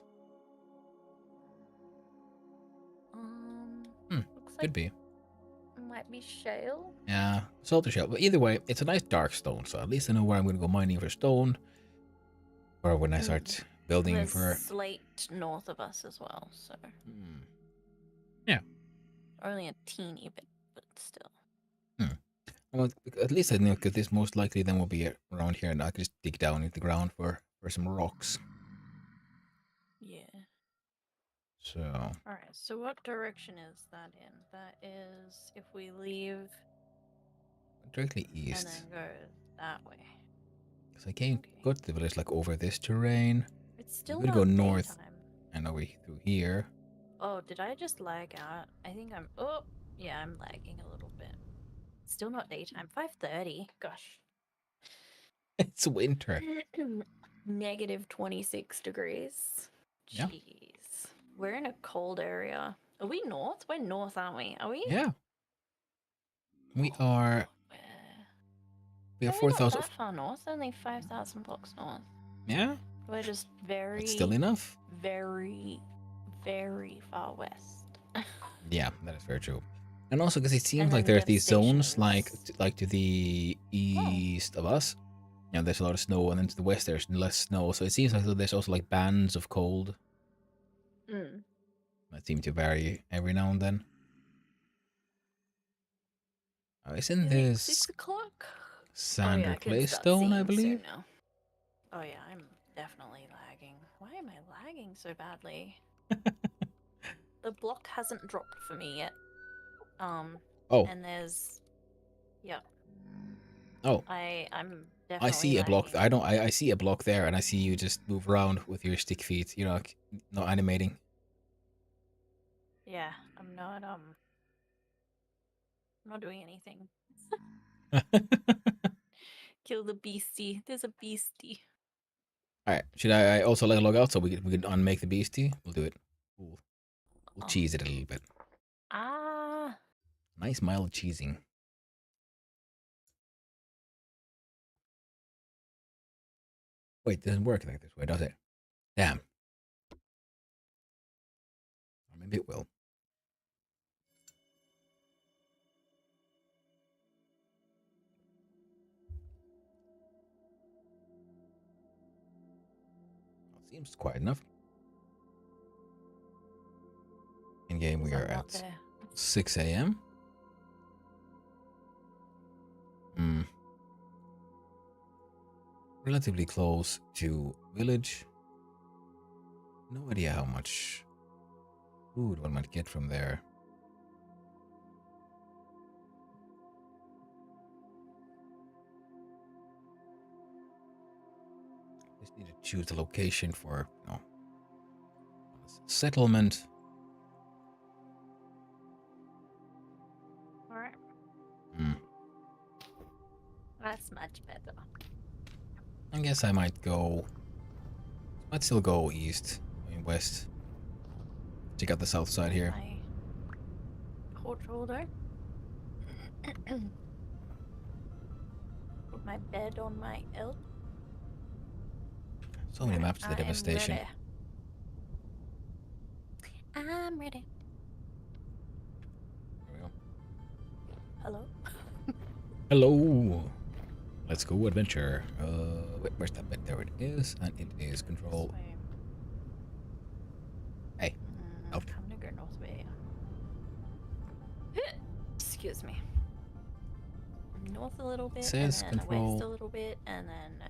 Looks like Could be. it might be shale. Yeah, salt or shell. But either way, it's a nice dark stone, so at least I know where I'm going to go mining for stone. Or when I start building There's for. slate north of us as well, so Yeah. only a teeny bit, but still. Well, at least I know because this most likely then will be around here, and I can just dig down into the ground for some rocks. Yeah. So Alright, so what direction is that in? That is if we leave directly and east. then go that way. Because I can't go to the village like over this terrain. It's still gonna not go north. daytime. And over through here. Oh, did I just lag out? I think I'm yeah, I'm lagging a little bit. Still not daytime. 5:30. Gosh. It's winter. Negative 26 degrees. Yeah. Jeez. We're in a cold area. Are we north? We're north, aren't we? Are we? Yeah. We are. We are No, we're not 4,000. that far north. Only 5,000 blocks north. Yeah. We're just very, It's still enough. very, very far west. Yeah, that is very true. And also because it seems And like then there's these zones devastations. like to the east of us. You know, there's a lot of snow, and then to the west there's less snow. So it seems like there's also like bands of cold that seem to vary every now and then. Oh, isn't this 6 o'clock? sand I can clay start stone, I seeing believe? soon now. Oh yeah, I'm definitely lagging. Why am I lagging so badly? The block hasn't dropped for me yet. Oh. And there's, yeah. Oh. I'm Definitely I see a block. lagging. I don't. I see a block there, and I see you just move around with your stick feet. You know, like, not animating. Yeah, I'm not doing anything. Kill the beastie. There's a beastie. All right. Should I also let it log out so we can unmake the beastie? We'll do it. We'll Oh. cheese it a little bit. Ah. Nice mild cheesing. Wait, it doesn't work like this way, does it? Damn. Or maybe it will. Seems quiet enough. In game, we There's are a lot at there. 6 a.m. Relatively close to village. No idea how much food one might get from there. Just need to choose the location for, you know, settlement. All right. That's much better. I guess I might go. Might still go east. I mean west. Check out the south side here. My torch holder. Put my bed on my elk. So many maps to the devastation. Ready. I'm ready. There we go. Hello. Hello. Let's go adventure. Wait, where's that bed? There it is, and it is control. This way. Hey. I'm gonna go north way. Excuse me. North a little bit, Says and then control. west a little bit, and then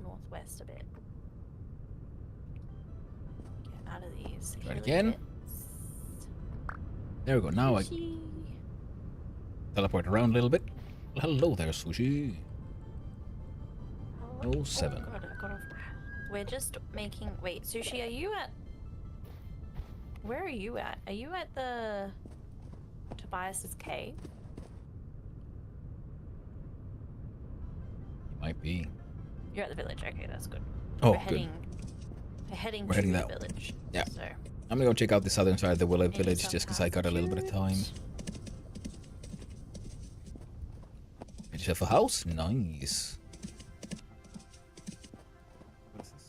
northwest a bit. Get out of these. Try it hilly again. bits. There we go. Now I Sushi. teleport around a little bit. Hello there, Sushi. Oh, No 7. God, I got off. We're just making. Wait, Sushi, are you at? Where are you at? Are you at the Tobias's cave? You might be. You're at the village. Okay, that's good. Oh, we're good. heading. We're heading We're to heading the that way. village. Yeah. So. I'm gonna go check out the southern side of the Willow Need Village some just because I got a little bit of time. altitude. Get yourself a house? Nice.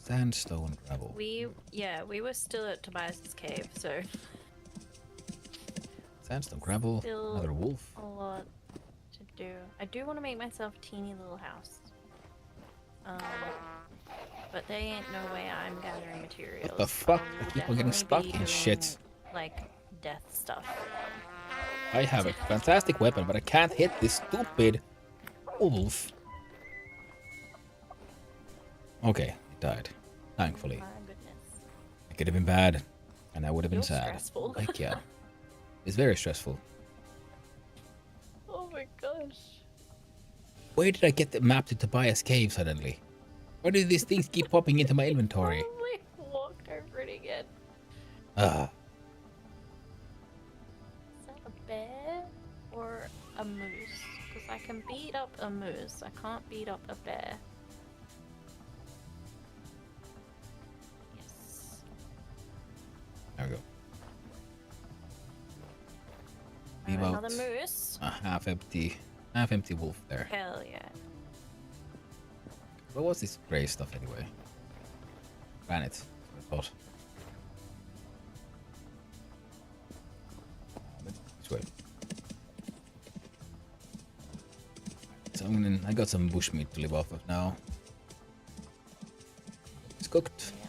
Sandstone gravel. We were still at Tobias's cave, so Sandstone gravel. still Another wolf. a lot to do. I do want to make myself a teeny little house. But there ain't no way I'm gathering materials. What the fuck? I I will keep on getting definitely stuck be in doing, shit. like death stuff. I have a fantastic weapon, but I can't hit this stupid wolf. Okay, it died. Thankfully. My goodness. It could have been bad, and I would have been You're sad. stressful. Like, yeah. It's very stressful. Oh my gosh. Where did I get the map to Tobias Cave suddenly? Why do these things keep popping into my inventory? I walked over it again. Ah, Is that a bear or a moose? Because I can beat up a moose. I can't beat up a bear. Yes. there we go. Alright, Leave another out moose. a half empty wolf there. Hell yeah. What was this gray stuff anyway? Granite. That's what I thought. This way. So I got some bushmeat to live off of now. It's cooked. Yeah.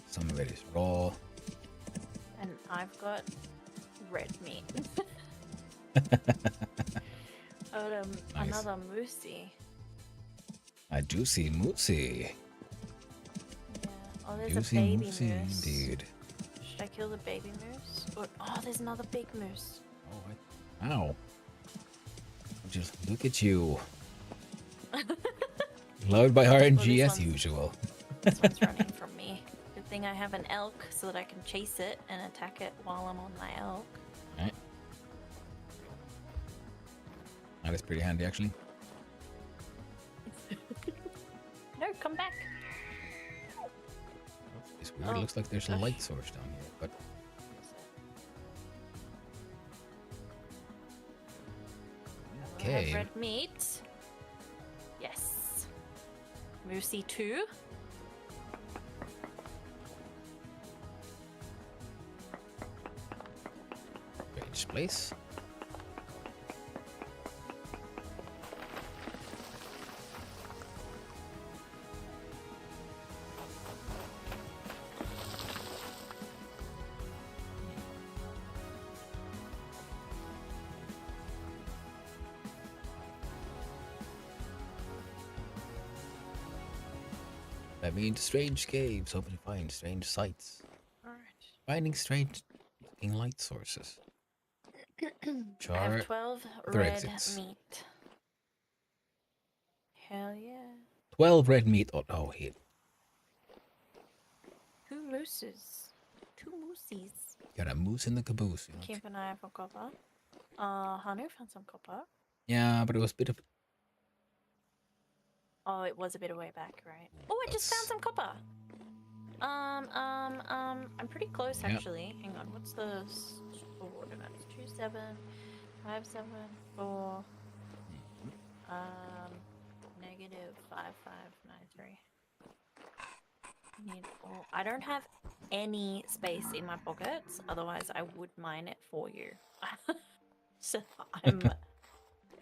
Some of it is raw. And I've got red meat. Oh, Nice. another moosey. A juicy moosey. Yeah. Oh, there's Juicy a baby moosey moose. indeed. Should I kill the baby moose? Or, oh, there's another big moose. Oh, ow. Just look at you. Load by RNG this as one's- usual. This one's running from me. Good thing I have an elk so that I can chase it and attack it while I'm on my elk. Alright. That is pretty handy, actually. No, come back. It's weird. Oh, It looks like there's a gosh. light source down here, but I have okay. red meat. Yes. Moosey 2. Strange place. That means strange caves, hoping to find strange sights. Alright. Finding strange looking light sources. I have 12 other red exits. meat. Hell yeah. 12 red meat. Oh, here. 2 mooses. 2 moosies. Got a moose in the caboose. You know? Keep an eye out for copper. Hanu found some copper. Yeah, but it was a bit of. Oh, it was a bit of way back, right? Oh, I just found That's- some copper. I'm pretty close Yep. actually. Hang on, what's the coordinates? 2, 7, 5, 7, 4. Negative 5, 5, 9, 3. Need all. I don't have any space in my pockets, otherwise I would mine it for you. So I'm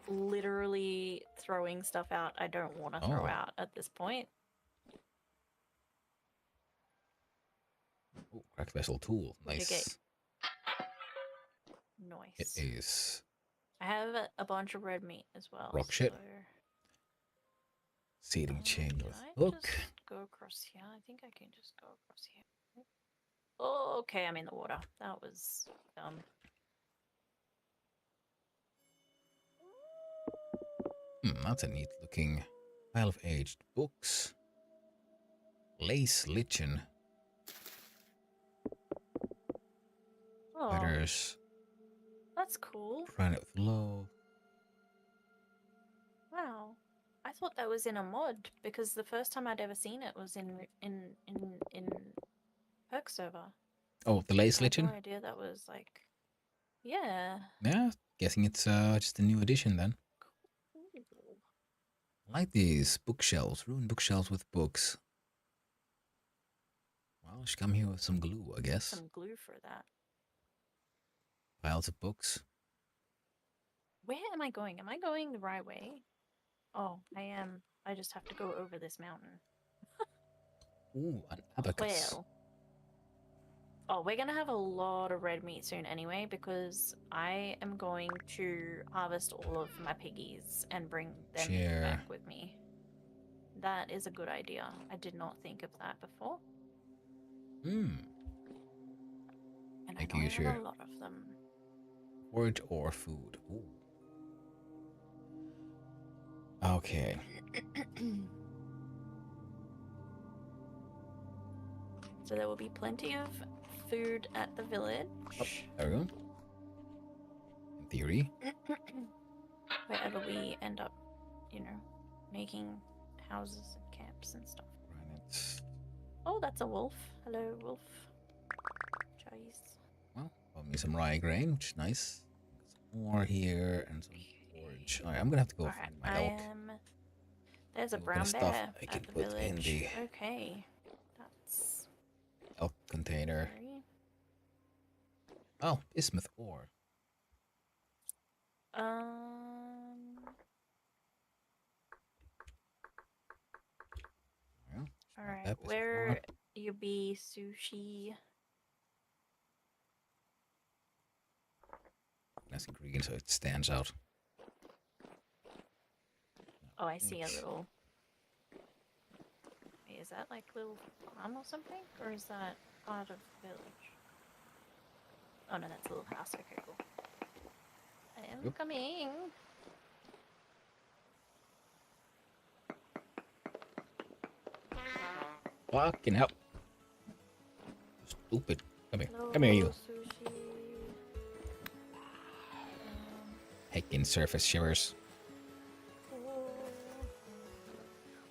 literally throwing stuff out I don't want to throw Oh. out at this point. Oh, cracked vessel tool. What'd you get? Nice. Nice. It is. I have a bunch of red meat as well. Rock shit. so- Seating chain Can with I hook. just go across here? I think I can just go across here. Oh, okay, I'm in the water. That was dumb. That's a neat looking pile of aged books. Lace lichen. Oh, Letters. that's cool. Planet of Love. Wow. I thought that was in a mod because the first time I'd ever seen it was in Perk server. Oh, the lace I had lichen? no idea that was like, yeah. Yeah, guessing it's just a new edition then. Cool. I like these bookshelves, ruined bookshelves with books. Well, I should come here with some glue, I guess. Some glue for that. Piles of books. Where am I going? Am I going the right way? Oh, I am. I just have to go over this mountain. Ooh, an abacus. Well. Oh, we're gonna have a lot of red meat soon anyway because I am going to harvest all of my piggies and bring them Chair. back with me. That is a good idea. I did not think of that before. Hmm. And Thank I know you, I Chair. have a lot of them. Forage or food. Ooh. Okay. So there will be plenty of food at the village. Oh, there we go. In theory. Wherever we end up, you know, making houses and camps and stuff. Granite. Oh, that's a wolf. Hello, wolf. Jeez. Well, got me some rye grain, which is nice. Some more here and some forage. Alright, I'm gonna have to go Alright, find my I elk. am. There's a What kind of brown stuff bear I can at the put in village. the- Okay, that's Elk container. very. Oh, bismuth ore. Well, All right, that bismuth where ore. you be sushi? Nice and green, so it stands out. Oh, I see a Thanks. little. Wait, is that like little farm or something, or is that part of the village? Oh no, that's a little house. Okay, cool. I am Yep. coming. Fucking hell. Stupid. Come here. Hello, Come here, you. Sushi. Heckin' surface shivers. Oh.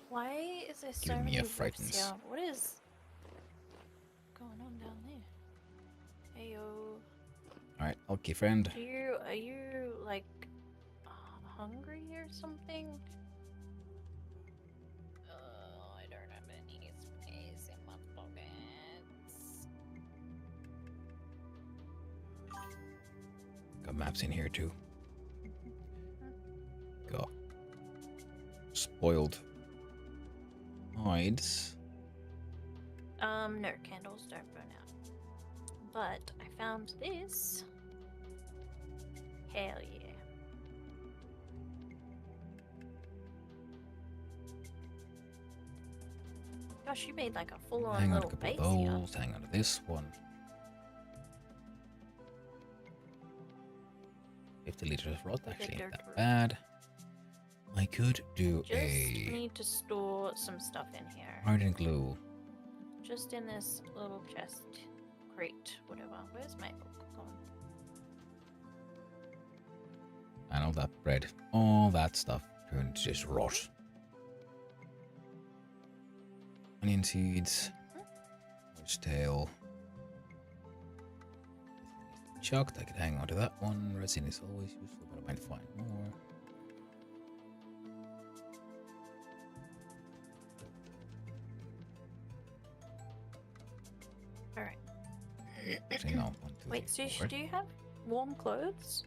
Why is there so Giving me many a wolves frightens. here? What is going on down there? Heyo. Alright, okay, friend. Are you like hungry or something? I don't have any space in my pockets. Got maps in here too. Got spoiled hides. No, candles don't burn out. But I found this. Hell yeah. Gosh, you made like a full-on Hang on a little couple base of here. those. Hang on to this one. 50 liters of rot actually ain't that bad. I could do Just a need to store some stuff in here. hardened glue. Just in this little chest, crate, whatever. Where's my oak gone? And all that bread. All that stuff turned to just rot. Onion seeds. Witch tail. Chucked. I could hang on to that one. Resin is always useful, but I might find more. Alright. So, you know, 1, 2, Wait, 3, Sush, 4. do you have warm clothes?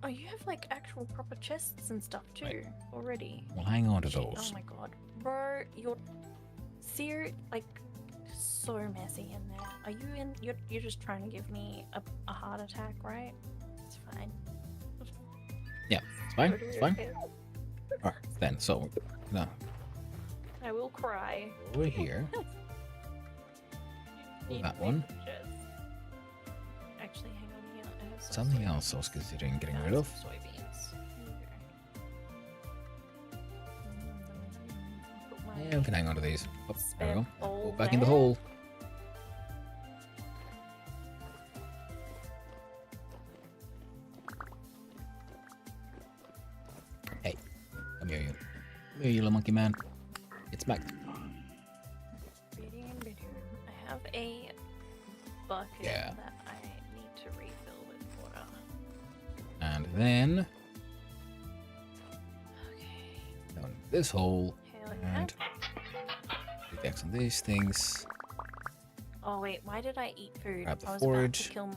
Oh, you have like actual proper chests and stuff too Right. already. Well, hang on to Shit, those. Oh my god. Bro, you're like so messy in there. Are you in you're just trying to give me a heart attack, right? It's fine. Yeah, it's fine. Totally It's fine. okay. Alright, then, so, now, I will cry. over here. Need That to one. make a chest. Actually, hang on here. I have some Something soy- else I was considering getting I rid have of. some soybeans. Here you go. Put my Yeah, we can hang on to these. Oh, there we go. spare Go bowl back in the there. hole. Hey, come here, you. Come here, you little monkey man. It's back. I have a bucket Yeah. that I need to refill with water. And then Okay. down this hole. Hell yeah. And pickaxe on these things. Oh wait, why did I eat food? Grab the I was forage. about to kill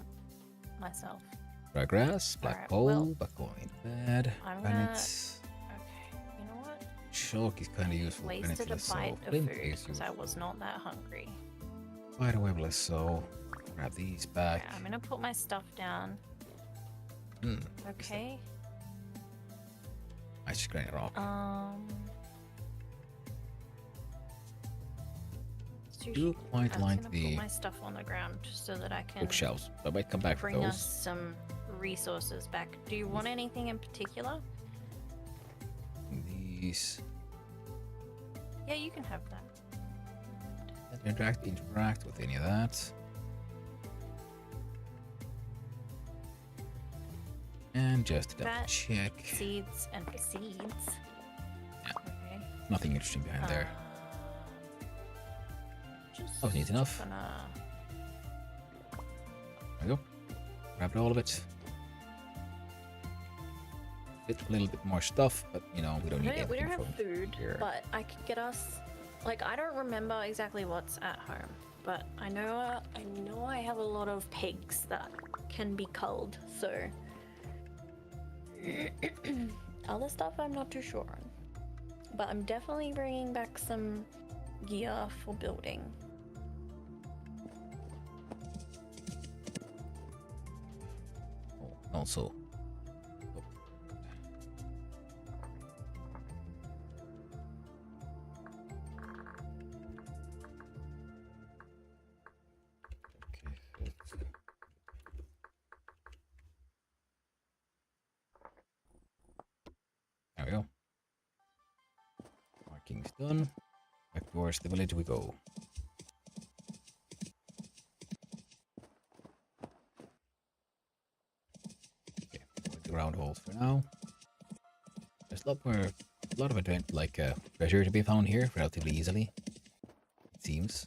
myself. Dry grass, black Alright, coal, well, back coal ain't bad. I'm Granite. Okay, you know what? Chalk is kind of useful. Wasted a Granite is bite so of flint food is because I useful. was not that hungry. Quite a webble so. Grab these back. Yeah, I'm gonna put my stuff down. Hmm. Okay. Nice granite rock. Do Sushi. quite I'm like gonna the put my stuff on the ground just so that I can bookshelves. I might come back for bring us those. some resources back. Do you want anything in particular? These. Yeah, you can have that. Interact with any of that. And just to double That check. Seeds and seeds. Yeah. Okay. Nothing interesting behind there. Just Oh, neat enough. Gonna... There we go. Grabbed all of it. A little bit more stuff, but you know, we don't need We don't anything have from food, here. but I could get us. Like, I don't remember exactly what's at home, but I know I have a lot of pigs that can be culled. So other stuff I'm not too sure on, but I'm definitely bringing back some gear for building. Oh, also. There we go. Marking's done. Back towards the village we go. Okay, the ground holes for now. There's a lot of treasure to be found here relatively easily. It seems.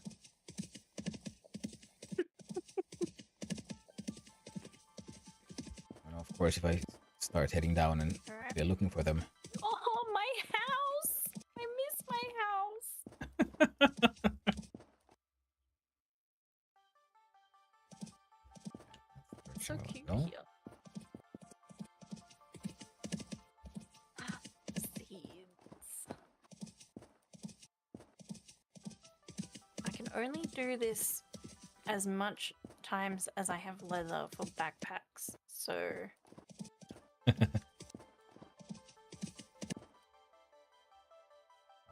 And of course, if I start heading down and Alright. they're looking for them. Oh, my house! I miss my house. So cute No? here. Seeds. I can only do this as much times as I have leather for backpacks, so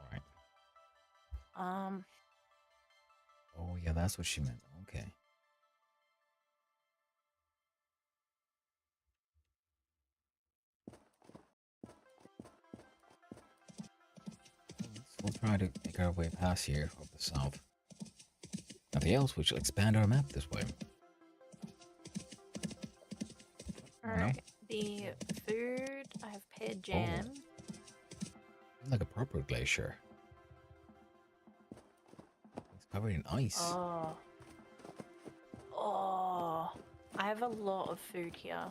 Alright. um Oh yeah, that's what she meant. Okay. We'll try to make our way past here of the south. Nothing else, we shall expand our map this way. alright. The food, I have peared jam. Like a proper glacier. It's covered in ice. Oh. Oh. I have a lot of food here.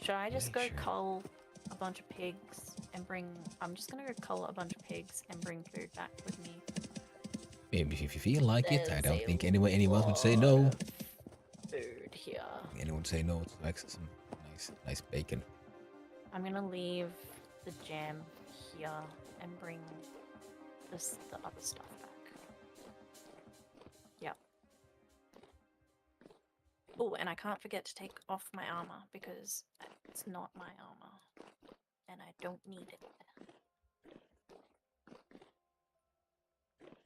Should I just go Glacier. cull a bunch of pigs and bring... I'm just gonna go cull a bunch of pigs and bring food back with me. Maybe if you feel like it, I There's don't a think anyone would say no. lot of food here. Anyone would say no to like some nice bacon. I'm gonna leave the jam here and bring the other stuff back. Yep. Oh, and I can't forget to take off my armor because it's not my armor. And I don't need it.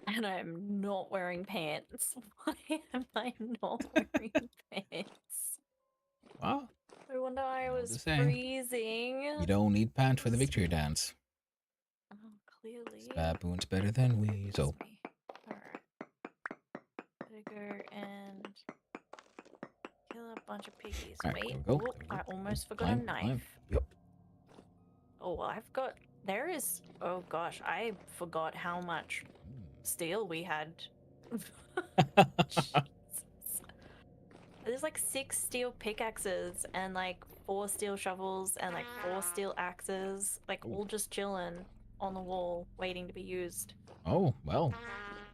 And I'm not wearing pants. Why am I not wearing pants? Well, I wonder why I I'm was just saying. freezing. you don't need pants for the victory dance. Oh, clearly. Baboon's better than Weasel. Alright. Gotta go and kill a bunch of piggies. Alright, Wait, there we go, oh, there we I go. almost forgot a Climb, knife. climb. Yep. Oh, I've got... There is... Oh gosh, I forgot how much steel we had. Jesus. There's like 6 steel pickaxes and like 4 steel shovels and like 4 steel axes, like all just chilling on the wall, waiting to be used. Oh, well.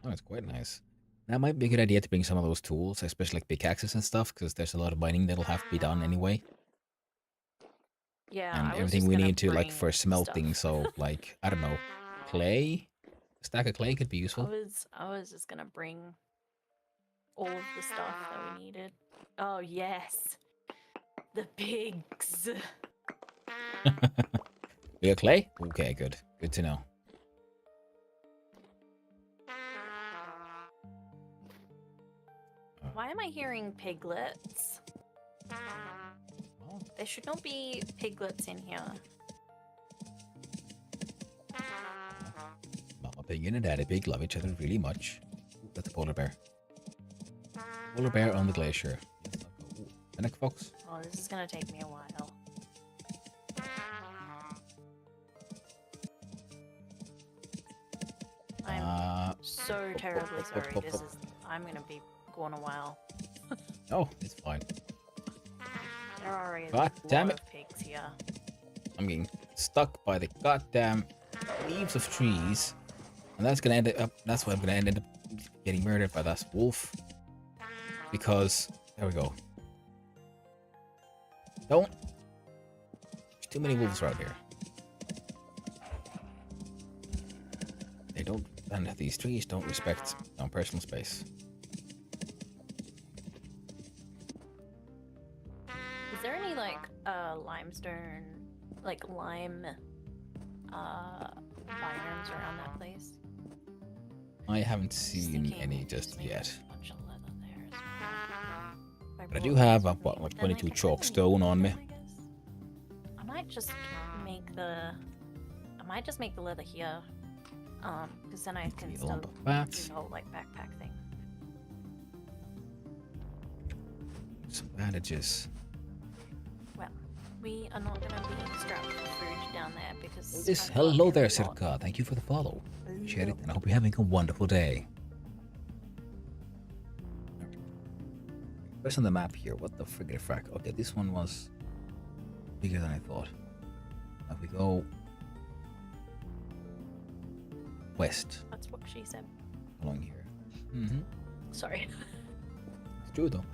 Oh, that's quite nice. That might be a good idea to bring some of those tools, especially like pickaxes and stuff, because there's a lot of mining that'll have to be done anyway. Yeah, And I was everything just we gonna need to like bring for smelting, stuff. so like, I don't know, clay? A stack of clay could be I useful. was just gonna bring all of the stuff that we needed. Oh yes, the pigs. We got clay? Okay, good. Good to know. Why am I hearing piglets? Oh, There should not be piglets in here. Mama Pig and Daddy Pig love each other really much. Ooh, that's a polar bear. Polar bear on the glacier. Ooh, Fennec fox. Oh, this is gonna take me a while. I'm so terribly sorry. This is... I'm gonna be going a while. Oh, it's fine. There are a God damn lot it. of pigs here. I'm getting stuck by the goddamn leaves of trees. And that's gonna end up, that's why I'm gonna end up getting murdered by that wolf. Because, there we go. Don't. There's too many wolves around here. They don't, and these trees don't respect personal space. Is there any like limestone, like lime biomes around that place? I haven't Just seen thinking any just maybe yet. there's a bunch of leather there as well. But I do have, what, like 22 chalk stone on me. I might just make the... I might just make the leather here. Because then I can Need a still lump of do bats. the whole like backpack thing. Some bandages. Well, we are not gonna be strapped for food down there because. Yes, I've got hello there, a lot. Sirka. Thank you for the follow. Appreciate it, and I hope you're having a wonderful day. Where's on the map here? What the friggin' frack? Okay, this one was bigger than I thought. Now we go west That's what she said. along here. Mm-hmm. Sorry. It's true though.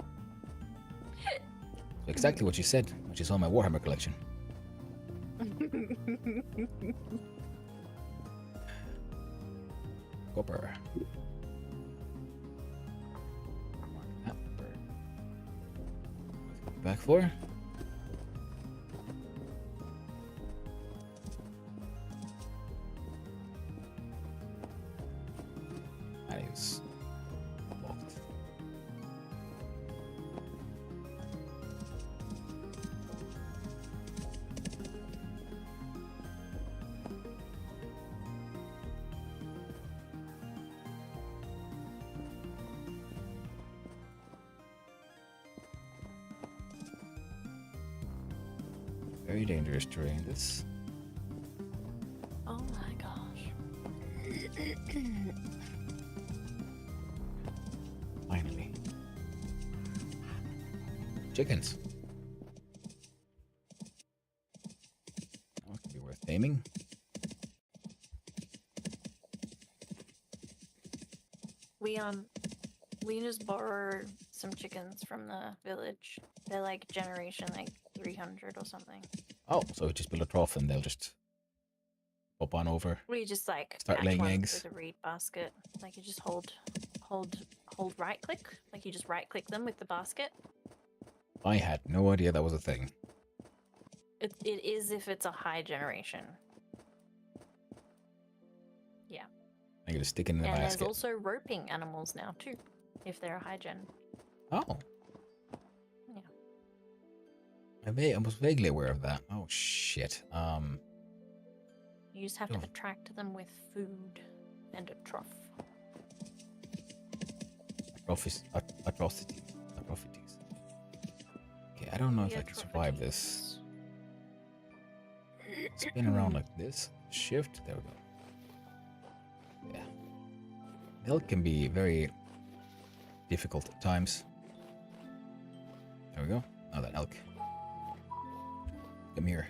So exactly what you said, which is on my Warhammer collection. Copper. Back for. That is locked. Very dangerous terrain, this. Oh my gosh. Finally. Chickens. That could be worth taming. We just borrowed some chickens from the village. They're like generation like 300 or something. Oh, so we just build a trough and they'll just pop on over. We just like Start catch laying one eggs. with a reed basket. Like you just hold right click. Like you just right click them with the basket. I had no idea that was a thing. It is if it's a high generation. Yeah. I get a stick in the And basket. there's also roping animals now too, if they're a high gen. Oh. Yeah. I was vaguely aware of that. Oh shit. You just have to Oh. attract them with food and a trough. Atrocities. Okay, I don't know if I can survive this. Spin around like this. Shift. There we go. Yeah. Milk can be very difficult at times. There we go. Now that elk. Come here.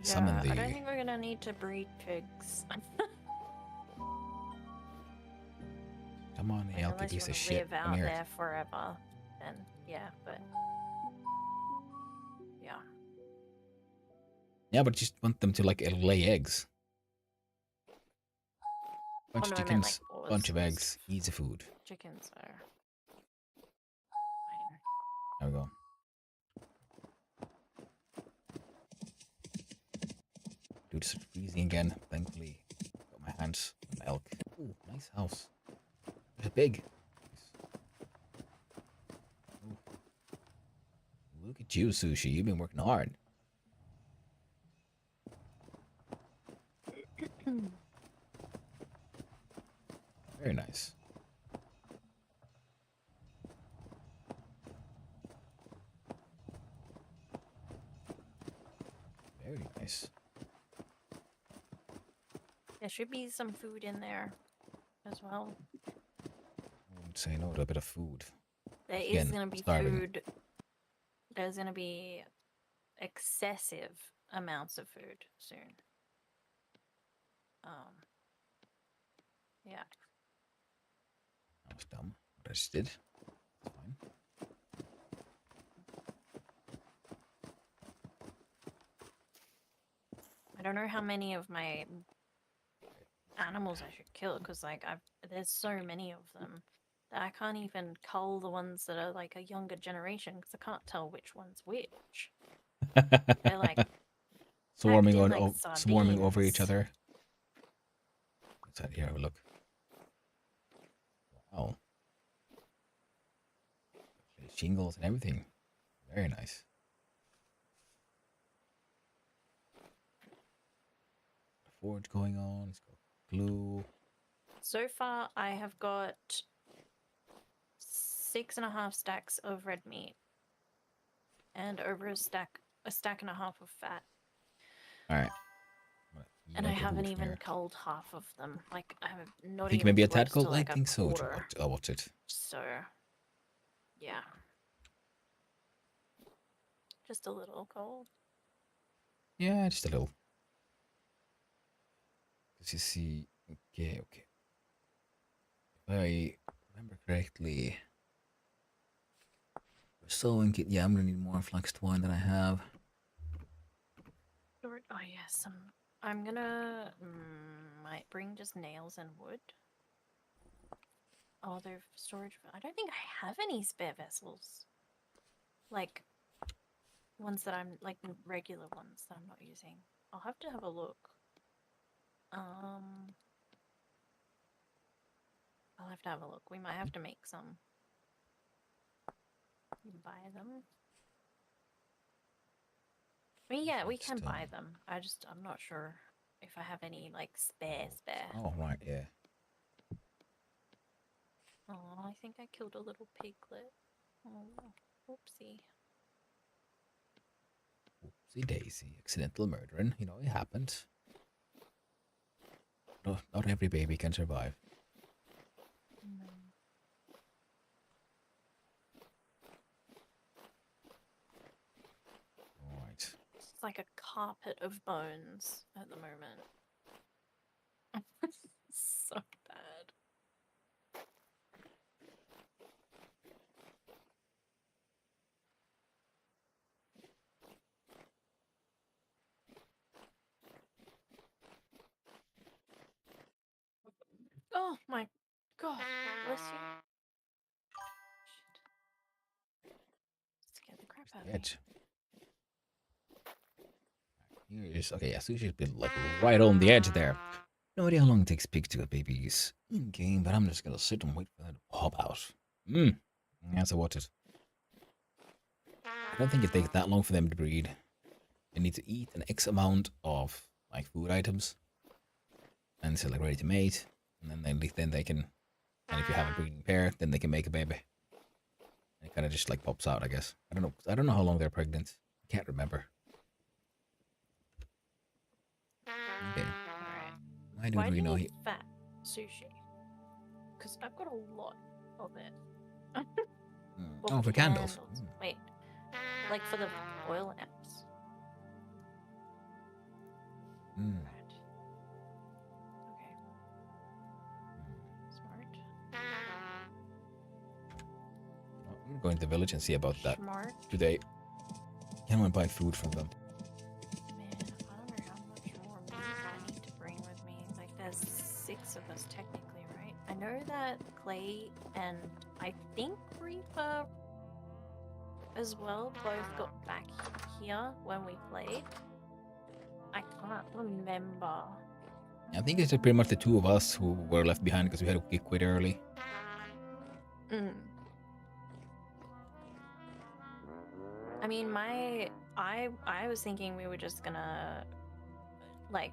Summon the. I don't think we're gonna need to breed pigs. Come on, the elk, you Unless you piece want of to shit. live Come out here. there forever, then yeah, but yeah. Yeah, but just want them to like lay eggs. Bunch of no, I meant, chickens, like, bunch of boars. eggs, easy food. Chickens are fine. There we go. Do this freezing again. Thankfully, got my hands on the elk. Ooh, nice house. There's a pig. Ooh. Look at you, Sushi. You've been working hard. Very nice. Very nice. There should be some food in there as well. I wouldn't say no to a bit of food. There is Again, gonna be starving. food. There's gonna be excessive amounts of food soon. Yeah. That was dumb. What I just did. It's fine. I don't know how many of my animals I should kill because like there's so many of them that I can't even cull the ones that are like a younger generation because I can't tell which one's which. They're like swarming packed on, in like swarming over each sardines. other. Let's head here. Have a look. Wow. Shingles and everything. Very nice. forge going on. Let's go glue. So far, I have got 6.5 stacks of red meat and over a stack and a half of fat. All right. And I haven't even culled half of them. Like, I have not I think even maybe a close tad cold. to, like, I a think so. quarter. What's it? So, yeah. Just a little cold. Yeah, just a little. Because you see, okay. If I remember correctly, for sewing kit, yeah, I'm gonna need more flaxed wine than I have. Oh yes, I'm gonna might bring just nails and wood. Oh, they're storage. I don't think I have any spare vessels. Like ones that I'm like regular ones that I'm not using. I'll have to have a look. I'll have to have a look. We might have to make some. You can buy them. I mean, yeah, we can buy them. I'm not sure if I have any like spare. Oh, right, yeah. Oh, I think I killed a little piglet. Oh, whoopsie. Oopsie daisy. Accidental murdering. You know, it happens. No, not every baby can survive. Right. It's like a carpet of bones at the moment. So bad. Oh my god, bless you. Shit. Scared the crap out of me. Edge. Here is okay. Yeah, sushi's been like right on the edge there. No idea how long it takes pigs to get babies in game, but I'm just gonna sit and wait for that to pop out. Yeah, so watch it. I don't think it takes that long for them to breed. They need to eat an X amount of like food items, and so like ready to mate, and then they can. And if you have a breeding pair, then they can make a baby. And it kind of just like pops out, I guess. I don't know. I don't know how long they're pregnant. I can't remember. Okay. I don't Why do really you know. need fat sushi? Because I've got a lot of it. Well, Oh, for candles. Wait, like for the oil lamps. Right. Okay. Smart. I'm gonna go into the village and see about that Smart. today. Can I buy food from them? Man, I wonder how much more meat I need to bring with me. Like, there's 6 of us technically, right? I know that Clay and I think Reaper as well both got back here when we played. I can't remember. I think it's pretty much the two of us who were left behind because we had to quit early. I mean, I was thinking we were just gonna like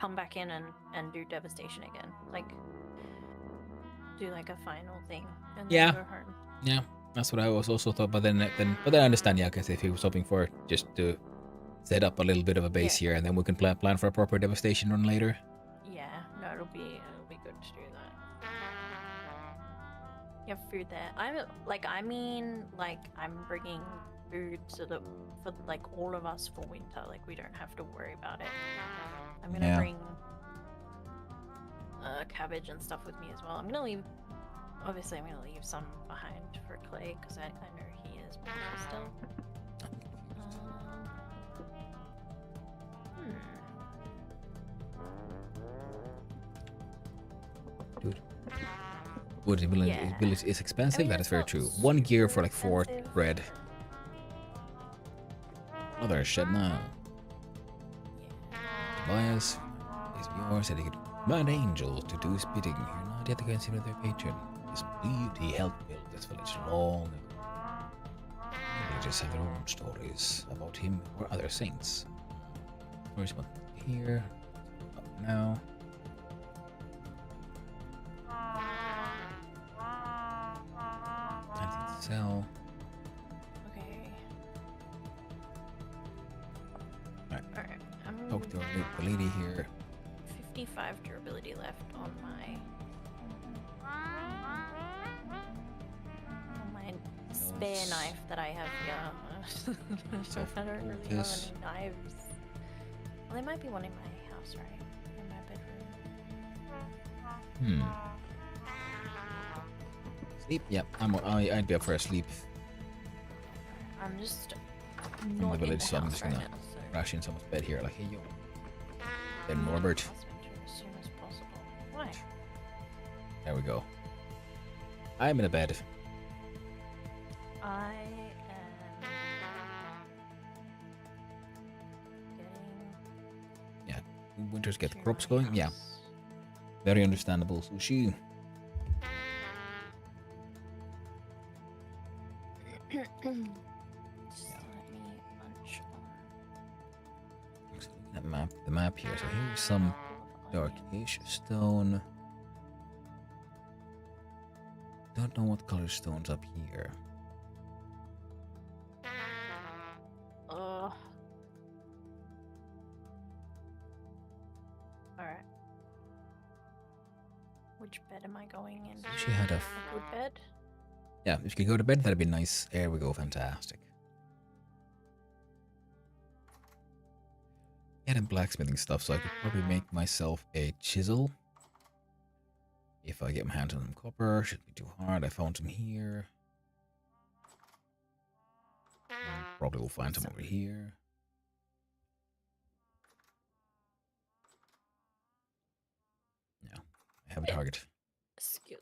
come back in and do devastation again, like do like a final thing and then go home. Yeah, that's what I was also thought. But then I understand. Yeah, because if he was hoping for just to set up a little bit of a base here, and then we can plan for a proper devastation run later. Yeah, no, it'll be good to do that. You have food there. I'm bringing food so that for like all of us for winter, like we don't have to worry about it. I'm gonna bring cabbage and stuff with me as well. I'm gonna leave some behind for Clay because I know he is precious still. Dude. Wood village is expensive, that is very true. 1 gear for like 4 bread. Another shed now. Tobias is yours, said he could command angels to do his bidding. You're not yet to consider their patron. Just believed he helped build this village long ago. Villages have their own stories about him or other saints. Where's one here? Up now. Anything to sell? Okay. Alright. Alright. I'm Talk to the lady here. 55 durability left on my spare knife that I have here. I don't really have This. any knives. Well, there might be one in my house, right? In my bedroom. Sleep? Yep. I'd be up for a sleep I'm just in not the in village, the so I'm house just right gonna now, so crash in someone's bed here, like, hey yo. Then Norbert. husband as soon as possible. Why? There we go. I'm in a bed. I am getting Yeah. Winters get the to crops my going. Yeah. house. Very understandable. Sushi. Just let me munch on Looks like the map here. So here's some dark ash stone. Don't know what color stone's up here. Alright. Which bed am I going in? She had a A good bed? yeah. If you could go to bed, that'd be nice. There we go. Fantastic. Getting blacksmithing stuff, so I could probably make myself a chisel. If I get my hands on some copper, shouldn't be too hard. I found some here. Probably will find some over here. Yeah, I have a target. Excuse.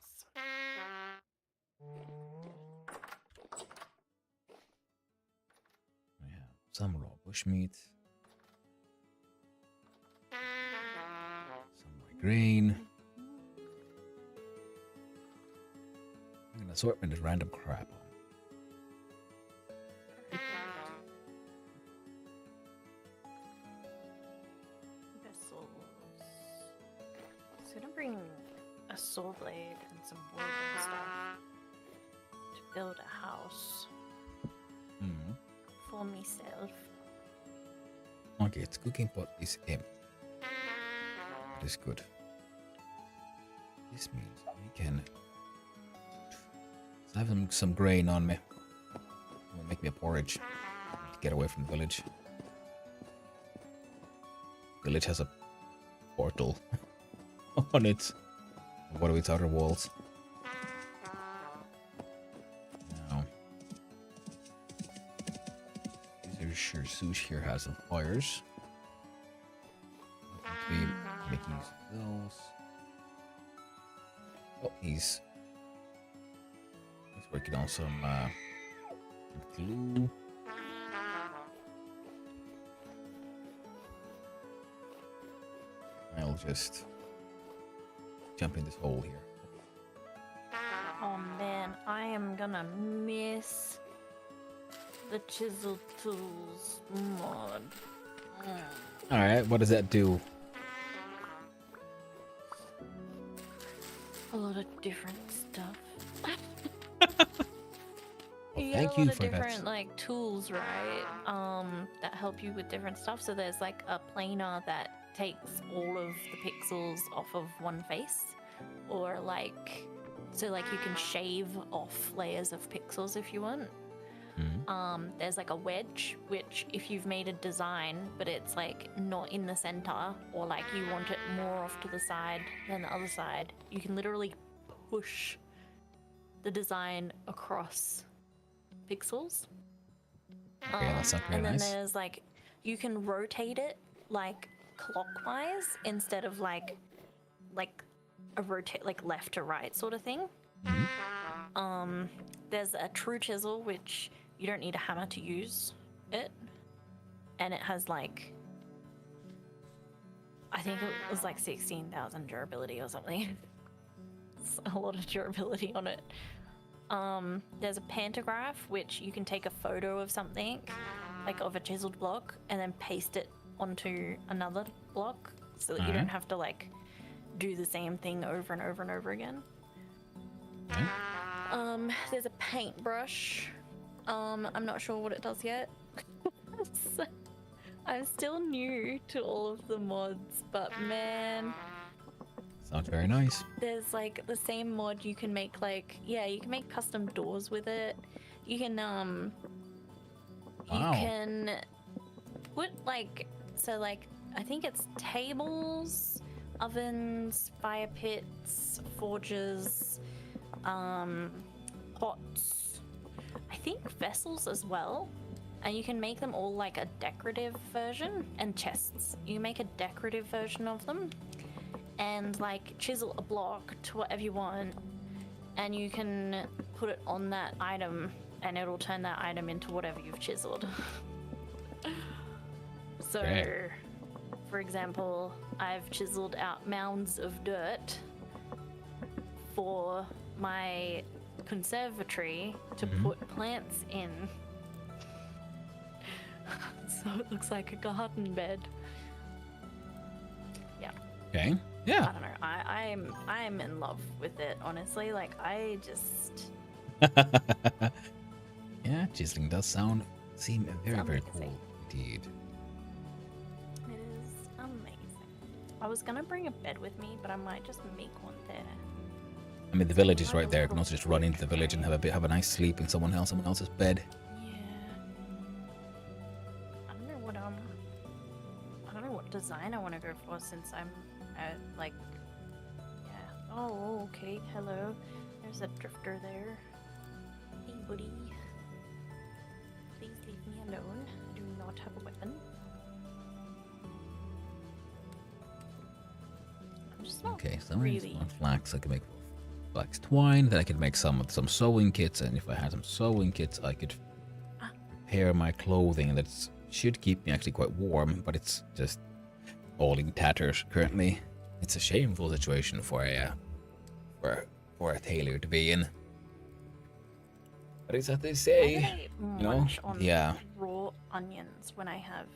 I have some raw bushmeat. Some more grain. An assortment of random crap. Vessels. I was gonna bring a saw blade and some wood and stuff to build a house Hmm. for myself. Okay, its cooking pot is empty. That is good. This means we can. I have some grain on me. I'm gonna make me a porridge to get away from the village. Village has a portal on it. What are its outer walls? Now, sure Sush here has some fires. We make use of those. Oh, he's working on some glue. I'll just jump in this hole here. Oh man, I am gonna miss the chisel tools mod. Alright, what does that do? A lot of different stuff. Well, You thank get a you lot of for that. different like tools, right? That help you with different stuff. So there's like a planer that takes all of the pixels off of one face, or like so like you can shave off layers of pixels if you want. There's like a wedge, which if you've made a design but it's like not in the center, or like you want it more off to the side than the other side, you can literally push the design across pixels. Okay, that's not very And then nice. there's like you can rotate it like clockwise instead of like a rotate like left to right sort of thing. There's a true chisel, which you don't need a hammer to use it, and it has like I think it was like 16,000 durability or something. It's a lot of durability on it. There's a pantograph, which you can take a photo of something, like of a chiseled block, and then paste it onto another block so that you don't have to like do the same thing over and over and over again. There's a paintbrush. I'm not sure what it does yet. I'm still new to all of the mods, but man, Sounds very nice. there's like the same mod you can make like you can make custom doors with it. You can Wow. you can put like I think it's tables, ovens, fire pits, forges, pots, I think vessels as well. And you can make them all like a decorative version, and chests. You make a decorative version of them and like chisel a block to whatever you want, and you can put it on that item and it'll turn that item into whatever you've chiseled. So, Okay. for example, I've chiseled out mounds of dirt for my conservatory to put plants in. So it looks like a garden bed. Yeah, Okay. I Yeah. don't know. I'm in love with it, honestly. Like I just Yeah, chiseling does seem very, very cool amazing. indeed. It is amazing. I was gonna bring a bed with me, but I might just make one there. I mean, the village is right there. I can also just run into the village and have a nice sleep in someone else's bed. Yeah. I don't know what design I want to go for since I'm like yeah. Oh, okay. Hello. There's a drifter there. Hey, buddy. Please leave me alone. I do not have a weapon. I'm just not Okay, so really. on flax, I can make flax twine. Then I could make some sewing kits, and if I had some sewing kits, I could repair my clothing. That should keep me actually quite warm, but it's just all in tatters currently. It's a shameful situation for a tailor to be in. But it's what they Why say, do I you know? munch on Yeah. raw onions when I have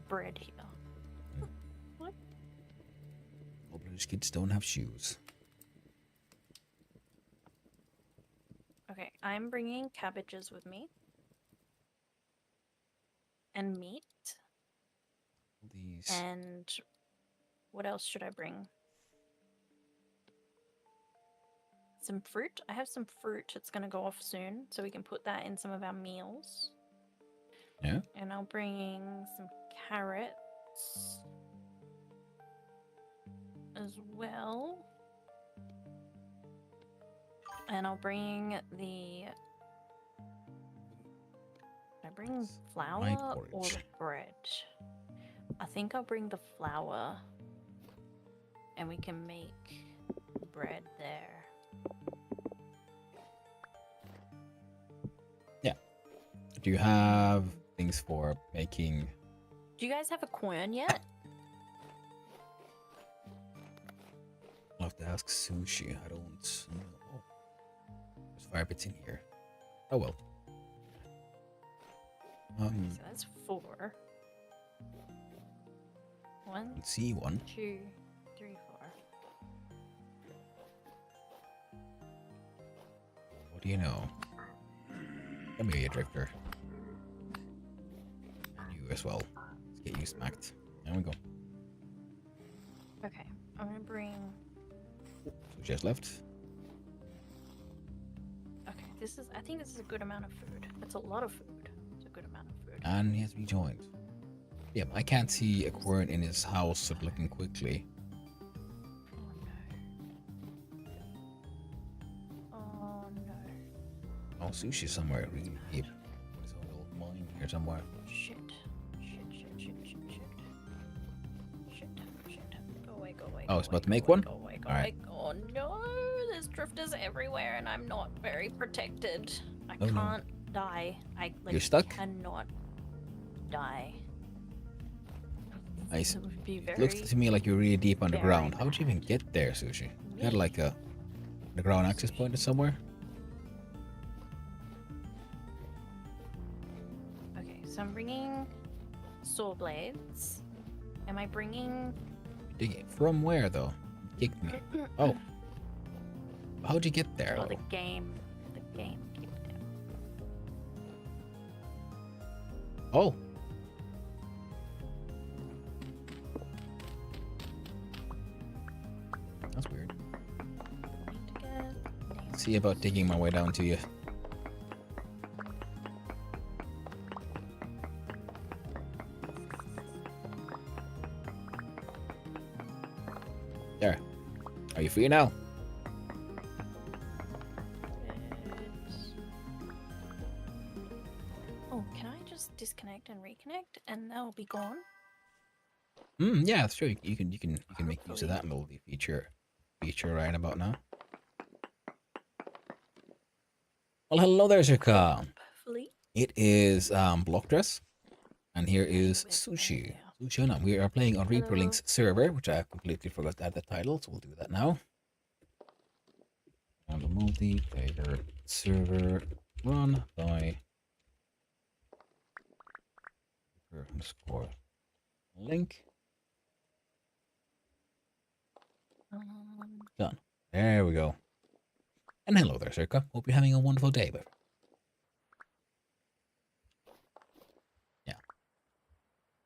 bread here? What? All British kids don't have shoes. Okay, I'm bringing cabbages with me. And meat. These. And what else should I bring? Some fruit. I have some fruit that's going to go off soon, so we can put that in some of our meals. Yeah. And I'll bring some carrots as well. And I'll bring the... I bring flour or porridge. the bread? I think I'll bring the flour and we can make bread there. Yeah. Do you have things for making? Do you guys have a quern yet? I'll have to ask Sushi. I don't know. There's fire pits in here. Oh well. So that's 4. 1, Let's see one. 2, 3, 4. What do you know? Come here, you drifter. And you as well. Let's get you smacked. There we go. Okay, I'm gonna bring. So just left. Okay, I think this is a good amount of food. It's a lot of food. It's a good amount of food. And he has rejoined. Yeah, I can't see a quern in his house looking quickly. Oh no. Oh, Sushi's somewhere really deep. There's a little mine here somewhere. Shit. Go away, go away. Oh, go it's away, about to make go one? away, Go away, go Alright. away. Oh no, there's drifters everywhere and I'm not very protected. I Oh, no. can't die. I like You're stuck? cannot die. Nice. It would be It looks very to me like you're really deep underground. very How'd you even get there, Sushi? You had like a underground access point somewhere? Okay, so I'm bringing saw blades. Am I bringing? Digging from where though? Kicked me. Oh. How'd you get there? Oh, the Though? game. The game. kicked it. Oh. That's weird. Need to get nails. See about digging my way down to you. There. Are you free now? Oh, can I just disconnect and reconnect and they'll be gone? Yeah, that's true. You can make use of that melody feature right about now. Well, hello there, Shaka. Hopefully. It is Blockdress, and here is Sushi. Sushi, no, we are playing on Reaper Hello. Link's server, which I completely forgot to add the title, so we'll do that now. And the multiplayer server run by Reaper_Link. Done. There we go. And hello there, Circa. Hope you're having a wonderful day, but yeah.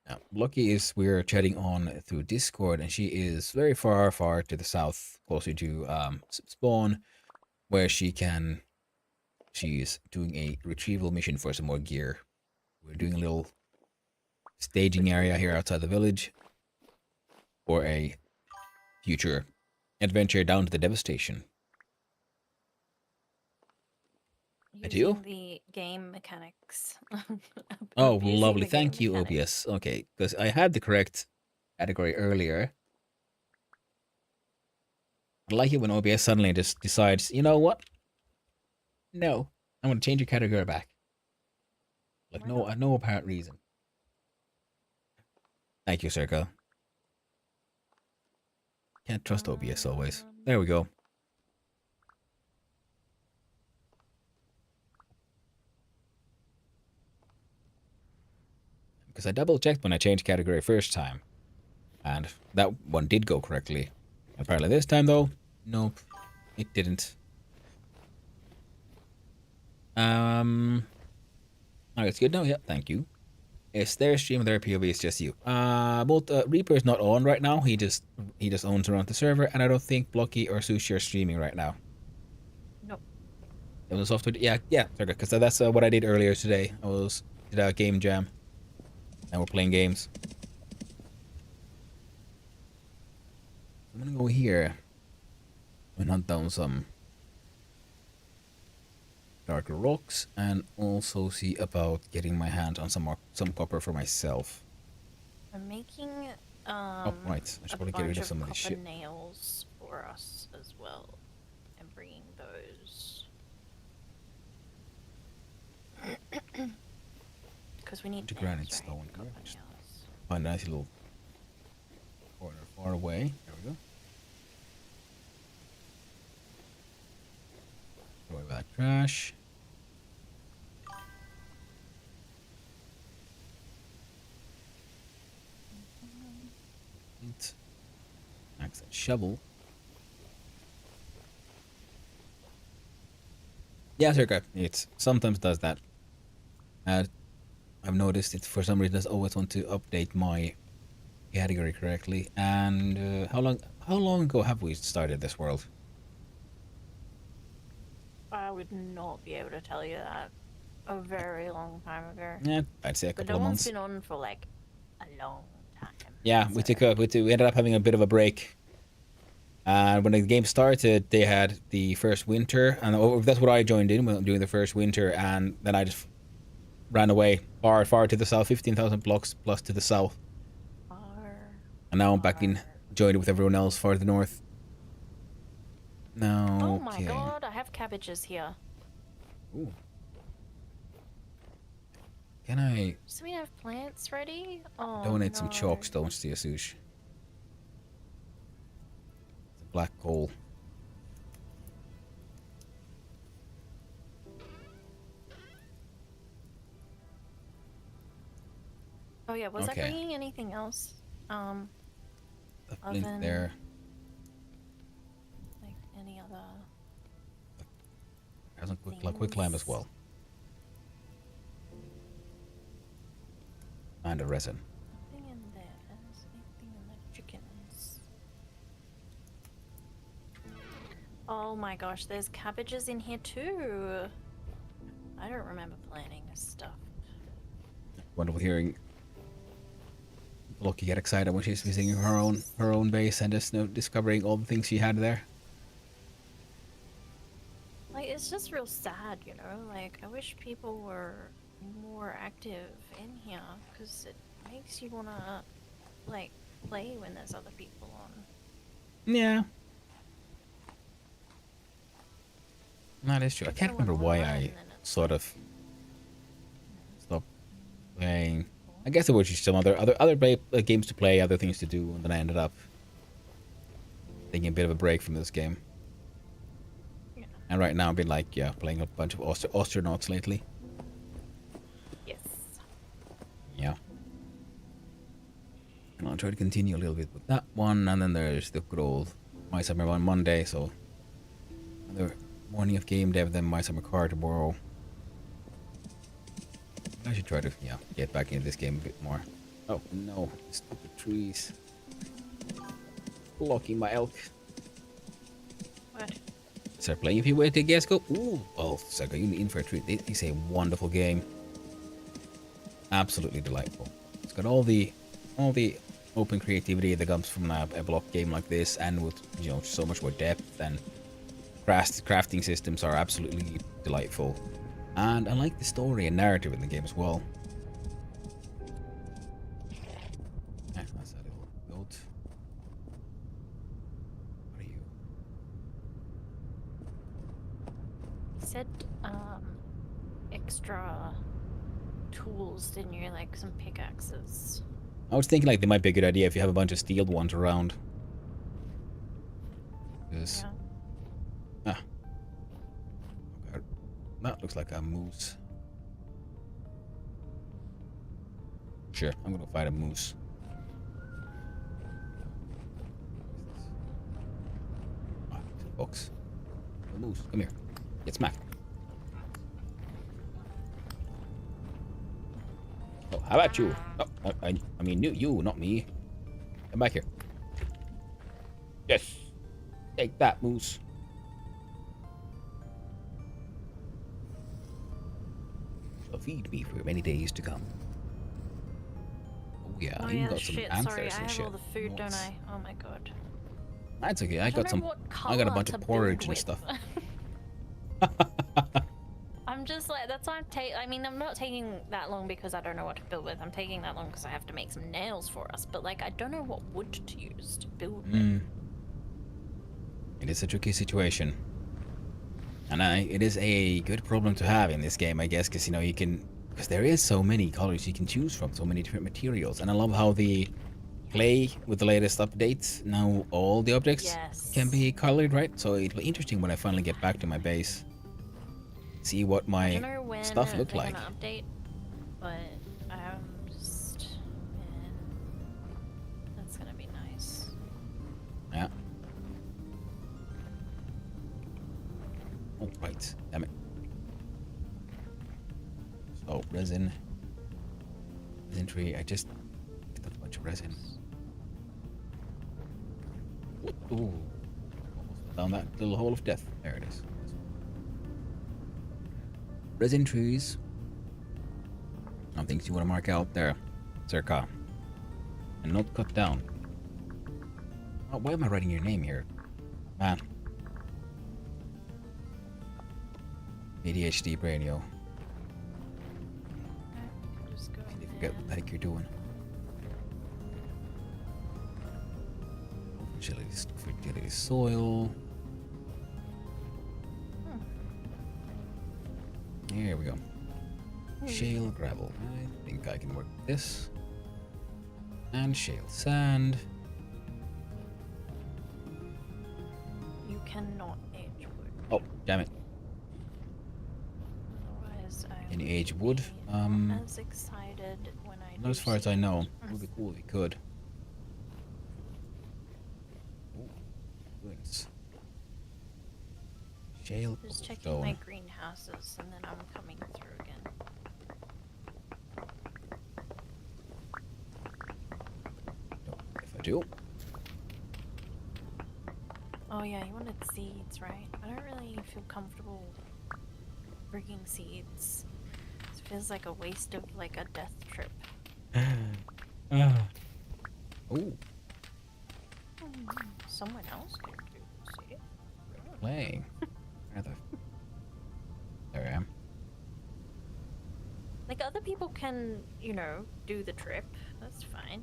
Now, Lucky is we're chatting on through Discord, and she is very far to the south, closer to spawn, where she's doing a retrieval mission for some more gear. We're doing a little staging area here outside the village for a future adventure down to the devastation. I do? Using the game mechanics. Oh, Abusing lovely. the Thank game you, mechanics. OBS. Okay, because I had the correct category earlier. I like it when OBS suddenly just decides, you know what? No, I'm going to change your category back. Like, Why no apparent reason. Thank you, Circa. Can't trust OBS always. There we go. Because I double checked when I changed category first time. And that one did go correctly. Apparently this time though, nope, it didn't. Oh, it's good now. Yeah, thank you. Is their stream, their POV is just you. Both Reaper is not on right now. He just owns around the server, and I don't think Blocky or Sushi are streaming right now. Nope. It was software. Yeah, because that's what I did earlier today. I did a game jam, and we're playing games. I'm gonna go here and hunt down some darker rocks, and also see about getting my hands on some copper for myself. I'm making Oh, right. I should probably get rid of some of this copper shit. nails for us as well. I'm bringing those. Because we need To nails, granite right? stone. Copper Just nails. find a nice little corner far away. There we go. Throw away that trash. Axe and shovel. Yeah, Circa. It sometimes does that. I've noticed it for some reason. I always want to update my category correctly. And how long ago have we started this world? I would not be able to tell you that. A very long time ago. Yeah, I'd say a But couple no of one's months. been on for like a long time. Yeah, we ended up having a bit of a break. And when the game started, they had the first winter, and that's what I joined in during the first winter, and then I just ran away far to the south, 15,000 blocks plus to the south. And now I'm back in, joined with everyone else far to the north. No. Oh my god, I have cabbages here. Ooh. Can I So we have plants ready? Oh, donate some no. chalk stones to Yasush? It's a black coal. Oh yeah, was I Okay. bringing anything else? The flint Oven. there. Like any other Has a quick climb as well. And a resin. Nothing in there. There's anything in the chickens. Oh my gosh, there's cabbages in here too. I don't remember planting this stuff. Wonderful hearing Loki get excited when she's visiting her own base and just discovering all the things she had there. Like, it's just real sad, you know? Like, I wish people were more active in here, because it makes you wanna, like, play when there's other people on. Yeah. That is true. I can't remember why I sort of stopped playing. I guess there were just some other games to play, other things to do, and then I ended up taking a bit of a break from this game. Yeah. And right now I've been like, yeah, playing a bunch of astronauts lately. Yes. Yeah. And I'll try to continue a little bit with that one, and then there's the good old My Summer on Monday, so another morning of game dev, then My Summer Car tomorrow. I should try to, yeah, get back into this game a bit more. Oh no, stupid trees. Blocking my elk. What? Start playing if you wait to guess go. Ooh, oh, Sega, you in for a treat. It's a wonderful game. Absolutely delightful. It's got all the open creativity that comes from a block game like this, and with, you know, so much more depth, and crafting systems are absolutely delightful. And I like the story and narrative in the game as well. Yeah, that's a little goat. What are you? You said, extra tools, didn't you? Like some pickaxes. I was thinking like they might be a good idea if you have a bunch of steel ones around. Because Yeah. okay, that looks like a moose. Sure, I'm gonna find a moose. Ah, it's a fox. A moose, come here. Get smacked. Oh, how about you? Oh, I mean you, not me. Come back here. Yes. Take that, moose. Shall feed me for many days to come. Oh yeah, Oh you yeah, got some shit, antlers sorry, I and have shit. all the food, don't Nice. I? Oh my god. That's okay. I don't got know some. what I got a colour bunch to of porridge build and with. stuff. I'm just like, that's why I mean, I'm not taking that long because I don't know what to build with. I'm taking that long because I have to make some nails for us. But like, I don't know what wood to use to build with. It is a tricky situation, and it is a good problem to have in this game, I guess, because, you know, you can, because there is so many colors you can choose from, so many different materials, and I love how the play with the latest updates, now all the objects can be colored, right? So it'll be interesting when I finally get back to my base, see what I don't my know when stuff look they're like. gonna update, but I'm just, man, that's gonna be nice. Yeah. Oh, right. Damn it. So, resin tree. I just picked up a bunch of resin. Ooh. Almost down that little hole of death. There it is. Resin trees. Some things you want to mark out there. Circa. And not cut down. Oh, why am I writing your name here? Man. ADHD brainio. Just go You in forget there. what the heck you're doing. Fertility soil. Here we go. Shale gravel. I think I can work with this. And shale sand. You cannot edge wood. Oh, damn it. Otherwise, I Can Any age wood? Not as excited when I Not do as far as I know. seeds. It would be cool if we could. Ooh, goodness. Shale Just checking my cobblestone. greenhouses and then I'm coming through again. If I do. Oh yeah, you wanted seeds, right? I don't really feel comfortable bringing seeds. It feels like a waste of like a death trip. Ooh, Someone else could do seeds. playing. There I am. Like other people can, you know, do the trip. That's fine.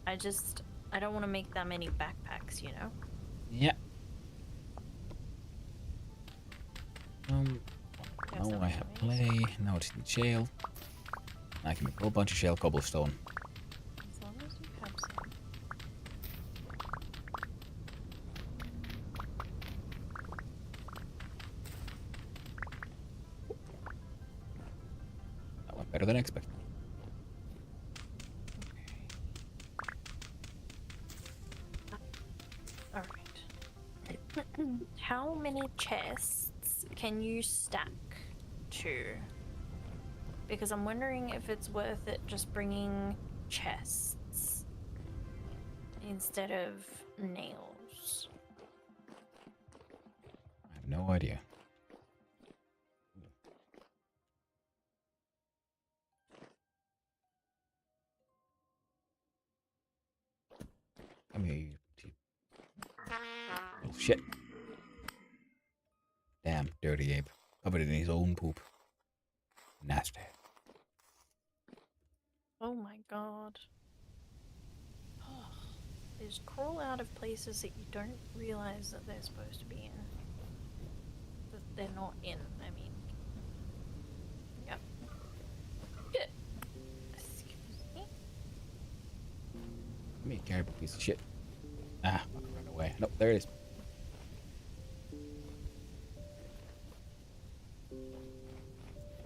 I don't want to make that many backpacks, you know? Yeah. Guess Now that I was have amazing. clay. Now it's in shale. I can make a whole bunch of shale cobblestone. As long as you have some. That went better than expected. Alright. How many chests can you stack to? Because I'm wondering if it's worth it just bringing chests instead of nails. I have no idea. Come here, you cheap. Oh shit. Damn, dirty ape. Covered in his own poop. Nasty. Oh my god. They just crawl out of places that you don't realize that they're supposed to be in. That they're not in, I mean. Yep. Yeah. Excuse me? Come here, caribou piece of shit. Ah, fucking run away. Nope, there it is.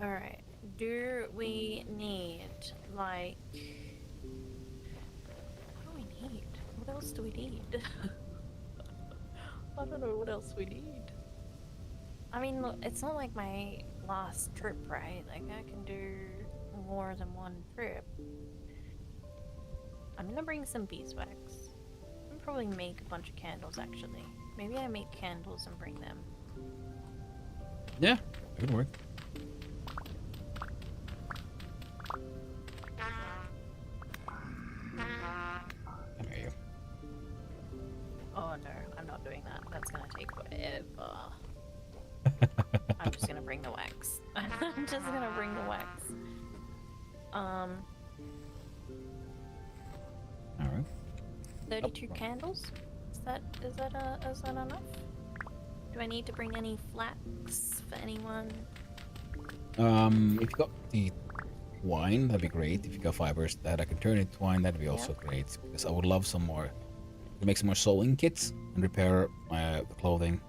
Alright. Do we need, like... What do we need? What else do we need? I don't know what else we need. I mean, look, it's not like my last trip, right? Like, I can do more than one trip. I'm gonna bring some beeswax. I'll probably make a bunch of candles, actually. Maybe I make candles and bring them. Yeah, that could work. Come here, you. Oh no, I'm not doing that. That's gonna take forever. I'm just gonna bring the wax. I'm just gonna bring the wax. Alright. 32 Oh. candles? Is that enough? Do I need to bring any flax for anyone? If you got the twine, that'd be great. If you got fibers that I can turn into twine, that'd be also great. Because I would love some more to make some more sewing kits and repair my the clothing.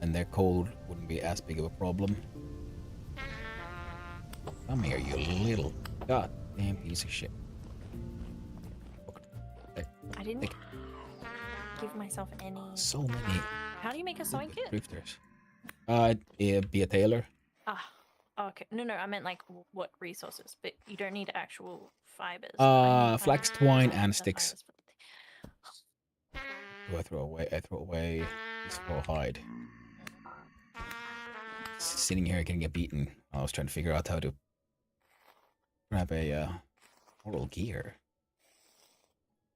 And their cold wouldn't be as big of a problem. Come here, you little goddamn piece of shit. There. I didn't give myself any. So many How do you make a sewing kit? drifters. Be a tailor. Ah, okay. No, I meant like what resources, but you don't need actual fibers. Flax, twine, and the sticks. fibers for the thing. Do I throw away? I throw away this raw hide. Sitting here can get beaten. I was trying to figure out how to grab a oral gear.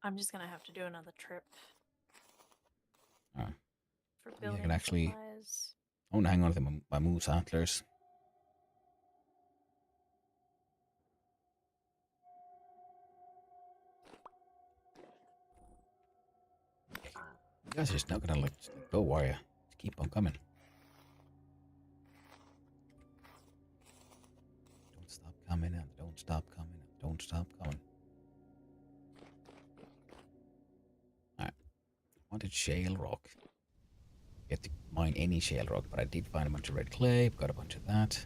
I'm just gonna have to do another trip Oh. for I building can actually- supplies. I want to hang on to my moose antlers. You guys are just not gonna just go, are you? Just keep on coming. Don't stop coming and don't stop coming and don't stop coming. Alright. Wanted shale rock. You have to mine any shale rock, but I did find a bunch of red clay, got a bunch of that.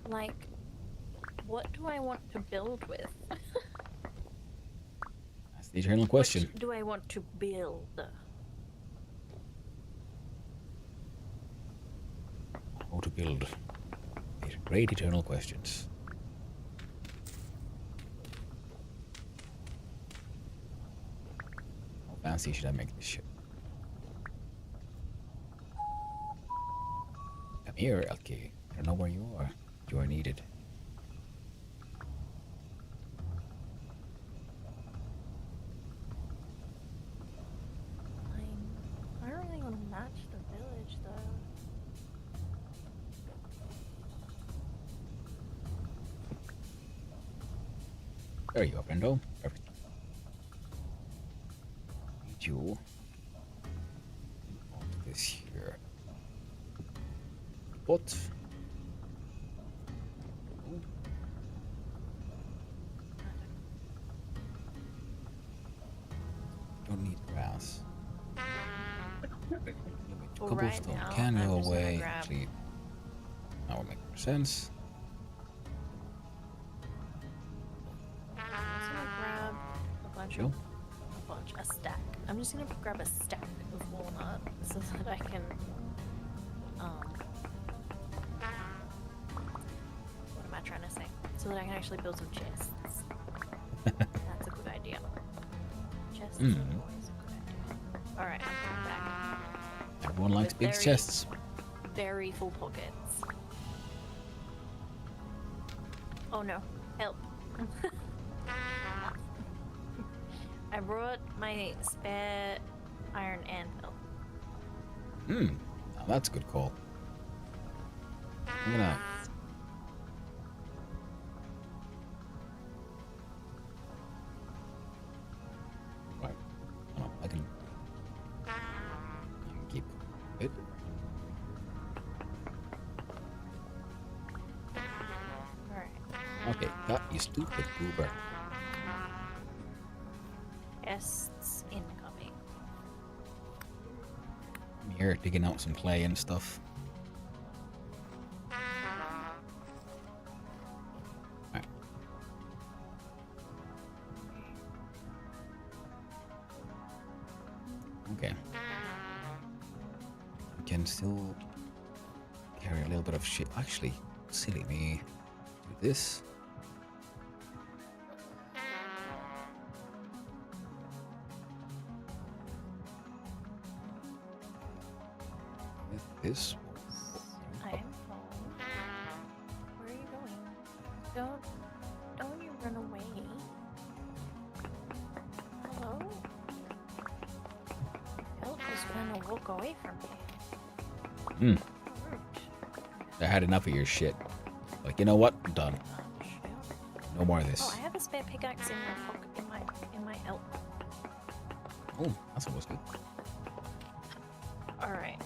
Like, what do I want to build with? That's the eternal question. What do I want to build? How to build. These great eternal questions. How fancy should I make this ship? Come here, Elke. I don't know where you are. You are needed. I don't really want to match the village though. There you go, Brendo. Perfect. Need you. Onto this here. But. Oh. Don't need grass. Well, right Cobblestone now, can I'm go just gonna away. grab- Actually, that would make more sense. I'm just gonna grab a bunch of a stack. I'm just gonna grab a stack of walnut so that I can what am I trying to say? So that I can actually build some chests. That's a good idea. Chests are always a good idea. Alright, I'm coming back. Everyone likes With big very- chests. Very full pockets. Oh no, help. I brought my spare iron anvil. Now that's a good call. I'm gonna. Right. Oh, I can keep it. Alright. Okay, got you stupid goober. Chests incoming. I'm here digging out some clay and stuff. Right. Okay. We can still carry a little bit of shit. Actually, silly me. Do this. With this. I am home. Where are you going? Don't you run away. Hello? Help is trying to walk away from me. Hmm. Rude. I had enough of your shit. Like, you know what? I'm done. Shoot. No more of Oh, this. I have a spare pickaxe in my pocket in my elk. Oh, that's almost good. Alright.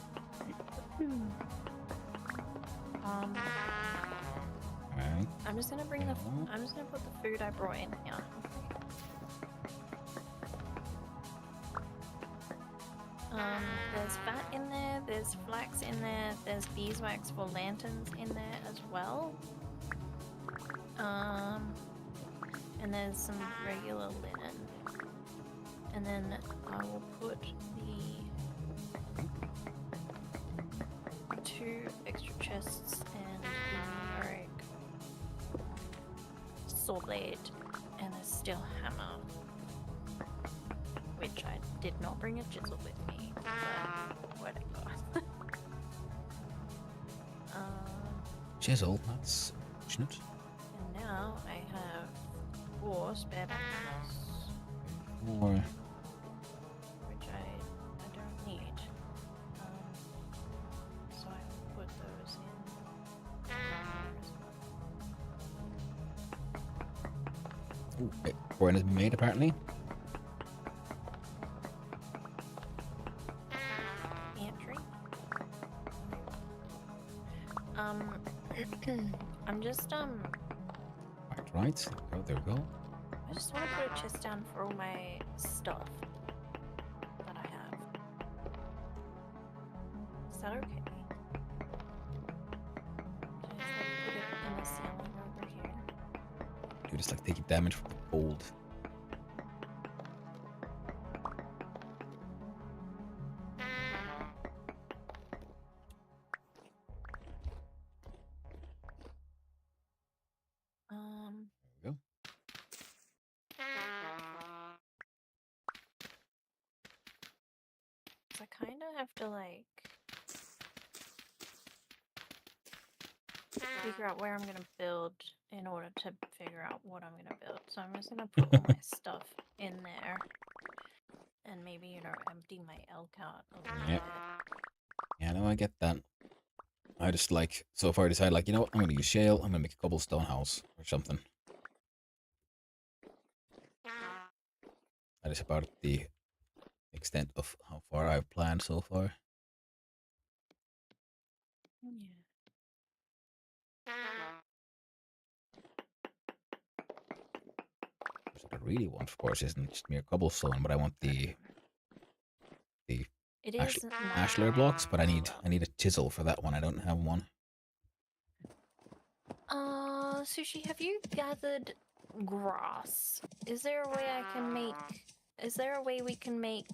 Alright. I'm just gonna bring Yeah. I'm just gonna put the food I brought in here. There's fat in there, there's flax in there, there's beeswax for lanterns in there as well. And there's some regular linen. And then I will put the 2 extra chests and the numeric saw blade and a steel hammer, which I did not bring a chisel with me, but whatever. Chisel, that's fortunate. And now I have 4 spare bananas, More. which I don't need. So I will put those in there as well. Ooh, okay. Foreign has been made, apparently. Pantry. I'm just Right. Oh, there we go. I just want to put a chest down for all my stuff that I have. Is that okay? Just like put it in a do this, like taking damage from the cold. There we go. I kind of have to like figure out where I'm gonna build in order to figure out what I'm gonna build. So I'm just gonna put all my stuff in there, and maybe, you know, empty my elk out a little Yeah. bit. Yeah, no, I get that. I just like so far decided like, you know what, I'm gonna use shale, I'm gonna make a cobblestone house or something. That is about the extent of how far I've planned so far. Yeah. What I really want, of course, isn't just mere cobblestone, but I want the It Ash- is ashlar blocks. But I need a chisel for that one. I don't have one. Sushi, have you gathered grass? Is there a way I can make? Is there a way we can make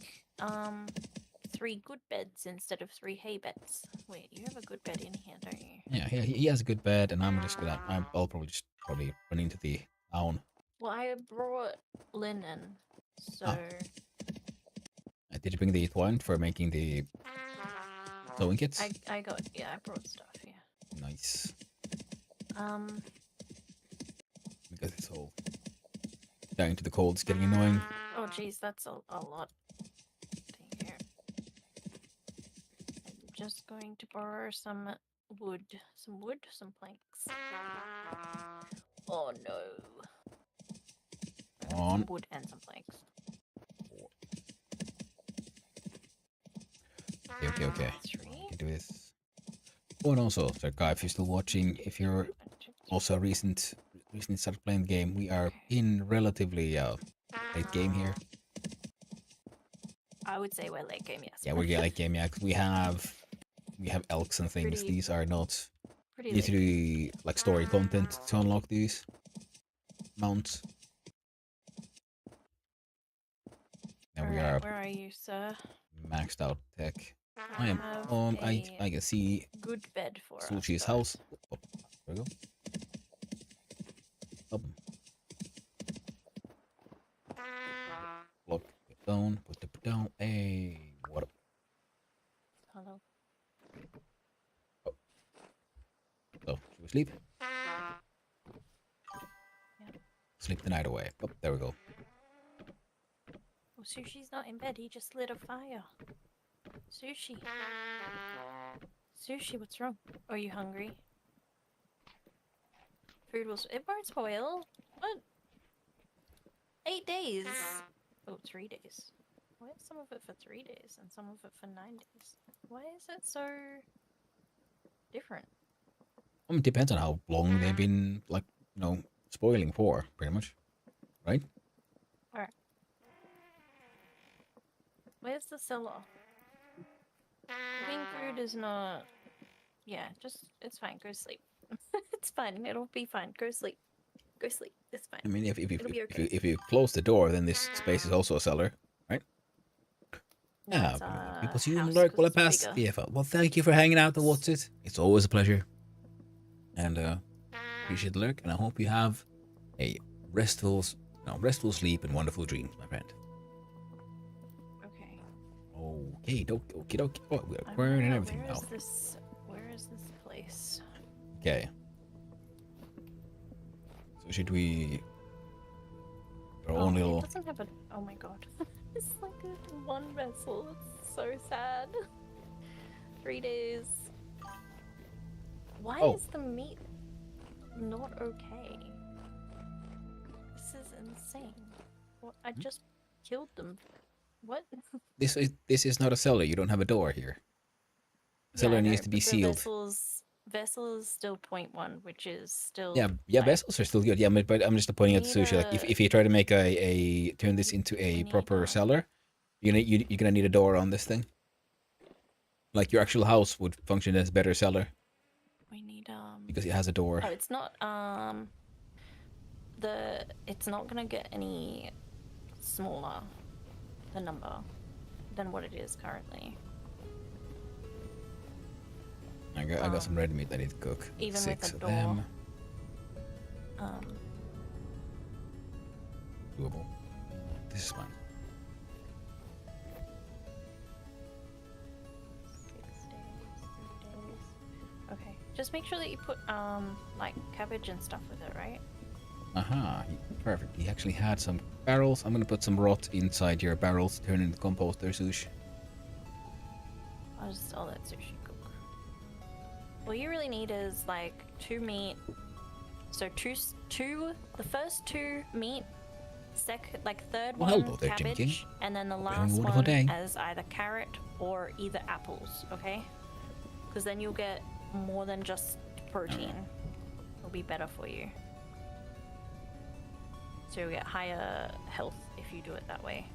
3 good beds instead of 3 hay beds? Wait, you have a good bed in here, don't you? Yeah, he has a good bed, and I'm just gonna. I'll probably just run into the town. Well, I brought linen, so Did you bring the twine for making the sewing kits? I brought stuff. Yeah. Nice. Because this whole dying to the cold is getting annoying. Oh, geez, that's a lot. Here. I'm just going to borrow some wood, some planks. Oh no. I got some wood and some planks. Okay. 3. We can do this. Oh, and also, so guy, if you're still watching, if you're also recently started playing the game, we are in relatively late game here. I would say we're late game, yes. Yeah, we're late game. Yeah, 'cause we have elks and things. Pretty- These are not Pretty need to late. do like story content to unlock these mounts. And we are Alright, where are you, sir? maxed out tech. I am have I can see good bed for us. Sushi's though. house. Oh, there we go. Up. Block it down, put it down. Hey, what up? Hello. So, should we sleep? Yeah. Sleep the night away. Oh, there we go. Oh, Sushi's not in bed. He just lit a fire. Sushi. Sushi, what's wrong? Are you hungry? Food was. It won't spoil. What? 8 days. Oh, 3 days. Why is some of it for 3 days and some of it for 9 days? Why is it so different? I mean, it depends on how long they've been, like, you know, spoiling for, pretty much. Right? Alright. Where's the cellar? Cooking food is not. Yeah, just. It's fine. Go sleep. It's fine. It'll be fine. Go sleep. Go sleep. It's fine. I mean, if It'll be okay. if you close the door, then this space is also a cellar, right? No, Yeah, it's a people see you house lurk 'cause while I it's pass bigger. the FL. Well, thank you for hanging out, the What's It. It's always a pleasure. And appreciate the lurk, and I hope you have a restful sleep and wonderful dreams, my friend. Okay. Okay, dokie. Oh, we're I acquiring and wonder, everything now. Where is this place? Okay. So should we? Our own It little. doesn't have a. Oh my god. It's like a one vessel. It's so sad. 3 days. Why Oh. is the meat not okay? This is insane. What? I just killed them. What? This is not a cellar. You don't have a door here. The cellar I needs know, to be but the sealed. Vessel is still 0.1, which is still. Yeah, like, vessels are still good. Yeah, but I'm just pointing We out to need Sushi. Like, a- if you try to make turn this into we a need proper a- cellar, you're gonna need a door on this thing. Like your actual house would function as better cellar We need because it has a door. Oh, it's not it's not gonna get any smaller, the number, than what it is currently. I got some red meat I need to cook. Even 6 with a of door. them. Doable. This is fine. 6 days, 3 days. Okay, just make sure that you put like cabbage and stuff with it, right? Perfect. He actually had some barrels. I'm gonna put some rot inside your barrels, turn into compost there, Sush. I'll just sell that sushi cook. All you really need is like 2 meat. So the first 2 meat, third Well, one hello there, Jim cabbage, King. and then the Hope you're having last a wonderful one day. as either carrot or either apples, okay? Because then you'll get more than just protein. It'll be better for you. So you'll get higher health if you do it that way.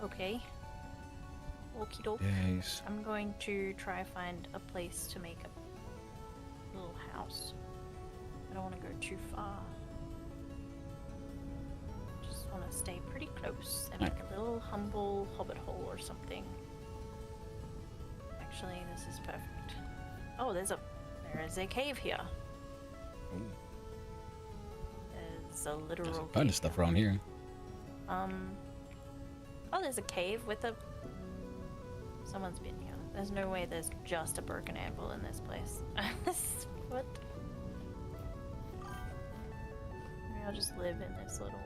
Okay. Okie doke. Yes. I'm going to try find a place to make a little house. I don't want to go too far. Just want to stay pretty close and make a little humble hobbit hole or something. Actually, this is perfect. Oh, there is a cave here. There's a literal There's a cave bunch of stuff here. around here. Oh, there's a cave with a... Someone's been here. There's no way there's just a broken anvil in this place. What? Maybe I'll just live in this little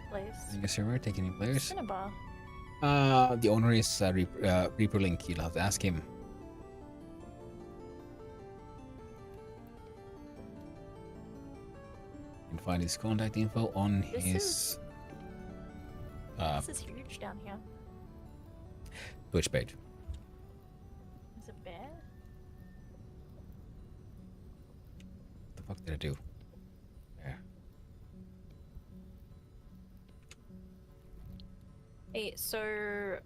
place. I guess you're taking any players. Cinnabar. The owner is Reaper Link. You'll have to ask him. You can find his contact info on his This is huge down here. Twitch page. Is it bear? What the fuck did I do? There. Hey, so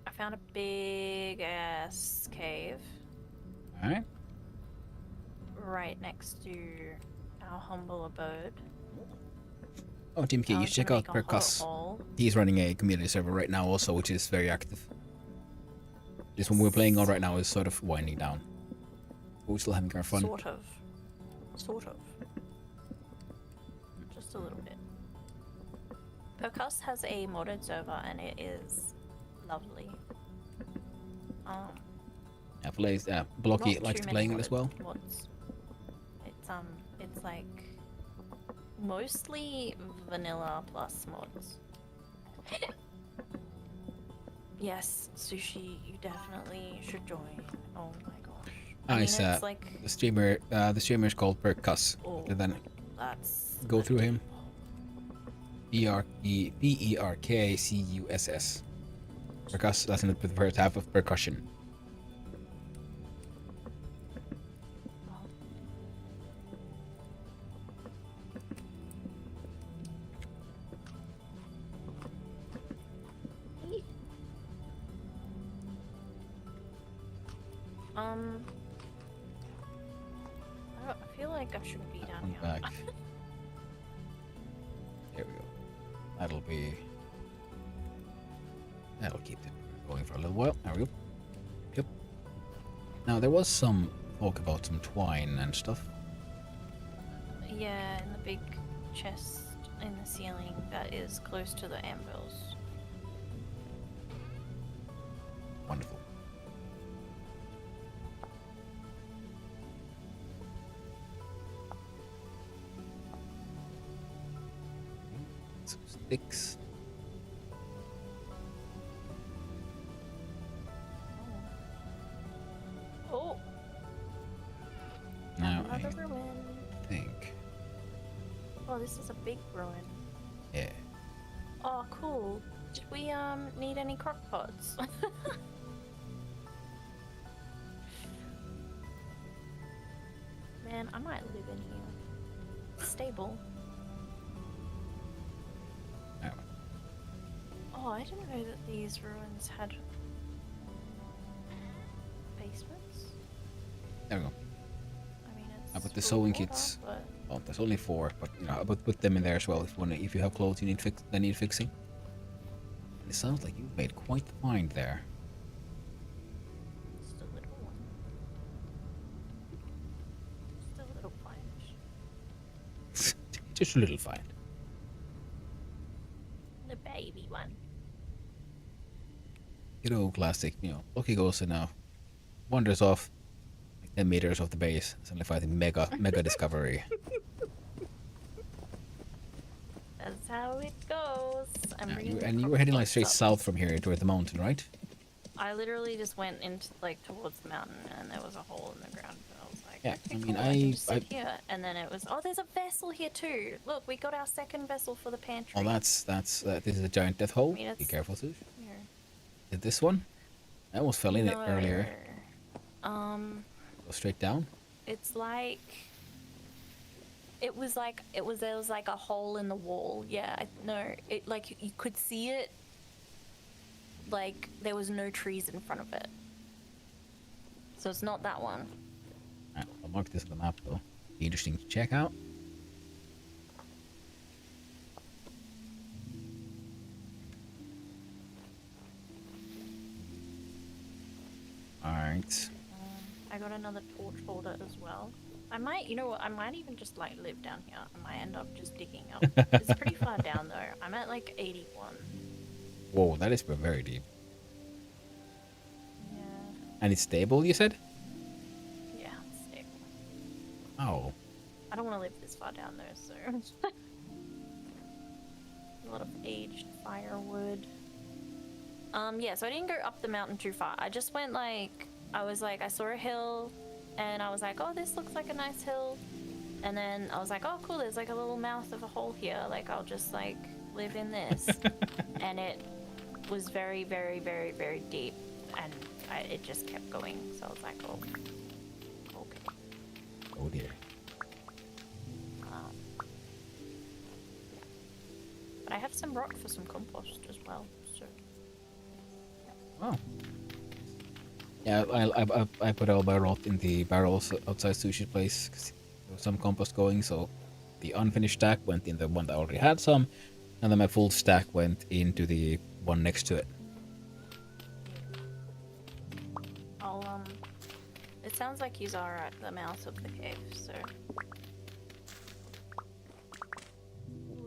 I found a big ass cave Alright. right next to our humble abode. Oh, Jim K, you I'm should check gonna out make a Percuss. hole. He's running a community server right now also, which is very active. This one we're playing on right now is sort of winding down. But we're still having our fun. Sort of. Sort of. Just a little bit. Percuss has a modded server and it is lovely. Blocky Not likes too to many playing it as modded well. mods. It's like mostly vanilla plus mods. Yes, Sushi, you definitely should join. Oh my gosh. I mean, Nice. it's like, The streamer is called Percuss. oh, And then that's go through him. Perkcus. Percuss, that's in the first half of percussion. I feel like I shouldn't be down One here. back. There we go. That'll keep it going for a little while. There we go. Yep. Now there was some talk about some twine and stuff. Yeah, in the big chest in the ceiling that is close to the anvils. Wonderful. Some sticks. Oh, Now I another ruin. think. Oh, this is a big ruin. Yeah. Oh, cool. Did we need any crock pots? Man, I might live in here. Stable. Now, Oh, I didn't know that these ruins had basements. there we go. I mean, I put the full of sewing water, kits. but Well, there's only 4, but you know, I would put them in there as well if you have clothes that need fixing. It sounds like you've made quite the find there. just a little one. Just a little find. Just a little find. The baby one. Good old classic, you know. Loki goes and wanders off like 10 meters off the base, suddenly finding mega discovery. That's how it goes. You were heading like straight south from here toward the mountain, right? I literally just went into like towards the mountain, and there was a hole in the ground. And I was like, Yeah, okay, I mean, cool, can just sit here. And then it was, oh, there's a vessel here too. Look, we got our second vessel for the pantry. Oh, this is a giant death hole. I mean, Be careful, Sush. Here. Did this one? I almost fell in it earlier. Go straight down. It's like there was like a hole in the wall. Yeah, no, it like you could see it. Like there was no trees in front of it, so it's not that one. Alright, I'll mark this on the map though. Be interesting to check out. Alright. I got another torch holder as well. I might, you know what? I might even just like live down here. I might end up just digging up. It's pretty far down though. I'm at like 81. Whoa, that is very deep. Yeah. And it's stable, you said? Yeah, it's stable. Oh. I don't want to live this far down though, so. A lot of aged firewood. Yeah, so I didn't go up the mountain too far. I just went like, I saw a hill and I was like, oh, this looks like a nice hill. And then I was like, oh, cool, there's like a little mouth of a hole here. Like, I'll just like live in this. And it was very, very, very, very deep. And it just kept going. So I was like, oh, okay. Oh dear. But I have some rock for some compost as well. So. Oh. Yeah, I put all my rot in the barrels outside Sushi's place because there was some compost going, so the unfinished stack went in the one that already had some, and then my full stack went into the one next to it. It sounds like you are at the mouth of the cave, so.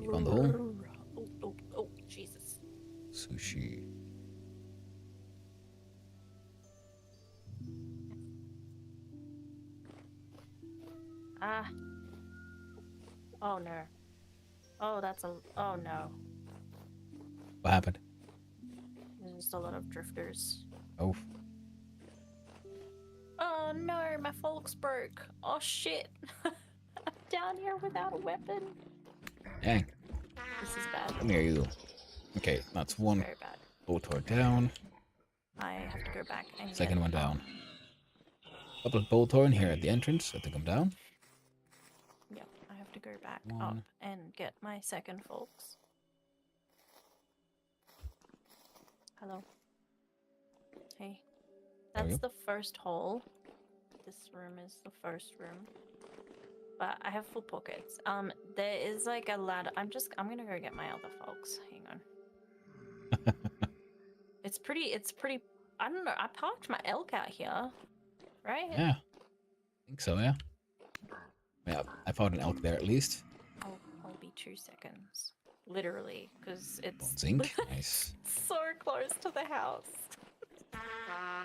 You found the hole? Oh, Jesus. Sushi. Ah. Oh no. Oh, oh no. What happened? There's just a lot of drifters. Oh. Oh no, my folks broke. Oh shit. I'm down here without a weapon. Dang. This is bad. Come here, you. Okay, that's one Very bad. bolt down. I have to go back and Second get, one down. Couple of bolt horn here at the entrance. I think I'm down. Yep, I have to go back up One. and get my second folks. Hello. Hey. There we That's go. the first hole. This room is the first room. But I have full pockets. There is like a ladder. I'm gonna go get my other folks. Hang on. It's pretty, I don't know, I parked my elk out here, right? Yeah. I think so, yeah. Yeah, I found an elk there at least. I'll be 2 seconds. Literally, because it's One zinc. Nice. so close to the house.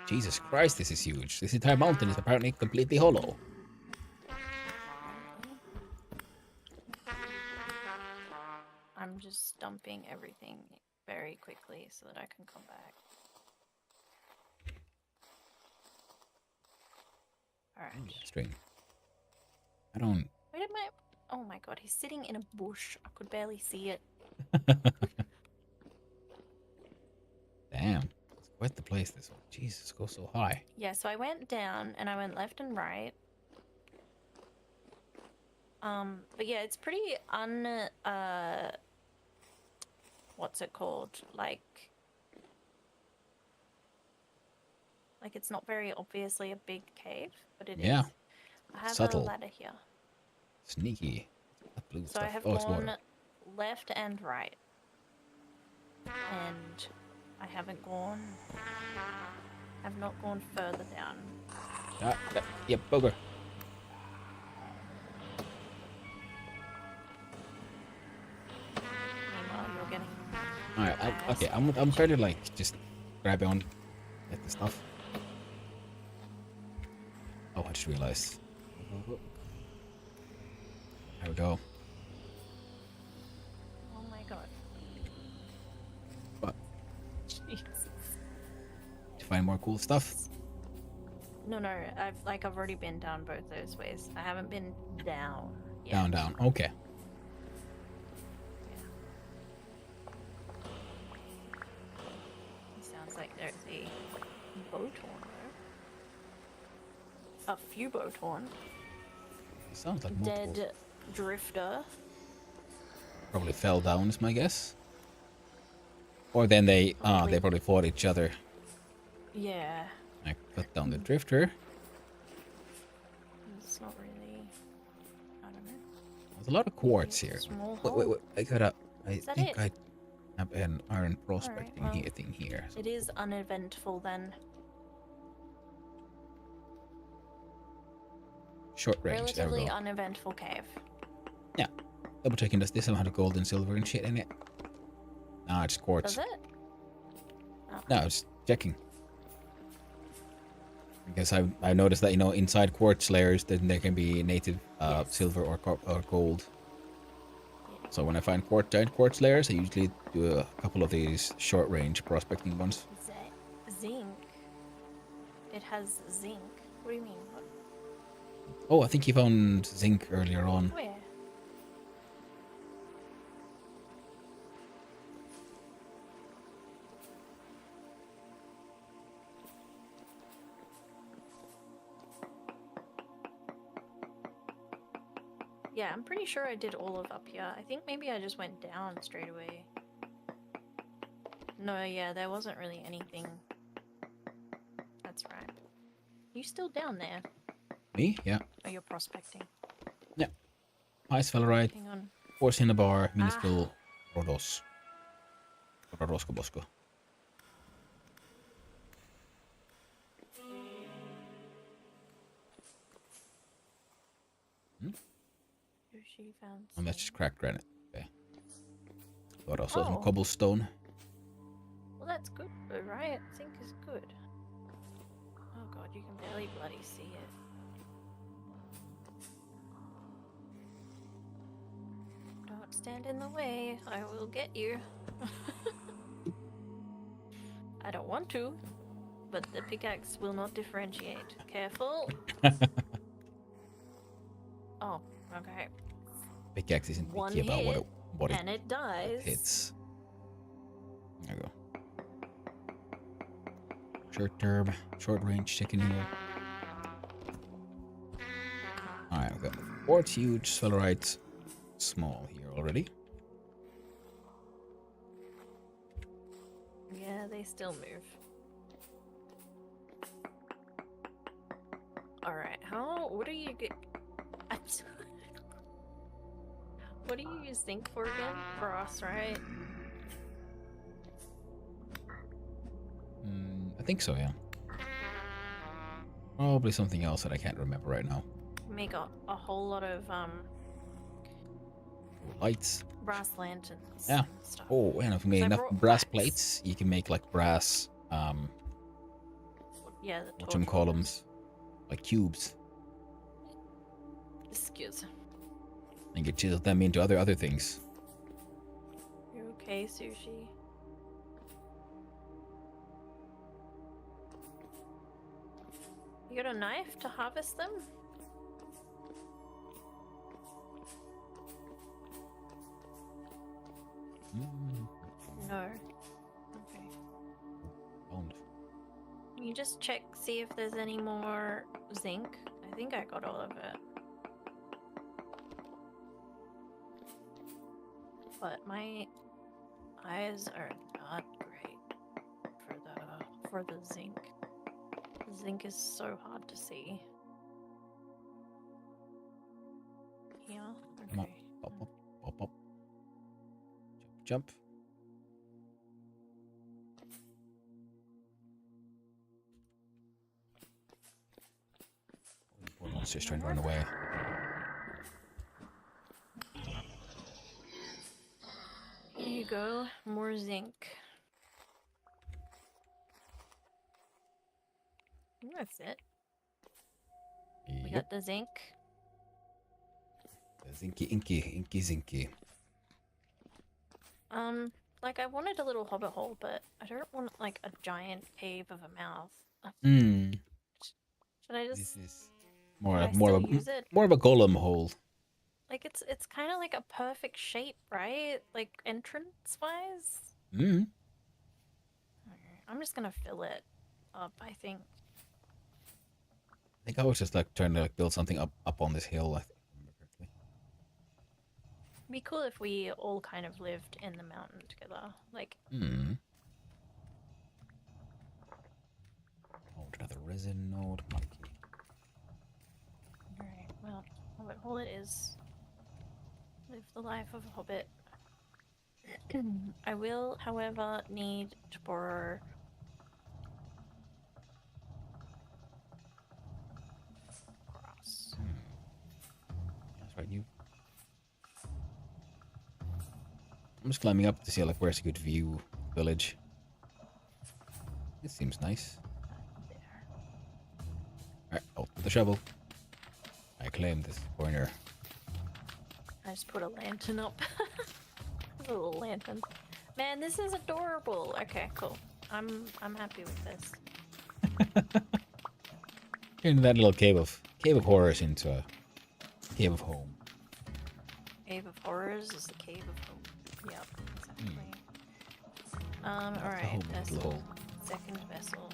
Jesus Christ, this is huge. This entire mountain is apparently completely hollow. I'm just dumping everything very quickly so that I can come back. Alright. String. I don't... Where did my... Oh my god, he's sitting in a bush. I could barely see it. Damn. It's quite the place, this one. Jesus, go so high. Yeah, so I went down and I went left and right. But yeah, it's pretty what's it called? Like it's not very obviously a big cave, but it is. Yeah. I have Subtle. a ladder here. Sneaky. That blue So stuff. I have Oh, it's gone water. left and right. And I haven't gone... I've not gone further down. Yep, bugger. Meanwhile, you're getting... Alright, okay, I'm trying to like just grab on at the stuff. Oh, I just realized. There we go. Oh my god. What? Jesus. To find more cool stuff. No, I've already been down both those ways. I haven't been down yet. Down. Okay. It sounds like there's a boat horn there. A few boat horn. Sounds like multiple. Dead drifter. Probably fell down is my guess. Or then they probably fought each other. Yeah. I cut down the drifter. It's not really... I don't know. There's a lot of quartz Maybe here. it's a small Wait, hole. I Is that think it? I have an iron prospecting well, thing here. It is uneventful then. Short range, there we Relatively go. uneventful cave. Yeah. Double checking, does this have gold and silver and shit in it? Nah, it's quartz. Does it? Oh. No, it's checking. Because I noticed that, inside quartz layers, then there can be native Yes. silver or gold. Yeah. So when I find giant quartz layers, I usually do a couple of these short range prospecting ones. Zinc. It has zinc. What do you mean? What? Oh, I think you found zinc earlier on. Where? Yeah, I'm pretty sure I did all of up here. I think maybe I just went down straight away. No, yeah, there wasn't really anything. That's right. You still down there? Me? Yeah. Oh, you're prospecting. High sphelerite, Hang on. force in the bar, minuscule Rhodos. Rhodosco Bosco. She found And that's just some. cracked granite. Okay. Got also some Oh. cobblestone. Well, that's good, though, right? Zinc is good. Oh god, you can barely bloody see it. Don't stand in the way. I will get you. I don't want to, but the pickaxe will not differentiate. Careful. Oh, okay. Pickaxe isn't One picky about hit, what and it dies. hits. There we go. Short range chicken here. Alright, we got quartz huge, sphelerite small here already. Yeah, they still move. Alright, what do you get? What do you use zinc for again? Brass, right? I think so, yeah. Probably something else that I can't remember right now. Make a whole lot of Lights. brass lanterns. Yeah. And stuff. Oh, and if you made So I enough brought brass wax. plates, you can make like brass, Yeah, the whatchamcalls, columns. like cubes, Excuse. and you chisel them into other things. You okay, Sushi? You got a knife to harvest them? No. Okay. Found. Can you just check, see if there's any more zinc? I think I got all of it. But my eyes are not great for the zinc. Zinc is so hard to see. here. Come on. Okay. Pop, pop, pop, pop. Jump, jump. Poor monster's trying to run away. Here you go. More zinc. I think that's it. We Yep. got the zinc. Zinky, inky, inky, zinky. Like I wanted a little hobbit hole, but I don't want like a giant cave of a mouth. Hmm. Should I This just is can I more still of a use it? more of a golem hole. Like it's kind of like a perfect shape, right? Like entrance wise. Hmm. I'm just gonna fill it up, I think. I think I was just like trying to like build something up on this hill. I think. If I remember correctly. It'd be cool if we all kind of lived in the mountain together. Like, Hmm. Oh, another resin node. Monkey. alright, well, hobbit hole it is. Live the life of a hobbit. I will, however, need to borrow grass. That's right, you. I'm just climbing up to see like where's a good view village. This seems nice. There. Alright, out with the shovel. I claim this corner. I just put a lantern up. A little lantern. Man, this is adorable. Okay, cool. I'm happy with this. In that little cave of horrors into a cave of home. Cave of Horrors is the Cave of Hope. Yep, exactly. Alright, home of the vessel. hole. Second vessel.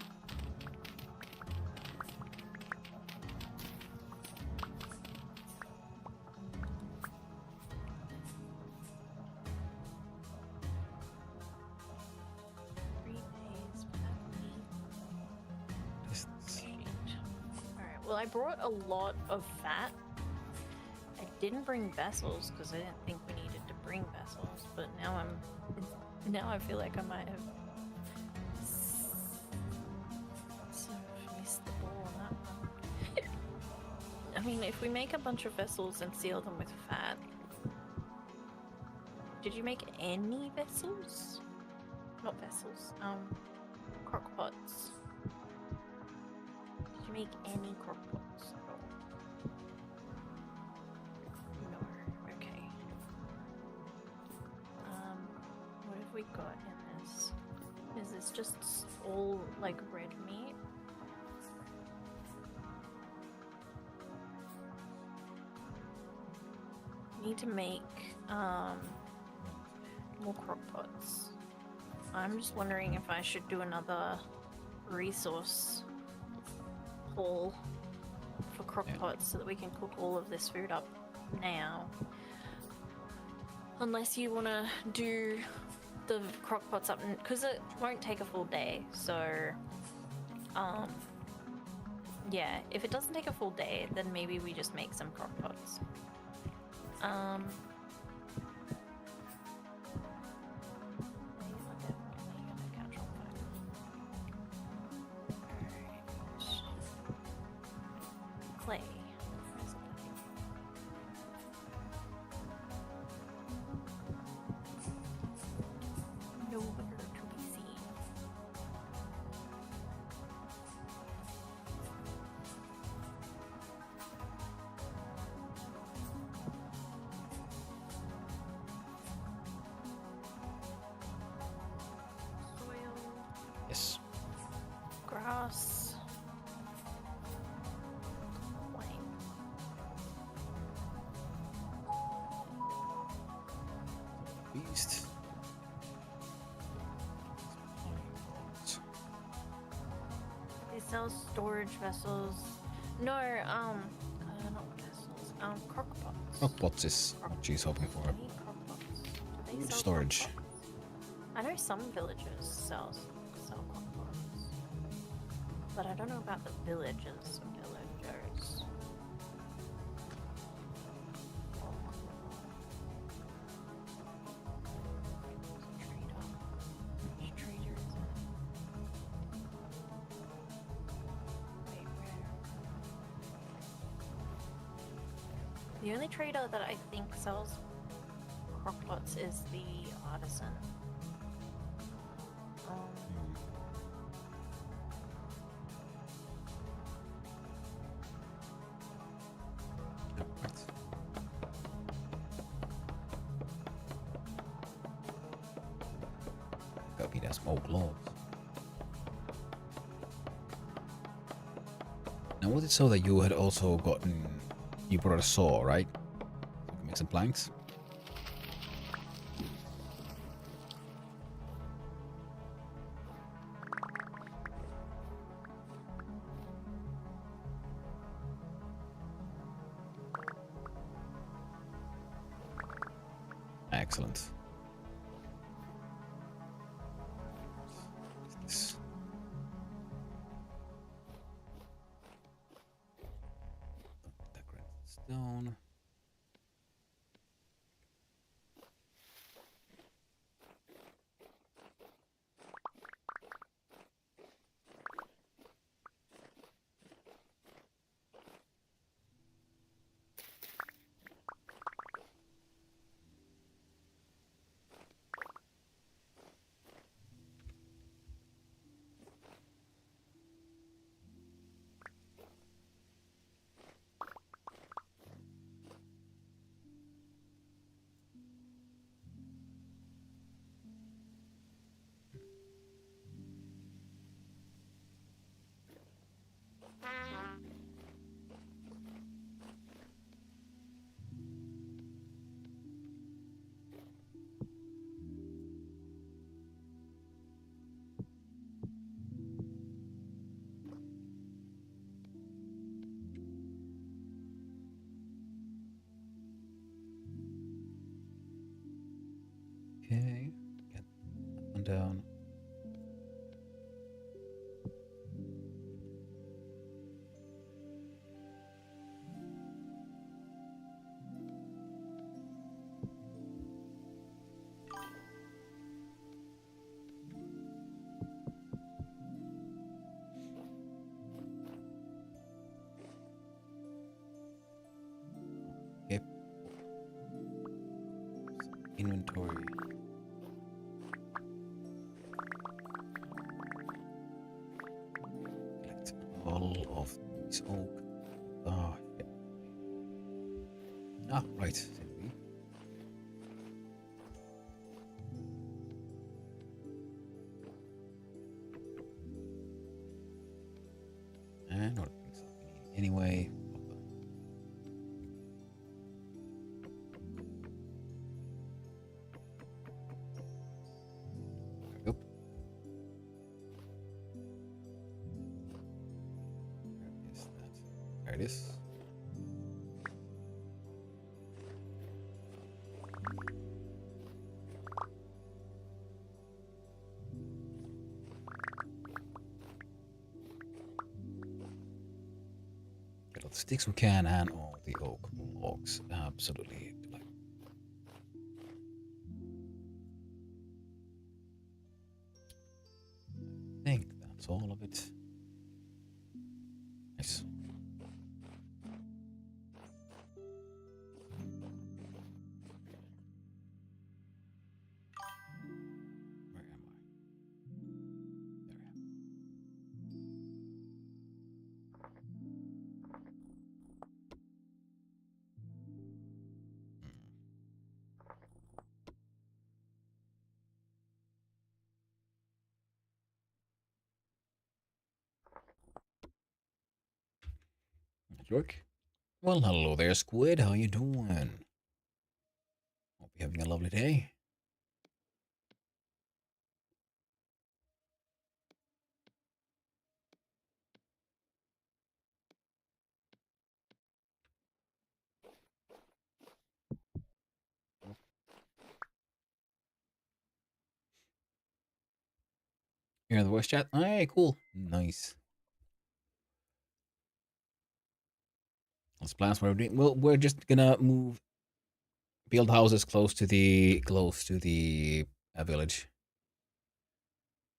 Alright, well I brought a lot of fat. I didn't bring vessels because I didn't think we needed to bring vessels, but now I feel like I might have sort of missed the ball on that one. I mean, if we make a bunch of vessels and seal them with fat. Did you make any vessels? Not vessels, crock pots. Did you make any crock pots at all? No. Okay. What have we got in this? Is this just all like red meat? Need to make more crock pots. I'm just wondering if I should do another resource haul for crock pots so that we can cook all of this food up now. Unless you want to do the crock pots up, because it won't take a full day. So, yeah, if it doesn't take a full day, then maybe we just make some crock pots. Clay. Nowhere to be seen. Soil, Yes. grass, plank. Beast. They sell storage vessels. No, not vessels. Crock pots. Crockpots is what she's hoping for. I need crock pots. Do they sell Storage. crock pots? I know some villages sell crock pots, but I don't know about the villagers. The only trader that I think sells crockpots is the artisan. Alright. Copy that smoke logs. Now was it so that you had also gotten, you brought a saw, right? So you can make some planks? Excellent. This. Decorate stone. Okay, get that one down. Okay. Inventory. Collect all of this oak. Oh, yeah. Ah, right. And what things that we need anyway. There we go. Where is that? There it is. Get all the sticks we can and all the oak logs. Absolutely. I think that's all of it. Nice. Where am I? There I am. York. Well, hello there, Squid. How you doing? Hope you're having a lovely day. You're in the voice chat? Hey, cool. Nice. Let's plan what we're doing. Well, we're just gonna build houses close to the village.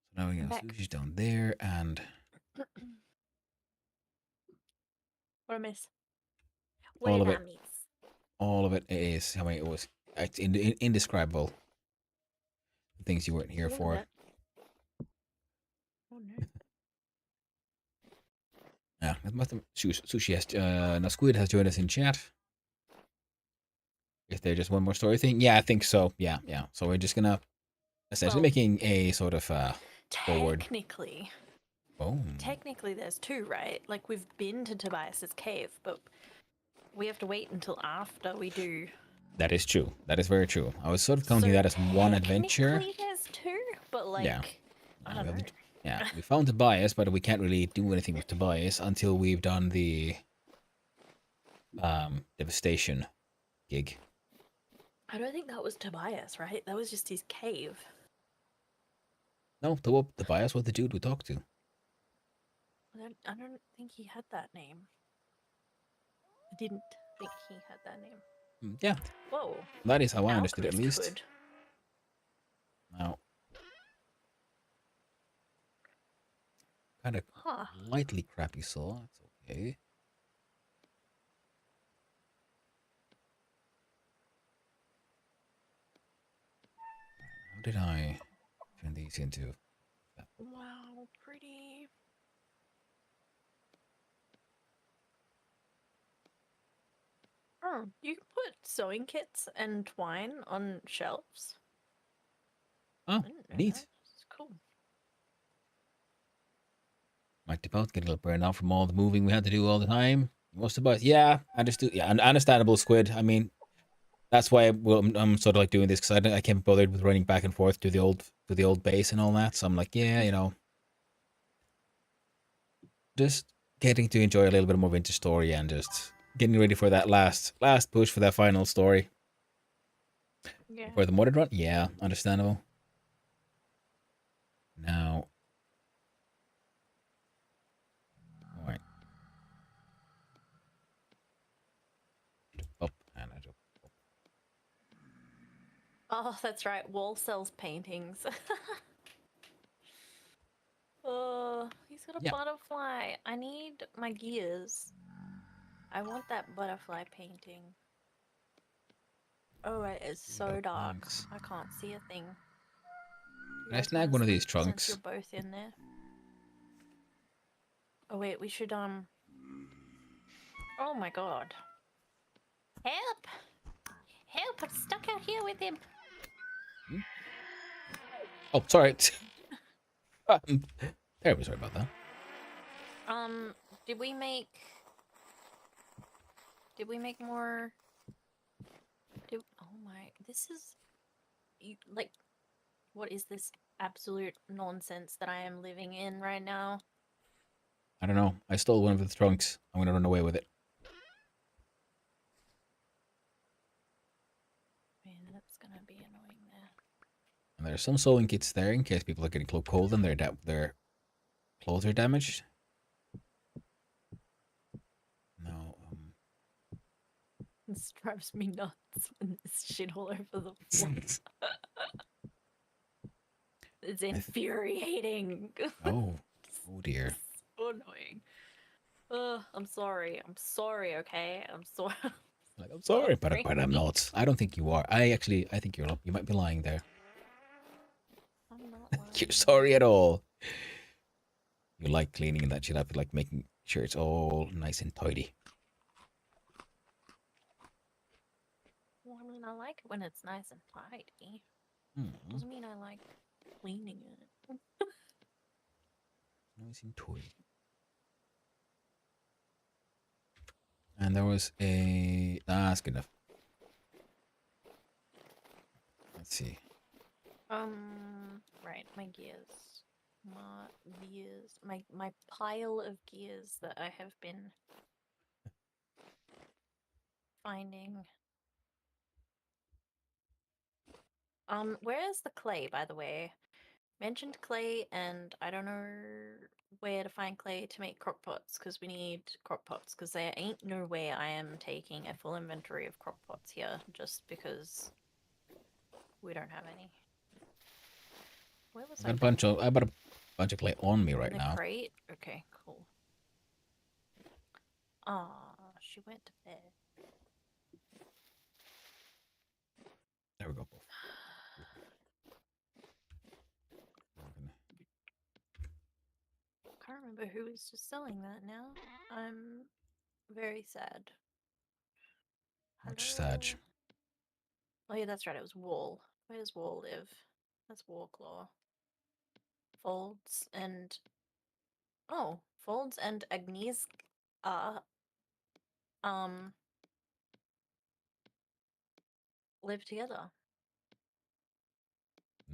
So now we got sushi's down there and What I miss? all What of I it. miss? all of it is. I mean, it was it's indescribable. The things you weren't here Look at for. that. Oh no. Yeah, it must have, Sushi has, now Squid has joined us in chat. Is there just one more story thing? Yeah, I think so. Yeah. So we're just gonna essentially Well, making a sort of forward. Technically, there's two, right? Like we've been to Tobias's cave, but we have to wait until after we do. That is true. That is very true. I was sort of counting that as one adventure. Technically, there's two, but like, Yeah. I don't know. Yeah, we found Tobias, but we can't really do anything with Tobias until we've done the devastation gig. I don't think that was Tobias, right? That was just his cave. No, Tobias was the dude we talked to. I don't think he had that name. I didn't think he had that name. Yeah. Whoa. That is how I understood it, at least. Could. Now, kind of lightly crappy saw. It's okay. How did I turn these into? Wow, pretty. Oh, you can put sewing kits and twine on shelves. Oh, neat. That's cool. Might about get a little burned out from all the moving we had to do all the time. Most of us, yeah, understood. Yeah, understandable, Squid. I mean, that's why I'm sort of like doing this because I can't be bothered with running back and forth to the old base and all that. So I'm like, yeah, you know, just getting to enjoy a little bit more Winter Story and just getting ready for that last push for that final story. Yeah. For the modern run, yeah, understandable. Now, all right. Up and I just. Oh, that's right. Wall sells paintings. Oh, he's got a butterfly. I need my gears. I want that butterfly painting. Oh, it's so dark. Thanks. I can't see a thing. Can I snag one of these Since trunks? you're both in there. Oh wait, we should Oh my god. Help! Help! I'm stuck out here with him. Oh, sorry. Terribly sorry about that. Did we make more? Oh my, this is like, what is this absolute nonsense that I am living in right now? I don't know. I stole one of the trunks. I'm gonna run away with it. Man, that's gonna be annoying there. And there's some sewing kits there in case people are getting cold and their clothes are damaged. No. This drives me nuts when there's shit all over the floor. It's infuriating. Oh dear. So annoying. I'm sorry. I'm sorry, okay? I'm sorry. Like, I'm sorry, but I'm not. I don't think you are. I think you might be lying there. I'm not lying. You're sorry at all. You like cleaning that shit up. You like making sure it's all nice and tidy. Well, I mean, I like it when it's nice and tidy. Doesn't mean I like cleaning it. Nice and tidy. And there was a... that's good enough. Let's see. Right, my gears. My pile of gears that I have been finding. Where's the clay, by the way? Mentioned clay, and I don't know where to find clay to make crock pots, because we need crock pots, because there ain't no way I am taking a full inventory of crock pots here, just because we don't have any. Where was I got a bunch of clay on me right in the now. crate? Okay, cool. Ah, she went to bed. can't remember who was just selling that now. I'm very sad. Much Hello? sad. Oh yeah, that's right. It was Wall. Where does Wall live? That's Warclaw. Folds and Folds and Agnes um live together.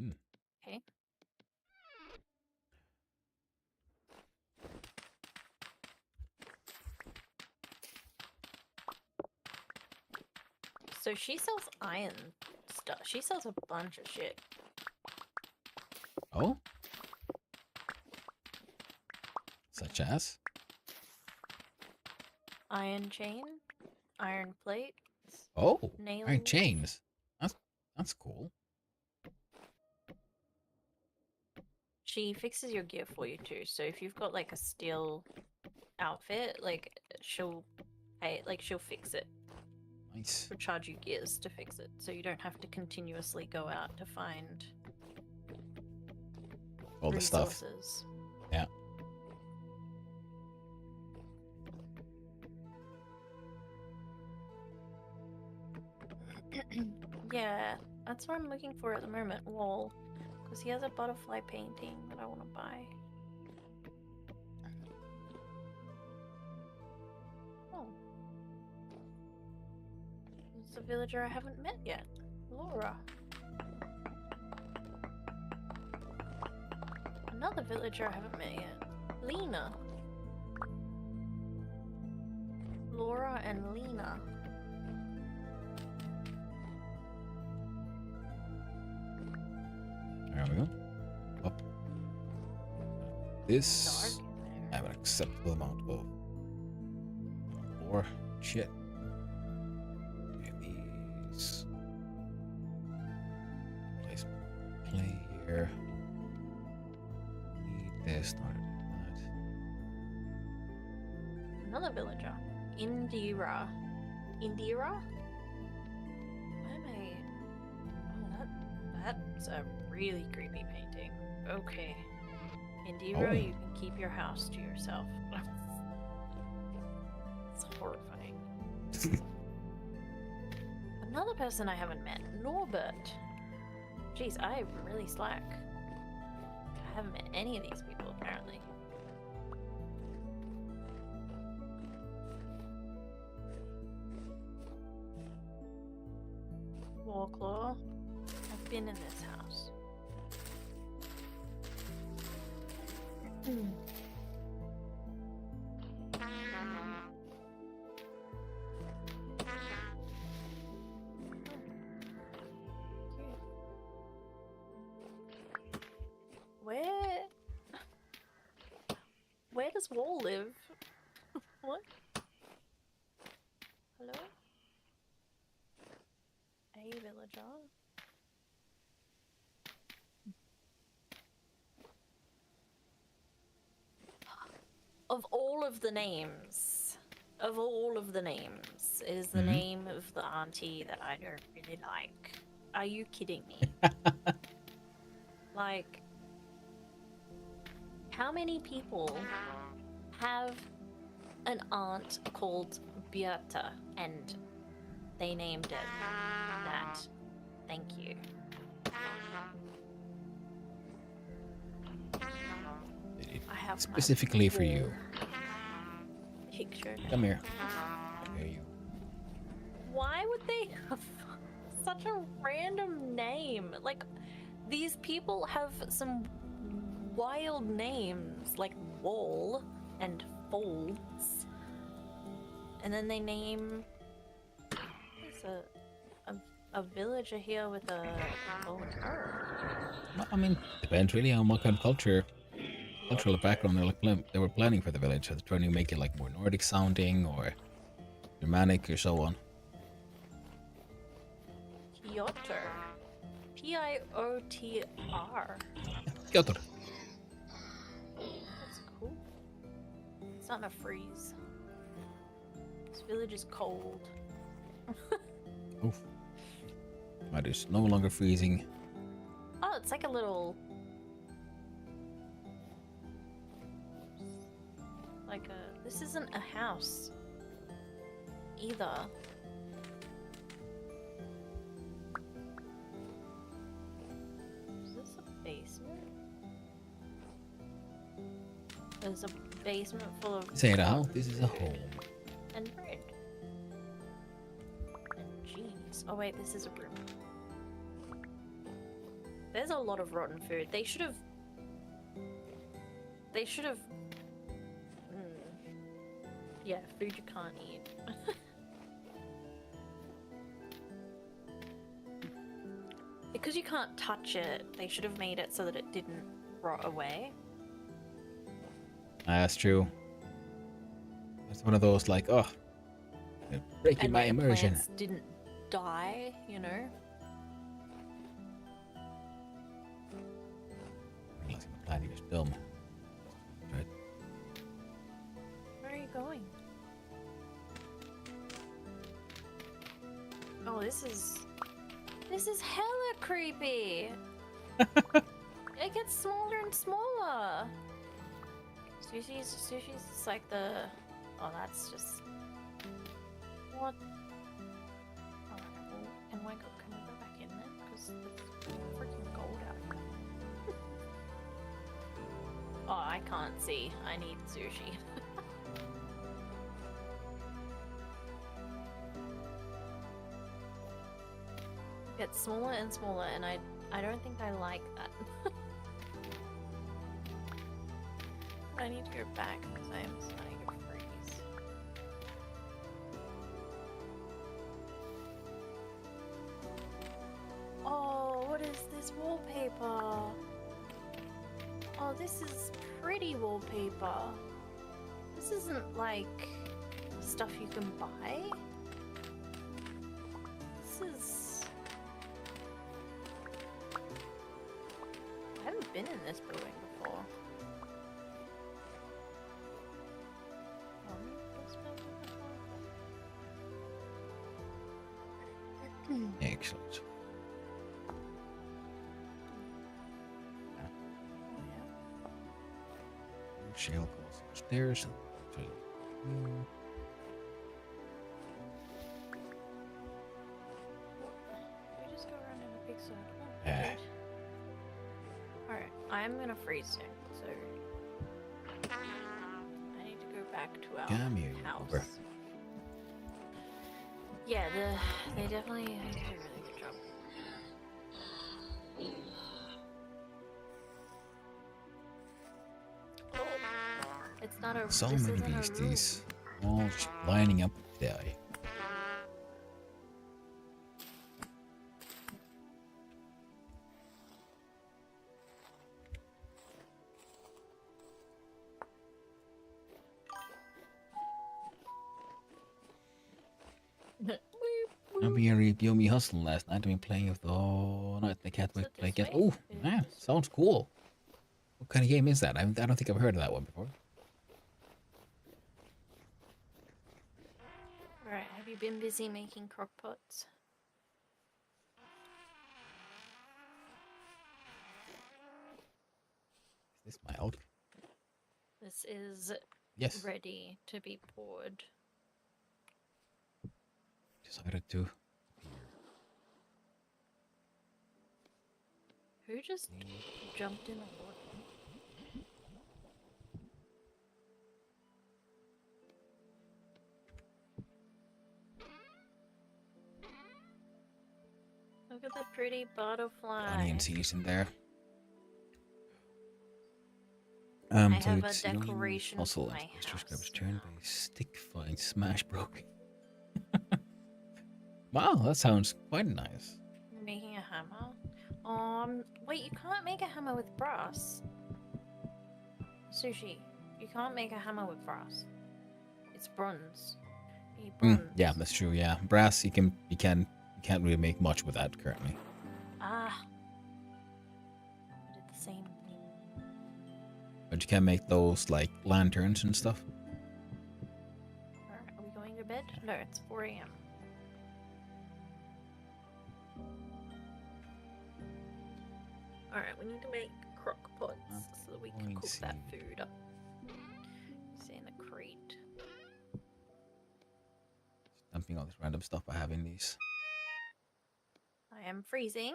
Mm. Okay. So she sells iron stuff. She sells a bunch of shit. Oh? Such as? Iron chain, iron plates, Oh, nails. iron chains. That's cool. She fixes your gear for you too. So if you've got like a steel outfit, like she'll fix it. Nice. She'll charge you gears to fix it, so you don't have to continuously go out to find All the stuff. resources. Yeah. Yeah, that's what I'm looking for at the moment, Wall. Because he has a butterfly painting that I want to buy. Oh. It's a villager I haven't met yet. Laura. Another villager I haven't met yet. Lena. Laura and Lena. There we go. Up. This. Dark in I there. have an acceptable amount of ore. Shit. Okay, these. Place play here. Need this, not that. Another villager. Indira. Indira? Why am I... Oh, that's a really creepy painting. Okay. Indira, Oh. you can keep your house to yourself. It's horrifying. Another person I haven't met. Norbert. Jeez, I'm really slack. I haven't met any of these people, apparently. Warclaw. I've been in this house. Where does Wall live? What? Hello? A villager? Of all of the names, it is the Mhm. name of the auntie that I don't really like. Are you kidding me? Like, how many people have an aunt called Beata and they named it that? Thank you. I have my Specifically for you. wall picture. Come here. Here you. Why would they have such a random name? Like, these people have some wild names, like Wall and Folds. And then they name... There's a villager here with a bow and arrow. Well, I mean, depends really on what kind of cultural background they were planning for the village. Are they trying to make it like more Nordic sounding or Germanic or so on? Piotr. Piotr. Piotr. That's cool. It's not gonna freeze. This village is cold. Oof. But it's no longer freezing. Oh, it's like a little like a. This isn't a house. Either. Is this a basement? There's a basement full of. This ain't a house, this is a home. And bread. And cheese. Oh wait, this is a room. There's a lot of rotten food. They should have. Yeah, food you can't eat. Because you can't touch it, they should have made it so that it didn't rot away. That's true. It's one of those like, oh, you're breaking And my like the immersion. plants didn't die, you know? Realizing the planning is dumb. Right. Where are you going? Oh, this is hella creepy. It gets smaller and smaller. Sushi's just like the. Oh, that's just. What? Alright, well, can we go back in there? Because it's freaking cold out. Oh, I can't see. I need sushi. Gets smaller and smaller, and I don't think I like that. I need to go back because I am starting to freeze. Oh, what is this wallpaper? Oh, this is pretty wallpaper. This isn't like stuff you can buy. This is. I haven't been in this building before. Excellent. Shale goes upstairs. We just go around in a big circle. Yeah. Alright, I'm gonna freeze soon, so I need to go back to our Gamejam house. over. Yeah, they definitely did a really good job. It's not a. So this many isn't a beasties, all just lining up to die. room. I've been yummy hustling last night. I've been playing with all night. I can't wait to play again. Oh, man, sounds cool. What kind of game is that? I don't think I've heard of that one before. Alright, have you been busy making crock pots? Is this my milk? This is Yes. ready to be poured. Decided to. Who just jumped in the water? Look at the pretty butterfly. Onion seeds in there. I have a it's, you know, decoration fossil for my ancestors house. was turned by a stick find smash broken. Wow, that sounds quite nice. Making a hammer? Wait, you can't make a hammer with brass. Sushi, you can't make a hammer with brass. It's bronze. You need bronze. Yeah, that's true. Yeah, brass. You can't really make much with that currently. Ah. I did the same thing. But you can make those like lanterns and stuff. Alright, are we going to bed? No, it's 4 a.m. Alright, we need to make crock pots so that we can going cook to that see. food up. See in the opening all this random stuff I have in these. I am freezing.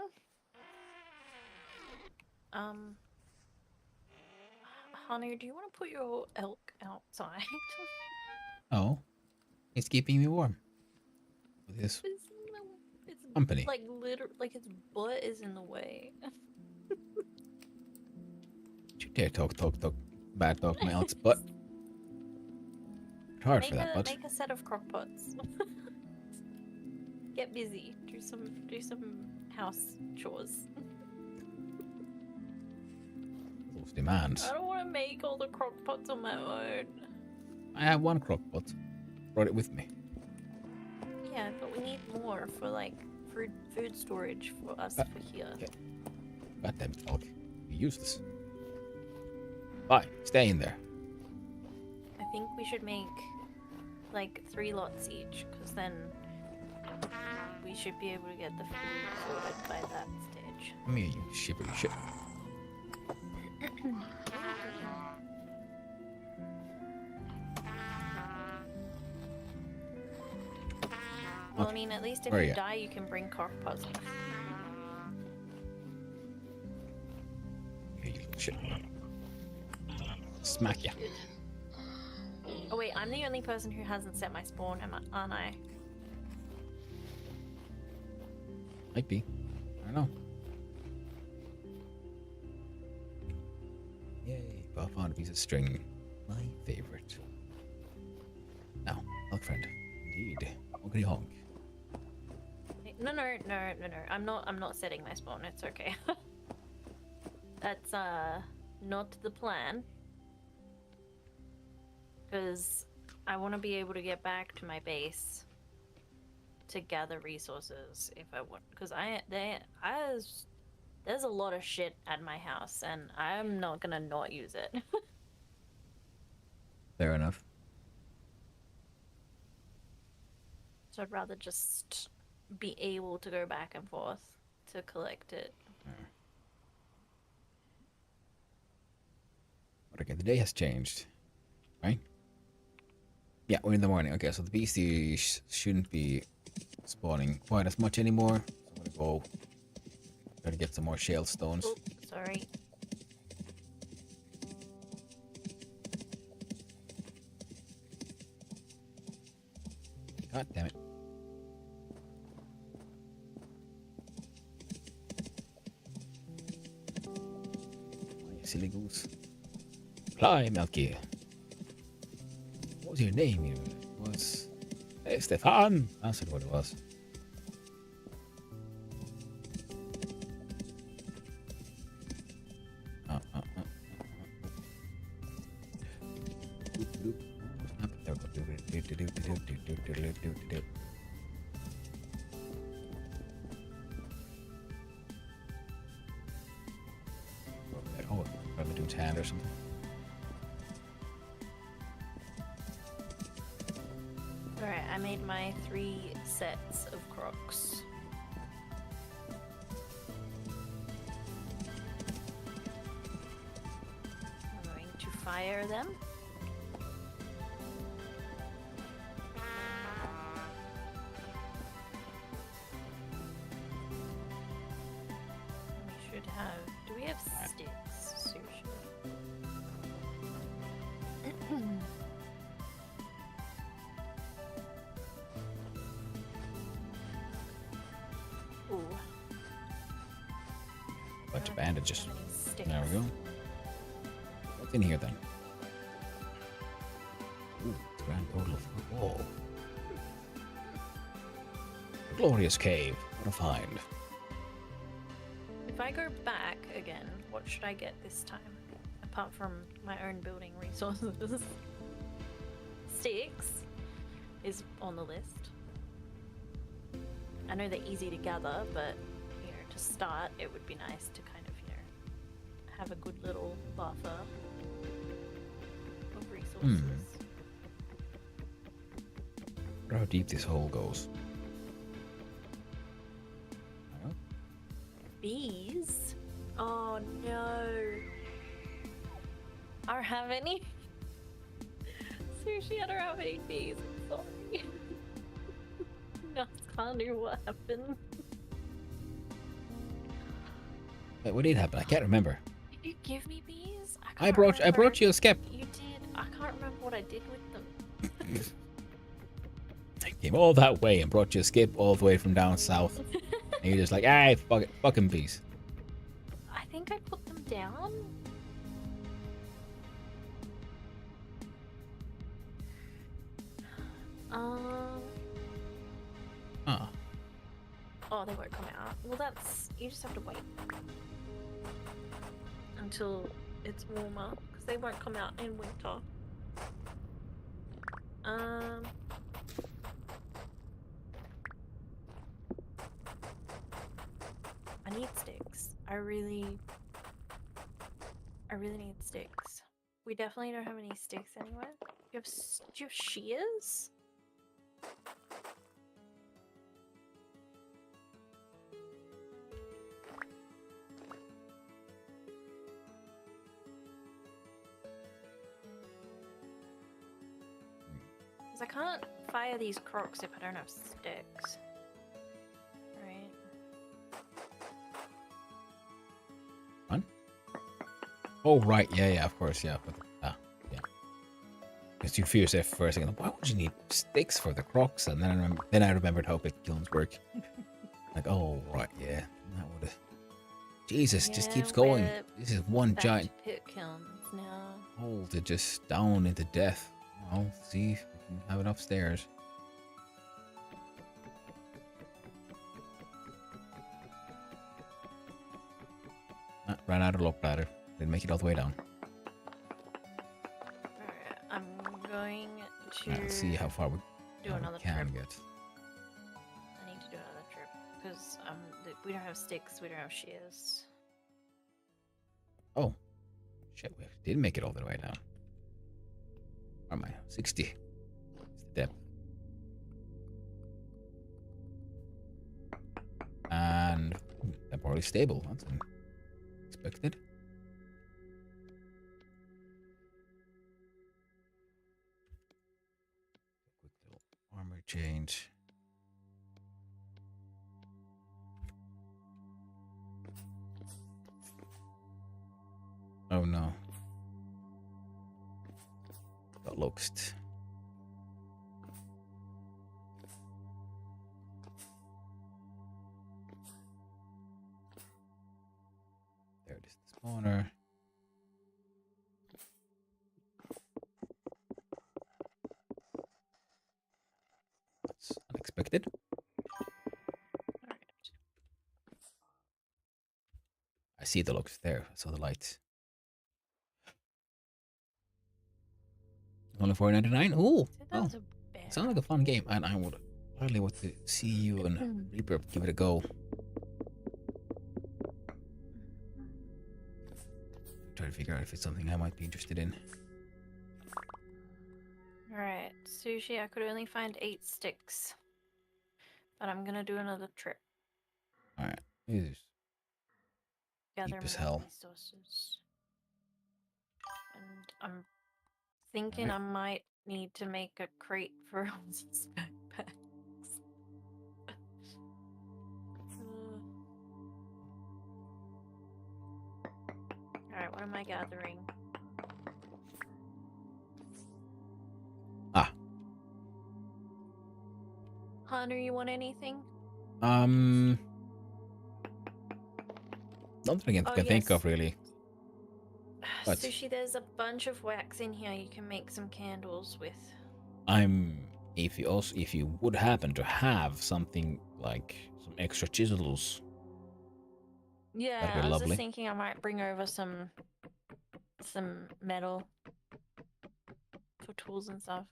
Honey, do you want to put your elk outside? Oh, it's keeping me warm with his It's company. like like its butt is in the way. Don't you dare talk, bad talk my elk's butt. It's hard for that, but Make a set of crock pots. Get busy. Do some house chores. those demands. I don't want to make all the crock pots on my own. I have one crock pot. Brought it with me. Yeah, but we need more for like food storage for us for here. Okay. God damn it, elk. You useless. Bye. Stay in there. I think we should make like 3 lots each, because then we should be able to get the food sorted by that stage. Come here, you shivery shit. Well, I mean, at least if Where are you you? die, you can bring crock pots. Here, you little shit. Smack ya. Oh wait, I'm the only person who hasn't set my spawn, aren't I? Might be. I don't know. Yay, Buff on a piece of string. My favorite. Now, elk friend. Indeed. Honkity honk. No. I'm not setting my spawn. It's okay. That's not the plan. Because I want to be able to get back to my base to gather resources if I want. Because there's a lot of shit at my house, and I'm not gonna not use it. Fair enough. So I'd rather just be able to go back and forth to collect it. But okay, the day has changed. Right? Yeah, we're in the morning. Okay, so the beasties shouldn't be spawning quite as much anymore. So I'm gonna go try to get some more shale stones. Oh, sorry. God damn it. Oh, you silly goose. Fly, Milky. What was your name? It was... Hey, Stefan! That's what it was. Oh, probably dude's hand or something. Alright, I made my 3 sets of crocs. I'm going to fire them. We should have... Do we have sticks? Sushi. Ooh. Bunch of bandages. Sticks. There we go. What's in here then? Ooh, grand total of oh. Glorious cave. What a find. If I go back again, what should I get this time? Apart from my own building resources. Sticks is on the list. I know they're easy to gather, but you know, to start, it would be nice to kind of, you know, have a good little buffer of resources. I wonder how deep this hole goes. Bees? Oh no. I don't have any. Seriously, I don't have any bees. I'm sorry. Connor, what happened? Wait, what did happen? I can't remember. Did you give me bees? I brought you a skep. You did. I can't remember what I did with them. I came all that way and brought you a skip all the way from down south. And you're just like, hey, fuck it, fucking peace. I think I put them down. Oh. Oh, they won't come out. Well, that's... You just have to wait. Until it's warmer. Because they won't come out in winter. I need sticks. I really need sticks. We definitely don't have any sticks anywhere. Do you have shears? Because I can't fire these crocs if I don't have sticks. Right. Oh, right. Yeah, of course, yeah. Yeah. Because you fear yourself for a second. Why would you need sticks for the crocs? And then I remembered how big kilns work. Like, oh, right, yeah. That would have... Jesus, just keeps going. This is one giant pit kilns now. hole to just down into death. I'll see if we can have it upstairs. Ran out of lock ladder. Didn't make it all the way down. Alright, I'm going to Let's see how far we do another can trip. get. I need to do another trip because we don't have sticks, we don't have shears. Oh, shit! We didn't make it all the way down. Where am I? 60. It's the depth. And temporarily stable. That's unexpected. Quick little armor change. Oh no. Got lost. There it is, the spawner. That's unexpected. Alright. I see the looks there. I saw the lights. Only $4.99. Ooh, That oh, was a bear. sounds like a fun game, and I would hardly want to see you and Reaper give it a go. Try to figure out if it's something I might be interested in. Alright, sushi, I could only find 8 sticks. But I'm gonna do another trip. Alright, this is Gather Deep as more hell. resources. And I'm thinking I might need to make a crate for Ozzy's backpacks. Alright, what am I gathering? Ah. Hunter, you want anything? Nothing I Oh, can think yes. of really. What? Sushi, there's a bunch of wax in here you can make some candles with. If you would happen to have something like some extra chisels. Yeah, That'd be I was lovely. just thinking I might bring over some metal for tools and stuff.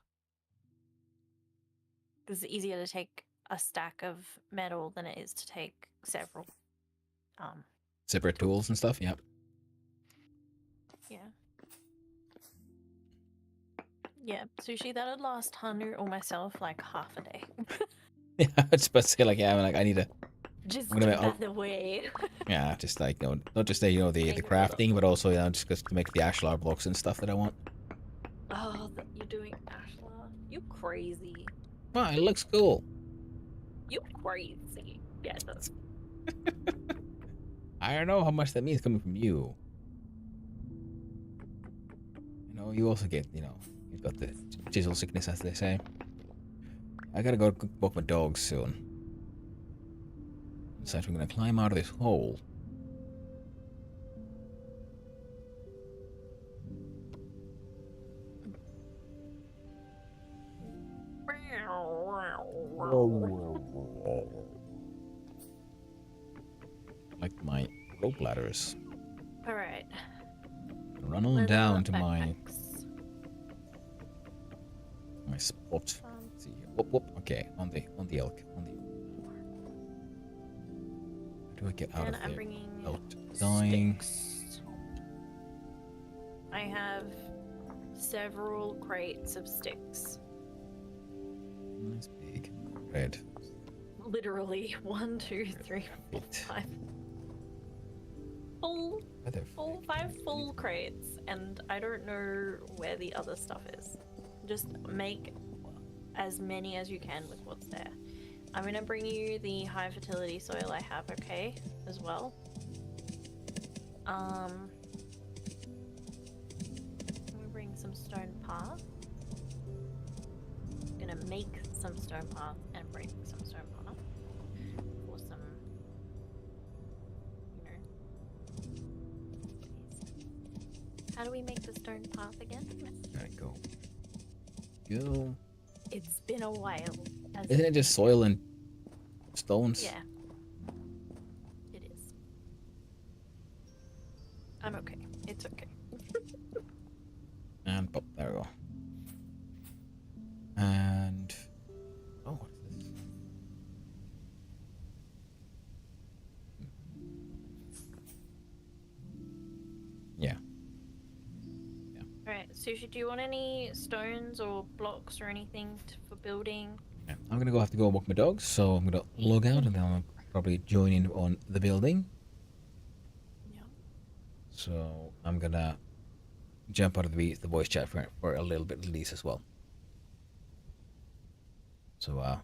Because it's easier to take a stack of metal than it is to take several. Separate tools and stuff, yeah. Yeah. Yeah, sushi, that'd last Hunter or myself like half a day. Yeah, I was about to say like, yeah, I need to, Just I'm gonna get make- out of the way. yeah, just like, not just the Make it crafting, but also, just to make the ashlar blocks and stuff that I want. Oh, you're doing ashlar. You crazy. Well, it looks cool. You crazy. Yeah, it does. I don't know how much that means coming from you. You know, you also get, you've got the chisel sickness, as they say. I gotta go walk my dogs soon. So I'm gonna climb out of this hole. Like my rope ladders. Alright. Run on down to my spot. Let's see here. Whoop whoop. Okay, on the elk. How do I get out And of I'm there bringing without dying? sticks. I have several crates of sticks. Nice big red. Literally 1, 2, 3, 4, 5. Five full crates, and I don't know where the other stuff is. Just make as many as you can with what's there. I'm gonna bring you the high fertility soil I have, okay, as well. I'm gonna bring some stone path. I'm gonna make some stone path and bring some stone path for some, How do we make the stone path again? There we go. Go. It's been a while. Isn't it just soil and stones? Yeah. It is. I'm okay. It's okay. And pop, there we go. And oh, what is this? Yeah. Alright, Sushi, do you want any stones or blocks or anything for building? Yeah. I'm gonna have to go walk my dogs, so I'm gonna log out and then I'll probably join in on the building. Yeah. So I'm gonna jump out of the voice chat for a little bit at least as well. So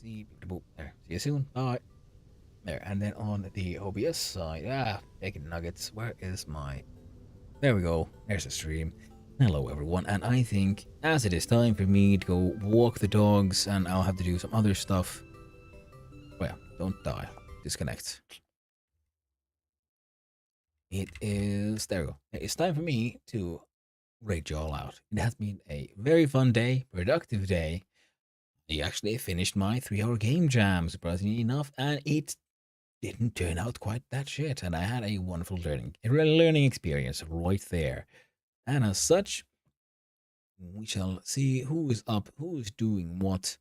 see you soon. Bye. There, and then on the OBS side, taking nuggets. Where is my? There we go. There's the stream. Hello everyone, and I think as it is time for me to go walk the dogs, and I'll have to do some other stuff. Well, don't die. Disconnect. It is. There we go. It's time for me to rate you all out. It has been a very fun day, productive day. I actually finished my 3-hour game jam, surprisingly enough, and it didn't turn out quite that shit. And I had a wonderful learning experience right there. And as such, we shall see who is up, who is doing what.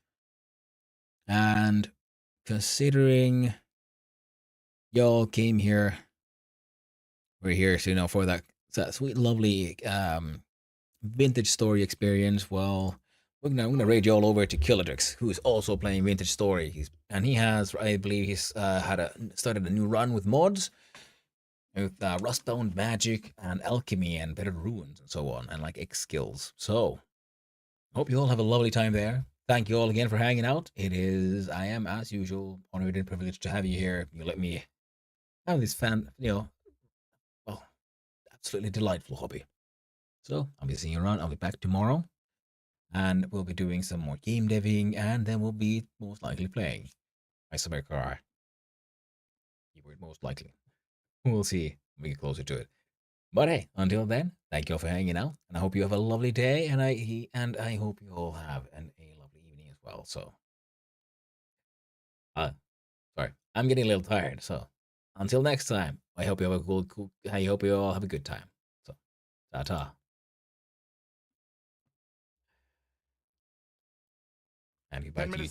And considering y'all came here, we're here, so for that sweet, lovely vintage story experience. Well, I'm gonna raid y'all over to Killadrix, who is also playing Vintage Story. And he has, I believe, he's started a new run with mods, with Rustbound Magic and Alchemy and Better Ruins and so on, and like X skills. So, hope you all have a lovely time there. Thank you all again for hanging out. I am as usual honored and privileged to have you here. You let me have this absolutely delightful hobby. So I'll be seeing you around. I'll be back tomorrow, and we'll be doing some more game deving, and then we'll be most likely playing my summer car. Keyword most likely. We'll see when we get closer to it. But hey, until then, thank you all for hanging out, and I hope you have a lovely day, and I hope you all have a lovely evening as well. So, sorry, I'm getting a little tired. So, until next time, I hope you have a cool. I hope you all have a good time. So, ta-ta. And goodbye to you.